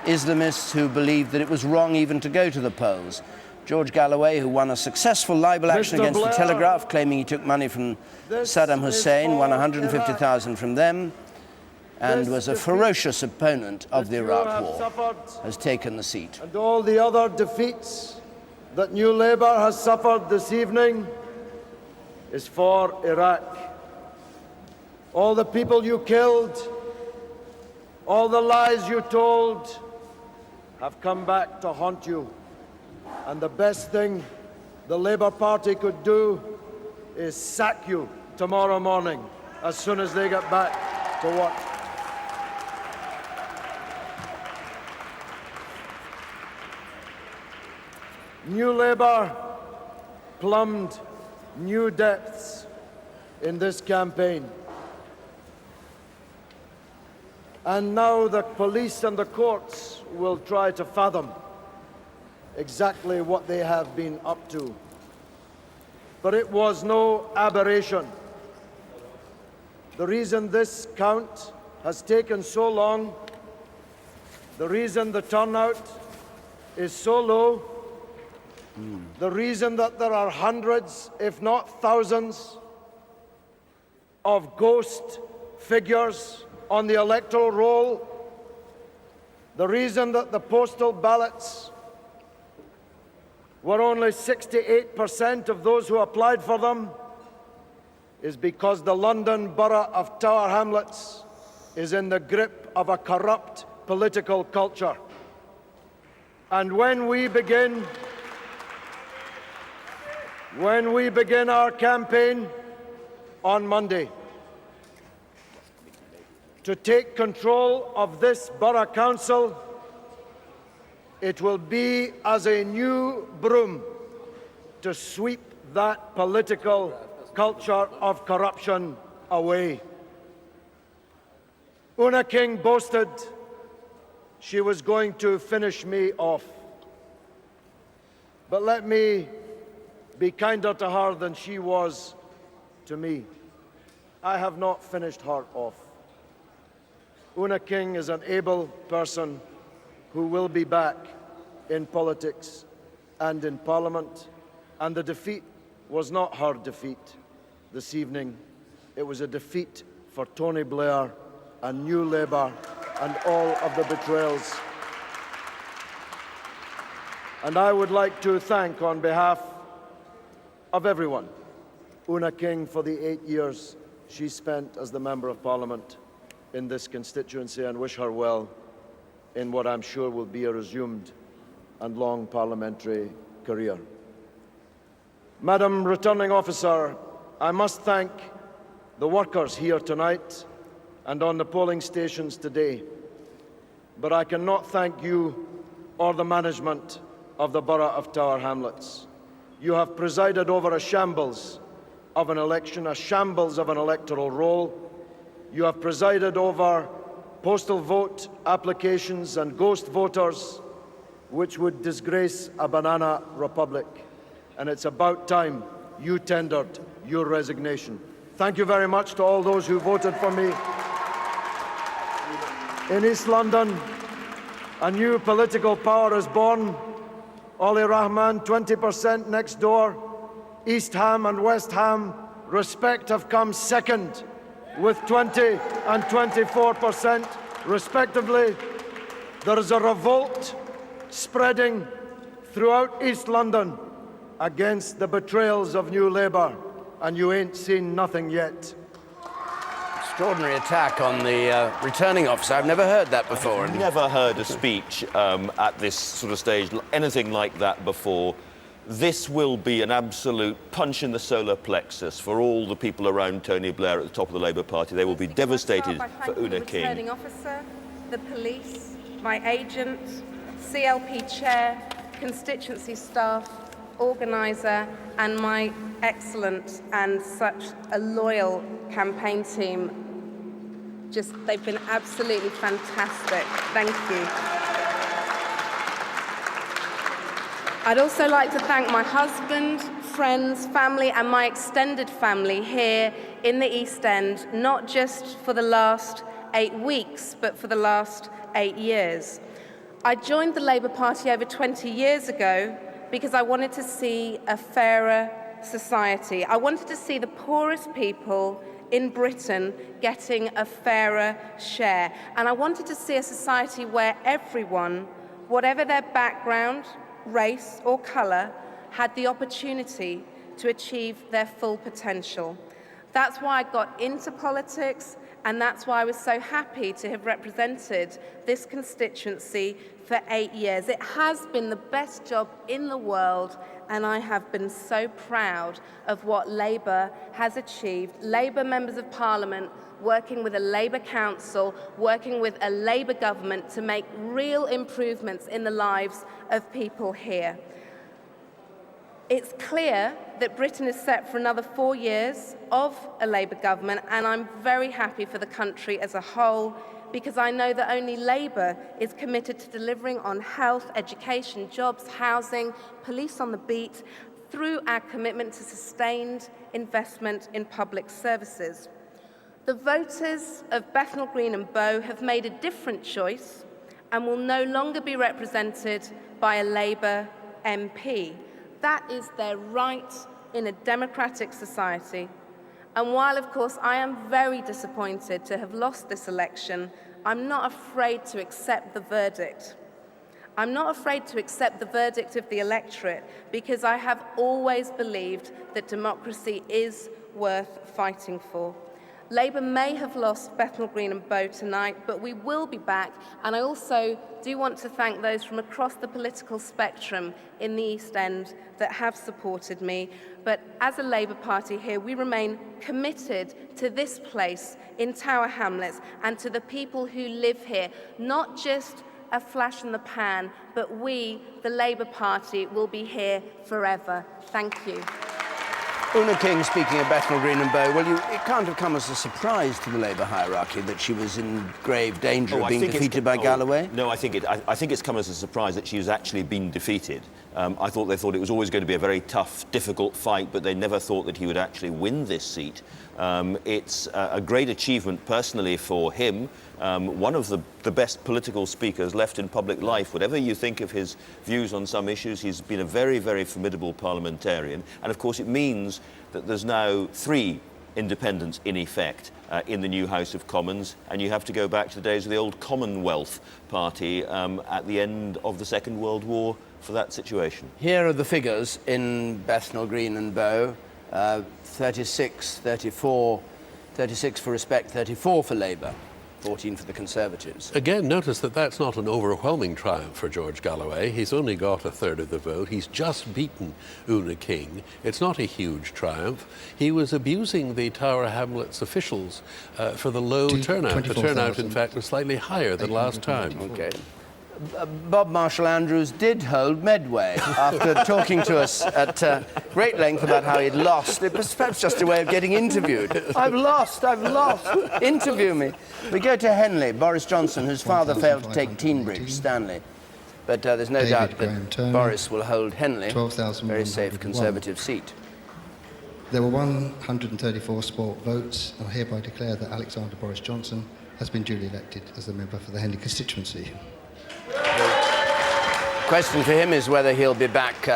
Islamists who believed that it was wrong even to go to the polls. George Galloway, who won a successful libel action against the Telegraph, claiming he took money from Saddam Hussein, won 150,000 from them, and was a ferocious opponent of the Iraq War, has taken the seat. And all the other defeats that New Labour has suffered this evening is for Iraq. All the people you killed, all the lies you told, have come back to haunt you. And the best thing the Labour Party could do is sack you tomorrow morning as soon as they get back to work. New Labour plumbed new depths in this campaign. And now the police and the courts will try to fathom exactly what they have been up to. But it was no aberration. The reason this count has taken so long, the reason the turnout is so low, the reason that there are hundreds, if not thousands, of ghost figures on the electoral roll, the reason that the postal ballots were only 68% of those who applied for them is because the London borough of Tower Hamlets is in the grip of a corrupt political culture. And when we begin our campaign on Monday to take control of this borough council, it will be as a new broom to sweep that political culture of corruption away. Una King boasted she was going to finish me off. But let me be kinder to her than she was to me. I have not finished her off. Una King is an able person who will be back in politics and in Parliament, and the defeat was not her defeat this evening. It was a defeat for Tony Blair and New Labour and all of the betrayals. And I would like to thank, on behalf of everyone, Una King for the 8 years she spent as the Member of Parliament in this constituency, and wish her well in what I'm sure will be a resumed and long parliamentary career. Madam Returning Officer, I must thank the workers here tonight and on the polling stations today, but I cannot thank you or the management of the Borough of Tower Hamlets. You have presided over a shambles of an election, a shambles of an electoral roll. You have presided over postal vote applications and ghost voters, which would disgrace a banana republic. And it's about time you tendered your resignation. Thank you very much to all those who voted for me. In East London, a new political power is born. Ollie Rahman, 20% next door. East Ham and West Ham, respect, have come second with 20 and 24%, respectively. There is a revolt spreading throughout East London against the betrayals of New Labour, and you ain't seen nothing yet. Extraordinary attack on the returning officer. I've never heard that before. I've never heard a speech at this sort of stage, anything like that before. This will be an absolute punch in the solar plexus for all the people around Tony Blair at the top of the Labour Party. They will be devastated for Una King. The returning officer, the police, my agent, CLP chair, constituency staff, organiser, and my excellent and such a loyal campaign team. They've been absolutely fantastic. Thank you. I'd also like to thank my husband, friends, family, and my extended family here in the East End, not just for the last 8 weeks, but for the last 8 years. I joined the Labour Party over 20 years ago because I wanted to see a fairer society. I wanted to see the poorest people in Britain getting a fairer share. And I wanted to see a society where everyone, whatever their background, race or colour, had the opportunity to achieve their full potential. That's why I got into politics, and that's why I was so happy to have represented this constituency for 8 years. It has been the best job in the world, and I have been so proud of what Labour has achieved. Labour members of Parliament working with a Labour council, working with a Labour government to make real improvements in the lives of people here. It's clear that Britain is set for another 4 years of a Labour government, and I'm very happy for the country as a whole, because I know that only Labour is committed to delivering on health, education, jobs, housing, police on the beat, through our commitment to sustained investment in public services. The voters of Bethnal Green and Bow have made a different choice and will no longer be represented by a Labour MP. That is their right in a democratic society. And while, of course, I am very disappointed to have lost this election, I'm not afraid to accept the verdict. I'm not afraid to accept the verdict of the electorate, because I have always believed that democracy is worth fighting for. Labour may have lost Bethnal Green and Bow tonight, but we will be back. And I also do want to thank those from across the political spectrum in the East End that have supported me. But as a Labour Party here, we remain committed to this place in Tower Hamlets and to the people who live here, not just a flash in the pan, but we, the Labour Party, will be here forever. Thank you. Una King speaking of Bethnal Green and Bow. Well, it can't have come as a surprise to the Labour hierarchy that she was in grave danger of being defeated by Galloway? No, I think it's come as a surprise that she's actually been defeated. I thought they thought it was always going to be a very tough, difficult fight, but they never thought that he would actually win this seat. It's a great achievement personally for him. One of the best political speakers left in public life. Whatever you think of his views on some issues, he's been a very, very formidable parliamentarian. And of course it means that there's now 3 independents in effect in the new House of Commons, and you have to go back to the days of the old Commonwealth Party at the end of the Second World War for that situation. Here are the figures in Bethnal Green and Bow. 36, 34, 36 for Respect, 34 for Labour, 14 for the Conservatives. Again, notice that that's not an overwhelming triumph for George Galloway. He's only got a third of the vote. He's just beaten Una King. It's not a huge triumph. He was abusing the Tower Hamlets officials for the low turnout. The turnout, in fact, was slightly higher than last time. Okay. Bob Marshall-Andrews did hold Medway after talking to us at great length about how he'd lost. It was perhaps just a way of getting interviewed. I've lost, interview me. We go to Henley, Boris Johnson, whose father failed to take Teenbridge, Stanley. But there's no doubt that Boris will hold Henley, very safe Conservative seat. There were 134 sport votes, and I hereby declare that Alexander Boris Johnson has been duly elected as the member for the Henley constituency. The question for him is whether he'll be back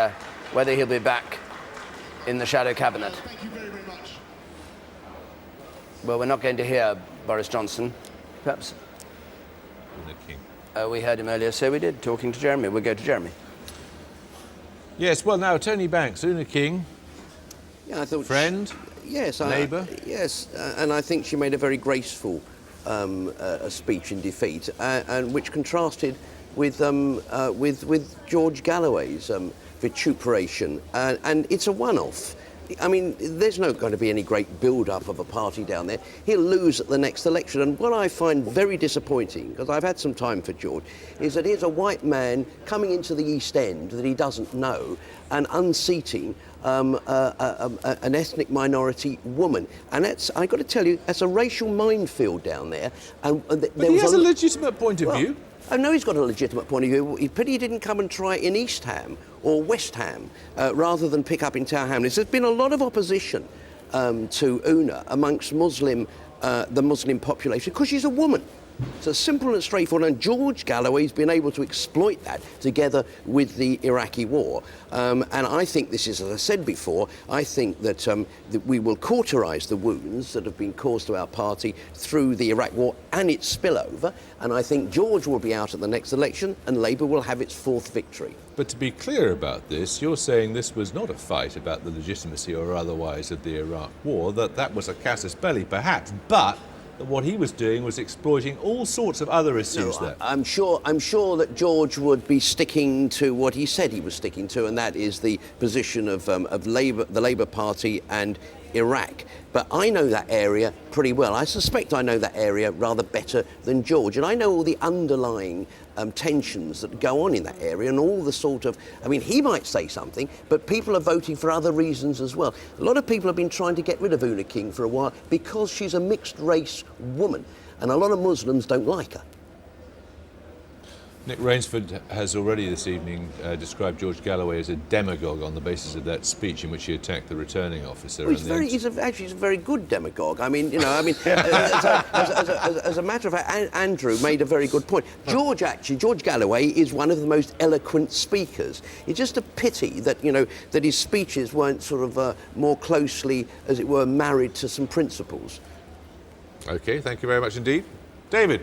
in the shadow cabinet. Thank you very, very much. Well, we're not going to hear Boris Johnson. Perhaps. We heard him earlier, so we did, talking to Jeremy. We'll go to Jeremy. Yes, well, now, Tony Banks, Una King, yeah, I thought friend. Yes, Labour? Yes, and I think she made a very graceful a speech in defeat, and which contrasted with George Galloway's vituperation, and it's a one-off. I mean, there's not going to be any great build-up of a party down there. He'll lose at the next election. And what I find very disappointing, because I've had some time for George, is that here's a white man coming into the East End that he doesn't know and unseating an ethnic minority woman. And that's, I've got to tell you, that's a racial minefield down there. And But he has a legitimate point of view. I know he's got a legitimate point of view. He pity he didn't come and try in East Ham or West Ham rather than pick up in Tower Hamlets. There's been a lot of opposition to Una amongst the Muslim population because she's a woman. So simple and straightforward, and George Galloway's been able to exploit that together with the Iraqi war. And I think this is, as I said before, I think that, that we will cauterise the wounds that have been caused to our party through the Iraq war and its spillover. And I think George will be out at the next election and Labour will have its fourth victory. But to be clear about this, you're saying this was not a fight about the legitimacy or otherwise of the Iraq war, that was a casus belli perhaps, but that what he was doing was exploiting all sorts of other issues there. I'm sure that George would be sticking to what he said he was sticking to, and that is the position of Labour, the Labour Party and Iraq. But I know that area pretty well. I suspect I know that area rather better than George, and I know all the underlying tensions that go on in that area and all the sort of, I mean, he might say something, but people are voting for other reasons as well. A lot of people have been trying to get rid of Una King for a while because she's a mixed race woman, and a lot of Muslims don't like her. Nick Rainsford has already this evening described George Galloway as a demagogue on the basis of that speech in which he attacked the returning officer. Well, he's a very good demagogue. I mean, you know, as a matter of fact, Andrew made a very good point. George Galloway is one of the most eloquent speakers. It's just a pity that, you know, that his speeches weren't sort of more closely, as it were, married to some principles. OK, thank you very much indeed. David.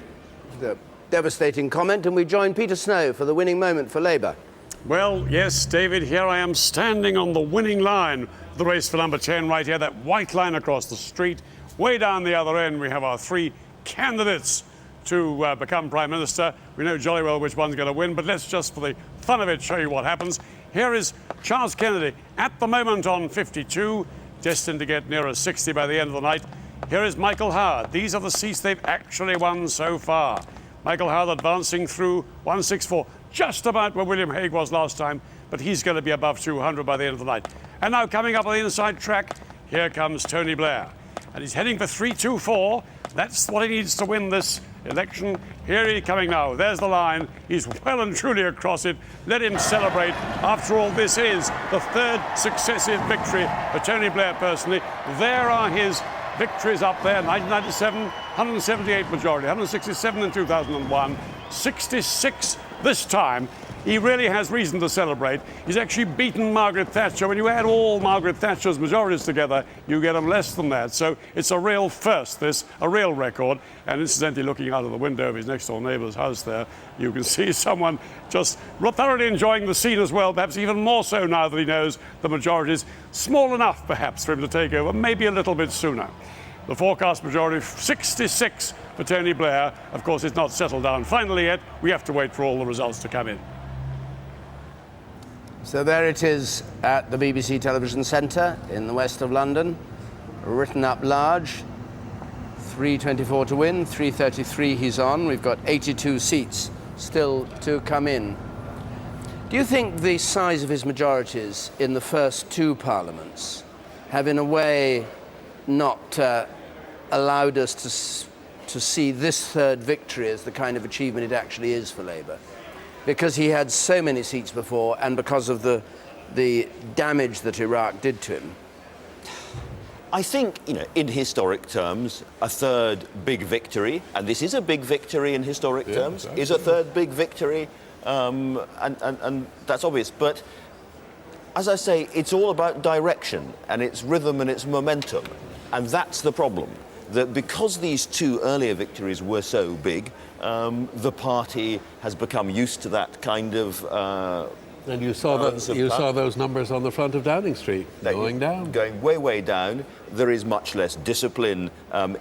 Devastating comment, and we join Peter Snow for the winning moment for Labour. Well, yes, David, here I am standing on the winning line. The race for number 10 right here, that white line across the street. Way down the other end, we have our three candidates to become Prime Minister. We know jolly well which one's going to win, but let's just, for the fun of it, show you what happens. Here is Charles Kennedy, at the moment on 52, destined to get nearer 60 by the end of the night. Here is Michael Howard. These are the seats they've actually won so far. Michael Howard advancing through 164, just about where William Hague was last time, but he's going to be above 200 by the end of the night. And now coming up on the inside track, here comes Tony Blair. And he's heading for 324. That's what he needs to win this election. Here he's coming now. There's the line. He's well and truly across it. Let him celebrate. After all, this is the third successive victory for Tony Blair personally. There are his victories up there, 1997, 178 majority, 167 in 2001, 66 this time. He really has reason to celebrate. He's actually beaten Margaret Thatcher. When you add all Margaret Thatcher's majorities together, you get them less than that. So it's a real first, a real record. And incidentally, looking out of the window of his next-door neighbour's house there, you can see someone just thoroughly enjoying the scene as well, perhaps even more so now that he knows the majority is small enough, perhaps, for him to take over, maybe a little bit sooner. The forecast majority, 66 for Tony Blair. Of course, it's not settled down finally yet. We have to wait for all the results to come in. So there it is at the BBC Television Centre in the west of London, written up large. 324 to win, 333 he's on. We've got 82 seats still to come in. Do you think the size of his majorities in the first two parliaments have in a way not allowed us to see this third victory as the kind of achievement it actually is for Labour? Because he had so many seats before and because of the damage that Iraq did to him. I think, you know, in historic terms, a third big victory, and this is a big victory in historic terms, is a third big victory, and that's obvious. But as I say, it's all about direction and its rhythm and its momentum, and that's the problem. That because these two earlier victories were so big, the party has become used to that kind of. And you saw those numbers on the front of Downing Street going down, going way down. there is much less discipline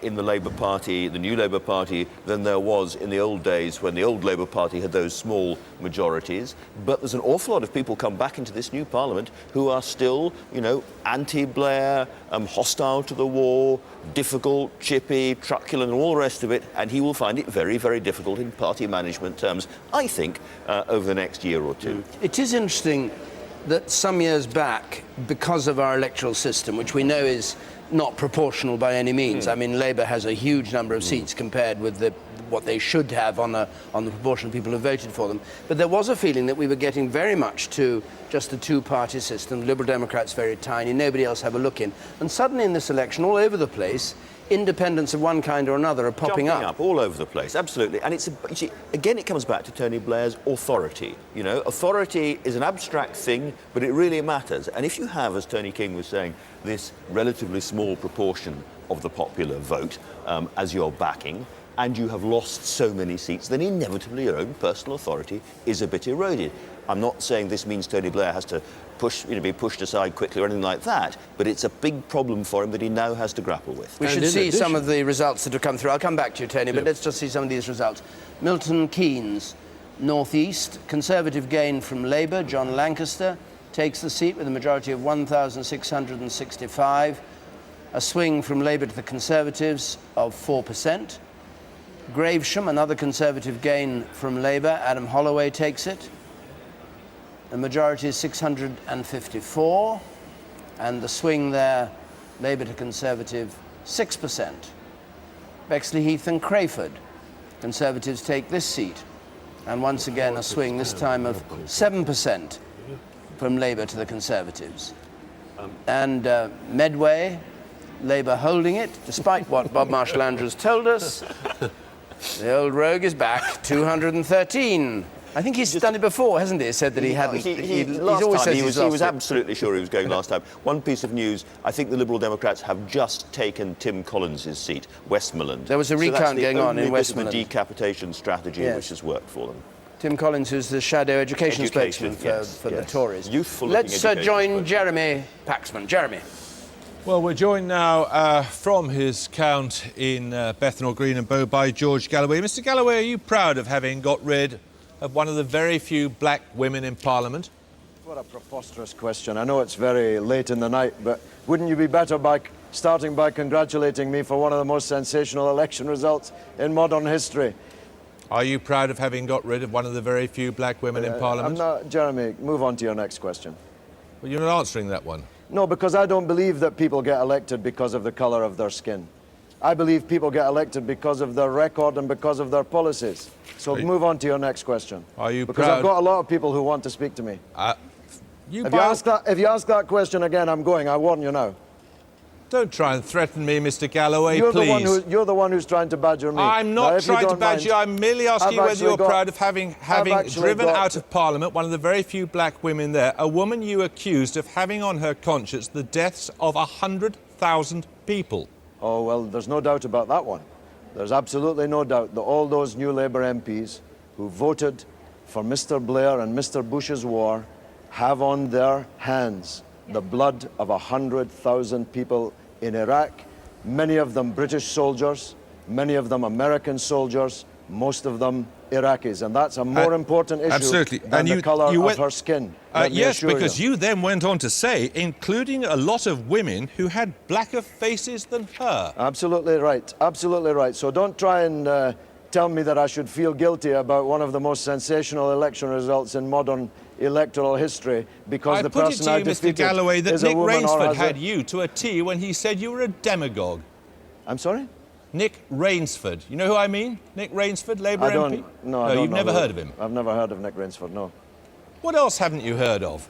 in the Labour Party, the new Labour Party, than there was in the old days when the old Labour Party had those small majorities. But there's an awful lot of people come back into this new Parliament who are still, you know, anti-Blair, hostile to the war, difficult, chippy, truculent, and all the rest of it, and he will find it very, very difficult in party management terms, I think, over the next year or two. It is interesting that some years back, because of our electoral system, which we know is not proportional by any means. I mean, Labour has a huge number of seats compared with what they should have on the proportion of people who voted for them. But there was a feeling that we were getting very much to just a two-party system, Liberal Democrats very tiny, nobody else have a look in. And suddenly in this election, all over the place, independents of one kind or another are popping up all over the place, absolutely. And it's, you see, again, it comes back to Tony Blair's authority. You know, authority is an abstract thing, but it really matters. And if you have, as Tony King was saying, this relatively small proportion of the popular vote as your backing, and you have lost so many seats, then inevitably your own personal authority is a bit eroded. I'm not saying this means Tony Blair has to be pushed aside quickly or anything like that, but it's a big problem for him that he now has to grapple with. We should see some of the results that have come through. I'll come back to you, Tony, but let's just see some of these results. Milton Keynes, North East, Conservative gain from Labour. John Lancaster takes the seat with a majority of 1,665. A swing from Labour to the Conservatives of 4%. Gravesham, another Conservative gain from Labour. Adam Holloway takes it. The majority is 654, and the swing there, Labour to Conservative, 6%. Bexley Heath and Crayford, Conservatives take this seat, and once again a swing, this time of 7% from Labour to the Conservatives. And Medway, Labour holding it, despite what Bob Marshall-Andrews told us. The old rogue is back, 213. I think he's done it before, hasn't he? He said that he hadn't. He's always said he was absolutely sure he was going last time. One piece of news, I think the Liberal Democrats have just taken Tim Collins' seat, Westmoreland. There was a recount going on in Westmoreland. The decapitation strategy which has worked for them. Tim Collins, who's the shadow education spokesman for the Tories. Youthful. Let's join Jeremy Paxman. Jeremy. Well, we're joined now from his count in Bethnal Green and Bow by George Galloway. Mr. Galloway, are you proud of having got rid of one of the very few black women in Parliament? What a preposterous question. I know it's very late in the night, but wouldn't you be better by starting by congratulating me for one of the most sensational election results in modern history? Are you proud of having got rid of one of the very few black women in Parliament? I'm not, Jeremy, move on to your next question. Well, you're not answering that one. No, because I don't believe that people get elected because of the colour of their skin. I believe people get elected because of their record and because of their policies. So move on to your next question. Are you because proud? I've got a lot of people who want to speak to me. If you ask that question again, I'm going. I warn you now. Don't try and threaten me, Mr. Galloway, you're please. You're the one who's trying to badger me. I'm not trying to badger you. I'm merely asking whether you're proud of having driven out of Parliament one of the very few black women there, a woman you accused of having on her conscience the deaths of 100,000 people. Oh, well, there's no doubt about that one. There's absolutely no doubt that all those new Labour MPs who voted for Mr. Blair and Mr. Bush's war have on their hands the blood of 100,000 people in Iraq, many of them British soldiers, many of them American soldiers, most of them Iraqis, and that's a more important issue than the colour of her skin. Yes, because you then went on to say, including a lot of women who had blacker faces than her. Absolutely right, absolutely right. So don't try and tell me that I should feel guilty about one of the most sensational election results in modern electoral history because the person I defeated Mr. Galloway, that is a Nick woman or Rainsford has had you to a T when he said you were a demagogue. I'm sorry? Nick Rainsford. You know who I mean? Nick Rainsford, Labour MP? No, you've never heard of him? I've never heard of Nick Rainsford, no. What else haven't you heard of?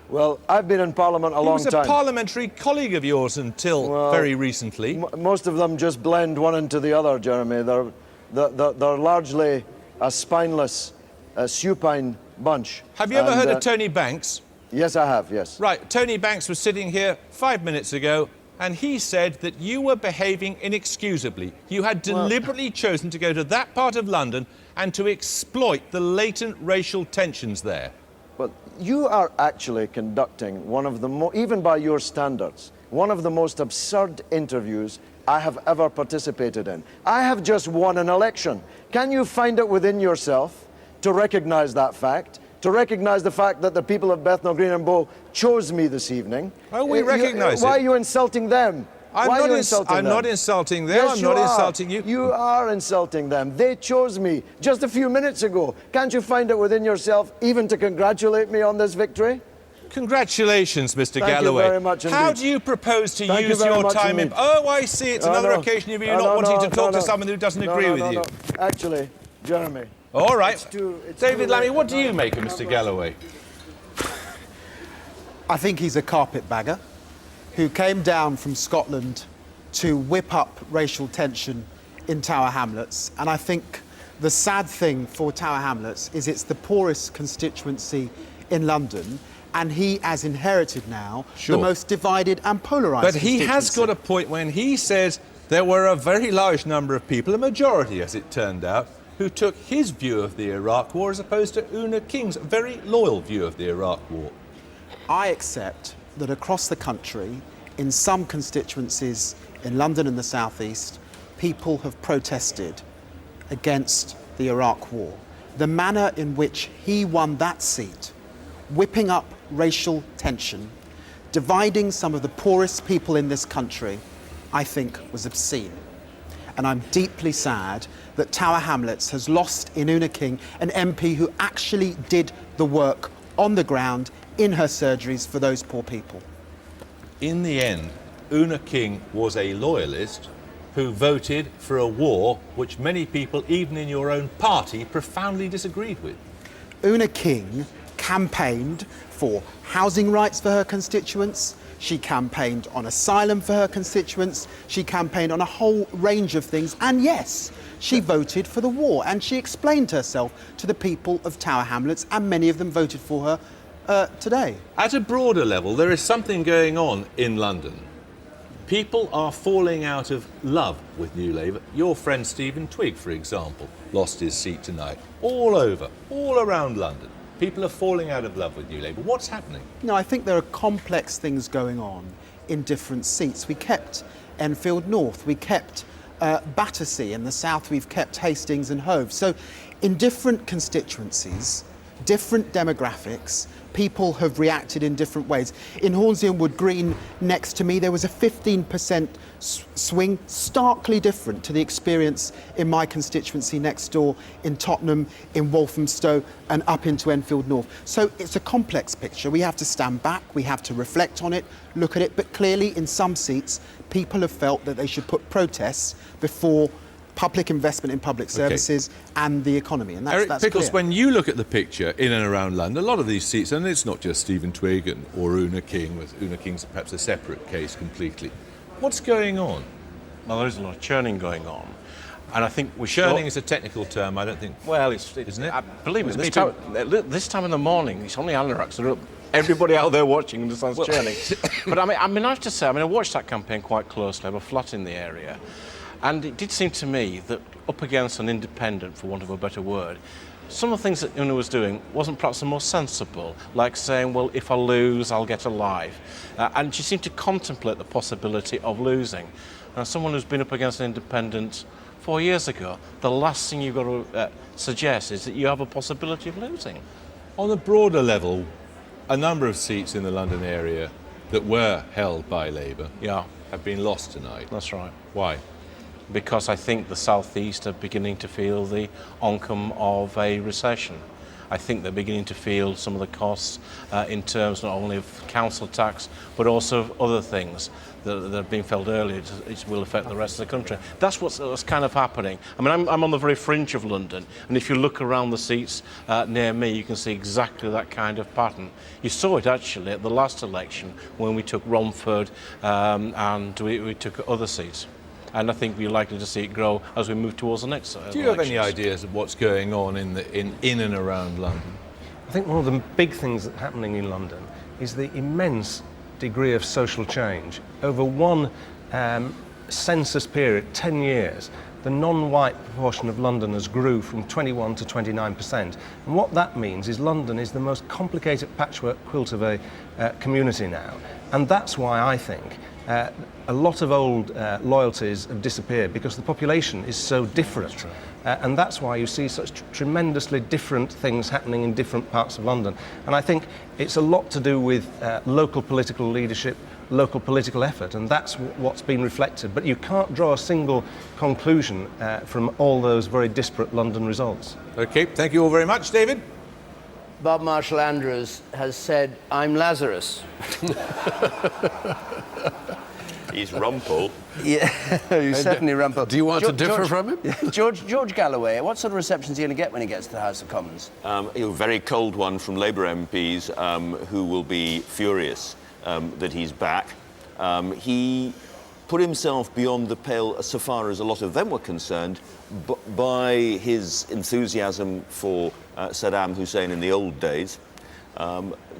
Well, I've been in Parliament a long time. He was a parliamentary colleague of yours until very recently. Most of them just blend one into the other, Jeremy. They're largely a spineless, supine bunch. Have you ever heard of Tony Banks? Yes, I have, yes. Right, Tony Banks was sitting here 5 minutes ago and he said that you were behaving inexcusably. You had deliberately chosen to go to that part of London and to exploit the latent racial tensions there. Well, you are actually conducting one of the more, even by your standards, one of the most absurd interviews I have ever participated in. I have just won an election. Can you find it within yourself to recognise that fact, to recognise the fact that the people of Bethnal Green and Bow chose me this evening? Oh, we recognise it. Why are you insulting them? I'm not insulting them. Yes, I'm not insulting you. You are insulting them. They chose me just a few minutes ago. Can't you find it within yourself even to congratulate me on this victory? Congratulations, Mr. Thank Galloway. you very much indeed. How do you propose to Thank you use very your much time indeed. Oh, I see. It's another occasion of you not wanting to talk to someone who doesn't agree with you. Actually, Jeremy. All right. It's David too Lammy, late. what do you make of Mr. Galloway? I think he's a carpetbagger who came down from Scotland to whip up racial tension in Tower Hamlets. And I think the sad thing for Tower Hamlets is it's the poorest constituency in London, and he has inherited now the most divided and polarised But he has got a point when he says there were a very large number of people, a majority as it turned out, who took his view of the Iraq War as opposed to Una King's very loyal view of the Iraq War. I accept that across the country, in some constituencies in London and the South East, people have protested against the Iraq War. The manner in which he won that seat, whipping up racial tension, dividing some of the poorest people in this country, I think was obscene. And I'm deeply sad that Tower Hamlets has lost in Una King an MP who actually did the work on the ground in her surgeries for those poor people. In the end, Una King was a loyalist who voted for a war which many people, even in your own party, profoundly disagreed with. Una King campaigned for housing rights for her constituents. She campaigned on asylum for her constituents. She campaigned on a whole range of things. And yes, she voted for the war. And she explained herself to the people of Tower Hamlets, and many of them voted for her today. At a broader level, there is something going on in London. People are falling out of love with New Labour. Your friend Stephen Twigg, for example, lost his seat tonight. All over, all around London. People are falling out of love with New Labour. What's happening? No, I think there are complex things going on in different seats. We kept Enfield North, we kept Battersea. In the south, we've kept Hastings and Hove. So in different constituencies, different demographics, people have reacted in different ways. In Hornsey and Wood Green, next to me, there was a 15% swing, starkly different to the experience in my constituency next door, in Tottenham, in Walthamstow, and up into Enfield North. So it's a complex picture. We have to stand back, we have to reflect on it, look at it, but clearly in some seats, people have felt that they should put protests before public investment in public services and the economy. And Eric that's Pickles, clear. when you look at the picture in and around London, a lot of these seats, and it's not just Stephen Twigg or Una King, with Una King's perhaps a separate case completely. What's going on? Well, there is a lot of churning going on. And I think we churning is a technical term, I don't think. Well, isn't it? I believe me, this time in the morning, it's only anoraks that are up. Everybody out there watching understands churning. But I mean, I have to say, I watched that campaign quite closely. I was flat in the area. And it did seem to me that up against an independent, for want of a better word, some of the things that Una was doing wasn't perhaps the most sensible, like saying, well, if I lose, I'll get alive. And she seemed to contemplate the possibility of losing. And as someone who's been up against an independent 4 years ago, the last thing you've got to suggest is that you have a possibility of losing. On a broader level, a number of seats in the London area that were held by Labour have been lost tonight. That's right. Why? Because I think the South East are beginning to feel the oncome of a recession. I think they're beginning to feel some of the costs in terms not only of council tax, but also of other things that have been felt earlier. It will affect the rest of the country. That's what's kind of happening. I mean, I'm on the very fringe of London, and if you look around the seats near me, you can see exactly that kind of pattern. You saw it actually at the last election when we took Romford and we took other seats. And I think we're likely to see it grow as we move towards the next Do you have any ideas of what's going on in and around London? I think one of the big things that's happening in London is the immense degree of social change. Over one census period, 10 years, the non-white proportion of Londoners grew from 21 to 29%. And what that means is London is the most complicated patchwork quilt of a community now. And that's why I think a lot of old loyalties have disappeared because the population is so different. And that's why you see such tremendously different things happening in different parts of London. And I think it's a lot to do with local political leadership, local political effort, and that's what's been reflected. But you can't draw a single conclusion from all those very disparate London results. OK, thank you all very much, David. Bob Marshall Andrews has said, "I'm Lazarus." He's Rumpel. Yeah, he's certainly Rumpel. Do you want to differ from him? George Galloway, what sort of reception is he going to get when he gets to the House of Commons? A very cold one from Labour MPs who will be furious that he's back. He put himself beyond the pale so far as a lot of them were concerned by his enthusiasm for Saddam Hussein in the old days.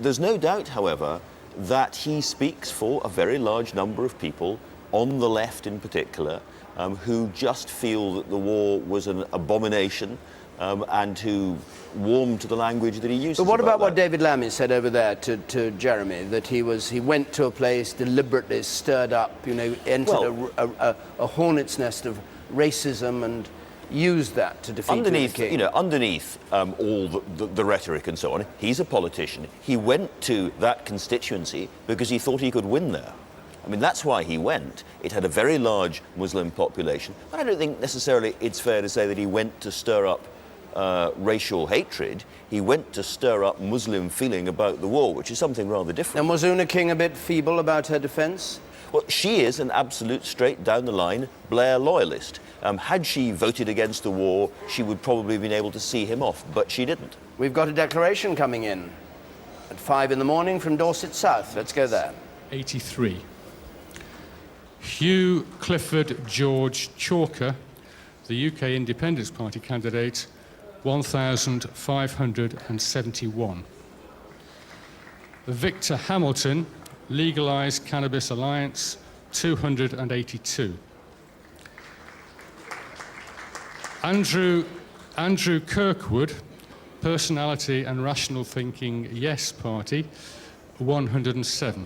There's no doubt, however, that he speaks for a very large number of people, on the left in particular, who just feel that the war was an abomination and who warm to the language that he uses. But what about that. what David Lammy said over there to Jeremy, that he went to a place, deliberately stirred up, entered a hornet's nest of racism and used that to defeat the king? Underneath all the rhetoric and so on, he's a politician. He went to that constituency because he thought he could win there. I mean, that's why he went. It had a very large Muslim population. But I don't think necessarily it's fair to say that he went to stir up racial hatred. He went to stir up Muslim feeling about the war, which is something rather different. And was Una King a bit feeble about her defence? Well, she is an absolute straight down the line Blair loyalist. Had she voted against the war, she would probably have been able to see him off, but she didn't. We've got a declaration coming in at 5 in the morning from Dorset South. Let's go there. 83. Hugh Clifford George Chalker, the UK Independence Party candidate, 1,571. Victor Hamilton, Legalised Cannabis Alliance, 282. Andrew Kirkwood, Personality and Rational Thinking Yes Party, 107.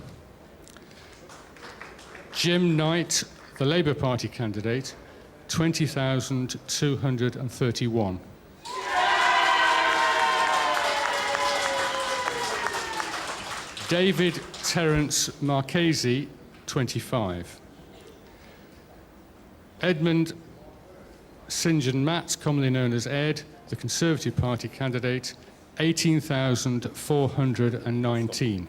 Jim Knight, the Labour Party candidate, 20,231. David Terence Marchese, 25. Edmund St John Matt, commonly known as Ed, the Conservative Party candidate, 18,419.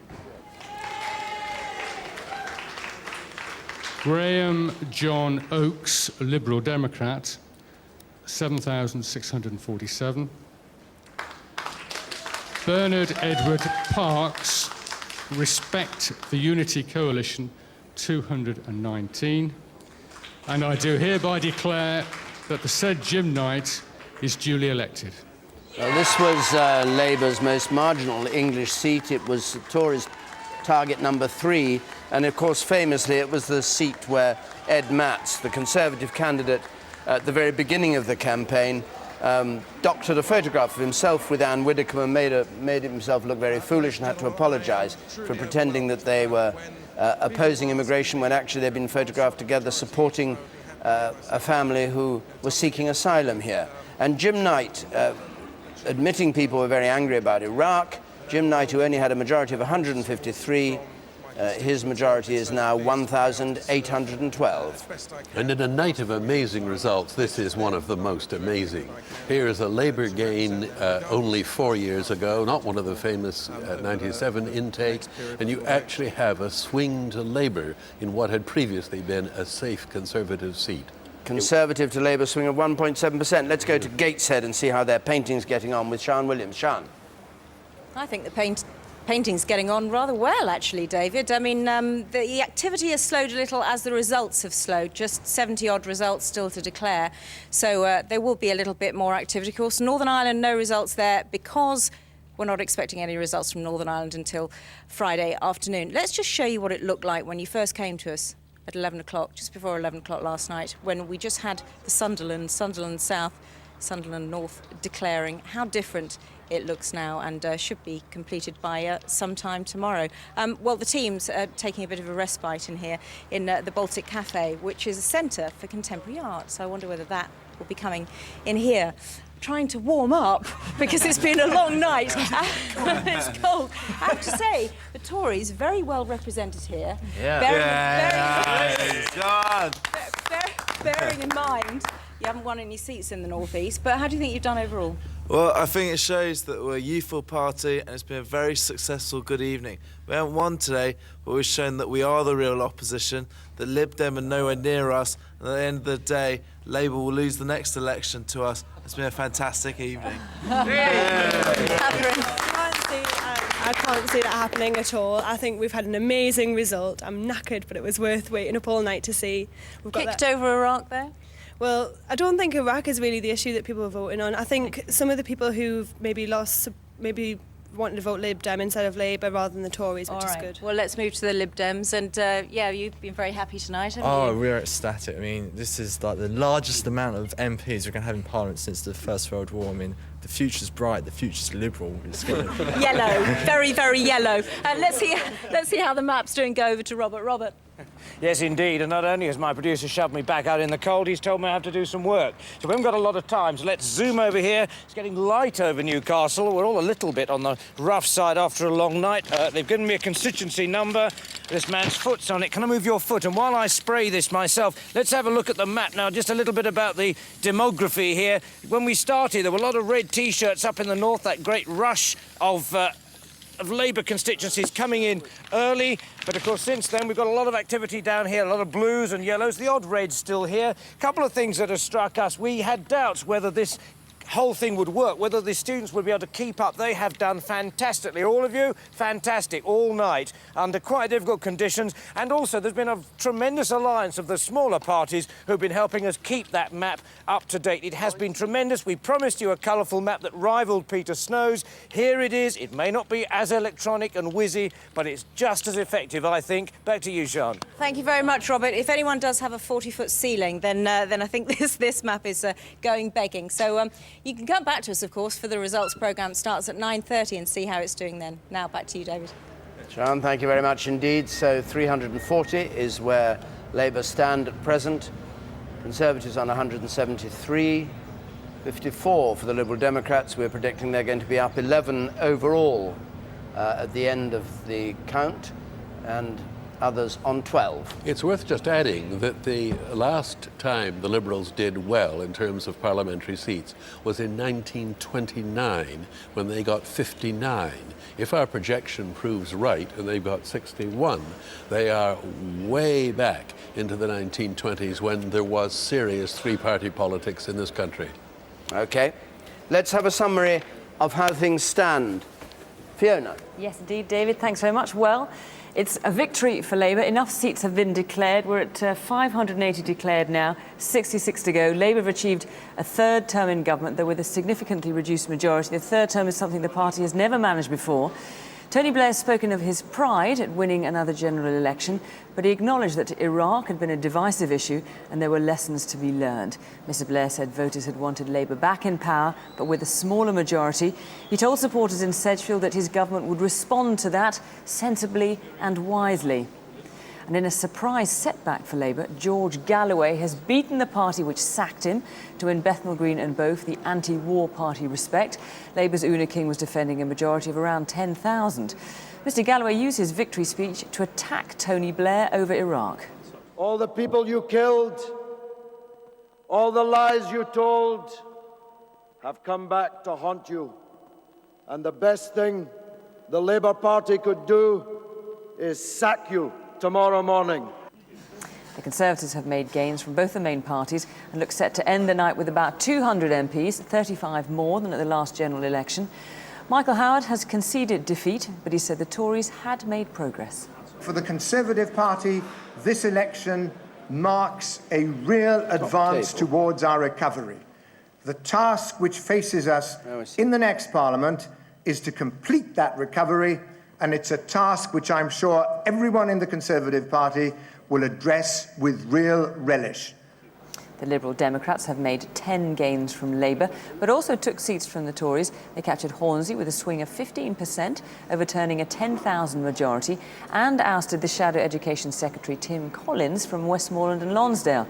Graham John Oakes, Liberal Democrat, 7,647. Bernard Edward Parks, Respect the Unity Coalition, 219. And I do hereby declare that the said Jim Knight is duly elected. This was Labour's most marginal English seat. It was Tories' target number 3. And of course, famously, it was the seat where Ed Matts, the Conservative candidate, at the very beginning of the campaign, doctored a photograph of himself with Anne Widdecombe and made himself look very foolish and had to apologise for pretending that they were opposing immigration when actually they'd been photographed together supporting a family who was seeking asylum here. And Jim Knight, admitting people were very angry about Iraq, Jim Knight, who only had a majority of 153, his majority is now 1,812. And in a night of amazing results, this is one of the most amazing. Here is a Labour gain only 4 years ago, not one of the famous 97 intakes, and you actually have a swing to Labour in what had previously been a safe Conservative seat. Conservative to Labour swing of 1.7%. Let's go to Gateshead and see how their painting's getting on with Sian Williams. Sian. I think the painting's getting on rather well, actually, David. I mean, the activity has slowed a little as the results have slowed. Just 70-odd results still to declare. So there will be a little bit more activity. Of course, Northern Ireland, no results there because we're not expecting any results from Northern Ireland until Friday afternoon. Let's just show you what it looked like when you first came to us at 11 o'clock, just before 11 o'clock last night, when we just had the Sunderland South Sunderland North declaring how different it looks now, and should be completed by sometime tomorrow. Well, the team's taking a bit of a respite in here in the Baltic Cafe, which is a centre for contemporary art. So I wonder whether that will be coming in here. Trying to warm up because it's been a long night. It's cold. I have to say, the Tories very well represented here. Yeah. Bearing in mind you haven't won any seats in the North East, but how do you think you've done overall? Well, I think it shows that we're a youthful party and it's been a very successful good evening. We haven't won today, but we've shown that we are the real opposition, that Lib Dem are nowhere near us, and at the end of the day, Labour will lose the next election to us. It's been a fantastic evening. I can't see that happening at all. I think we've had an amazing result. I'm knackered, but it was worth waiting up all night to see. We've got Kicked over Iraq there? Well, I don't think Iraq is really the issue that people are voting on. I think some of the people who've maybe lost, maybe wanting to vote Lib Dem instead of Labour rather than the Tories, which is good. Well, let's move to the Lib Dems, and yeah, you've been very happy tonight, haven't you? We're ecstatic. I mean, this is like the largest amount of MPs we're going to have in Parliament since the First World War. I mean, the future's bright, the future's liberal. It's gonna... Yellow, very, very yellow. Let's see how the map's doing. Go over to Robert. Robert. Yes, indeed, and not only has my producer shoved me back out in the cold, he's told me I have to do some work. So we haven't got a lot of time, so let's zoom over here. It's getting light over Newcastle. We're all a little bit on the rough side after a long night. They've given me a constituency number. This man's foot's on it. Can I move your foot? And while I spray this myself, let's have a look at the map now, just a little bit about the demography here. When we started, there were a lot of red T-shirts up in the north, that great rush of Labour constituencies coming in early, but of course since then we've got a lot of activity down here, a lot of blues and yellows, the odd red's still here. A couple of things that have struck us. We had doubts whether this whole thing would work, whether the students would be able to keep up. They have done fantastically. All of you, fantastic, all night, under quite difficult conditions. And also, there's been a tremendous alliance of the smaller parties who've been helping us keep that map up to date. It has been tremendous. We promised you a colourful map that rivalled Peter Snow's. Here it is. It may not be as electronic and whizzy, but it's just as effective, I think. Back to you, Sian. Thank you very much, Robert. If anyone does have a 40-foot ceiling, then I think this map is going begging. So you can come back to us, of course, for the results programme. It starts at 9:30 and see how it's doing then. Now, back to you, David. Sian, thank you very much indeed. So 340 is where Labour stand at present. Conservatives on 173. 54 for the Liberal Democrats. We're predicting they're going to be up 11 overall at the end of the count, and others on 12. It's worth just adding that the last time the Liberals did well in terms of parliamentary seats was in 1929, when they got 59. If our projection proves right and they've got 61, they are way back into the 1920s, when there was serious three-party politics in this country. OK. Let's have a summary of how things stand. Fiona. Yes, indeed, David. Thanks very much. Well, it's a victory for Labour. Enough seats have been declared. We're at 580 declared now, 66 to go. Labour have achieved a third term in government, though with a significantly reduced majority. The third term is something the party has never managed before. Tony Blair has spoken of his pride at winning another general election, but he acknowledged that Iraq had been a divisive issue and there were lessons to be learned. Mr Blair said voters had wanted Labour back in power, but with a smaller majority. He told supporters in Sedgefield that his government would respond to that sensibly and wisely. And in a surprise setback for Labour, George Galloway has beaten the party which sacked him to win Bethnal Green and both the anti-war party Respect. Labour's Una King was defending a majority of around 10,000. Mr Galloway used his victory speech to attack Tony Blair over Iraq. All the people you killed, all the lies you told, have come back to haunt you. And the best thing the Labour Party could do is sack you tomorrow morning. The Conservatives have made gains from both the main parties and look set to end the night with about 200 MPs, 35 more than at the last general election. Michael Howard has conceded defeat, but he said the Tories had made progress. For the Conservative Party, this election marks a real advance towards our recovery. The task which faces us in the next Parliament is to complete that recovery, and it's a task which I'm sure everyone in the Conservative Party will address with real relish. The Liberal Democrats have made 10 gains from Labour, but also took seats from the Tories. They captured Hornsey with a swing of 15%, overturning a 10,000 majority, and ousted the Shadow Education Secretary Tim Collins from Westmoreland and Lonsdale.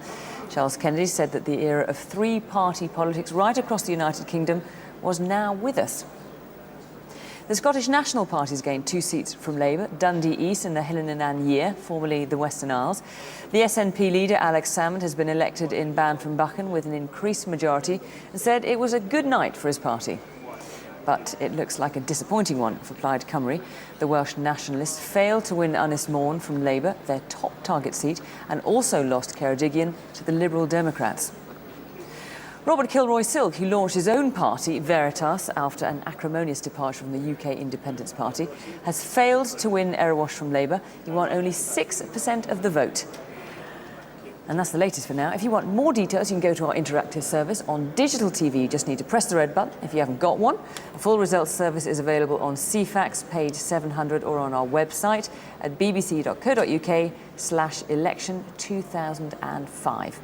Charles Kennedy said that the era of three-party politics right across the United Kingdom was now with us. The Scottish National Party's gained 2 seats from Labour, Dundee East and the Helen and Anyer, formerly the Western Isles. The SNP leader, Alex Salmond, has been elected in Banffymbachchen with an increased majority and said it was a good night for his party. But it looks like a disappointing one for Plaid Cymru. The Welsh nationalists failed to win Ynys Môn from Labour, their top target seat, and also lost Ceredigion to the Liberal Democrats. Robert Kilroy-Silk, who launched his own party, Veritas, after an acrimonious departure from the UK Independence Party, has failed to win Erewash from Labour. He won only 6% of the vote. And that's the latest for now. If you want more details, you can go to our interactive service on digital TV. You just need to press the red button if you haven't got one. A full results service is available on CFAX, page 700, or on our website at bbc.co.uk/election 2005.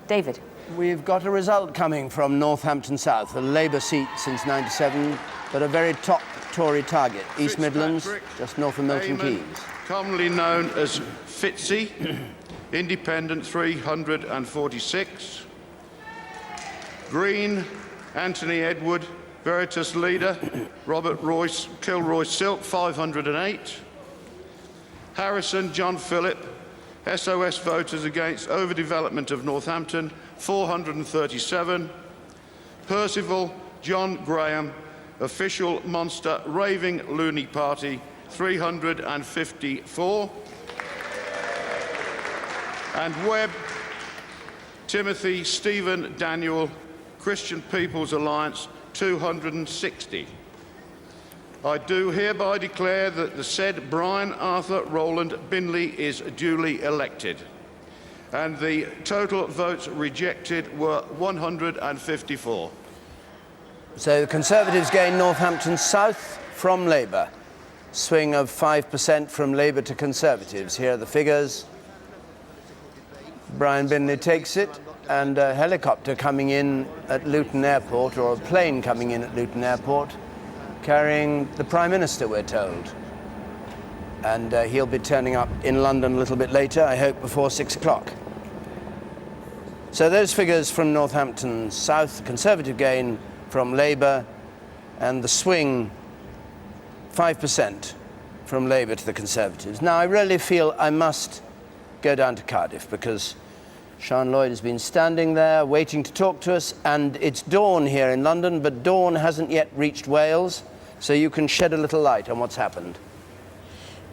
David. We've got a result coming from Northampton South, a Labour seat since '97, but a very top Tory target. East Midlands, just north of Milton Keynes. Commonly known as Fitzy, Independent 346. Green, Anthony Edward, Veritas leader, Robert Royce, Kilroy-Silk, 508. Harrison, John Phillip, SOS Voters Against Overdevelopment of Northampton, 437. Percival, John Graham, Official Monster Raving Loony Party, 354. And Webb, Timothy Stephen Daniel, Christian People's Alliance, 260. I do hereby declare that the said Brian Arthur Rowland Binley is duly elected. And the total votes rejected were 154. So the Conservatives gain Northampton South from Labour. Swing of 5% from Labour to Conservatives. Here are the figures. Brian Binley takes it, and a helicopter coming in at Luton Airport, or a plane coming in at Luton Airport, carrying the Prime Minister, we're told. And he'll be turning up in London a little bit later, I hope before 6 o'clock. So those figures from Northampton South, Conservative gain from Labour, and the swing 5% from Labour to the Conservatives. Now I really feel I must go down to Cardiff, because Sean Lloyd has been standing there waiting to talk to us, and it's dawn here in London, but dawn hasn't yet reached Wales, so you can shed a little light on what's happened.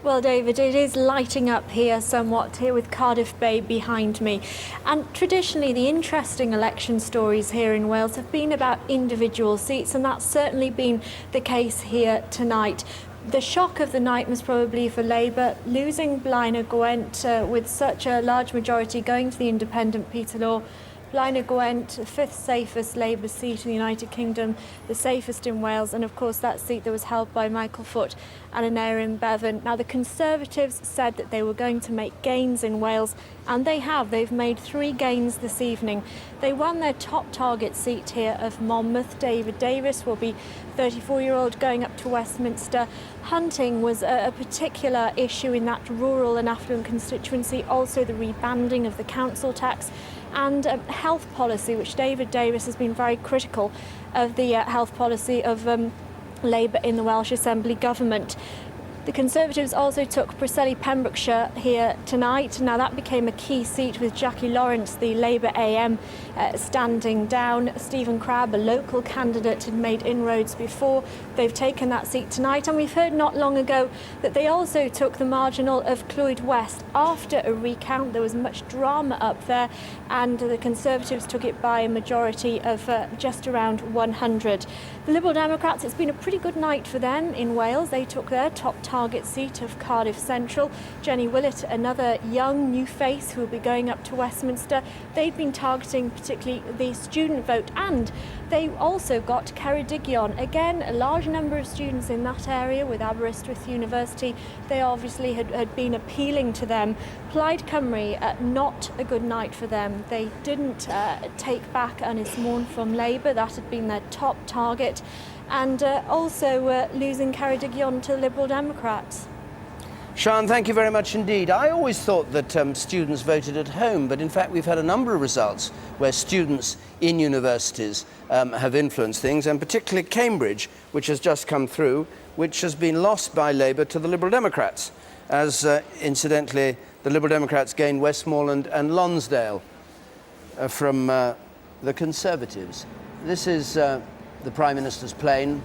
Well, David, it is lighting up here somewhat, here with Cardiff Bay behind me. And traditionally, the interesting election stories here in Wales have been about individual seats, and that's certainly been the case here tonight. The shock of the night was probably for Labour, losing Blaen y Gwent with such a large majority going to the independent Peterloo. Blaen y Gwent, the 5th safest Labour seat in the United Kingdom, the safest in Wales, and of course that seat that was held by Michael Foot and Aneurin Bevan. Now the Conservatives said that they were going to make gains in Wales, and they have. They've made 3 gains this evening. They won their top target seat here of Monmouth. David Davis will be 34-year-old going up to Westminster. Hunting was a particular issue in that rural and affluent constituency, also the rebanding of the council tax, and health policy, which David Davis has been very critical of the health policy of Labour in the Welsh Assembly government. The Conservatives also took Preseli Pembrokeshire here tonight. Now that became a key seat with Jackie Lawrence, the Labour AM, standing down. Stephen Crabb, a local candidate, had made inroads before. They've taken that seat tonight, and we've heard not long ago that they also took the marginal of Clwyd West. After a recount, there was much drama up there, and the Conservatives took it by a majority of just around 100. The Liberal Democrats, it's been a pretty good night for them in Wales. They took their top target seat of Cardiff Central. Jenny Willett, another young new face who will be going up to Westminster. They've been targeting particularly the student vote, and they also got Ceredigion. Again, a large number of students in that area with Aberystwyth University. They obviously had been appealing to them. Plaid Cymru, not a good night for them. They didn't take back Ynys Môn from Labour. That had been their top target. And also losing Ceredigion to the Liberal Democrats. Sian, thank you very much indeed. I always thought that students voted at home, but in fact we've had a number of results where students in universities have influenced things, and particularly Cambridge, which has just come through, which has been lost by Labour to the Liberal Democrats, as incidentally the Liberal Democrats gained Westmoreland and Lonsdale from the Conservatives. This is the Prime Minister's plane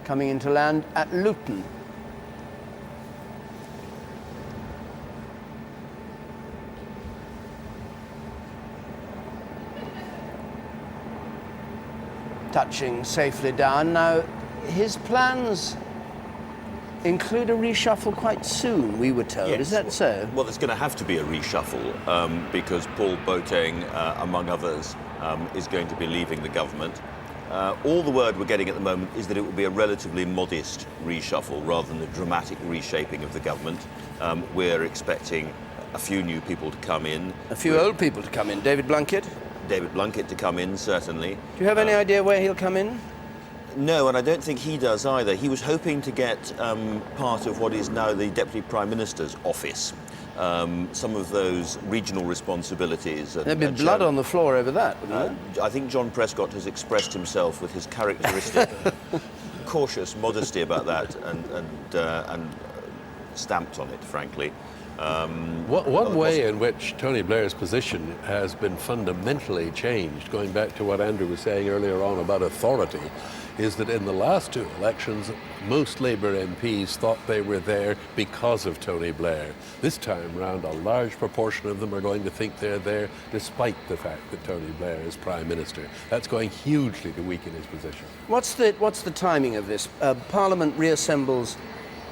coming into land at Luton. Touching safely down. Now, his plans include a reshuffle quite soon, we were told. Yes. Is that so? Well, there's going to have to be a reshuffle because Paul Boateng, among others, is going to be leaving the government. All the word we're getting at the moment is that it will be a relatively modest reshuffle rather than a dramatic reshaping of the government. We're expecting a few new people to come in. A few old people to come in. David Blunkett? David Blunkett to come in, certainly. Do you have any idea where he'll come in? No, and I don't think he does either. He was hoping to get part of what is now the Deputy Prime Minister's office. Some of those regional responsibilities. There'd be blood on the floor over that, wouldn't there? I think John Prescott has expressed himself with his characteristic cautious modesty about that and stamped on it, frankly. One way in which Tony Blair's position has been fundamentally changed, going back to what Andrew was saying earlier on about authority, is that in the last two elections, most Labour MPs thought they were there because of Tony Blair. This time round, a large proportion of them are going to think they're there despite the fact that Tony Blair is Prime Minister. That's going hugely to weaken his position. What's the timing of this? Parliament reassembles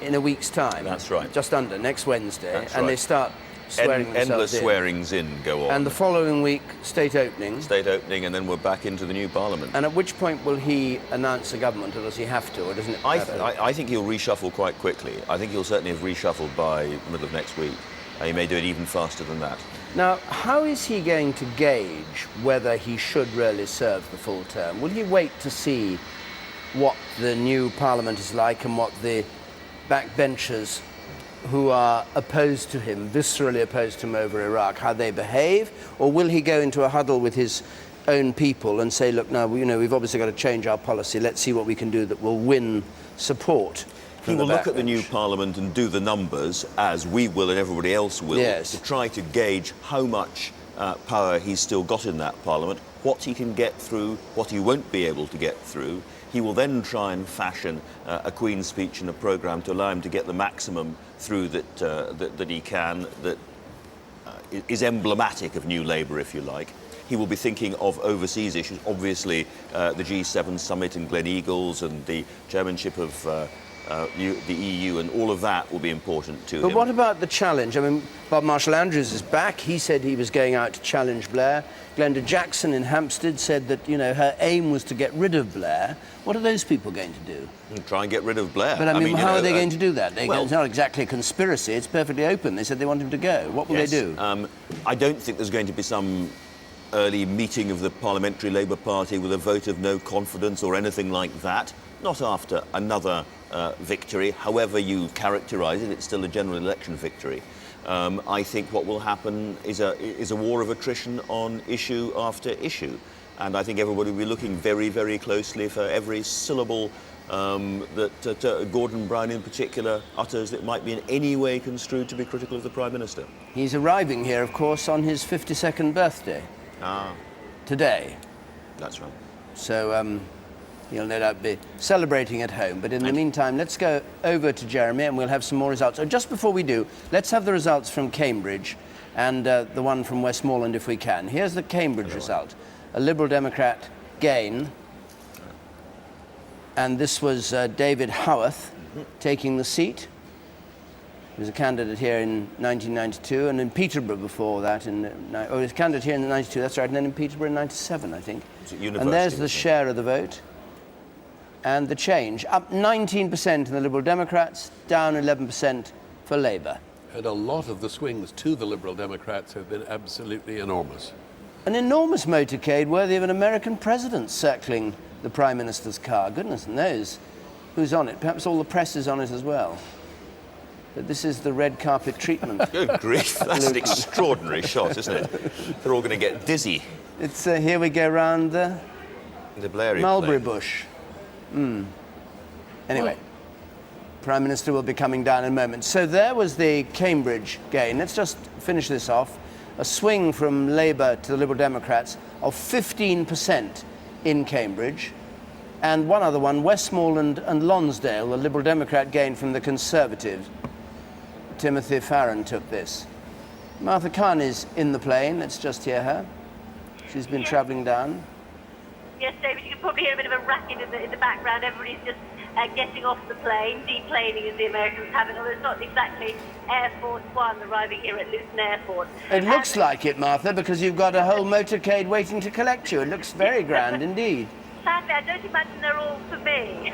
in a week's time. That's right. Just under, next Wednesday. That's and right. They start swearing themselves endless in. swearings in go on. And the following week, state opening. State opening, and then we're back into the new Parliament. And at which point will he announce a government, or does he have to, or doesn't it matter? I think he'll reshuffle quite quickly. I think he'll certainly have reshuffled by the middle of next week. He may do it even faster than that. Now, how is he going to gauge whether he should really serve the full term? Will he wait to see what the new Parliament is like and what the backbenchers who are opposed to him, viscerally opposed to him over Iraq, how they behave? Or will he go into a huddle with his own people and say, look, now, we've obviously got to change our policy, let's see what we can do that will win support? He will look at the new Parliament and do the numbers, as we will and everybody else will, to try to gauge how much power he's still got in that Parliament, what he can get through, what he won't be able to get through. He will then try and fashion a Queen's speech and a programme to allow him to get the maximum through that he can, that is emblematic of New Labour, if you like. He will be thinking of overseas issues, obviously the G7 summit in Gleneagles and the chairmanship of the EU, and all of that will be important to him. But what about the challenge? I mean, Bob Marshall-Andrews is back. He said he was going out to challenge Blair. Glenda Jackson in Hampstead said that, her aim was to get rid of Blair. What are those people going to do? Try and get rid of Blair. But I mean how are they going to do that? It's not exactly a conspiracy. It's perfectly open. They said they want him to go. What will they do? I don't think there's going to be some early meeting of the Parliamentary Labour Party with a vote of no confidence or anything like that. Not after another victory, however you characterise it. It's still a general election victory. I think what will happen is a war of attrition on issue after issue. And I think everybody will be looking very, very closely for every syllable that Gordon Brown in particular utters that might be in any way construed to be critical of the Prime Minister. He's arriving here, of course, on his 52nd birthday. Today. That's right. So he'll no doubt be celebrating at home. But in the meantime, let's go over to Jeremy and we'll have some more results. Just before we do, let's have the results from Cambridge and the one from Westmoreland if we can. Here's the Cambridge result. A Liberal Democrat gain. And this was David Howarth. taking the seat. He was a candidate here in 1992 and in Peterborough before that. He was a candidate here in 92, that's right, and then in Peterborough in 97, I think. And there's the share of the vote. And the change, up 19% in the Liberal Democrats, down 11% for Labour. And a lot of the swings to the Liberal Democrats have been absolutely enormous. An enormous motorcade worthy of an American president circling the Prime Minister's car. Goodness knows who's on it. Perhaps all the press is on it as well. But this is the red carpet treatment. Good grief, that's an extraordinary shot, isn't it? They're all going to get dizzy. It's here we go round the Blairy mulberry bush. Anyway, Prime Minister will be coming down in a moment. So there was the Cambridge gain. Let's just finish this off. A swing from Labour to the Liberal Democrats of 15% in Cambridge. And one other one, Westmoreland and Lonsdale, the Liberal Democrat gain from the Conservatives. Timothy Farron took this. Martha Khan is in the plane. Let's just hear her. She's been travelling down. Yes, David, you can probably hear a bit of a racket in the background. Everybody's just getting off the plane, deplaning as the Americans have it, although it's not exactly Air Force One arriving here at Luton Airport. It looks like it, Martha, because you've got a whole motorcade waiting to collect you. It looks very grand indeed. Sadly, I don't imagine they're all for me.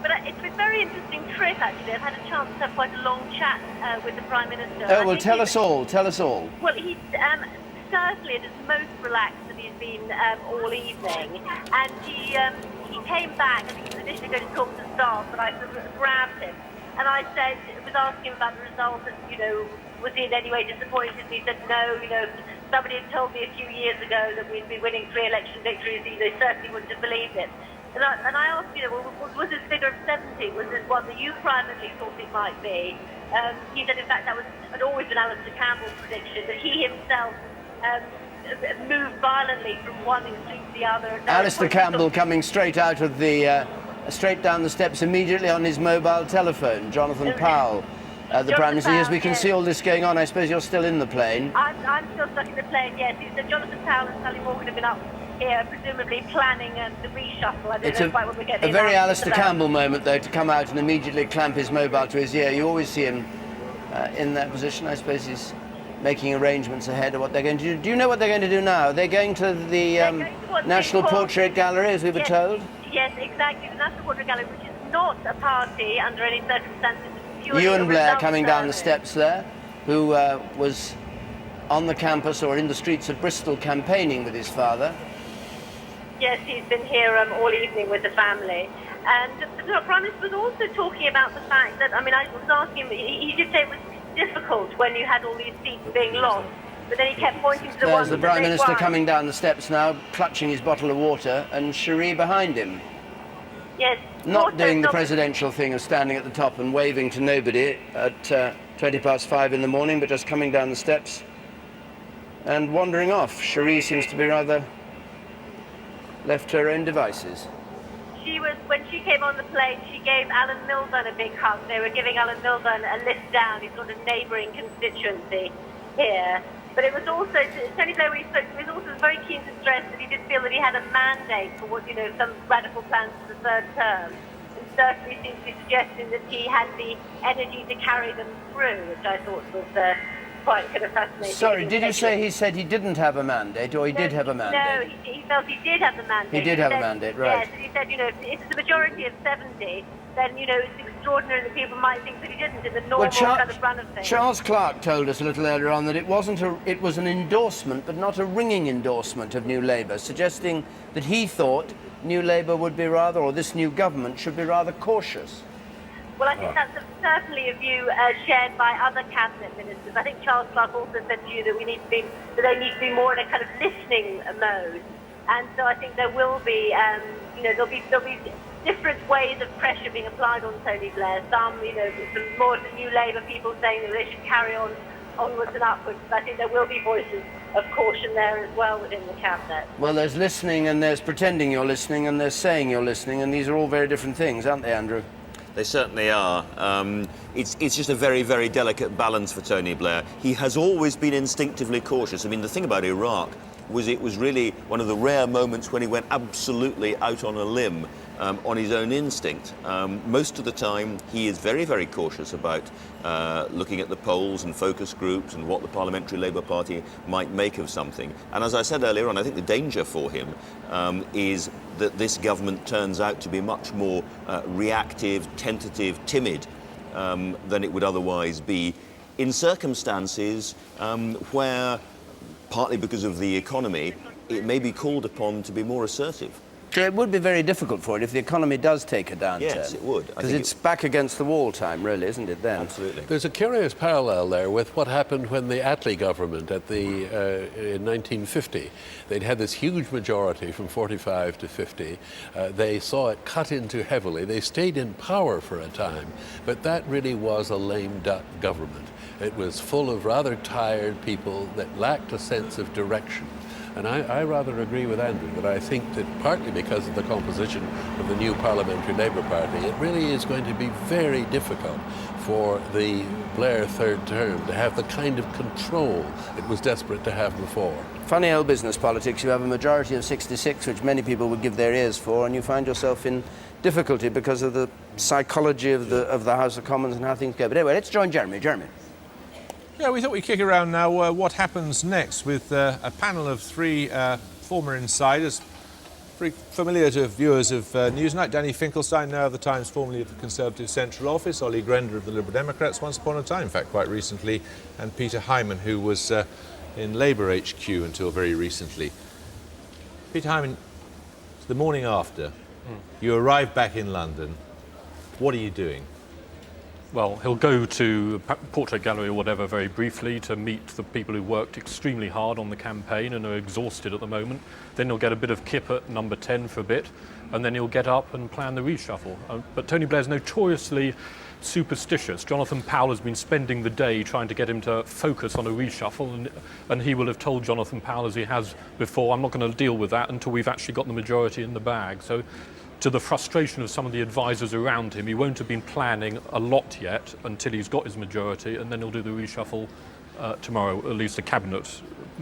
But it's been a very interesting trip, actually. I've had a chance to have quite a long chat with the Prime Minister. Oh, well, tell us all. Tell us all. Well, he's certainly at his most relaxed that he's been all evening. And he came back, I think he was initially going to talk to staff, but I sort of grabbed him. And I was asking him about the result, and, was he in any way disappointed? And he said, no, somebody had told me a few years ago that we'd be winning 3 election victories. They certainly wouldn't have believed it. And I asked, was this figure of 70, was this one that you privately thought it might be? He said, in fact, that had always been Alistair Campbell's prediction, that he himself moved violently from one extreme to the other. Alistair Campbell coming straight out of the, straight down the steps immediately on his mobile telephone. Jonathan Powell, the Prime Minister. As we can see all this going on, I suppose you're still in the plane. I'm still stuck in the plane, yes. He said Jonathan Powell and Sally Morgan have been up here, presumably planning the reshuffle. I don't know quite when we get a very Alistair Campbell moment, though, to come out and immediately clamp his mobile to his ear. You always see him in that position. I suppose he's making arrangements ahead of what they're going to do. Do you know what they're going to do now? They're going to the National Portrait Gallery, as we were told? Yes, exactly. The National Portrait Gallery, which is not a party under any circumstances. Ewan Blair coming down the steps there, who was on the campus or in the streets of Bristol campaigning with his father. Yes, he's been here all evening with the family. And the Prime Minister was also talking about the fact that, I was asking him, he did say it was difficult when you had all these seats being lost, but then he kept pointing to the ones There's the Prime Minister coming down the steps now, clutching his bottle of water, and Cherie behind him. Yes. Not doing the presidential thing of standing at the top and waving to nobody at 5:20 in the morning, but just coming down the steps and wandering off. Cherie seems to be rather left to her own devices. When she came on the plane, she gave Alan Milburn a big hug. They were giving Alan Milburn a lift down, his sort of neighbouring constituency here. But it was also, Tony Blair, when he spoke to me, was also very keen to stress that he did feel that he had a mandate for what, some radical plans for the third term. And certainly seems to be suggesting that he had the energy to carry them through, which I thought was quite kind of fascinating. Sorry, did you say he said he didn't have a mandate, or he did have a mandate? No, he felt he did have the mandate. He did have a mandate, right. Yes, and he said, if it's a majority of 70, then, it's extraordinary that people might think that he didn't in the normal kind of run of things. Charles Clarke told us a little earlier on that it was an endorsement, but not a ringing endorsement of New Labour, suggesting that he thought New Labour would be rather, or this new government should be rather cautious. Well, I think that's certainly a view shared by other cabinet ministers. I think Charles Clarke also said to you that they need to be more in a kind of listening mode. And so I think there will be, there'll be different ways of pressure being applied on Tony Blair. Some, some more New Labour people saying that they should carry on onwards and upwards. But I think there will be voices of caution there as well within the cabinet. Well, there's listening and there's pretending you're listening and there's saying you're listening, and these are all very different things, aren't they, Andrew? They certainly are. It's just a very, very delicate balance for Tony Blair. He has always been instinctively cautious. The thing about Iraq it was really one of the rare moments when he went absolutely out on a limb on his own instinct. Most of the time, he is very, very cautious about looking at the polls and focus groups and what the Parliamentary Labour Party might make of something. And as I said earlier on, I think the danger for him is that this government turns out to be much more reactive, tentative, timid than it would otherwise be in circumstances where, partly because of the economy, it may be called upon to be more assertive. It would be very difficult for it if the economy does take a downturn. Yes, it would. Because it's back against the wall time, really, isn't it, then? Absolutely. There's a curious parallel there with what happened when the Attlee government in 1950. They'd had this huge majority from 45 to 50. They saw it cut into heavily. They stayed in power for a time, but that really was a lame duck government. It was full of rather tired people that lacked a sense of direction. And I rather agree with Andrew that I think that partly because of the composition of the new Parliamentary Labour Party, it really is going to be very difficult for the Blair third term to have the kind of control it was desperate to have before. Funny old business politics. You have a majority of 66, which many people would give their ears for, and you find yourself in difficulty because of the psychology of the House of Commons and how things go. But anyway, let's join Jeremy. Jeremy. Yeah, we thought we'd kick around now what happens next with a panel of three former insiders, very familiar to viewers of Newsnight. Danny Finkelstein, now of the Times, formerly of the Conservative Central Office, Ollie Grender of the Liberal Democrats once upon a time, in fact quite recently, and Peter Hyman, who was in Labour HQ until very recently. Peter Hyman, the morning after, you arrive back in London. What are you doing? Well, he'll go to Portrait Gallery or whatever very briefly to meet the people who worked extremely hard on the campaign and are exhausted at the moment. Then he'll get a bit of kip at number 10 for a bit, and then he'll get up and plan the reshuffle. But Tony Blair's notoriously superstitious. Jonathan Powell has been spending the day trying to get him to focus on a reshuffle, and he will have told Jonathan Powell, as he has before, I'm not going to deal with that until we've actually got the majority in the bag. So, to the frustration of some of the advisors around him, he won't have been planning a lot yet until he's got his majority, and then he'll do the reshuffle tomorrow, at least the cabinet.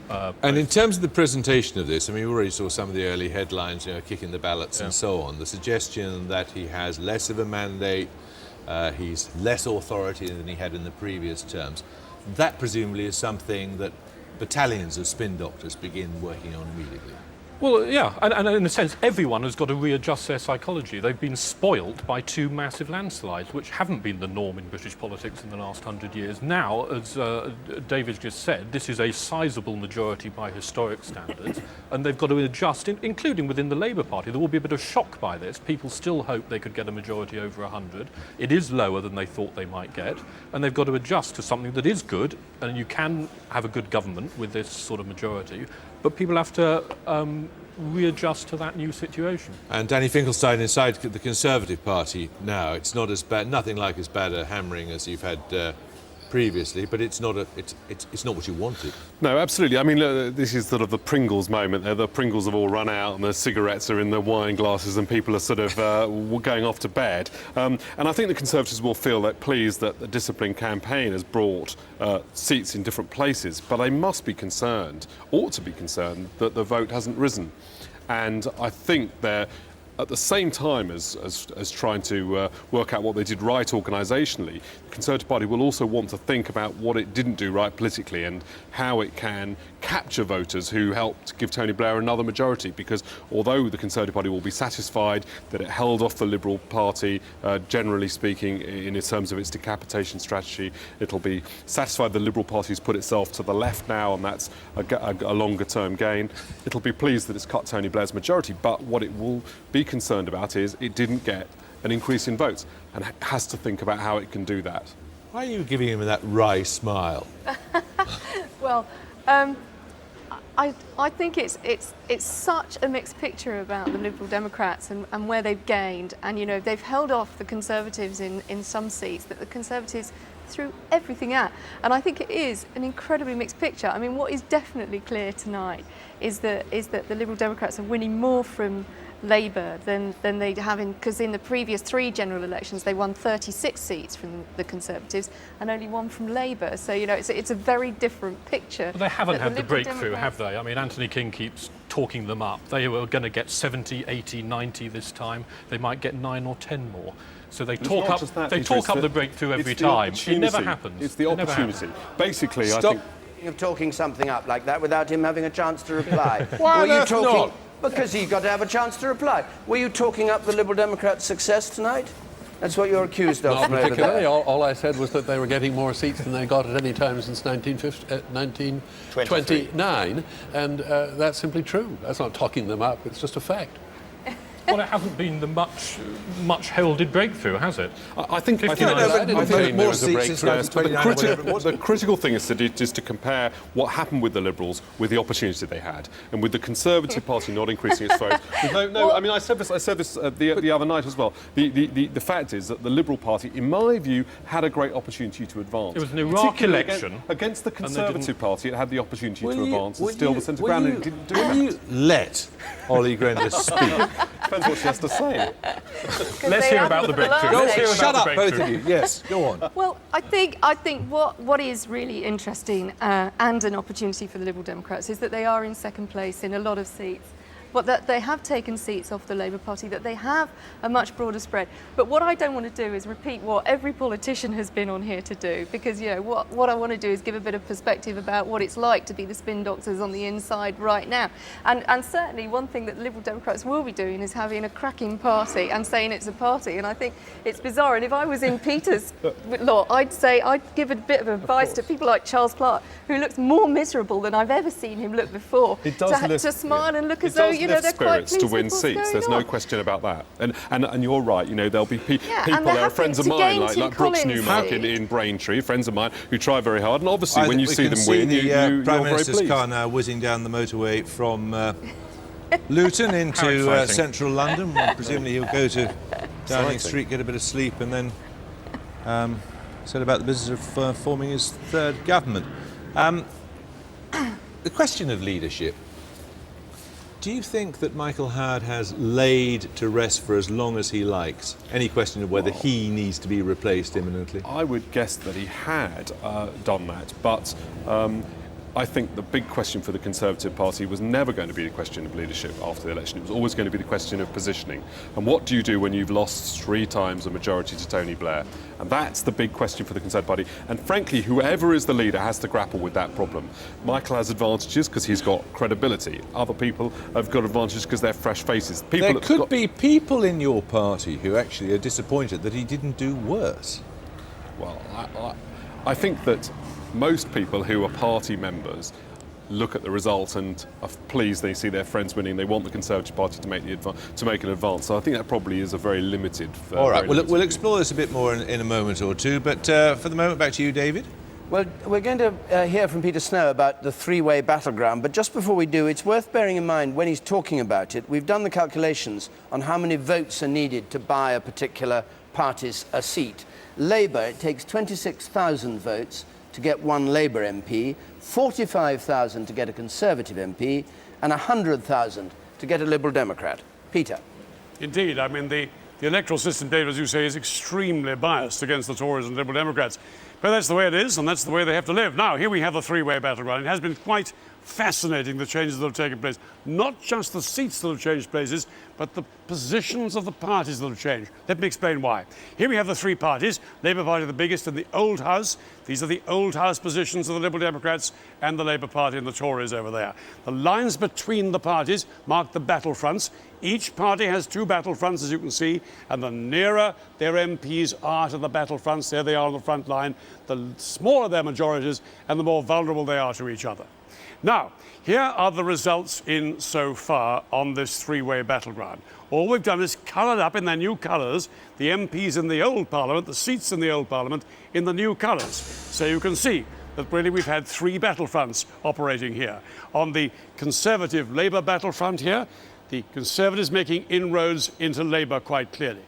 And in terms of the presentation of this, I mean, we already saw some of the early headlines, you know, kicking the ballots and so on. The suggestion that he has less of a mandate, he's less authority than he had in the previous terms. That presumably is something that battalions of spin doctors begin working on immediately. Well, yeah, and in a sense, everyone has got to readjust their psychology. They've been spoilt by two massive landslides, which haven't been the norm in British politics in the last 100 years. Now, as David just said, this is a sizable majority by historic standards, and they've got to adjust, including within the Labour Party. There will be a bit of shock by this. People still hope they could get a majority over 100. It is lower than they thought they might get, and they've got to adjust to something that is good, and you can have a good government with this sort of majority, but people have to readjust to that new situation. And Danny Finkelstein inside the Conservative Party now, it's not as bad, nothing like as bad a hammering as you've had previously, but it's not what you wanted. No, absolutely. I mean, look, this is sort of the Pringles moment. The Pringles have all run out, and the cigarettes are in the wine glasses, and people are sort of going off to bed. And I think the Conservatives will feel that pleased that the Discipline campaign has brought seats in different places, but they must be concerned, ought to be concerned, that the vote hasn't risen. And I think they're at the same time as trying to work out what they did right organisationally, the Conservative Party will also want to think about what it didn't do right politically and how it can capture voters who helped give Tony Blair another majority, because although the Conservative Party will be satisfied that it held off the Liberal Party, generally speaking, in terms of its decapitation strategy, it'll be satisfied the Liberal Party's put itself to the left now, and that's a longer-term gain. It'll be pleased that it's cut Tony Blair's majority, but what it will be concerned about is it didn't get an increase in votes and has to think about how it can do that. Why are you giving him that wry smile? Well, I think it's such a mixed picture about the Liberal Democrats and where they've gained, and you know they've held off the Conservatives in some seats that the Conservatives threw everything at, and I think it is an incredibly mixed picture. I mean, what is definitely clear tonight is that the Liberal Democrats are winning more from Labour than they have because in the previous 3 general elections they won 36 seats from the Conservatives and only 1 from Labour. So, you know, it's a very different picture. Well, they haven't had the Liberal breakthrough, Democrats... have they? I mean, Anthony King keeps talking them up. They were going to get 70, 80, 90 this time. They might get 9 or 10 more. So they talk up the breakthrough every time. It never happens. It's the opportunity. Basically, I think... Of talking something up like that without him having a chance to reply. Why Were you not? talking? Because he got to have a chance to reply. Were you talking up the Liberal Democrats' success tonight? That's what you're accused of. Not from over particularly. there. All I said was that they were getting more seats than they got at any time since 1929, and that's simply true. That's not talking them up. It's just a fact. Well, it hasn't been the much heralded breakthrough, has it? I think the critical thing is to compare what happened with the Liberals with the opportunity they had, and with the Conservative Party not increasing its votes. I mean, I said this the other night as well. The fact is that the Liberal Party, in my view, had a great opportunity to advance. It was an Iraq election against the Conservative Party. It had the opportunity to advance and still the centre ground, and it didn't do Will you let Ollie Grender speak? Depends what she has to say. Let's hear about the breakthrough. Shut up, both of you. Yes, go on. Well, I think what is really interesting and an opportunity for the Liberal Democrats is that they are in second place in a lot of seats, but that they have taken seats off the Labour Party, that they have a much broader spread. But what I don't want to do is repeat what every politician has been on here to do, because, you know, what I want to do is give a bit of perspective about what it's like to be the spin doctors on the inside right now. And certainly one thing that the Liberal Democrats will be doing is having a cracking party and saying it's a party. And I think it's bizarre. And if I was in Peter's lot, I'd give a bit of advice to people like Charles Clarke, who looks more miserable than I've ever seen him look before, to smile and look as though, you know, they're quite pleased to win with what's seats. going There's on. no question about that. And you're right. You know, there'll be people. and There they're are friends of happy to mine gain like Tim Brooks Collins' Newmark seat. in Braintree, friends of mine who try very hard. And obviously, I when you think see we them can win, the you're Prime very Minister's pleased. car now whizzing down the motorway from Luton into central London. Well, presumably he'll go to Downing Street, get a bit of sleep, and then set about the business of forming his third government. The question of leadership. Do you think that Michael Howard has laid to rest for as long as he likes? Any question of whether he needs to be replaced imminently? I would guess that he had done that, but I think the big question for the Conservative Party was never going to be the question of leadership after the election. It was always going to be the question of positioning. And what do you do when you've lost 3 times a majority to Tony Blair? And that's the big question for the Conservative Party. And frankly, whoever is the leader has to grapple with that problem. Michael has advantages because he's got credibility. Other people have got advantages because they're fresh faces. There could be people in your party who actually are disappointed that he didn't do worse. Well, I think that most people who are party members look at the result and are pleased they see their friends winning. They want the Conservative Party to make an advance. So I think that probably is a very limited. All right, we'll explore this a bit more in a moment or two. But for the moment, back to you, David. Well, we're going to hear from Peter Snow about the 3-way battleground, but just before we do, it's worth bearing in mind when he's talking about it, we've done the calculations on how many votes are needed to buy a particular party's a seat. Labour, it takes 26,000 votes to get 1 Labour MP, 45,000 to get a Conservative MP, and 100,000 to get a Liberal Democrat. Peter. Indeed. I mean, the electoral system, David, as you say, is extremely biased against the Tories and Liberal Democrats. But that's the way it is, and that's the way they have to live. Now, here we have the 3-way battleground. It has been quite fascinating, the changes that have taken place. Not just the seats that have changed places, but the positions of the parties that have changed. Let me explain why. Here we have the 3 parties. Labour Party the biggest in the old House. These are the old House positions of the Liberal Democrats and the Labour Party and the Tories over there. The lines between the parties mark the battlefronts. Each party has 2 battlefronts, as you can see, and the nearer their MPs are to the battlefronts, there they are on the front line, the smaller their majorities and the more vulnerable they are to each other. Now, here are the results in so far on this 3-way battleground. All we've done is coloured up in their new colours the MPs in the old Parliament, the seats in the old Parliament, in the new colours. So you can see that really we've had 3 battlefronts operating here. On the Conservative-Labour battlefront here, the Conservatives making inroads into Labour quite clearly.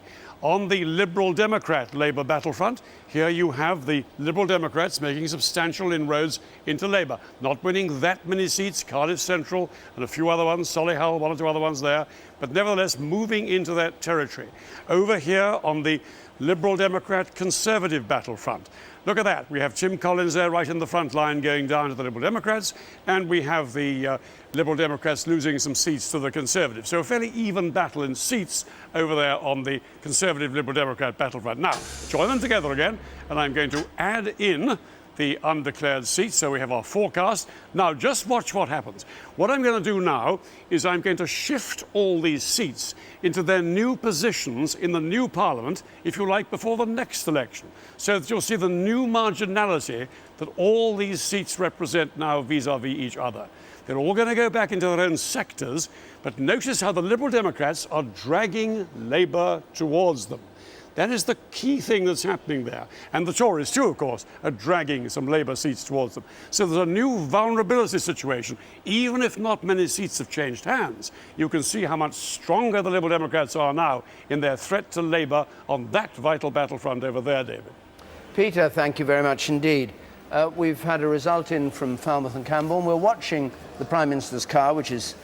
On the Liberal Democrat Labour battlefront, here you have the Liberal Democrats making substantial inroads into Labour, not winning that many seats, Cardiff Central and a few other ones, Solihull, one or two other ones there, but nevertheless moving into that territory. Over here on the Liberal Democrat Conservative battlefront, look at that. We have Tim Collins there right in the front line going down to the Liberal Democrats, and we have the Liberal Democrats losing some seats to the Conservatives. So a fairly even battle in seats over there on the Conservative Liberal Democrat battlefront. Now, join them together again, and I'm going to add in the undeclared seats, so we have our forecast. Now, just watch what happens. What I'm going to do now is I'm going to shift all these seats into their new positions in the new Parliament, if you like, before the next election, so that you'll see the new marginality that all these seats represent now vis-à-vis each other. They're all going to go back into their own sectors, but notice how the Liberal Democrats are dragging Labour towards them. That is the key thing that's happening there. And the Tories, too, of course, are dragging some Labour seats towards them. So there's a new vulnerability situation. Even if not many seats have changed hands, you can see how much stronger the Liberal Democrats are now in their threat to Labour on that vital battlefront over there, David. Peter, thank you very much indeed. We've had a result in from Falmouth and Camborne. We're watching the Prime Minister's car, which is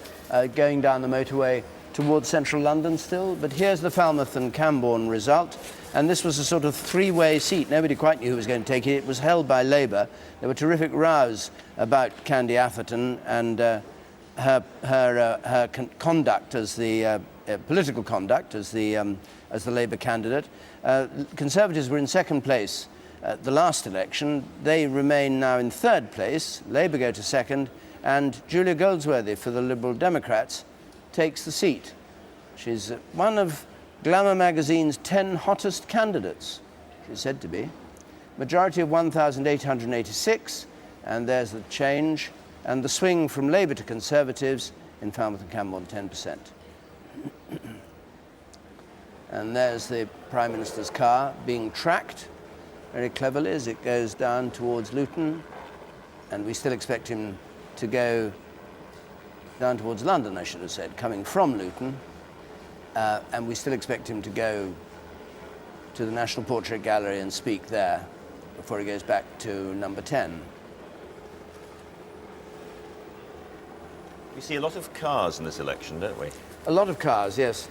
going down the motorway towards central London still, but here's the Falmouth and Camborne result, and this was a sort of three-way seat. Nobody quite knew who was going to take it. It was held by Labour. There were terrific rows about Candy Atherton and her conduct as the political conduct as the Labour candidate. Conservatives were in second place at the last election. They remain now in third place. Labour go to second, and Julia Goldsworthy for the Liberal Democrats takes the seat. She's one of Glamour magazine's 10 hottest candidates, she's said to be. Majority of 1,886, and there's the change, and the swing from Labour to Conservatives in Falmouth and Camborne, 10%. And there's the Prime Minister's car being tracked very cleverly as it goes down towards Luton, and we still expect him to go down towards London, I should have said, coming from Luton, and we still expect him to go to the National Portrait Gallery and speak there before he goes back to number 10. We see a lot of cars in this election, don't we? A lot of cars, yes.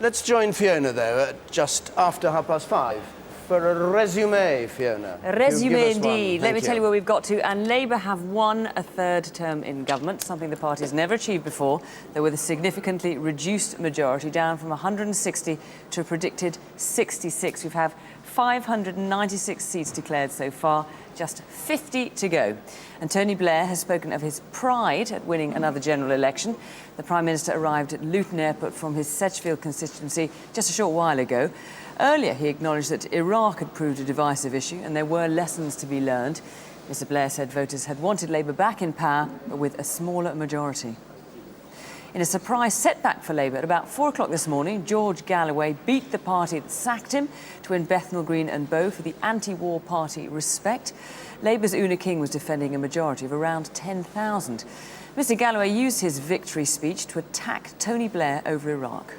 Let's join Fiona, though, at just after 5:30 for a resume, Fiona. A resume indeed. Let me tell you where we've got to. And Labour have won a third term in government, something the party has never achieved before, though with a significantly reduced majority, down from 160 to a predicted 66. We've had 596 seats declared so far, just 50 to go. And Tony Blair has spoken of his pride at winning another general election. The Prime Minister arrived at Luton Airport from his Sedgefield constituency just a short while ago. Earlier, he acknowledged that Iraq had proved a divisive issue and there were lessons to be learned. Mr Blair said voters had wanted Labour back in power, but with a smaller majority. In a surprise setback for Labour, at about 4 o'clock this morning, George Galloway beat the party that sacked him to win Bethnal Green and Bow for the anti-war party Respect. Labour's Una King was defending a majority of around 10,000. Mr Galloway used his victory speech to attack Tony Blair over Iraq.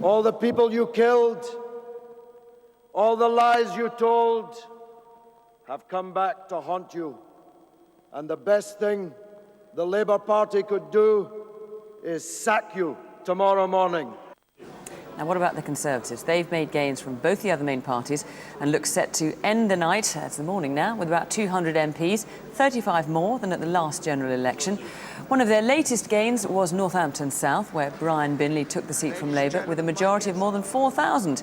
All the people you killed, all the lies you told, have come back to haunt you. And the best thing the Labour Party could do is sack you tomorrow morning. Now, what about the Conservatives? They've made gains from both the other main parties and look set to end the night, it's the morning now, with about 200 MPs, 35 more than at the last general election. One of their latest gains was Northampton South, where Brian Binley took the seat from Labour with a majority of more than 4,000.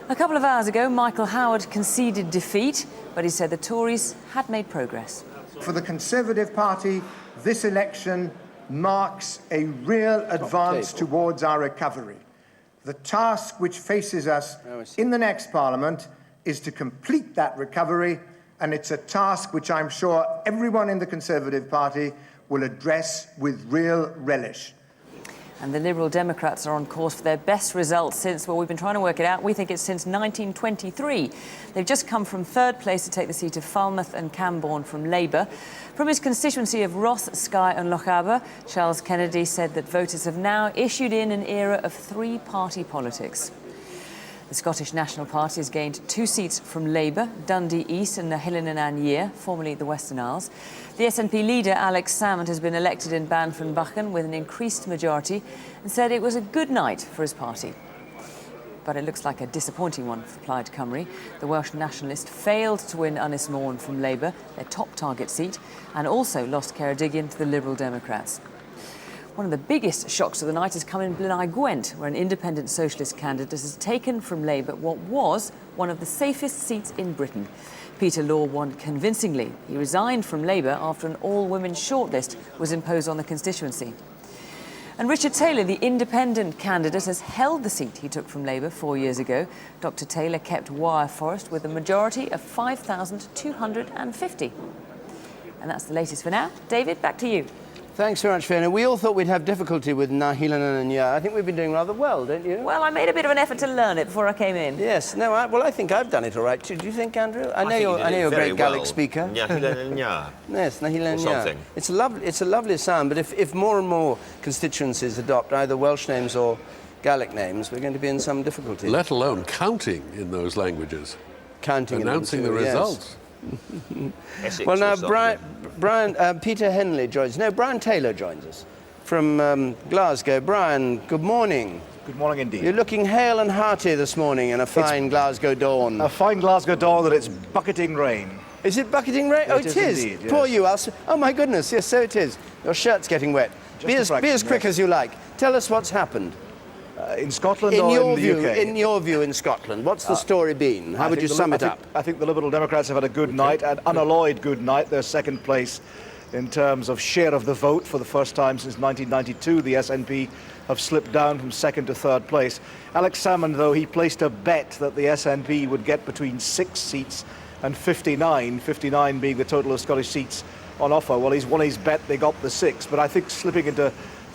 A couple of hours ago, Michael Howard conceded defeat, but he said the Tories had made progress. For the Conservative Party, this election marks a real advance towards our recovery. The task which faces us in the next Parliament is to complete that recovery, and it's a task which I'm sure everyone in the Conservative Party will address with real relish. And the Liberal Democrats are on course for their best results since, well, we've been trying to work it out, we think it's since 1923. They've just come from third place to take the seat of Falmouth and Camborne from Labour. From his constituency of Ross, Skye and Lochaber, Charles Kennedy said that voters have now issued in an era of three-party politics. The Scottish National Party has gained 2 seats from Labour, Dundee East and Nahilen and Anyer, formerly the Western Isles. The SNP leader, Alex Salmond, has been elected in Banff-and-Buchan with an increased majority and said it was a good night for his party. But it looks like a disappointing one for Plaid Cymru. The Welsh nationalist failed to win Ynys Môn from Labour, their top target seat, and also lost Ceredigion to the Liberal Democrats. One of the biggest shocks of the night has come in Blaenau Gwent, where an independent socialist candidate has taken from Labour what was one of the safest seats in Britain. Peter Law won convincingly. He resigned from Labour after an all-women shortlist was imposed on the constituency. And Richard Taylor, the independent candidate, has held the seat he took from Labour 4 years ago. Dr Taylor kept Wyre Forest with a majority of 5,250. And that's the latest for now. David, back to you. Thanks very much, Fiona. We all thought we'd have difficulty with Nahilen and Anyer. I think we've been doing rather well, don't you? Well, I made a bit of an effort to learn it before I came in. Yes. No, I think I've done it all right too. Do you think, Andrew? I know you're a great Gaelic speaker. Nahilen and Anyer. Yes, Nahilen and Anyer. Something. It's a lovely sound, but if more and more constituencies adopt either Welsh names or Gaelic names, we're going to be in some difficulty. Let alone counting in those languges. Counting announcing the results. Well, now, Peter Henley joins. No, Brian Taylor joins us from Glasgow. Brian, good morning. Good morning indeed. You're looking hale and hearty this morning in a fine Glasgow dawn. A fine Glasgow dawn that it's bucketing rain. Is it bucketing rain? Oh, it is. Indeed, yes. Poor you, Alce. Oh, my goodness, yes, so it is. Your shirt's getting wet. Be as quick as you like. Tell us what's happened. In Scotland or in the UK? In your view, in Scotland, what's the story been? How would you sum it up? I think the Liberal Democrats have had a good night, an unalloyed good night. They're second place in terms of share of the vote for the first time since 1992. The SNP have slipped down from second to third place. Alex Salmond, though, he placed a bet that the SNP would get between 6 seats and 59, 59 being the total of Scottish seats on offer. Well, he's won his bet, they got the 6, but I think slipping into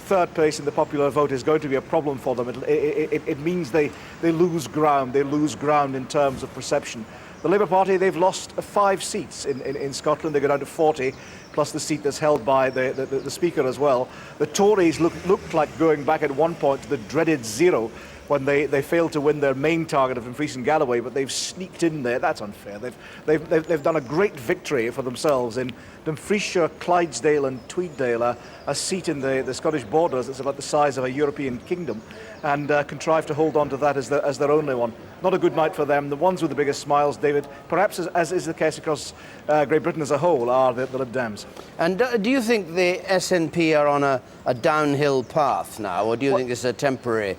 third place in the popular vote is going to be a problem for them. It means they lose ground. They lose ground in terms of perception. The Labour Party, they've lost 5 seats in Scotland. They go down to 40, plus the seat that's held by the Speaker as well. The Tories looked like going back at one point to the dreaded 0 when they failed to win their main target of Dumfries and Galloway, but they've sneaked in there. That's unfair. They've done a great victory for themselves in Dumfriesshire, Clydesdale and Tweeddale, a seat in the Scottish borders that's about the size of a European kingdom, and contrived to hold on to that as their only one. Not a good night for them. The ones with the biggest smiles, David, perhaps as is the case across Great Britain as a whole, are the Lib Dems. And do you think the SNP are on a downhill path now, or do you think this is a temporary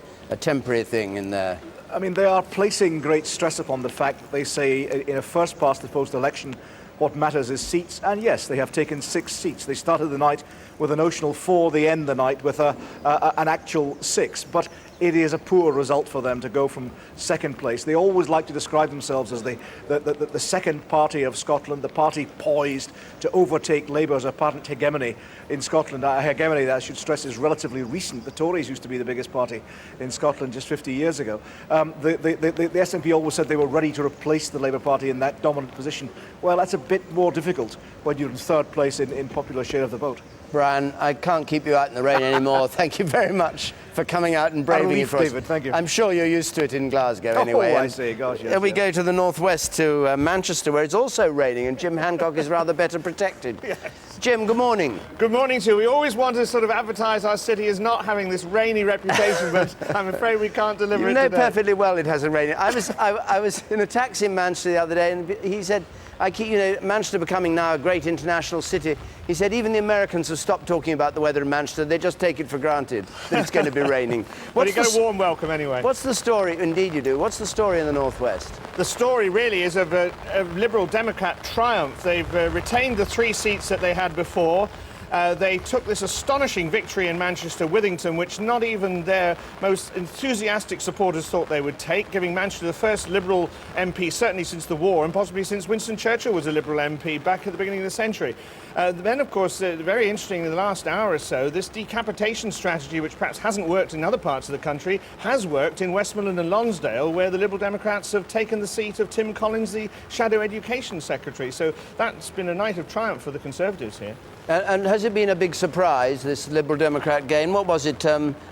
thing in there? I mean, they are placing great stress upon the fact that they say in a first past the post election what matters is seats, and yes, they have taken 6 seats. They started the night with a notional 4, they end the night with an actual 6, but it is a poor result for them to go from second place. They always like to describe themselves as the second party of Scotland, the party poised to overtake Labour's apparent hegemony in Scotland. A hegemony that I should stress is relatively recent. The Tories used to be the biggest party in Scotland just 50 years ago. The SNP always said they were ready to replace the Labour Party in that dominant position. Well, that's a bit more difficult when you're in third place in popular share of the vote. Brian, I can't keep you out in the rain anymore. Thank you very much for coming out and braving it for us. David, thank you. I'm sure you're used to it in Glasgow anyway. Oh, I see. Gosh, yes. We go to the northwest to Manchester, where it's also raining, and Jim Hancock is rather better protected. Yes. Jim, good morning. Good morning to you. We always want to sort of advertise our city as not having this rainy reputation, but I'm afraid we can't deliver it today. You know perfectly well it hasn't rained. I was in a taxi in Manchester the other day, and he said, Manchester becoming now a great international city. He said even the Americans have stopped talking about the weather in Manchester. They just take it for granted that it's going to be raining. But you get a warm welcome anyway. What's the story? Indeed you do. What's the story in the northwest? The story really is of a Liberal Democrat triumph. They've retained the 3 seats that they had before. They took this astonishing victory in Manchester Withington, which not even their most enthusiastic supporters thought they would take, giving Manchester the first Liberal MP certainly since the war, and possibly since Winston Churchill was a Liberal MP back at the beginning of the century. Then, of course, very interesting in the last hour or so, this decapitation strategy, which perhaps hasn't worked in other parts of the country, has worked in Westmoreland and Lonsdale, where the Liberal Democrats have taken the seat of Tim Collins, the Shadow Education Secretary. So that's been a night of triumph for the Conservatives here. And has it been a big surprise, this Liberal Democrat gain? What was it,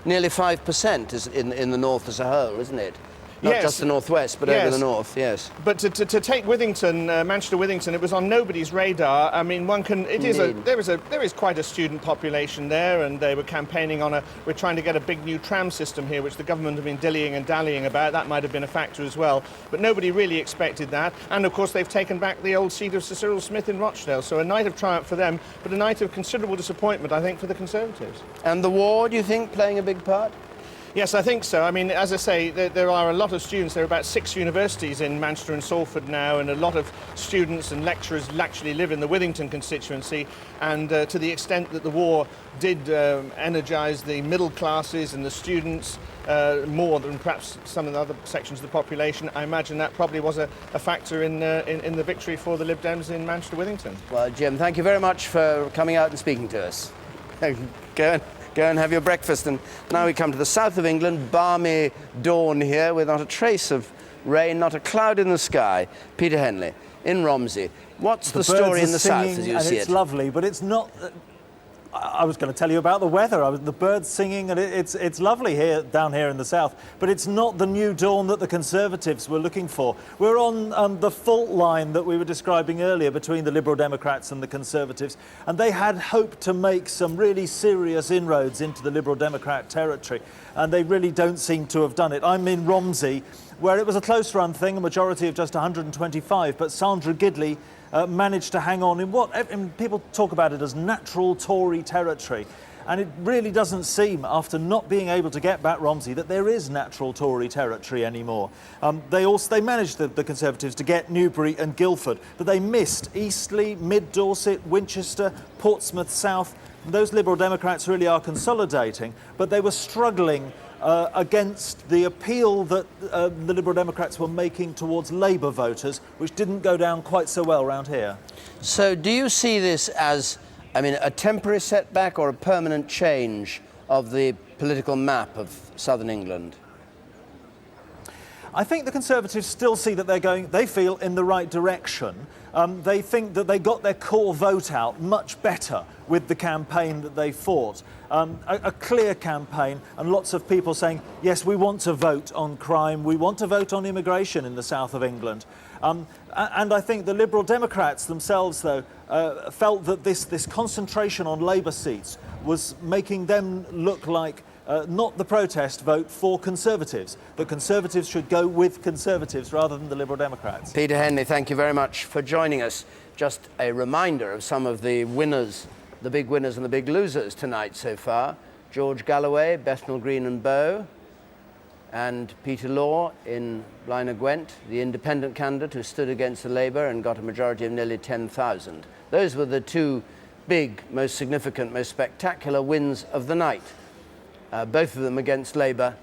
nearly 5% in the north as a whole, isn't it? Not Yes. just the northwest, but Yes. over the north, yes. But to take Withington, Manchester Withington, it was on nobody's radar. I mean, one can. Indeed. There is quite a student population there, and they were campaigning on we're trying to get a big new tram system here, which the government have been dillying and dallying about. That might have been a factor as well. But nobody really expected that. And of course, they've taken back the old seat of Sir Cyril Smith in Rochdale. So a night of triumph for them, but a night of considerable disappointment, I think, for the Conservatives. And the war, do you think, playing a big part? Yes, I think so. I mean, as I say, there are a lot of students. There are about 6 universities in Manchester and Salford now, and a lot of students and lecturers actually live in the Withington constituency. And to the extent that the war did energise the middle classes and the students more than perhaps some of the other sections of the population, I imagine that probably was a factor in the victory for the Lib Dems in Manchester Withington. Well, Jim, thank you very much for coming out and speaking to us. Go and have your breakfast. And now we come to the south of England, balmy dawn here with not a trace of rain, not a cloud in the sky. Peter Henley, in Romsey. What's the story in the south as you see it? It's lovely, but it's not... I was going to tell you about the weather. The birds singing, and it's lovely here down here in the south, but it's not the new dawn that the Conservatives were looking for. We're on the fault line that we were describing earlier between the Liberal Democrats and the Conservatives, and they had hoped to make some really serious inroads into the Liberal Democrat territory, and they really don't seem to have done it. I'm in Romsey, where it was a close-run thing, a majority of just 125, but Sandra Gidley managed to hang on in what people talk about it as natural Tory territory. And it really doesn't seem, after not being able to get back Romsey, that there is natural Tory territory anymore. They managed, the Conservatives, to get Newbury and Guildford, but they missed Eastleigh, Mid-Dorset, Winchester, Portsmouth South. Those Liberal Democrats really are consolidating, but they were struggling against the appeal that the Liberal Democrats were making towards Labour voters, which didn't go down quite so well round here. So do you see this as, I mean, a temporary setback or a permanent change of the political map of southern England? I think the Conservatives still see that they feel in the right direction. They think that they got their core vote out much better with the campaign that they fought. A clear campaign, and lots of people saying, yes, we want to vote on crime, we want to vote on immigration in the south of England. And I think the Liberal Democrats themselves, though, felt that this concentration on Labour seats was making them look like not the protest vote for Conservatives. The Conservatives should go with Conservatives rather than the Liberal Democrats. Peter Henley, thank you very much for joining us. Just a reminder of some of the winners, the big winners and the big losers tonight so far. George Galloway, Bethnal Green and Bow, and Peter Law in Blaenau Gwent, the independent candidate who stood against the Labour and got a majority of nearly 10,000. Those were the two big, most significant, most spectacular wins of the night. Both of them against Labour.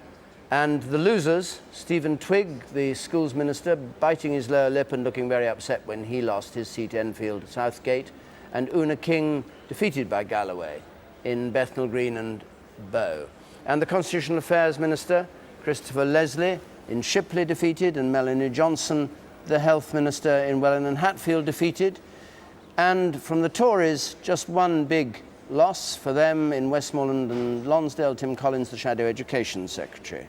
And the losers, Stephen Twigg, the schools minister, biting his lower lip and looking very upset when he lost his seat Enfield Southgate, and Una King, defeated by Galloway in Bethnal Green and Bow. And the Constitutional Affairs Minister, Christopher Leslie, in Shipley, defeated, and Melanie Johnson, the Health Minister in Welwyn and Hatfield, defeated. And from the Tories, just one big loss for them in Westmoreland and Lonsdale, Tim Collins, the Shadow Education Secretary.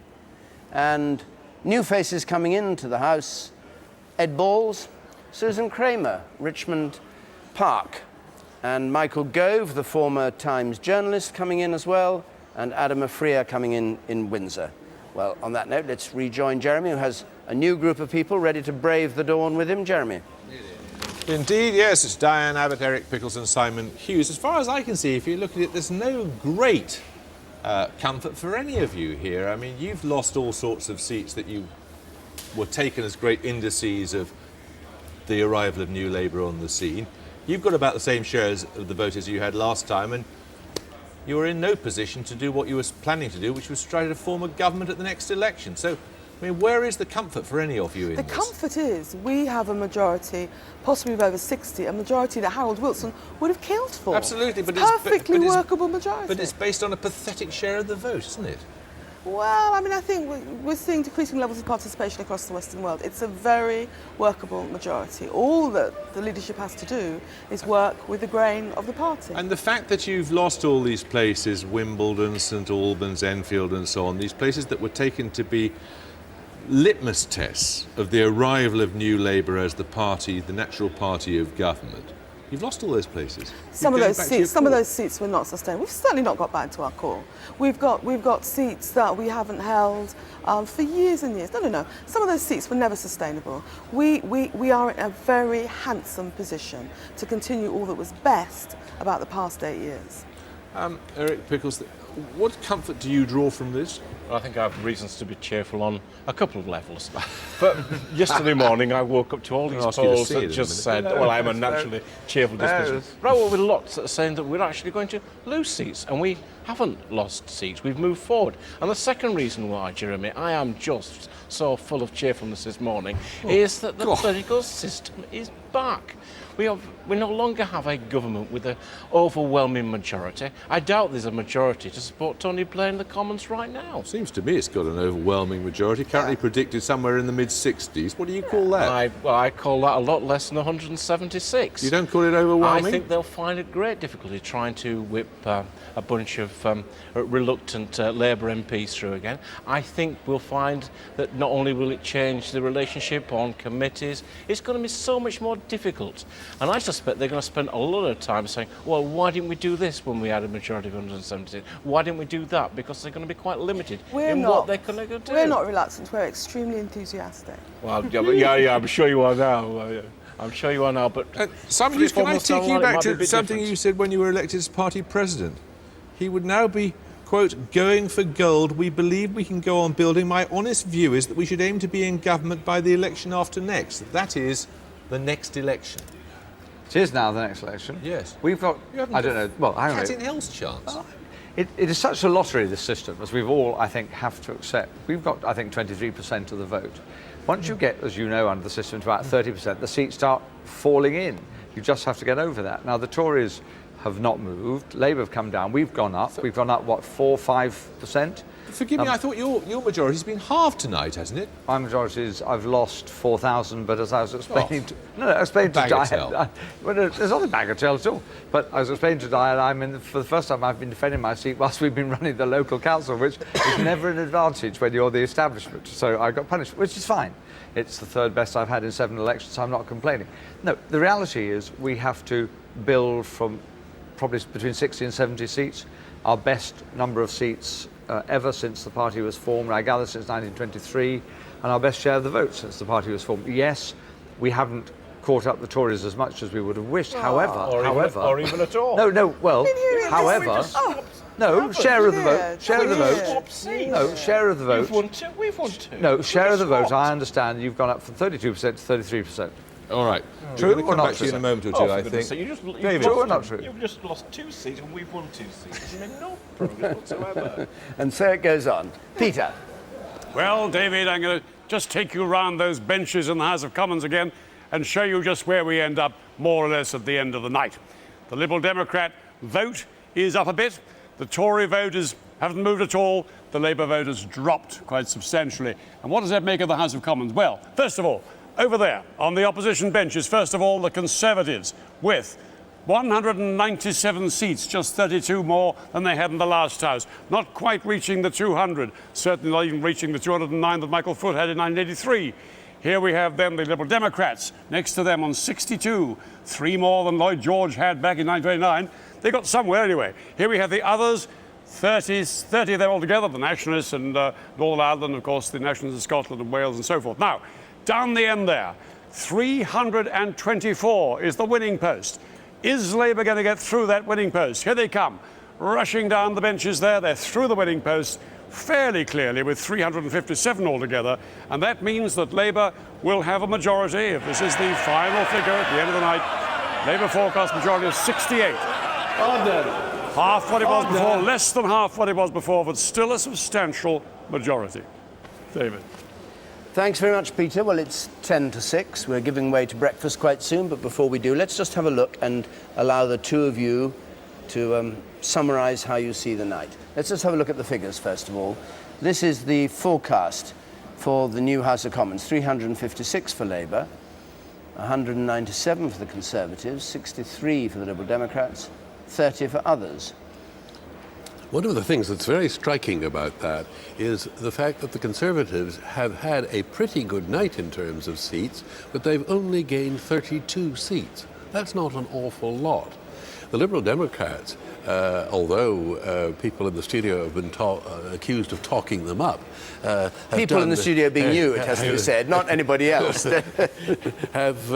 And new faces coming into the House, Ed Balls, Susan Kramer, Richmond Park, and Michael Gove, the former Times journalist, coming in as well, and Adam Afria coming in Windsor. Well, on that note, let's rejoin Jeremy, who has a new group of people ready to brave the dawn with him. Jeremy. Indeed, yes, it's Diane Abbott, Eric Pickles and Simon Hughes. As far as I can see, if you look at it, there's no great comfort for any of you here. I mean, you've lost all sorts of seats that you were taken as great indices of the arrival of New Labour on the scene. You've got about the same shares of the vote as you had last time, and you were in no position to do what you were planning to do, which was try to form a government at the next election. So, I mean, where is the comfort for any of you in this? The comfort is we have a majority, possibly of over 60, a majority that Harold Wilson would have killed for. Absolutely, but it's perfectly workable majority. But it's based on a pathetic share of the vote, isn't it? Well, I mean, I think we're seeing decreasing levels of participation across the Western world. It's a very workable majority. All that the leadership has to do is work with the grain of the party. And the fact that you've lost all these places, Wimbledon, St Albans, Enfield and so on, these places that were taken to be litmus tests of the arrival of New Labour as the party, the natural party of government, you've lost all those places. Some of those seats were not sustained. We've certainly not got back to our core. We've got seats that we haven't held for years and years. No. Some of those seats were never sustainable. We are in a very handsome position to continue all that was best about the past 8 years. Eric Pickles, what comfort do you draw from this? I think I have reasons to be cheerful on a couple of levels. But yesterday morning I woke up to all these polls that just said, well, I'm a naturally cheerful disposition. But I woke with lots that are saying that we're actually going to lose seats, and we haven't lost seats, we've moved forward. And the second reason why, Jeremy, I am just so full of cheerfulness this morning is that the political system is back. We no longer have a government with an overwhelming majority. I doubt there's a majority to support Tony Blair in the Commons right now. Seems to me it's got an overwhelming majority, currently predicted somewhere in the mid-60s. What do you call that? I call that a lot less than 176. You don't call it overwhelming? I think they'll find it great difficulty trying to whip a bunch of reluctant Labour MPs through again. I think we'll find that not only will it change the relationship on committees, it's going to be so much more difficult. And I suspect they're going to spend a lot of time saying, well, why didn't we do this when we had a majority of 176? Why didn't we do that? Because they're going to be quite limited what they're going to do. We're not reluctant, we're extremely enthusiastic. Well, yeah, I'm sure you are now. I'm sure you are now, but... Simon Hughes, can I take you back to something you said when you were elected as party president? He would now be, quote, going for gold. We believe we can go on building. My honest view is that we should aim to be in government by the election after next. That is the next election. It is now the next election. Yes. We've got, I don't know, well, hang on. Cat in hell's chance. It is such a lottery, this system, as we've all, I think, have to accept. We've got, I think, 23% of the vote. Once you get, as you know, under the system to about 30%, the seats start falling in. You just have to get over that. Now, the Tories have not moved. Labour have come down. We've gone up. We've gone up, what, 4-5%? Forgive me, I thought your majority's been halved tonight, hasn't it? My majority is, I've lost 4,000, but as I was explaining I explained to Diane. Well, there's not a bagatelle at all. But I was explaining to Diane, for the first time I've been defending my seat whilst we've been running the local council, which is never an advantage when you're the establishment. So I got punished, which is fine. It's the third best I've had in 7 elections, so I'm not complaining. No, the reality is we have to build from probably between 60 and 70 seats, our best number of seats ever since the party was formed, I gather since 1923, and our best share of the vote since the party was formed. Yes, we haven't caught up the Tories as much as we would have wished, however... Or even at all. However, share of the vote, share of the vote. No, share of the vote. We've won two. No, share of the vote, I understand you've gone up from 32% to 33%. All right. True or not true? In a moment or two, I think. True or not true? You've just lost 2 seats and we've won 2 seats. There's been no progress whatsoever. And so it goes on. Peter. Well, David, I'm going to just take you around those benches in the House of Commons again and show you just where we end up, more or less, at the end of the night. The Liberal Democrat vote is up a bit. The Tory voters haven't moved at all. The Labour vote has dropped quite substantially. And what does that make of the House of Commons? Well, first of all, over there, on the opposition benches, first of all, the Conservatives, with 197 seats, just 32 more than they had in the last House. Not quite reaching the 200, certainly not even reaching the 209 that Michael Foot had in 1983. Here we have then the Liberal Democrats, next to them on 62, 3 more than Lloyd George had back in 1929. They got somewhere anyway. Here we have the others, 30 of them altogether, the Nationalists and Northern Ireland, of course, the Nationalists of Scotland and Wales and so forth. Now, down the end there, 324 is the winning post. Is Labour going to get through that winning post? Here they come, rushing down the benches there. They're through the winning post fairly clearly with 357 altogether. And that means that Labour will have a majority, if this is the final figure at the end of the night. Labour forecast majority of 68. Half what it was before, less than half what it was before, but still a substantial majority. David. Thanks very much, Peter. Well, it's 10 to 6. We're giving way to breakfast quite soon, but before we do, let's just have a look and allow the two of you to summarise how you see the night. Let's just have a look at the figures, first of all. This is the forecast for the new House of Commons. 356 for Labour, 197 for the Conservatives, 63 for the Liberal Democrats, 30 for others. One of the things that's very striking about that is the fact that the Conservatives have had a pretty good night in terms of seats, but they've only gained 32 seats. That's not an awful lot. The Liberal Democrats, although people in the studio have been accused of talking them up, people in the studio being you, it has to be said, not anybody else, have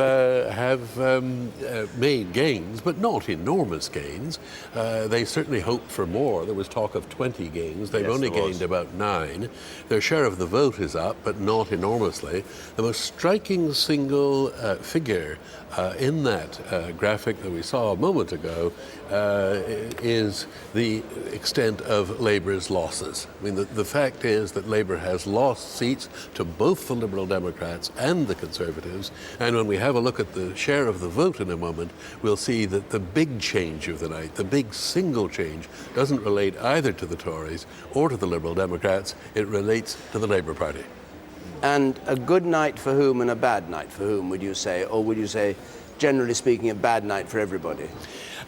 made gains, but not enormous gains. They certainly hoped for more. There was talk of 20 gains. They've only gained about 9. Their share of the vote is up, but not enormously. The most striking single figure in that graphic that we saw a moment ago is the extent of Labour's losses. I mean, the fact is that Labour has lost seats to both the Liberal Democrats and the Conservatives, and when we have a look at the share of the vote in a moment, we'll see that the big change of the night, the big single change, doesn't relate either to the Tories or to the Liberal Democrats. It relates to the Labour Party. And a good night for whom and a bad night for whom, would you say? Or would you say, generally speaking, a bad night for everybody?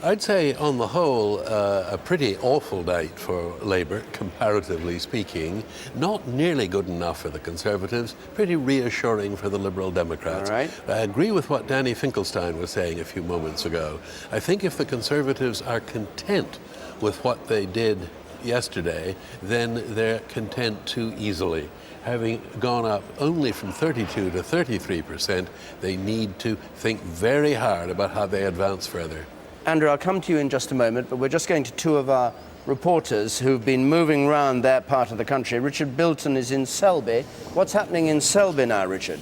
I'd say, on the whole, a pretty awful night for Labour, comparatively speaking. Not nearly good enough for the Conservatives, pretty reassuring for the Liberal Democrats. All right. I agree with what Danny Finkelstein was saying a few moments ago. I think if the Conservatives are content with what they did yesterday, then they're content too easily. Having gone up only from 32 to 33%, they need to think very hard about how they advance further. Andrew, I'll come to you in just a moment, but we're just going to two of our reporters who've been moving around their part of the country. Richard Bilton is in Selby. What's happening in Selby now, Richard?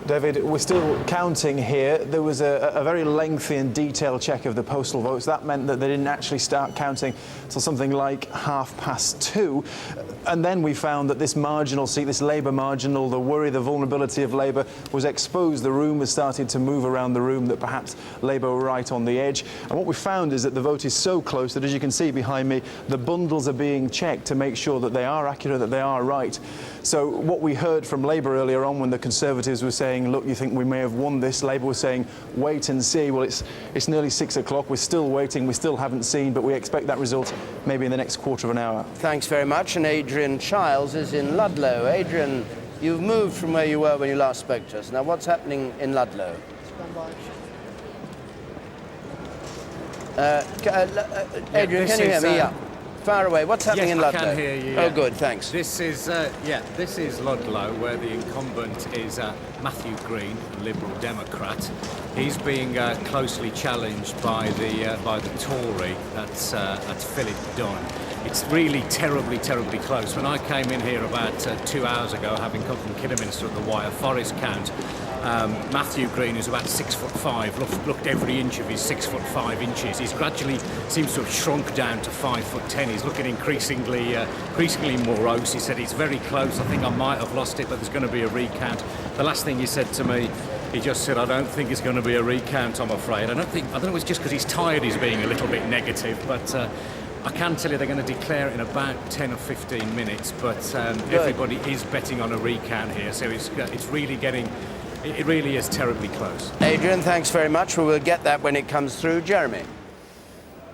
David, we're still counting here. There was a very lengthy and detailed check of the postal votes. That meant that they didn't actually start counting till something like 2:30. And then we found that this marginal seat, this Labour marginal, the worry, the vulnerability of Labour was exposed. The rumours started to move around the room that perhaps Labour were right on the edge. And what we found is that the vote is so close that, as you can see behind me, the bundles are being checked to make sure that they are accurate, that they are right. So what we heard from Labour earlier on when the Conservatives were saying, look, you think we may have won this, Labour was saying, wait and see. Well, it's nearly 6 o'clock. We're still waiting. We still haven't seen, but we expect that result maybe in the next quarter of an hour. Thanks very much. And Adrian Childs is in Ludlow. Adrian, you've moved from where you were when you last spoke to us. Now, what's happening in Ludlow? Adrian, can you hear me? Yeah. Far away. What's happening in Ludlow? Yes, I can hear you. Oh, good, thanks. This is Ludlow, where the incumbent is Matthew Green, a Liberal Democrat. He's being closely challenged by the Tory. That's Philip Dunn. It's really terribly close. When I came in here about 2 hours ago, having come from Kidderminster at the Wyre Forest count, Matthew Green is about 6'5". Looked every inch of his 6'5". He's gradually seems to have shrunk down to 5'10". He's looking increasingly morose. He said it's very close. I think I might have lost it, but there's going to be a recount. The last thing he said to me, he just said, I don't think it's going to be a recount, I'm afraid. I don't know it's just because he's tired he's being a little bit negative, but I can tell you they're going to declare it in about 10 or 15 minutes, but everybody is betting on a recount here, so it's really getting... It really is terribly close. Adrian, thanks very much. We will get that when it comes through. Jeremy.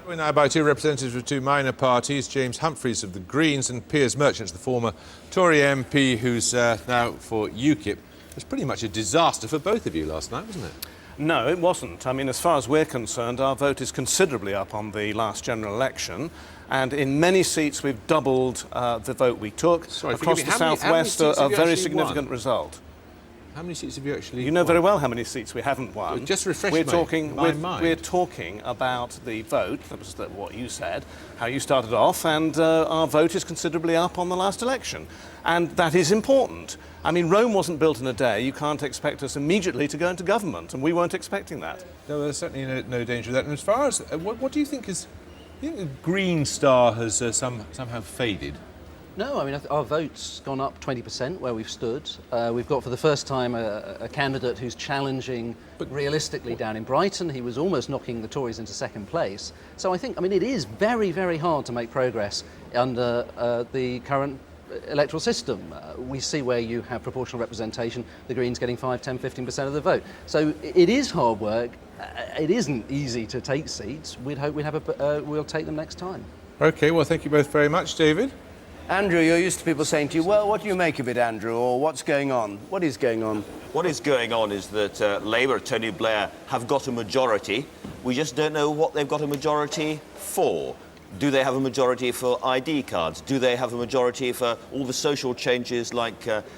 We're now by two representatives of two minor parties, James Humphreys of the Greens and Piers Merchant, the former Tory MP who's now for UKIP. It was pretty much a disaster for both of you last night, wasn't it? No, it wasn't. I mean, as far as we're concerned, our vote is considerably up on the last general election. And in many seats, we've doubled the vote we took. Sorry, across the southwest, a very significant result. How many seats have you actually You know won? very well how many seats we haven't won. Just refresh my mind. We're talking about the vote, that was what you said, how you started off, and our vote is considerably up on the last election. And that is important. I mean, Rome wasn't built in a day. You can't expect us immediately to go into government, and we weren't expecting that. No, there's certainly no danger of that. And as far as, what do you think is... Do you think the Green Star has somehow faded? No, I mean, our vote's gone up 20% where we've stood. We've got for the first time a candidate who's challenging realistically down in Brighton. He was almost knocking the Tories into second place. So I think, I mean, it is very, very hard to make progress under the current electoral system. We see where you have proportional representation, the Greens getting 5, 10, 15% of the vote. So it is hard work. It isn't easy to take seats. We'd hope we'll take them next time. OK, well, thank you both very much, David. Andrew, you're used to people saying to you, well, what do you make of it, Andrew, or what's going on? What is going on? What is going on is that Labour, Tony Blair, have got a majority. We just don't know what they've got a majority for. Do they have a majority for ID cards? Do they have a majority for all the social changes like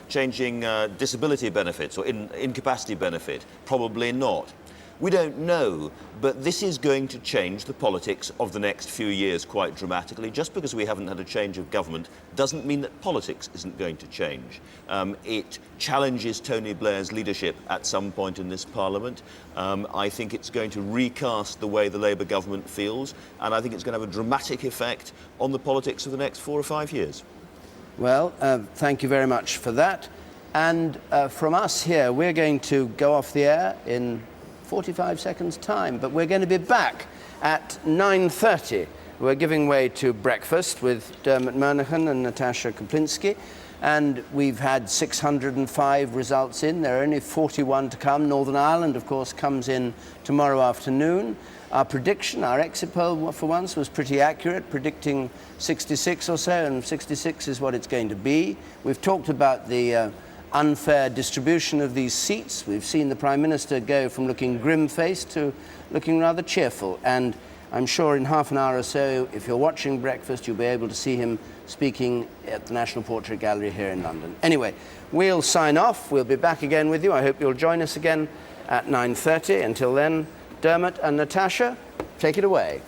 changing disability benefits or incapacity benefit? Probably not. We don't know, but this is going to change the politics of the next few years quite dramatically. Just because we haven't had a change of government doesn't mean that politics isn't going to change. It challenges Tony Blair's leadership at some point in this Parliament. I think it's going to recast the way the Labour government feels, and I think it's going to have a dramatic effect on the politics of the next 4 or 5 years. Well, thank you very much for that. And from us here, we're going to go off the air in 45 seconds' time, but we're going to be back at 9:30. We're giving way to breakfast with Dermot Murnaghan and Natasha Kaplinsky, and we've had 605 results in. There are only 41 to come. Northern Ireland, of course, comes in tomorrow afternoon. Our prediction, our exit poll for once, was pretty accurate, predicting 66 or so, and 66 is what it's going to be. We've talked about the unfair distribution of these seats. We've seen the Prime Minister go from looking grim-faced to looking rather cheerful, and I'm sure in half an hour or so, if you're watching breakfast, you'll be able to see him speaking at the National Portrait Gallery here in London. Anyway, we'll sign off. We'll be back again with you. I hope you'll join us again at 9:30. Until then, Dermot and Natasha, take it away.